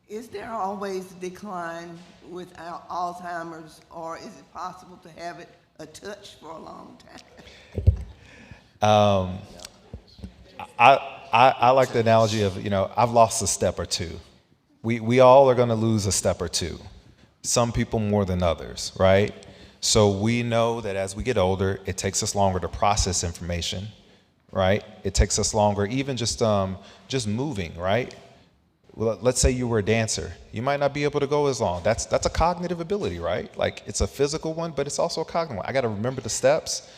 Is there always a decline with Alzheimer's, or is it possible to have it a touch for a long time? I like the analogy of, I've lost a step or two. We all are going to lose a step or two. Some people more than others, right? So we know that as we get older, it takes us longer to process information, right? It takes us longer, even just moving, right? Well, let's say you were a dancer. You might not be able to go as long. That's a cognitive ability, right? Like, it's a physical one, but it's also a cognitive one. I got to remember the steps.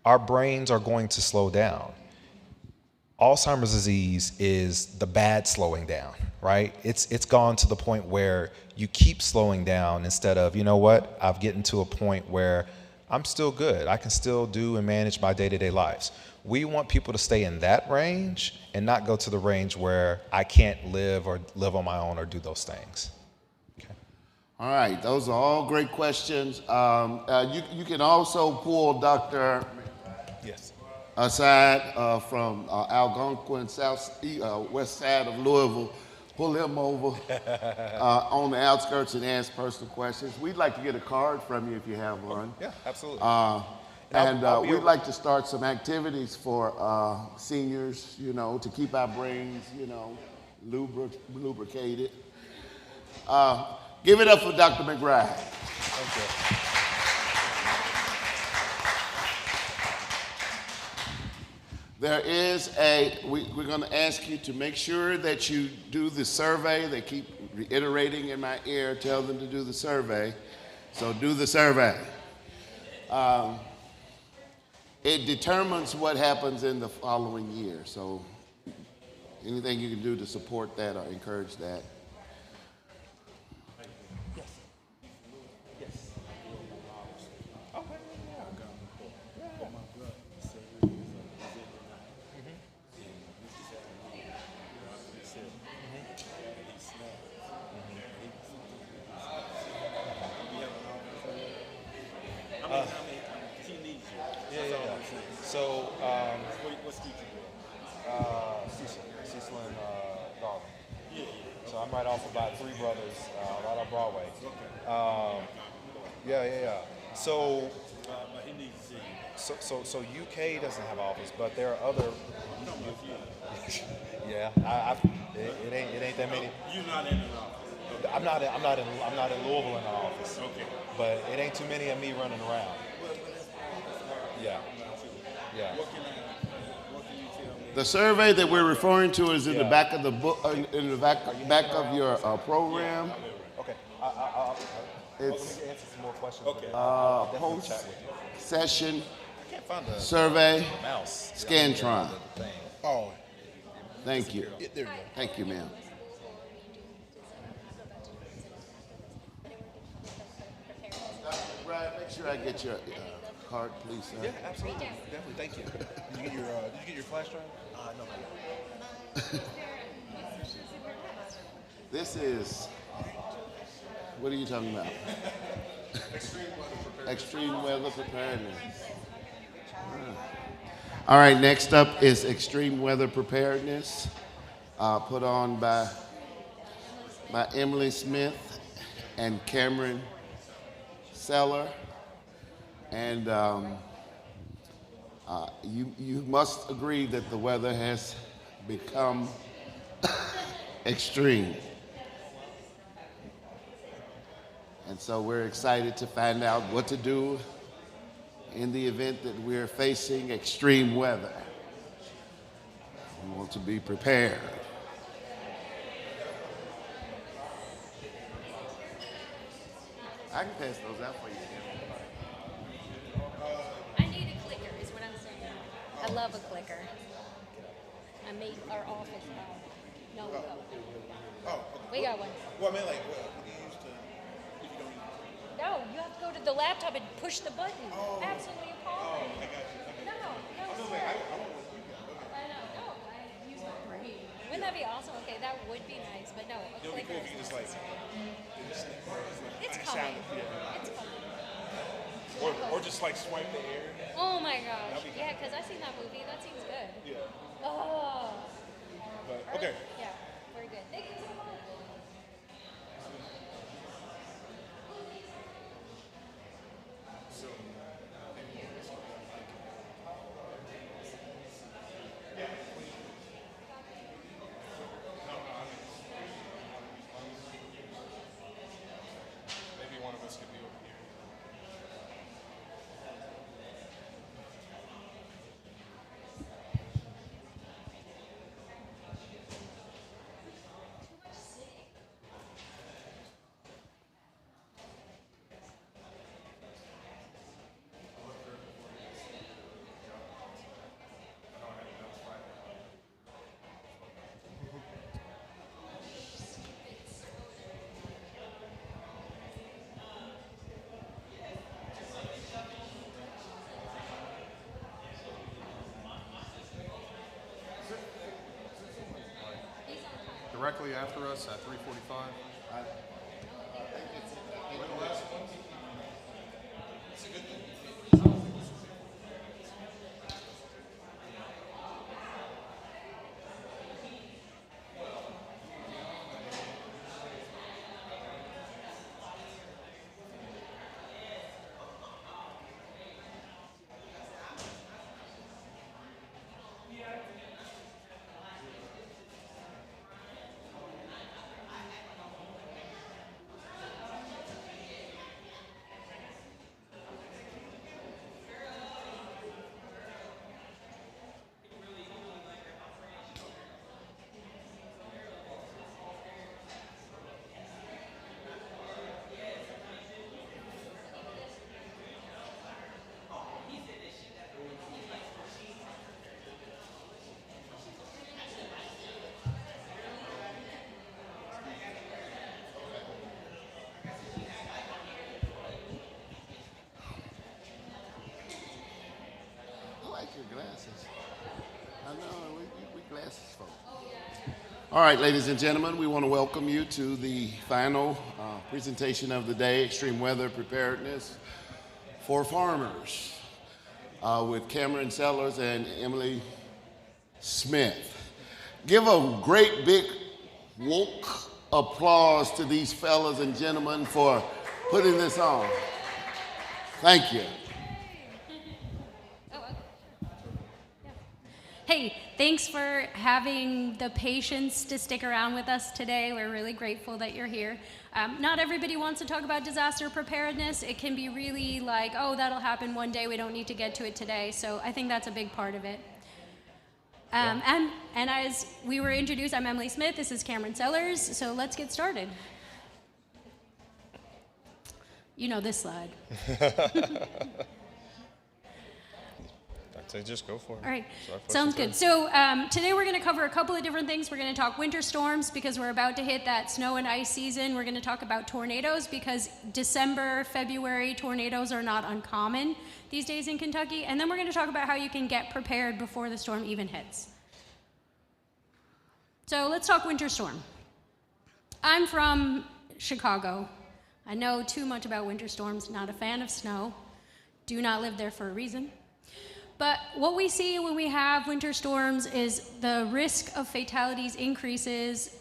Our brains are going to slow down. Alzheimer's disease is the bad slowing down, right? It's gone to the point where you keep slowing down instead of, you know what, I've gotten to a point where I'm still good. I can still do and manage my day-to-day lives. We want people to stay in that range and not go to the range where I can't live on my own or do those things. Okay. All right, those are all great questions. You can also pull Dr. Yes. Aside from Algonquin, west side of Louisville. Pull him over on the outskirts and ask personal questions. We'd like to get a card from you if you have one. Yeah, absolutely. We'd like to start some activities for seniors, to keep our brains, lubricated. Give it up for Dr. McBride. Okay. There is we're going to ask you to make sure that you do the survey. They keep reiterating in my ear, tell them to do the survey. So do the survey. It determines what happens in the following year. So anything you can do to support that or encourage that. So, what street you go? Cecilin Garland. So I'm right off about Three Brothers, right on Broadway. Yeah. So, so UK doesn't have office, but there are other. Yeah, it ain't that many. You're not in an office. I'm not in Louisville in the office. Okay. But it ain't too many of me running around. Yeah. What can you tell me? The survey that we're referring to is in the back of the book, in the back of your program. Okay. It's we can answer some more questions. Okay. I'll definitely chat with you. Session I can't find the survey mouse. Scantron. Oh. Thank you. Yeah, there you go. Thank you, ma'am. Brad, make sure I get your card, please, sir. Yeah, absolutely. Definitely. Thank you. Did you get your flash drive? No. This is, what are you talking about? Extreme weather preparedness. All right, next up is extreme weather preparedness, put on by Emily Smith and Cameron Seller. And you must agree that the weather has become extreme. And so we're excited to find out what to do in the event that we're facing extreme weather. We want to be prepared. I can pass those out for you. I need a clicker, is what I'm saying. I love a clicker. I made our office have. No, we got one. Oh, We got one. Well, I mean, like, what do you use to, if you don't use No, you have to go to the laptop and push the button. Absolutely appalling. I got you. No, sir. I know, no, I use my brain. Wouldn't that be awesome? Okay, that would be nice, but no, a It would be clicker. cool if you could just, like, It's coming. It's coming. Or just, like, swipe the air. Oh my gosh. That'd be Yeah, because I seen that movie. That seems good. Yeah. Oh. But, okay. Yeah, very good. Thank you so much. Maybe one of us could be over here. Directly after us at 3:45. I like your glasses. I know, we glasses folk. All right, ladies and gentlemen, we want to welcome you to the final presentation of the day, Extreme Weather Preparedness for Farmers, with Cameron Sellers and Emily Smith. Give a great big woke applause to these fellas and gentlemen for putting this on. Thank you. Hey, thanks for having the patience to stick around with us today. We're really grateful that you're here. Not everybody wants to talk about disaster preparedness. It can be really like, oh, that'll happen one day. We don't need to get to it today. So I think that's a big part of it. And as we were introduced, I'm Emily Smith. This is Cameron Sellers. So let's get started. You know this slide. I'd say just go for it. All right, sounds good. So today we're going to cover a couple of different things. We're going to talk winter storms because we're about to hit that snow and ice season. We're going to talk about tornadoes because December, February tornadoes are not uncommon these days in Kentucky. And then we're going to talk about how you can get prepared before the storm even hits. So let's talk winter storm. I'm from Chicago. I know too much about winter storms, not a fan of snow. Do not live there for a reason. But what we see when we have winter storms is the risk of fatalities increases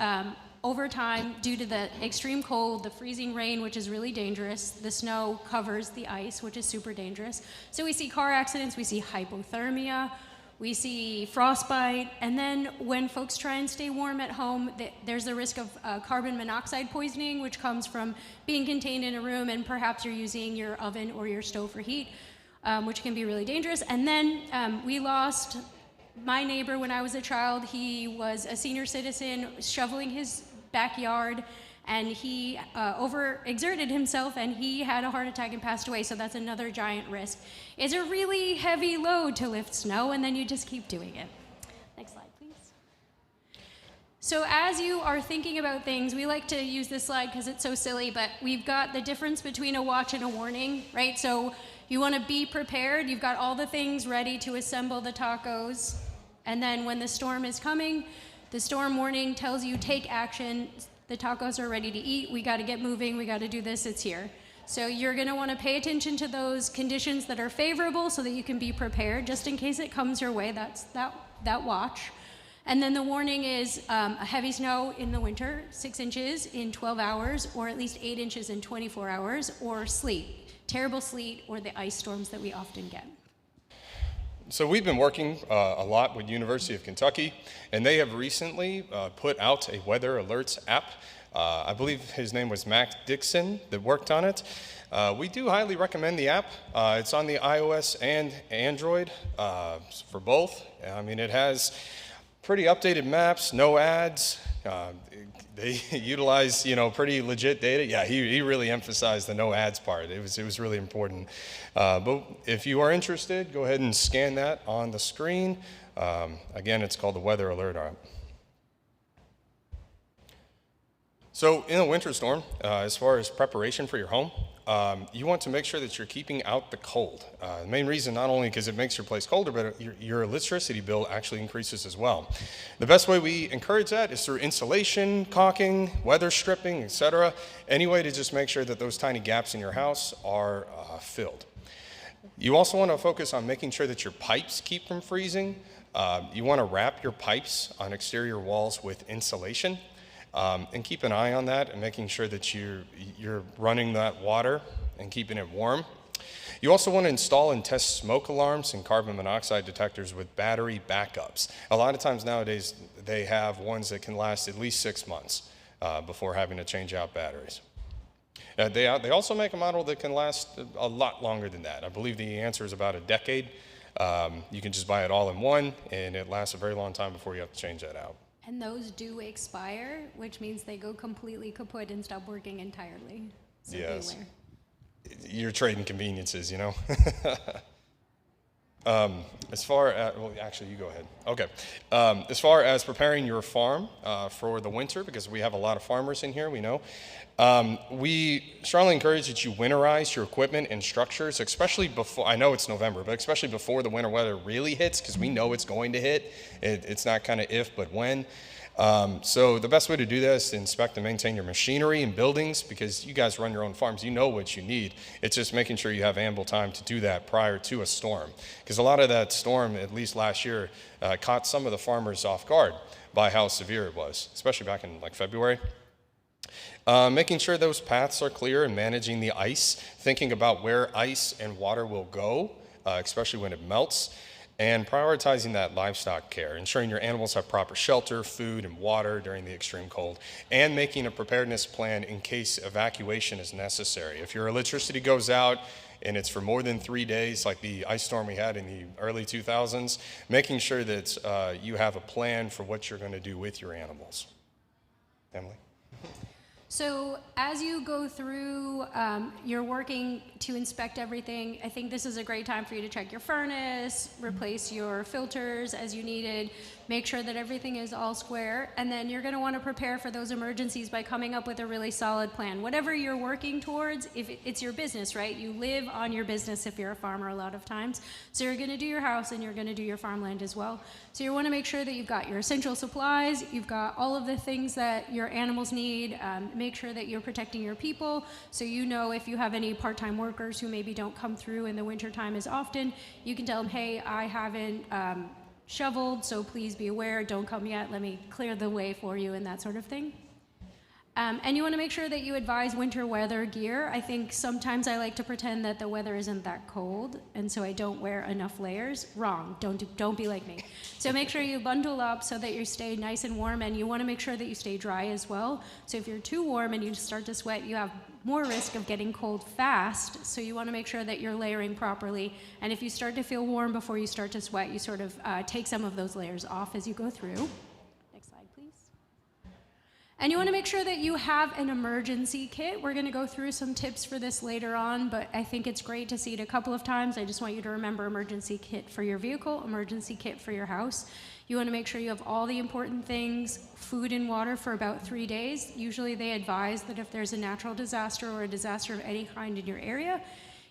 over time due to the extreme cold, the freezing rain, which is really dangerous. The snow covers the ice, which is super dangerous. So we see car accidents, we see hypothermia, we see frostbite, and then when folks try and stay warm at home, there's the risk of carbon monoxide poisoning, which comes from being contained in a room and perhaps you're using your oven or your stove for heat. Which can be really dangerous. And then we lost my neighbor when I was a child. He was a senior citizen shoveling his backyard, and he overexerted himself, and he had a heart attack and passed away, so that's another giant risk. It's a really heavy load to lift snow, and then you just keep doing it. Next slide, please. So as you are thinking about things, we like to use this slide because it's so silly, but we've got the difference between a watch and a warning, right? So you want to be prepared. You've got all the things ready to assemble the tacos. And then when the storm is coming, the storm warning tells you take action. The tacos are ready to eat. We got to get moving. We got to do this. It's here. So you're going to want to pay attention to those conditions that are favorable so that you can be prepared just in case it comes your way. That's that watch. And then the warning is a heavy snow in the winter, 6 inches in 12 hours, or at least 8 inches in 24 hours, or sleet. Terrible sleet or the ice storms that we often get. So we've been working a lot with University of Kentucky, and they have recently put out a weather alerts app. I believe his name was Mac Dixon that worked on it. We do highly recommend the app. It's on the iOS and Android for both. I mean, it has pretty updated maps, no ads. They utilize, pretty legit data. Yeah, he really emphasized the no ads part. It was really important. But if you are interested, go ahead and scan that on the screen. Again, it's called the Weather Alert app. So in a winter storm, as far as preparation for your home, you want to make sure that you're keeping out the cold. The main reason, not only because it makes your place colder, but your electricity bill actually increases as well. The best way we encourage that is through insulation, caulking, weather stripping, etc. Any way to just make sure that those tiny gaps in your house are filled. You also want to focus on making sure that your pipes keep from freezing. You want to wrap your pipes on exterior walls with insulation. And keep an eye on that and making sure that you're running that water and keeping it warm. You also want to install and test smoke alarms and carbon monoxide detectors with battery backups. A lot of times nowadays they have ones that can last at least 6 months before having to change out batteries. They also make a model that can last a lot longer than that. I believe the answer is about a decade. You can just buy it all in one, and it lasts a very long time before you have to change that out. And those do expire, which means they go completely kaput and stop working entirely. So yes. beware. You're trading conveniences, As far as, well, actually, you go ahead. Okay. As far as preparing your farm for the winter, because we have a lot of farmers in here, we know, we strongly encourage that you winterize your equipment and structures, especially before, I know it's November, but especially before the winter weather really hits, because we know it's going to hit. It's not kind of if, but when. So the best way to do this is to inspect and maintain your machinery and buildings, because you guys run your own farms. You know what you need. It's just making sure you have ample time to do that prior to a storm, because a lot of that storm, at least last year, caught some of the farmers off guard. by how severe it was, especially back in like February. Making sure those paths are clear and managing the ice, thinking about where ice and water will go, especially when it melts, and prioritizing that livestock care, ensuring your animals have proper shelter, food, and water during the extreme cold, and making a preparedness plan in case evacuation is necessary. If your electricity goes out and it's for more than 3 days, like the ice storm we had in the early 2000s, making sure that you have a plan for what you're going to do with your animals. Emily? So as you go through, you're working to inspect everything. I think this is a great time for you to check your furnace, replace your filters as you needed, make sure that everything is all square, and then you're going to want to prepare for those emergencies by coming up with a really solid plan. Whatever you're working towards, if it's your business, right? You live on your business if you're a farmer a lot of times. So you're going to do your house and you're going to do your farmland as well. So you want to make sure that you've got your essential supplies, you've got all of the things that your animals need. Make sure that you're protecting your people, so you know if you have any part-time workers who maybe don't come through in the wintertime as often, you can tell them, hey, I haven't shoveled, so please be aware, don't come yet, let me clear the way for you, and that sort of thing. And you want to make sure that you advise winter weather gear. I think sometimes I like to pretend that the weather isn't that cold, and so I don't wear enough layers. Wrong. Don't be like me. So make sure you bundle up so that you stay nice and warm, and you want to make sure that you stay dry as well. So if you're too warm and you start to sweat, you have more risk of getting cold fast, so you want to make sure that you're layering properly. And if you start to feel warm before you start to sweat, you sort of take some of those layers off as you go through. And you want to make sure that you have an emergency kit. We're going to go through some tips for this later on, but I think it's great to see it a couple of times. I just want you to remember emergency kit for your vehicle, emergency kit for your house. You want to make sure you have all the important things, food and water for about 3 days. Usually they advise that if there's a natural disaster or a disaster of any kind in your area,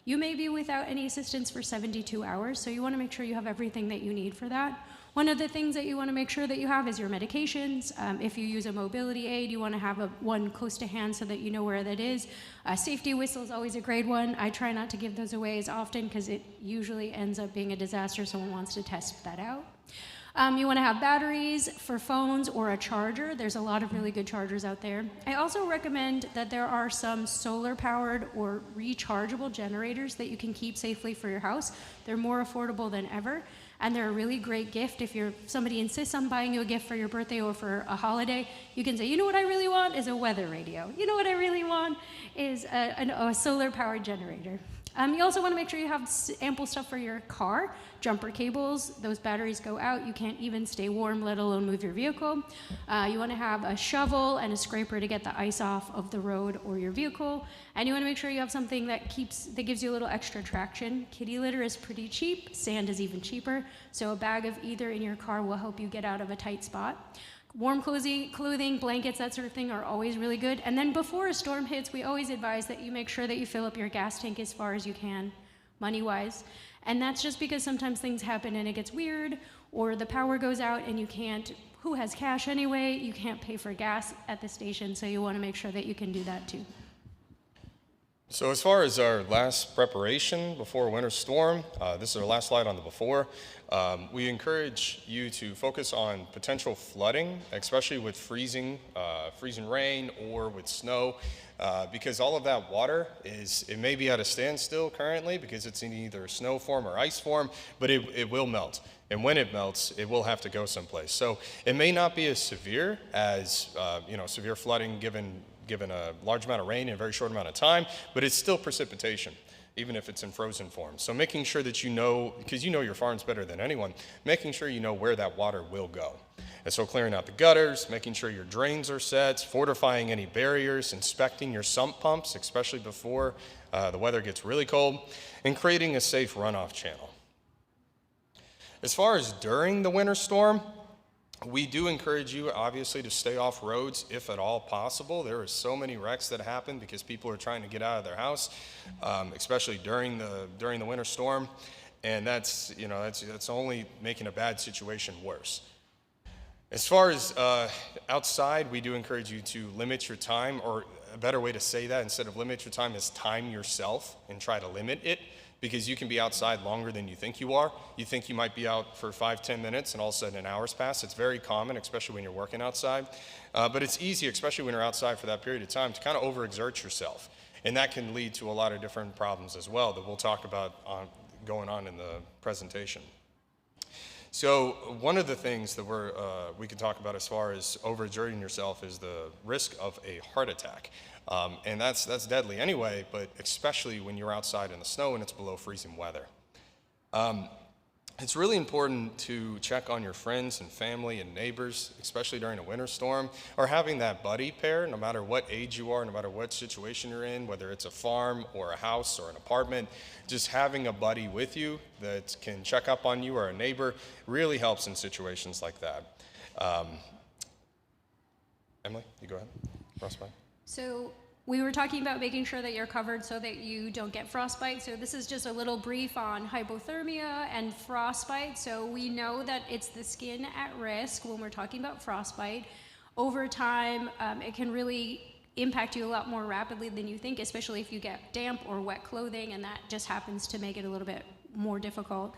you may be without any assistance for 72 hours, so you want to make sure you have everything that you need for that. One of the things that you want to make sure that you have is your medications. If you use a mobility aid, you want to have one close to hand so that you know where that is. A safety whistle is always a great one. I try not to give those away as often because it usually ends up being a disaster. Someone wants to test that out. You want to have batteries for phones or a charger. There's a lot of really good chargers out there. I also recommend that there are some solar-powered or rechargeable generators that you can keep safely for your house. They're more affordable than ever, and they're a really great gift. If somebody insists on buying you a gift for your birthday or for a holiday, you can say, you know what I really want is a weather radio. You know what I really want is a solar-powered generator. You also want to make sure you have ample stuff for your car. Jumper cables, those batteries go out. You can't even stay warm, let alone move your vehicle. You want to have a shovel and a scraper to get the ice off of the road or your vehicle. And you want to make sure you have something that gives you a little extra traction. Kitty litter is pretty cheap. Sand is even cheaper. So a bag of either in your car will help you get out of a tight spot. Warm clothing, blankets, that sort of thing are always really good. And then before a storm hits, we always advise that you make sure that you fill up your gas tank as far as you can, money-wise. And that's just because sometimes things happen and it gets weird, or the power goes out and you can't, who has cash anyway? You can't pay for gas at the station, so you want to make sure that you can do that too. So as far as our last preparation before a winter storm, this is our last slide on the before. We encourage you to focus on potential flooding, especially with freezing rain or with snow, because all of that water it may be at a standstill currently because it's in either snow form or ice form, but it will melt. And when it melts, it will have to go someplace. So it may not be as severe as severe flooding given a large amount of rain in a very short amount of time, but it's still precipitation, even if it's in frozen form. So making sure that you know, because you know your farms better than anyone, making sure you know where that water will go. And so clearing out the gutters, making sure your drains are set, fortifying any barriers, inspecting your sump pumps, especially before the weather gets really cold, and creating a safe runoff channel. As far as during the winter storm, we do encourage you, obviously, to stay off roads if at all possible. There are so many wrecks that happen because people are trying to get out of their house, especially during the winter storm, and that's only making a bad situation worse. As far as outside, we do encourage you to limit your time, or a better way to say that instead of limit your time is time yourself and try to limit it, because you can be outside longer than you think you are. You think you might be out for 5-10 minutes, and all of a sudden an hour's passed. It's very common, especially when you're working outside. But it's easy, especially when you're outside for that period of time, to kind of overexert yourself. And that can lead to a lot of different problems as well that we'll talk about going on in the presentation. So one of the things that we can talk about as far as overexerting yourself is the risk of a heart attack. And that's deadly anyway, but especially when you're outside in the snow and it's below freezing weather. It's really important to check on your friends and family and neighbors, especially during a winter storm, or having that buddy pair, no matter what age you are, no matter what situation you're in, whether it's a farm or a house or an apartment, just having a buddy with you that can check up on you or a neighbor really helps in situations like that. Emily, you go ahead. Frostbite. So we were talking about making sure that you're covered so that you don't get frostbite. So this is just a little brief on hypothermia and frostbite. So we know that it's the skin at risk when we're talking about frostbite. Over time, it can really impact you a lot more rapidly than you think, especially if you get damp or wet clothing, and that just happens to make it a little bit more difficult.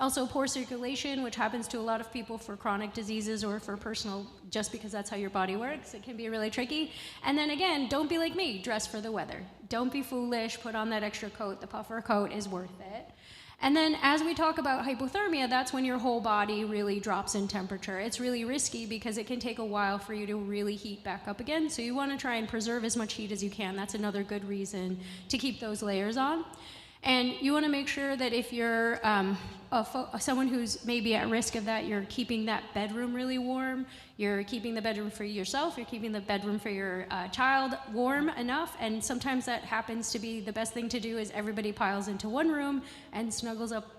Also, poor circulation, which happens to a lot of people for chronic diseases or for personal, just because that's how your body works. It can be really tricky. And then again, don't be like me, dress for the weather. Don't be foolish, put on that extra coat. The puffer coat is worth it. And then as we talk about hypothermia, that's when your whole body really drops in temperature. It's really risky because it can take a while for you to really heat back up again. So you want to try and preserve as much heat as you can. That's another good reason to keep those layers on. And you want to make sure that if you're someone who's maybe at risk of that, you're keeping that bedroom really warm, you're keeping the bedroom for yourself, you're keeping the bedroom for your child warm enough, and sometimes that happens to be the best thing to do is everybody piles into one room and snuggles up.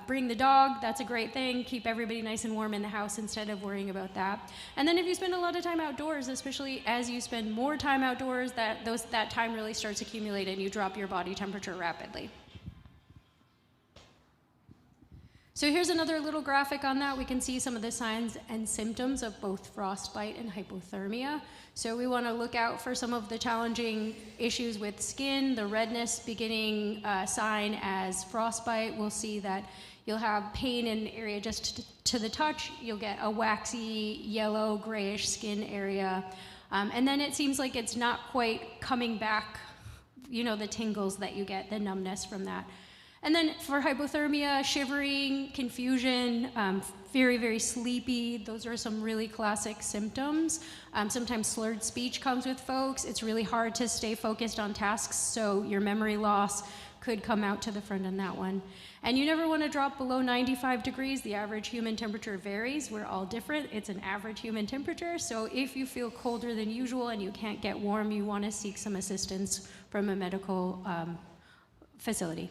Bring the dog, that's a great thing. Keep everybody nice and warm in the house instead of worrying about that. And then if you spend a lot of time outdoors, especially as you spend more time outdoors, that time really starts accumulating and you drop your body temperature rapidly. So here's another little graphic on that. We can see some of the signs and symptoms of both frostbite and hypothermia. So we want to look out for some of the challenging issues with skin, the redness beginning sign as frostbite. We'll see that you'll have pain in an area just to the touch. You'll get a waxy, yellow, grayish skin area. And then it seems like it's not quite coming back, you know, the tingles that you get, the numbness from that. And then for hypothermia, shivering, confusion, very, very sleepy. Those are some really classic symptoms. Sometimes slurred speech comes with folks. It's really hard to stay focused on tasks, so your memory loss could come out to the front on that one. And you never want to drop below 95 degrees. The average human temperature varies. We're all different. It's an average human temperature. So if you feel colder than usual and you can't get warm, you want to seek some assistance from a medical facility.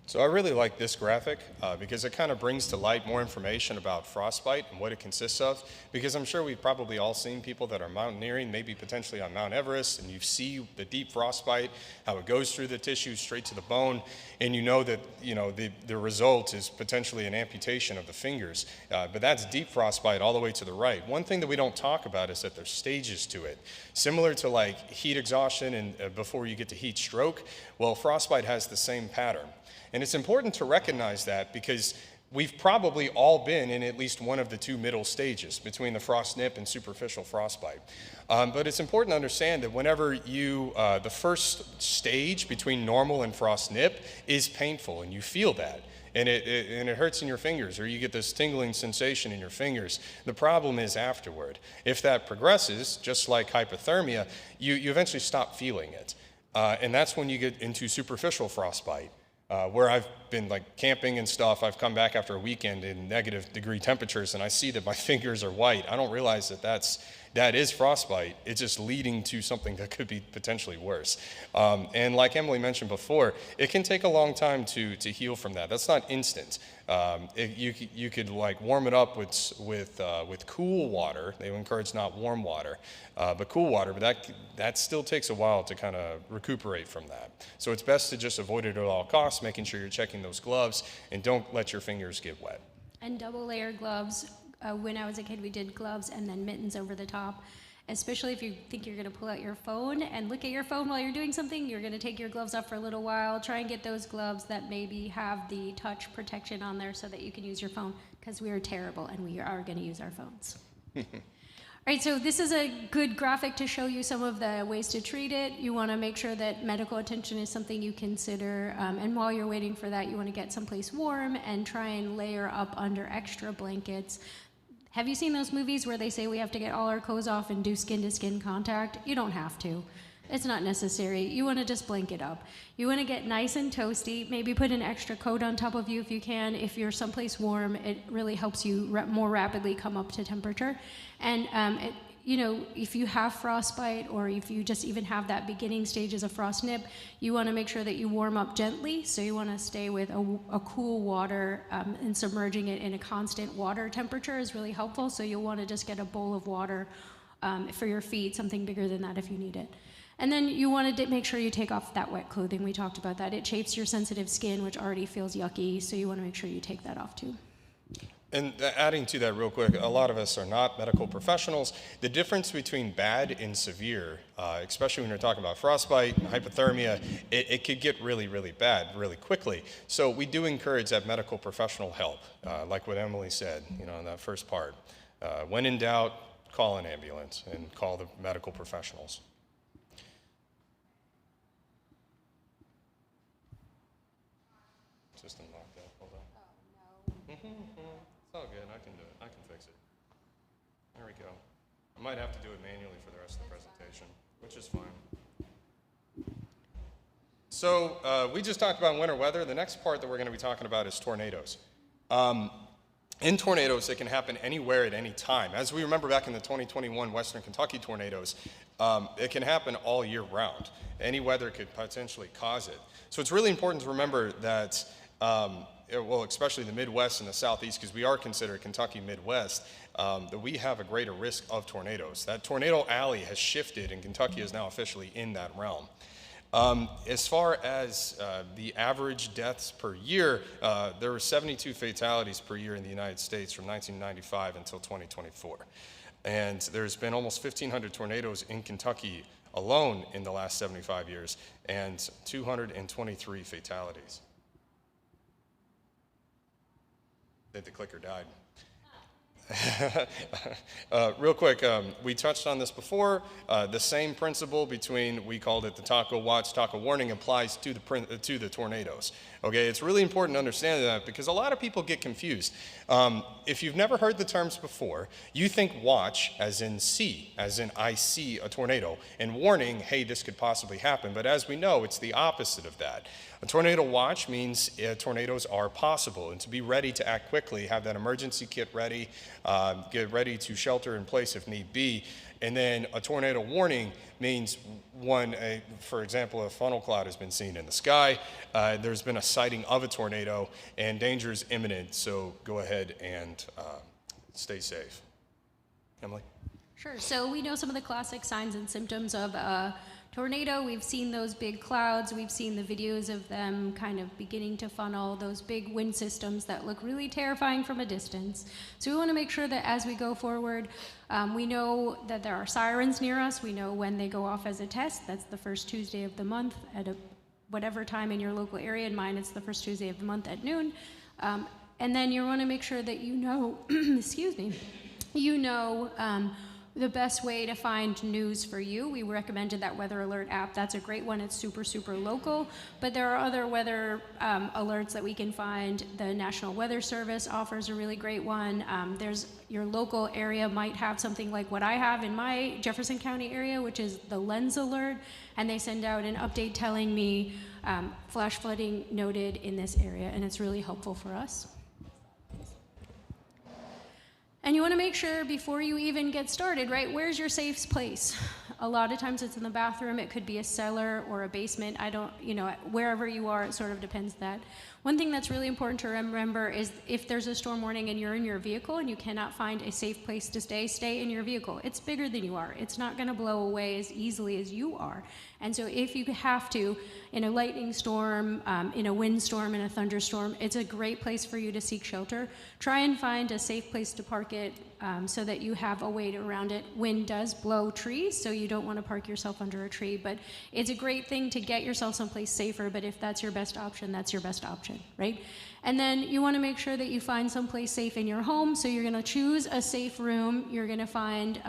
So I really like this graphic because it kind of brings to light more information about frostbite and what it consists of, because I'm sure we've probably all seen people that are mountaineering, maybe potentially on Mount Everest, and you see the deep frostbite, how it goes through the tissue straight to the bone, and you know that the result is potentially an amputation of the fingers. But that's deep frostbite all the way to the right. One thing that we don't talk about is that there's stages to it. Similar to like heat exhaustion and before you get to heat stroke, well, frostbite has the same pattern. And it's important to recognize that because we've probably all been in at least one of the two middle stages between the frost nip and superficial frostbite. But it's important to understand that whenever the first stage between normal and frost nip is painful and you feel that. And it hurts in your fingers, or you get this tingling sensation in your fingers. The problem is afterward. If that progresses, just like hypothermia, you eventually stop feeling it. And that's when you get into superficial frostbite. Where I've been like camping and stuff, I've come back after a weekend in -degree temperatures and I see that my fingers are white. I don't realize that is frostbite. It's just leading to something that could be potentially worse. And like Emily mentioned before, it can take a long time to heal from that. That's not instant. You could like warm it up with cool water. They encourage not warm water, but cool water. But that still takes a while to kind of recuperate from that. So it's best to just avoid it at all costs, making sure you're checking those gloves and don't let your fingers get wet. And double layer gloves. When I was a kid, we did gloves and then mittens over the top. especially if you think you're going to pull out your phone and look at your phone while you're doing something. You're going to take your gloves off for a little while. Try and get those gloves that maybe have the touch protection on there so that you can use your phone, because we are terrible and we are going to use our phones. All right, so this is a good graphic to show you some of the ways to treat it. You want to make sure that medical attention is something you consider, and while you're waiting for that, you want to get someplace warm and try and layer up under extra blankets. Have you seen those movies where they say we have to get all our clothes off and do skin-to-skin contact? You don't have to. It's not necessary. You want to just blanket up. You want to get nice and toasty. Maybe put an extra coat on top of you if you can. If you're someplace warm, it really helps you more rapidly come up to temperature. And if you have frostbite, or if you just even have that beginning stages of frost nip, you want to make sure that you warm up gently. So you want to stay with a cool water, and submerging it in a constant water temperature is really helpful. So you'll want to just get a bowl of water for your feet, something bigger than that if you need it. And then you want to make sure you take off that wet clothing. We talked about that. It chafes your sensitive skin, which already feels yucky, so you want to make sure you take that off too. And adding to that real quick, a lot of us are not medical professionals. The difference between bad and severe, especially when you're talking about frostbite and hypothermia, it could get really, really bad really quickly. So we do encourage that medical professional help, like what Emily said, in that first part. When in doubt, call an ambulance and call the medical professionals. System locked up. Hold on. Oh, no. It's all good. I can do it. I can fix it. There we go. I might have to do it manually for the rest of the presentation, which is fine. So we just talked about winter weather. The next part that we're going to be talking about is tornadoes. In tornadoes, it can happen anywhere at any time. As we remember back in the 2021 Western Kentucky tornadoes, it can happen all year round. Any weather could potentially cause it. So it's really important to remember that, especially the Midwest and the Southeast, because we are considered Kentucky Midwest, that we have a greater risk of tornadoes. That tornado alley has shifted, and Kentucky is now officially in that realm. As far as the average deaths per year, there were 72 fatalities per year in the United States from 1995 until 2024. And there's been almost 1,500 tornadoes in Kentucky alone in the last 75 years, and 223 fatalities. I think the clicker died. Real quick, we touched on this before. The same principle between, we called it the taco watch, taco warning, applies to the tornadoes. Okay, it's really important to understand that, because a lot of people get confused. If you've never heard the terms before, you think watch as in see, as in I see a tornado, and warning, hey, this could possibly happen. But as we know, it's the opposite of that. A tornado watch means tornadoes are possible, and to be ready to act quickly, have that emergency kit ready, get ready to shelter in place if need be. And then a tornado warning means for example, a funnel cloud has been seen in the sky, there's been a sighting of a tornado, and danger is imminent, so go ahead and stay safe. Emily? Sure. So we know some of the classic signs and symptoms of a tornado. We've seen those big clouds. We've seen the videos of them kind of beginning to funnel, those big wind systems that look really terrifying from a distance. So we want to make sure that as we go forward, we know that there are sirens near us. We know when they go off as a test. That's the first Tuesday of the month at whatever time in your local area. In mine, it's the first Tuesday of the month at noon. And then you want to make sure that you know, excuse me, the best way to find news for you. We recommended that Weather Alert app. That's a great one. It's super, super local. But there are other weather alerts that we can find. The National Weather Service offers a really great one. Your local area might have something like what I have in my Jefferson County area, which is the Lens Alert. And they send out an update telling me flash flooding noted in this area. And it's really helpful for us. And you want to make sure before you even get started, right, where's your safe place? A lot of times it's in the bathroom. It could be a cellar or a basement. I don't, wherever you are, it sort of depends that. One thing that's really important to remember is if there's a storm warning and you're in your vehicle and you cannot find a safe place to stay in your vehicle. It's bigger than you are. It's not going to blow away as easily as you are. And so if you have to, in a lightning storm, in a windstorm, in a thunderstorm, it's a great place for you to seek shelter. Try and find a safe place to park it so that you have a way around it. Wind does blow trees, so you don't want to park yourself under a tree, but it's a great thing to get yourself someplace safer, but if that's your best option, that's your best option, right? And then you want to make sure that you find someplace safe in your home, so you're going to choose a safe room. You're going to find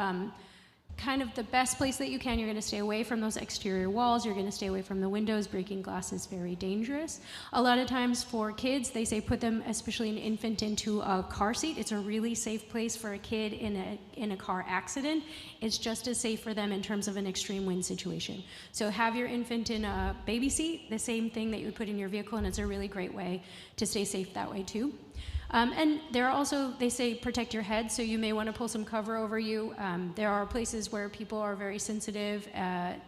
kind of the best place that you can. You're going to stay away from those exterior walls. You're going to stay away from the windows. Breaking glass is very dangerous. A lot of times for kids, they say put them, especially an infant, into a car seat. It's a really safe place for a kid in a car accident. It's just as safe for them in terms of an extreme wind situation. So have your infant in a baby seat, the same thing that you would put in your vehicle, and it's a really great way to stay safe that way too. And there are also, they say protect your head, so you may want to pull some cover over you. There are places where people are very sensitive.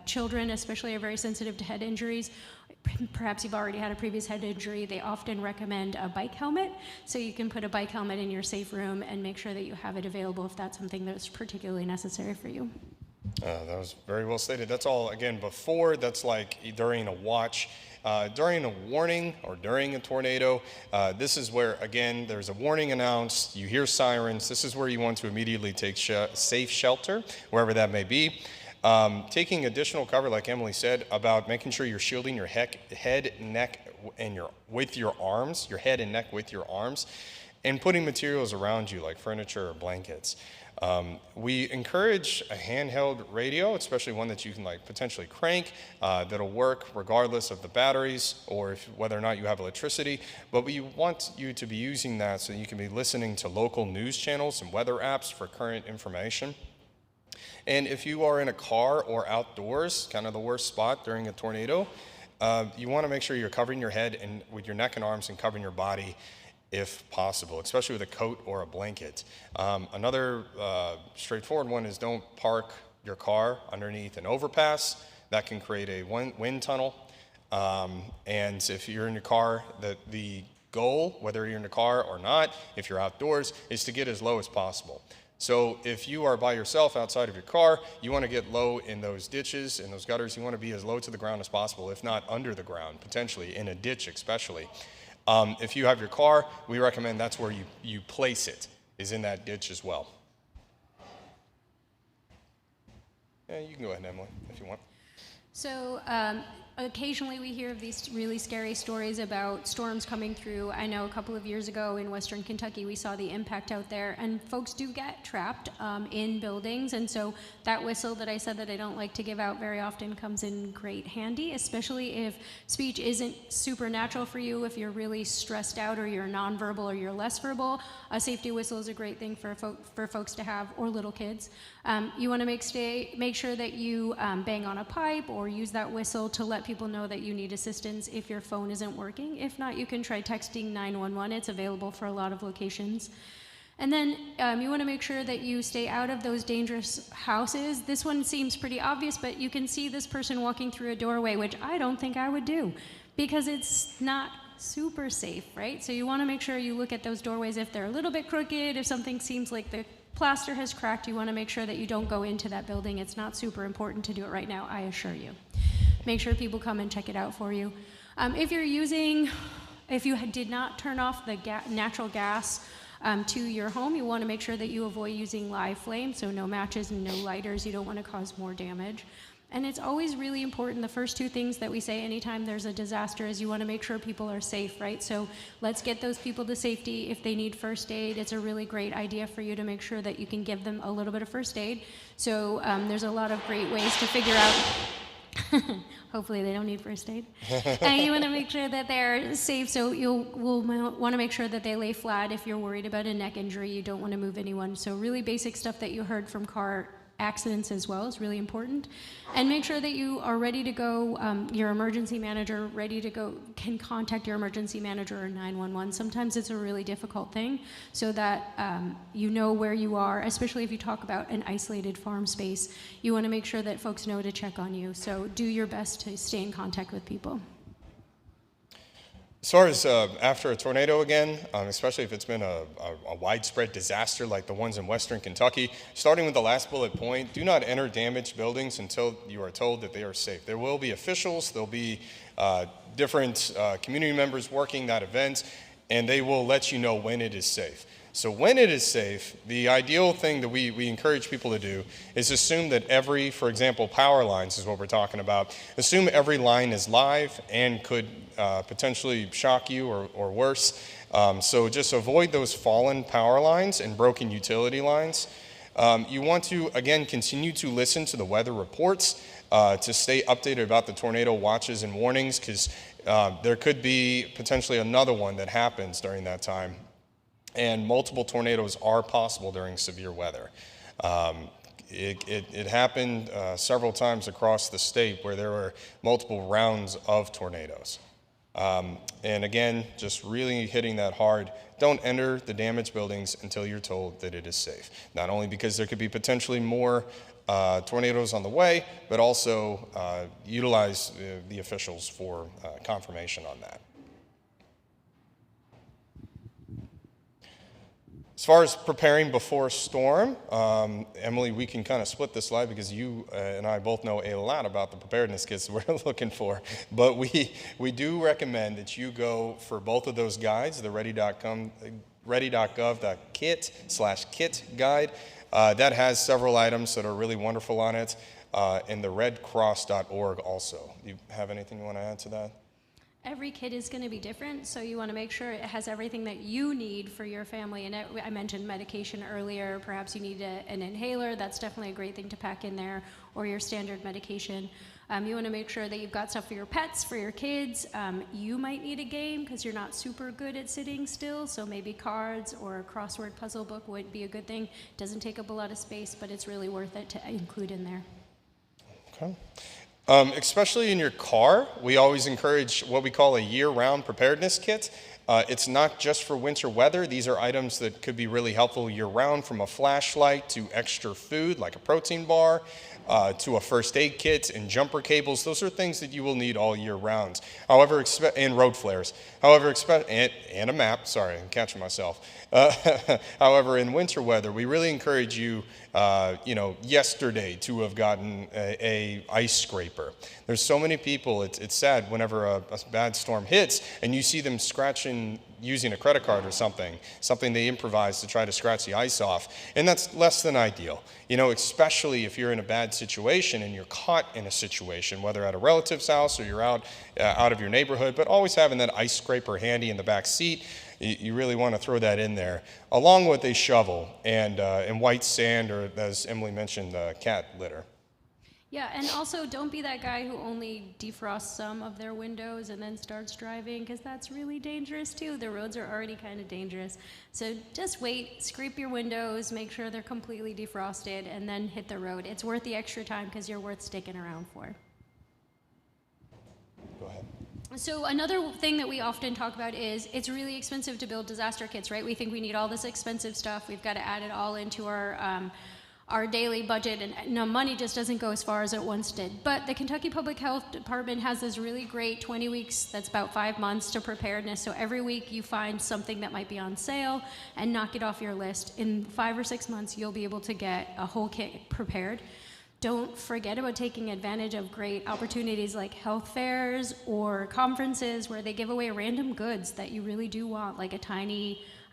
Children especially are very sensitive to head injuries. Perhaps you've already had a previous head injury. They often recommend a bike helmet, so you can put a bike helmet in your safe room and make sure that you have it available if that's something that's particularly necessary for you. That was very well stated. That's all, again, before, that's like during a watch. During a warning or during a tornado, this is where, again, there's a warning announced, you hear sirens, this is where you want to immediately take safe shelter, wherever that may be. Taking additional cover, like Emily said, about making sure you're shielding your head, neck, and your head and neck with your arms, and putting materials around you like furniture or blankets. We encourage a handheld radio, especially one that you can potentially crank, that'll work regardless of the batteries or whether or not you have electricity. But we want you to be using that so you can be listening to local news channels and weather apps for current information. And if you are in a car or outdoors, kind of the worst spot during a tornado, you want to make sure you're covering your head and with your neck and arms and covering your body if possible, especially with a coat or a blanket. Another straightforward one is don't park your car underneath an overpass. That can create a wind tunnel. And if you're in your car, the goal, whether you're in the car or not, if you're outdoors, is to get as low as possible. So if you are by yourself outside of your car, you want to get low in those ditches, in those gutters. You want to be as low to the ground as possible, if not under the ground, potentially, in a ditch especially. If you have your car, we recommend that's where you place it, is in that ditch as well. Yeah, you can go ahead, Emily, if you want. So occasionally we hear of these really scary stories about storms coming through. I know a couple of years ago in Western Kentucky, we saw the impact out there, and folks do get trapped in buildings. And so that whistle that I said that I don't like to give out very often comes in great handy, especially if speech isn't supernatural for you, if you're really stressed out or you're nonverbal or you're less verbal. A safety whistle is a great thing for folks to have, or little kids. You want to make sure that you bang on a pipe or use that whistle to let people know that you need assistance if your phone isn't working. If not, you can try texting 911. It's available for a lot of locations. And then you want to make sure that you stay out of those dangerous houses. This one seems pretty obvious, but you can see this person walking through a doorway, which I don't think I would do because it's not super safe, right? So you want to make sure you look at those doorways if they're a little bit crooked, if something seems like the plaster has cracked, you want to make sure that you don't go into that building. It's not super important to do it right now, I assure you. Make sure people come and check it out for you. If you did not turn off the natural gas to your home, you want to make sure that you avoid using live flames, so no matches and no lighters. You don't want to cause more damage. And it's always really important, the first two things that we say anytime there's a disaster is you want to make sure people are safe, right? So let's get those people to safety. If they need first aid, it's a really great idea for you to make sure that you can give them a little bit of first aid. So there's a lot of great ways to figure out, hopefully they don't need first aid. And you want to make sure that they're safe, so we'll want to make sure that they lay flat. If you're worried about a neck injury, you don't want to move anyone. So really basic stuff that you heard from Car accidents as well is really important. And make sure that you are ready to go, your emergency manager ready to go, can contact your emergency manager or 911. Sometimes it's a really difficult thing, so that you know where you are, especially if you talk about an isolated farm space. You want to make sure that folks know to check on you. So do your best to stay in contact with people. As far as after a tornado again, especially if it's been a widespread disaster like the ones in western Kentucky, starting with the last bullet point, do not enter damaged buildings until you are told that they are safe. There will be officials, there'll be different community members working that event, and they will let you know when it is safe. So when it is safe, the ideal thing that we encourage people to do is assume that every, for example, power lines is what we're talking about, assume every line is live and could potentially shock you or worse. So just avoid those fallen power lines and broken utility lines. You want to, again, continue to listen to the weather reports to stay updated about the tornado watches and warnings, because there could be potentially another one that happens during that time. And multiple tornadoes are possible during severe weather. It happened several times across the state where there were multiple rounds of tornadoes. And again, just really hitting that hard. Don't enter the damaged buildings until you're told that it is safe. Not only because there could be potentially more tornadoes on the way, but also utilize the officials for confirmation on that. As far as preparing before a storm, Emily, we can kind of split this slide because you and I both know a lot about the preparedness kits we're looking for. But we do recommend that you go for both of those guides, the ready.gov.kit/kit guide. That has several items that are really wonderful on it, and the redcross.org also. Do you have anything you want to add to that? Every kit is going to be different, so you want to make sure it has everything that you need for your family. And I mentioned medication earlier. Perhaps you need an inhaler. That's definitely a great thing to pack in there, or your standard medication. You want to make sure that you've got stuff for your pets, for your kids. You might need a game because you're not super good at sitting still, so maybe cards or a crossword puzzle book would be a good thing. Doesn't take up a lot of space, but it's really worth it to include in there. Okay. Especially in your car, we always encourage what we call a year-round preparedness kit. It's not just for winter weather. These are items that could be really helpful year-round, from a flashlight to extra food like a protein bar, to a first aid kit and jumper cables. Those are things that you will need all year round. However, and road flares. However, and a map. Sorry, I'm catching myself. However, in winter weather, we really encourage you, yesterday to have gotten a ice scraper. There's so many people. It's sad whenever a bad storm hits and you see them scratching using a credit card or something they improvise to try to scratch the ice off. And that's less than ideal. Especially if you're in a bad situation and you're caught in a situation, whether at a relative's house or you're out of your neighborhood, but always having that ice scraper handy in the back seat, you really want to throw that in there, along with a shovel and white sand, or as Emily mentioned, cat litter. Yeah, and also don't be that guy who only defrosts some of their windows and then starts driving, because that's really dangerous too. The roads are already kind of dangerous. So just wait, scrape your windows, make sure they're completely defrosted, and then hit the road. It's worth the extra time because you're worth sticking around for. Go ahead. So another thing that we often talk about is it's really expensive to build disaster kits, right? We think we need all this expensive stuff. We've got to add it all into our daily budget, and no, money just doesn't go as far as it once did. But the Kentucky Public Health Department has this really great 20 weeks, that's about 5 months, to preparedness. So every week you find something that might be on sale and knock it off your list. In 5 or 6 months, you'll be able to get a whole kit prepared. Don't forget about taking advantage of great opportunities like health fairs or conferences where they give away random goods that you really do want, like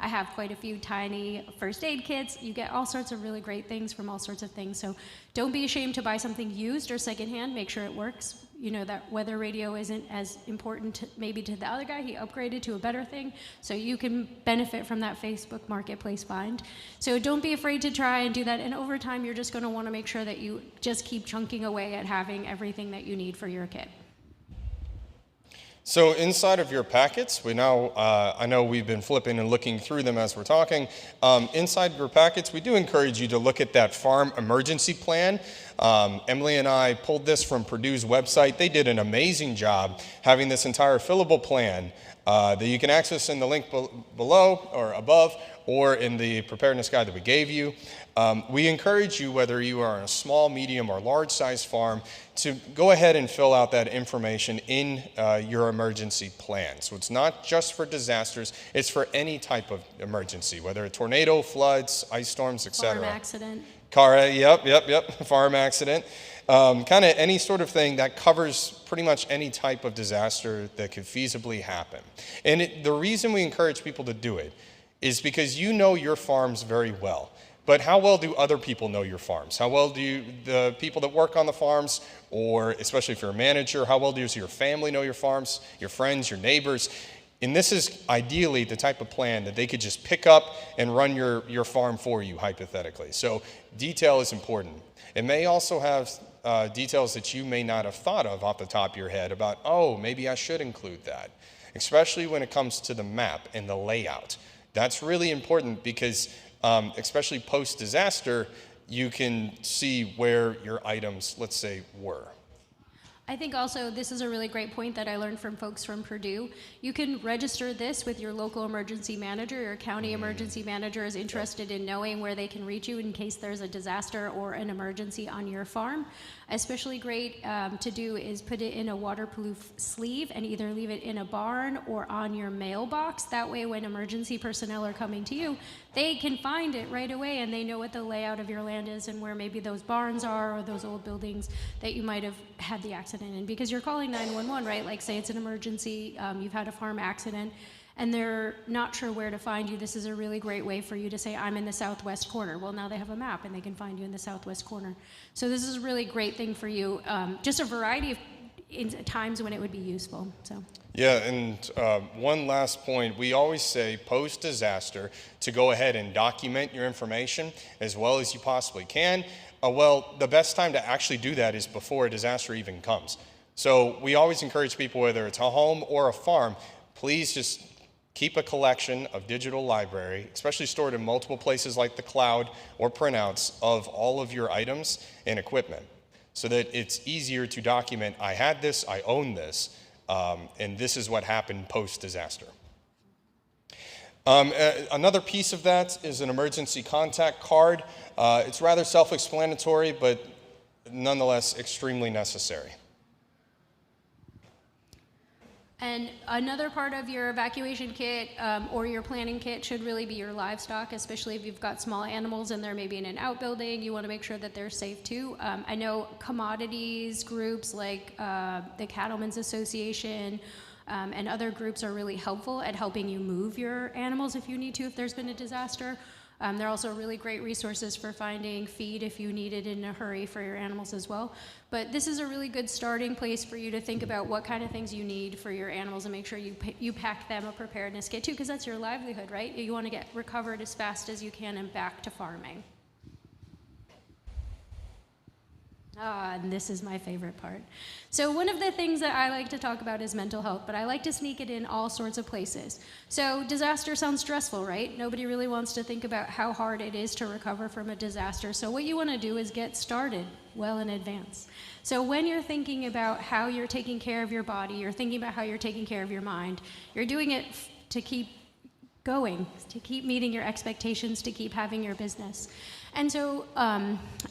I have quite a few tiny first aid kits. You get all sorts of really great things from all sorts of things. So don't be ashamed to buy something used or secondhand. Make sure it works. That weather radio isn't as important maybe to the other guy. He upgraded to a better thing. So you can benefit from that Facebook Marketplace find. So don't be afraid to try and do that. And over time, you're just going to want to make sure that you just keep chunking away at having everything that you need for your kit. So inside of your packets, we now, I know we've been flipping and looking through them as we're talking. Inside your packets, we do encourage you to look at that farm emergency plan. Emily and I pulled this from Purdue's website. They did an amazing job having this entire fillable plan that you can access in the link below or above, or in the preparedness guide that we gave you. We encourage you, whether you are on a small, medium, or large size farm, to go ahead and fill out that information in your emergency plan. So it's not just for disasters, it's for any type of emergency, whether a tornado, floods, ice storms, etc. Farm accident. Farm accident. Kind of any sort of thing that covers pretty much any type of disaster that could feasibly happen. And the reason we encourage people to do it is because you know your farms very well. But how well do other people know your farms? How well do the people that work on the farms, or especially if you're a manager, how well does your family know your farms, your friends, your neighbors? And this is ideally the type of plan that they could just pick up and run your farm for you, hypothetically. So detail is important. It may also have details that you may not have thought of off the top of your head about, oh, maybe I should include that, especially when it comes to the map and the layout. That's really important because especially post-disaster, you can see where your items, let's say, were. I think also this is a really great point that I learned from folks from Purdue. You can register this with your local emergency manager. Your county emergency manager is interested in knowing where they can reach you in case there's a disaster or an emergency on your farm. Especially great to do is put it in a waterproof sleeve and either leave it in a barn or on your mailbox. That way when emergency personnel are coming to you, they can find it right away and they know what the layout of your land is and where maybe those barns are or those old buildings that you might have had the accident in. Because you're calling 911, right? Like say it's an emergency, you've had a farm accident, and they're not sure where to find you. This is a really great way for you to say, I'm in the southwest corner. Well, now they have a map and they can find you in the southwest corner. So this is a really great thing for you. Just a variety of times when it would be useful. So. Yeah, and one last point, we always say post-disaster to go ahead and document your information as well as you possibly can. Well, the best time to actually do that is before a disaster even comes. So we always encourage people, whether it's a home or a farm, please just keep a collection of digital library, especially stored in multiple places like the cloud or printouts of all of your items and equipment, so that it's easier to document, I had this, I own this, and this is what happened post-disaster. Another piece of that is an emergency contact card. It's rather self-explanatory, but nonetheless extremely necessary. And another part of your evacuation kit or your planning kit should really be your livestock, especially if you've got small animals and they're maybe in an outbuilding. You want to make sure that they're safe too. I know commodities groups like the Cattlemen's Association and other groups are really helpful at helping you move your animals if you need to, if there's been a disaster. They're also really great resources for finding feed if you need it in a hurry for your animals as well. But this is a really good starting place for you to think about what kind of things you need for your animals and make sure you pack them a preparedness kit too, because that's your livelihood, right? You want to get recovered as fast as you can and back to farming. And this is my favorite part. So one of the things that I like to talk about is mental health, but I like to sneak it in all sorts of places. So disaster sounds stressful, right? Nobody really wants to think about how hard it is to recover from a disaster. So what you want to do is get started well in advance. So when you're thinking about how you're taking care of your body, you're thinking about how you're taking care of your mind, you're doing it to keep going, to keep meeting your expectations, to keep having your business. And so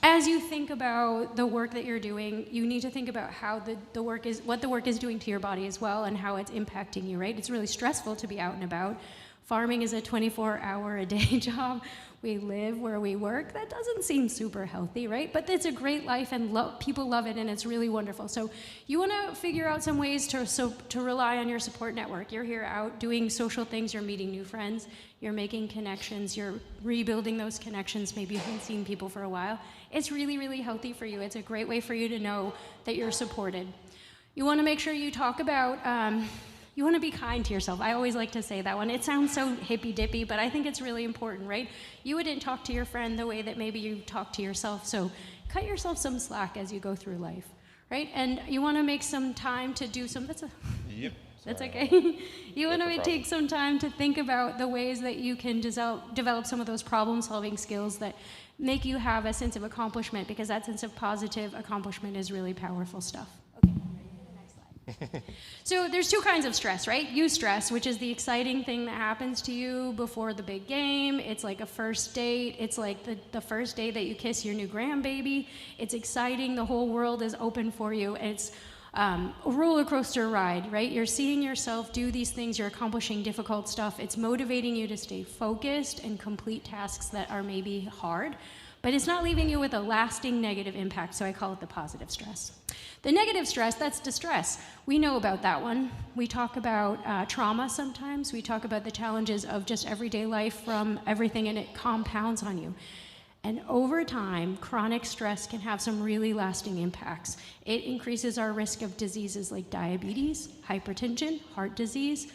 as you think about the work that you're doing, you need to think about how the work is, what the work is doing to your body as well and how it's impacting you, right? It's really stressful to be out and about. Farming is a 24-hour-a-day job. We live where we work. That doesn't seem super healthy, right? But it's a great life and people love it and it's really wonderful. So you want to figure out some ways to rely on your support network. You're here out doing social things, you're meeting new friends, you're making connections, you're rebuilding those connections. Maybe you haven't seen people for a while. It's really, really healthy for you. It's a great way for you to know that you're supported. You want to make sure you talk about you want to be kind to yourself. I always like to say that one. It sounds so hippy-dippy, but I think it's really important, right? You wouldn't talk to your friend the way that maybe you talk to yourself, so cut yourself some slack as you go through life, right? And you want to make some time to do some, That's okay. You want to take some time to think about the ways that you can develop some of those problem-solving skills that make you have a sense of accomplishment, because that sense of positive accomplishment is really powerful stuff. Okay, next slide. So there's two kinds of stress, right? Eustress, which is the exciting thing that happens to you before the big game. It's like a first date. It's like the first day that you kiss your new grandbaby. It's exciting. The whole world is open for you. It's a roller coaster ride, right? You're seeing yourself do these things, you're accomplishing difficult stuff. It's motivating you to stay focused and complete tasks that are maybe hard, but it's not leaving you with a lasting negative impact, so I call it the positive stress. The negative stress, that's distress. We know about that one. We talk about trauma sometimes. We talk about the challenges of just everyday life from everything, and it compounds on you. And over time, chronic stress can have some really lasting impacts. It increases our risk of diseases like diabetes, hypertension, heart disease,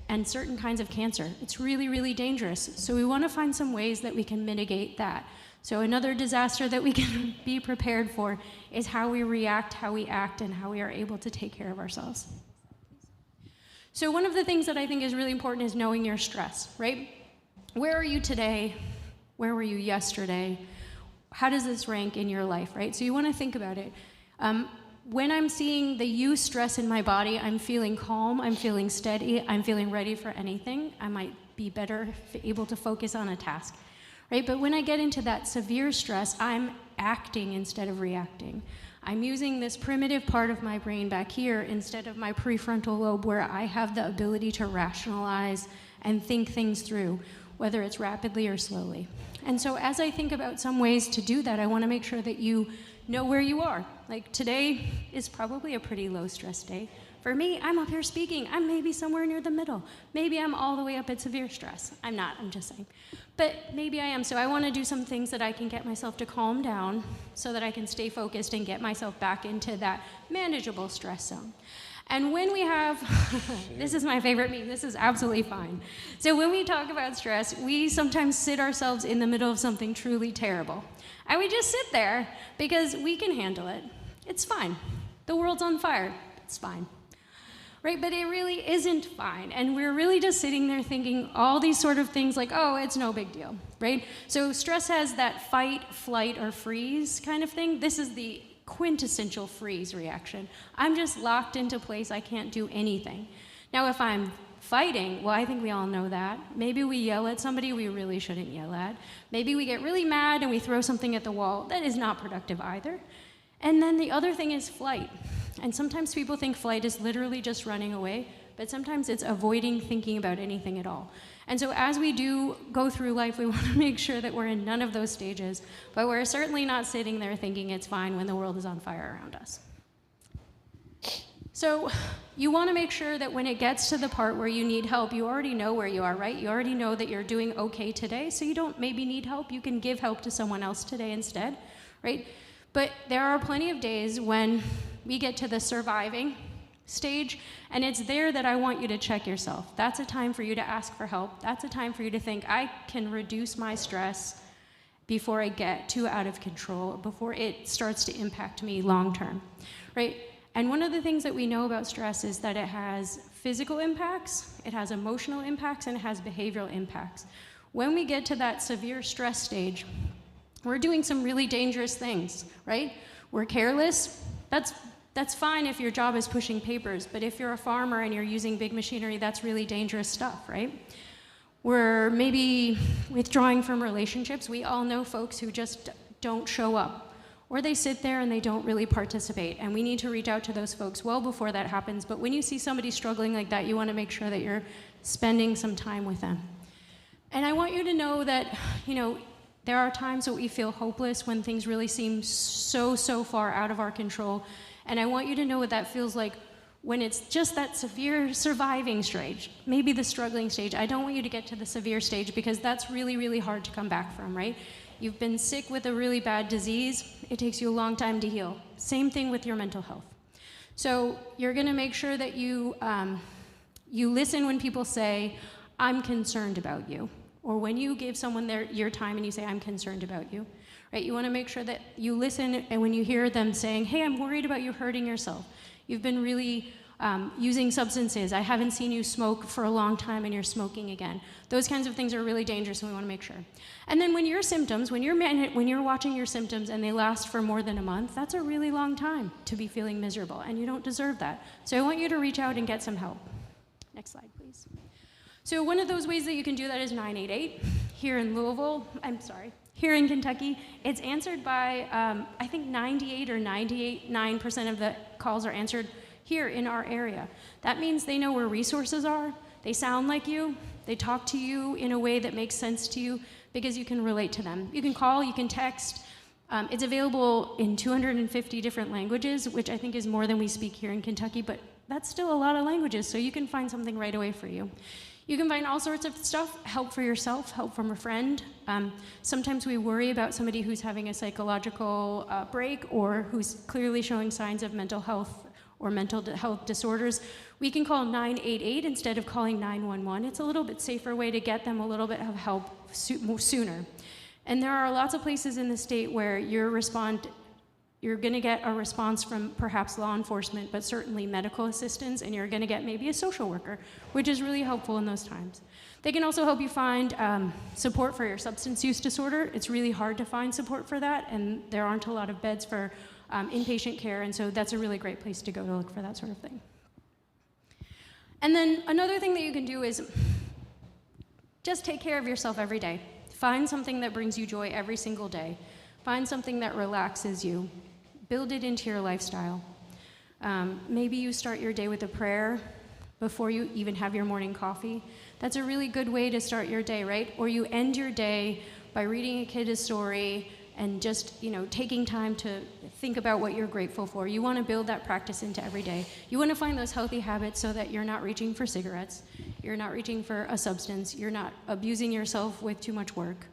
and certain kinds of cancer. It's really, really dangerous. So we want to find some ways that we can mitigate that. So another disaster that we can be prepared for is how we react, how we act, and how we are able to take care of ourselves. So one of the things that I think is really important is knowing your stress, right? Where are you today? Where were you yesterday? How does this rank in your life, right? So you want to think about it. When I'm seeing the eustress in my body, I'm feeling calm, I'm feeling steady, I'm feeling ready for anything. I might be better able to focus on a task, right? But when I get into that severe stress, I'm acting instead of reacting. I'm using this primitive part of my brain back here instead of my prefrontal lobe, where I have the ability to rationalize and think things through, whether it's rapidly or slowly. And so as I think about some ways to do that, I want to make sure that you know where you are. Like today is probably a pretty low stress day. For me, I'm up here speaking. I'm maybe somewhere near the middle. Maybe I'm all the way up at severe stress. I'm not, I'm just saying. But maybe I am. So I want to do some things that I can get myself to calm down so that I can stay focused and get myself back into that manageable stress zone. And when we have, this is my favorite meme, this is absolutely fine. So when we talk about stress, we sometimes sit ourselves in the middle of something truly terrible. And we just sit there because we can handle it. It's fine. The world's on fire. It's fine. Right? But it really isn't fine. And we're really just sitting there thinking all these sort of things like, oh, it's no big deal, right? So stress has that fight, flight, or freeze kind of thing. This is the quintessential freeze reaction. I'm just locked into place. I can't do anything. Now, if I'm fighting, well, I think we all know that. Maybe we yell at somebody we really shouldn't yell at. Maybe we get really mad and we throw something at the wall. That is not productive either. And then the other thing is flight. And sometimes people think flight is literally just running away, but sometimes it's avoiding thinking about anything at all. And so as we do go through life, we want to make sure that we're in none of those stages, but we're certainly not sitting there thinking it's fine when the world is on fire around us. So you want to make sure that when it gets to the part where you need help, you already know where you are, right? You already know that you're doing okay today, so you don't maybe need help. You can give help to someone else today instead, right? But there are plenty of days when we get to the surviving stage, and it's there that I want you to check yourself. That's a time for you to ask for help. That's a time for you to think, I can reduce my stress before I get too out of control, before it starts to impact me long term, right? And one of the things that we know about stress is that it has physical impacts, it has emotional impacts, and it has behavioral impacts. When we get to that severe stress stage, we're doing some really dangerous things, right? We're careless. That's fine if your job is pushing papers, but if you're a farmer and you're using big machinery, that's really dangerous stuff, right? We're maybe withdrawing from relationships. We all know folks who just don't show up, or they sit there and they don't really participate, and we need to reach out to those folks well before that happens. But when you see somebody struggling like that, you want to make sure that you're spending some time with them. And I want you to know that, there are times that we feel hopeless when things really seem so far out of our control. And I want you to know what that feels like when it's just that severe surviving stage, maybe the struggling stage. I don't want you to get to the severe stage because that's really, really hard to come back from, right? You've been sick with a really bad disease. It takes you a long time to heal. Same thing with your mental health. So you're gonna make sure that you listen when people say, I'm concerned about you. Or when you give someone your time and you say, I'm concerned about you, right? You want to make sure that you listen, and when you hear them saying, hey, I'm worried about you hurting yourself, you've been really using substances. I haven't seen you smoke for a long time and you're smoking again. Those kinds of things are really dangerous and we want to make sure. And then when your symptoms, when you're watching your symptoms and they last for more than a month, that's a really long time to be feeling miserable and you don't deserve that. So I want you to reach out and get some help. Next slide, please. So one of those ways that you can do that is 988 here in Louisville, here in Kentucky. It's answered by, I think 98 or 98.9% of the calls are answered here in our area. That means they know where resources are, they sound like you, they talk to you in a way that makes sense to you because you can relate to them. You can call, you can text. It's available in 250 different languages, which I think is more than we speak here in Kentucky, but that's still a lot of languages, so you can find something right away for you. You can find all sorts of stuff, help for yourself, help from a friend. Sometimes we worry about somebody who's having a psychological break or who's clearly showing signs of mental health or mental health disorders. We can call 988 instead of calling 911. It's a little bit safer way to get them a little bit of help sooner. And there are lots of places in the state where you're going to get a response from perhaps law enforcement, but certainly medical assistance, and you're going to get maybe a social worker, which is really helpful in those times. They can also help you find support for your substance use disorder. It's really hard to find support for that, and there aren't a lot of beds for inpatient care, and so that's a really great place to go to look for that sort of thing. And then another thing that you can do is just take care of yourself every day. Find something that brings you joy every single day. Find something that relaxes you. Build it into your lifestyle. Maybe you start your day with a prayer before you even have your morning coffee. That's a really good way to start your day, right? Or you end your day by reading a kid a story and just, taking time to think about what you're grateful for. You want to build that practice into every day. You want to find those healthy habits so that you're not reaching for cigarettes, you're not reaching for a substance, you're not abusing yourself with too much work,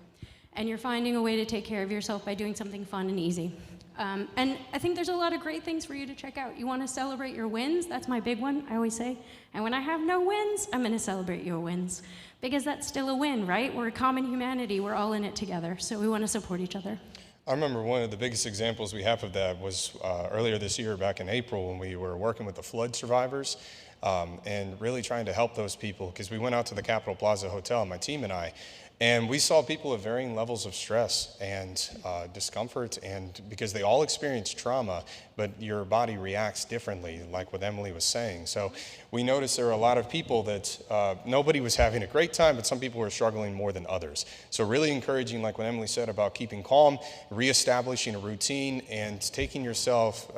and you're finding a way to take care of yourself by doing something fun and easy. And I think there's a lot of great things for you to check out. You want to celebrate your wins? That's my big one, I always say. And when I have no wins, I'm going to celebrate your wins. Because that's still a win, right? We're a common humanity. We're all in it together. So we want to support each other. I remember one of the biggest examples we have of that was earlier this year, back in April, when we were working with the flood survivors and really trying to help those people. Because we went out to the Capitol Plaza Hotel, my team and I, and we saw people of varying levels of stress and discomfort, and because they all experience trauma, but your body reacts differently, like what Emily was saying. So we noticed there were a lot of people that nobody was having a great time, but some people were struggling more than others. So really encouraging, like what Emily said about keeping calm, reestablishing a routine, and taking yourself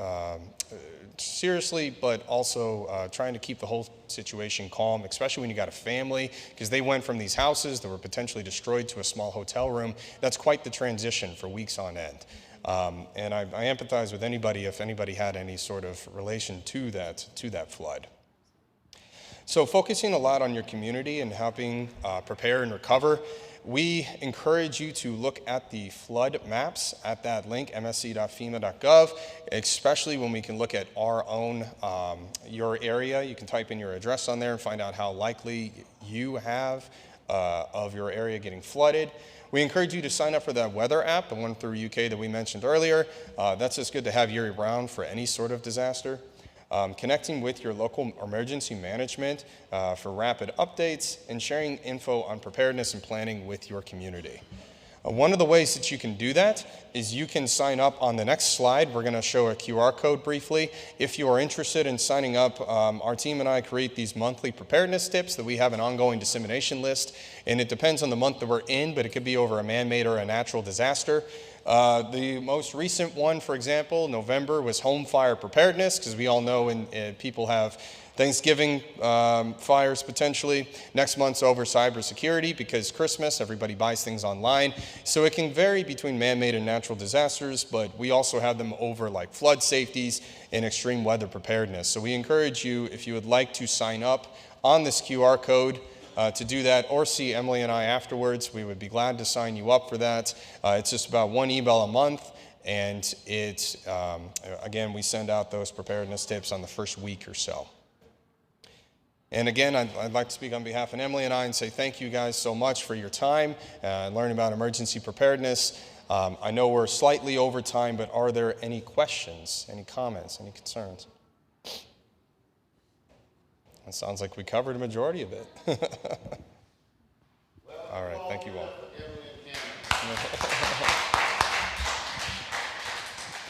seriously, but also trying to keep the whole situation calm, especially when you got a family, because they went from these houses that were potentially destroyed to a small hotel room. That's quite the transition for weeks on end. And I empathize with anybody if anybody had any sort of relation to that flood. So focusing a lot on your community and helping prepare and recover, we encourage you to look at the flood maps at that link, msc.fema.gov, especially when we can look at our own, your area. You can type in your address on there and find out how likely you have of your area getting flooded. We encourage you to sign up for that weather app, the one through UK that we mentioned earlier. That's just good to have year-round for any sort of disaster. Connecting with your local emergency management for rapid updates, and sharing info on preparedness and planning with your community. One of the ways that you can do that is you can sign up on the next slide. We're going to show a QR code briefly. If you are interested in signing up, our team and I create these monthly preparedness tips that we have an ongoing dissemination list, and it depends on the month that we're in, but it could be over a man-made or a natural disaster. The most recent one, for example, November, was home fire preparedness, because we all know people have Thanksgiving fires potentially. Next month's over cybersecurity, because Christmas, everybody buys things online. So it can vary between man-made and natural disasters, but we also have them over like flood safeties and extreme weather preparedness. So we encourage you, if you would like to sign up on this QR code, to do that, or see Emily and I afterwards. We would be glad to sign you up for that. It's just about one email a month, and it's, again, we send out those preparedness tips on the first week or so. And again, I'd like to speak on behalf of Emily and I and say thank you guys so much for your time and learning about emergency preparedness. I know we're slightly over time, but are there any questions, any comments, any concerns? It sounds like we covered a majority of it. All right, thank you all.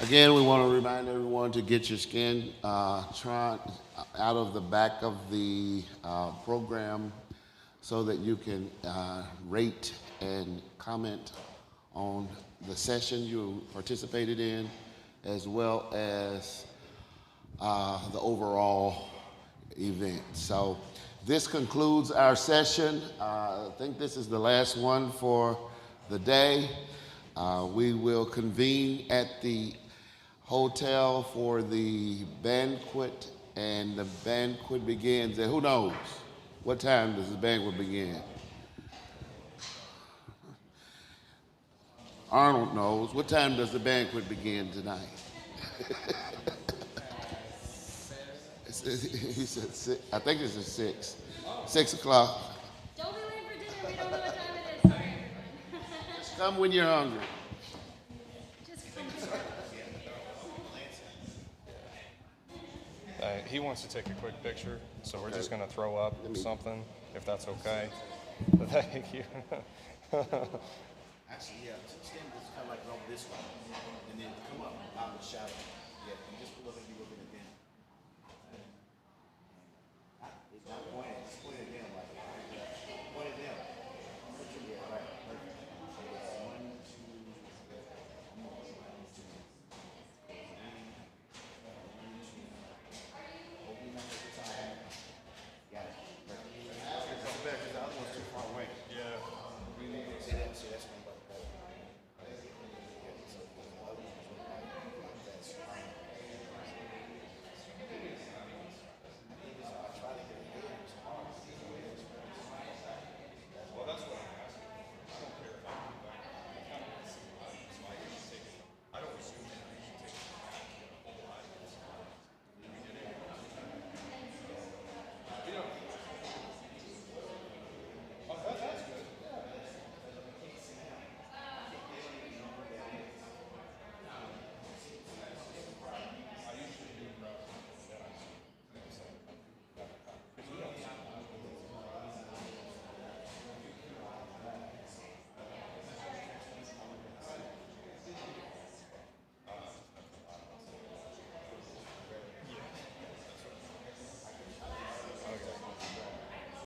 Again, we want to remind everyone to get your skin out of the back of the program so that you can rate and comment on the session you participated in, as well as the overall event. So this concludes our session. I think this is the last one for the day. We will convene at the hotel for the banquet, and the banquet begins at, who knows? What time does the banquet begin? Arnold knows. What time does the banquet begin tonight? He said six. I think it's at 6. 6 o'clock. Don't be late for dinner. We don't know what time it is. Sorry, everyone. Just come when you're hungry. Just come. He wants to take a quick picture, so we're just going to throw up something, if that's okay. Thank you. Actually, yeah, stand kind of like this way, and then come up out of the shadow. Yeah, you just pull up and you look at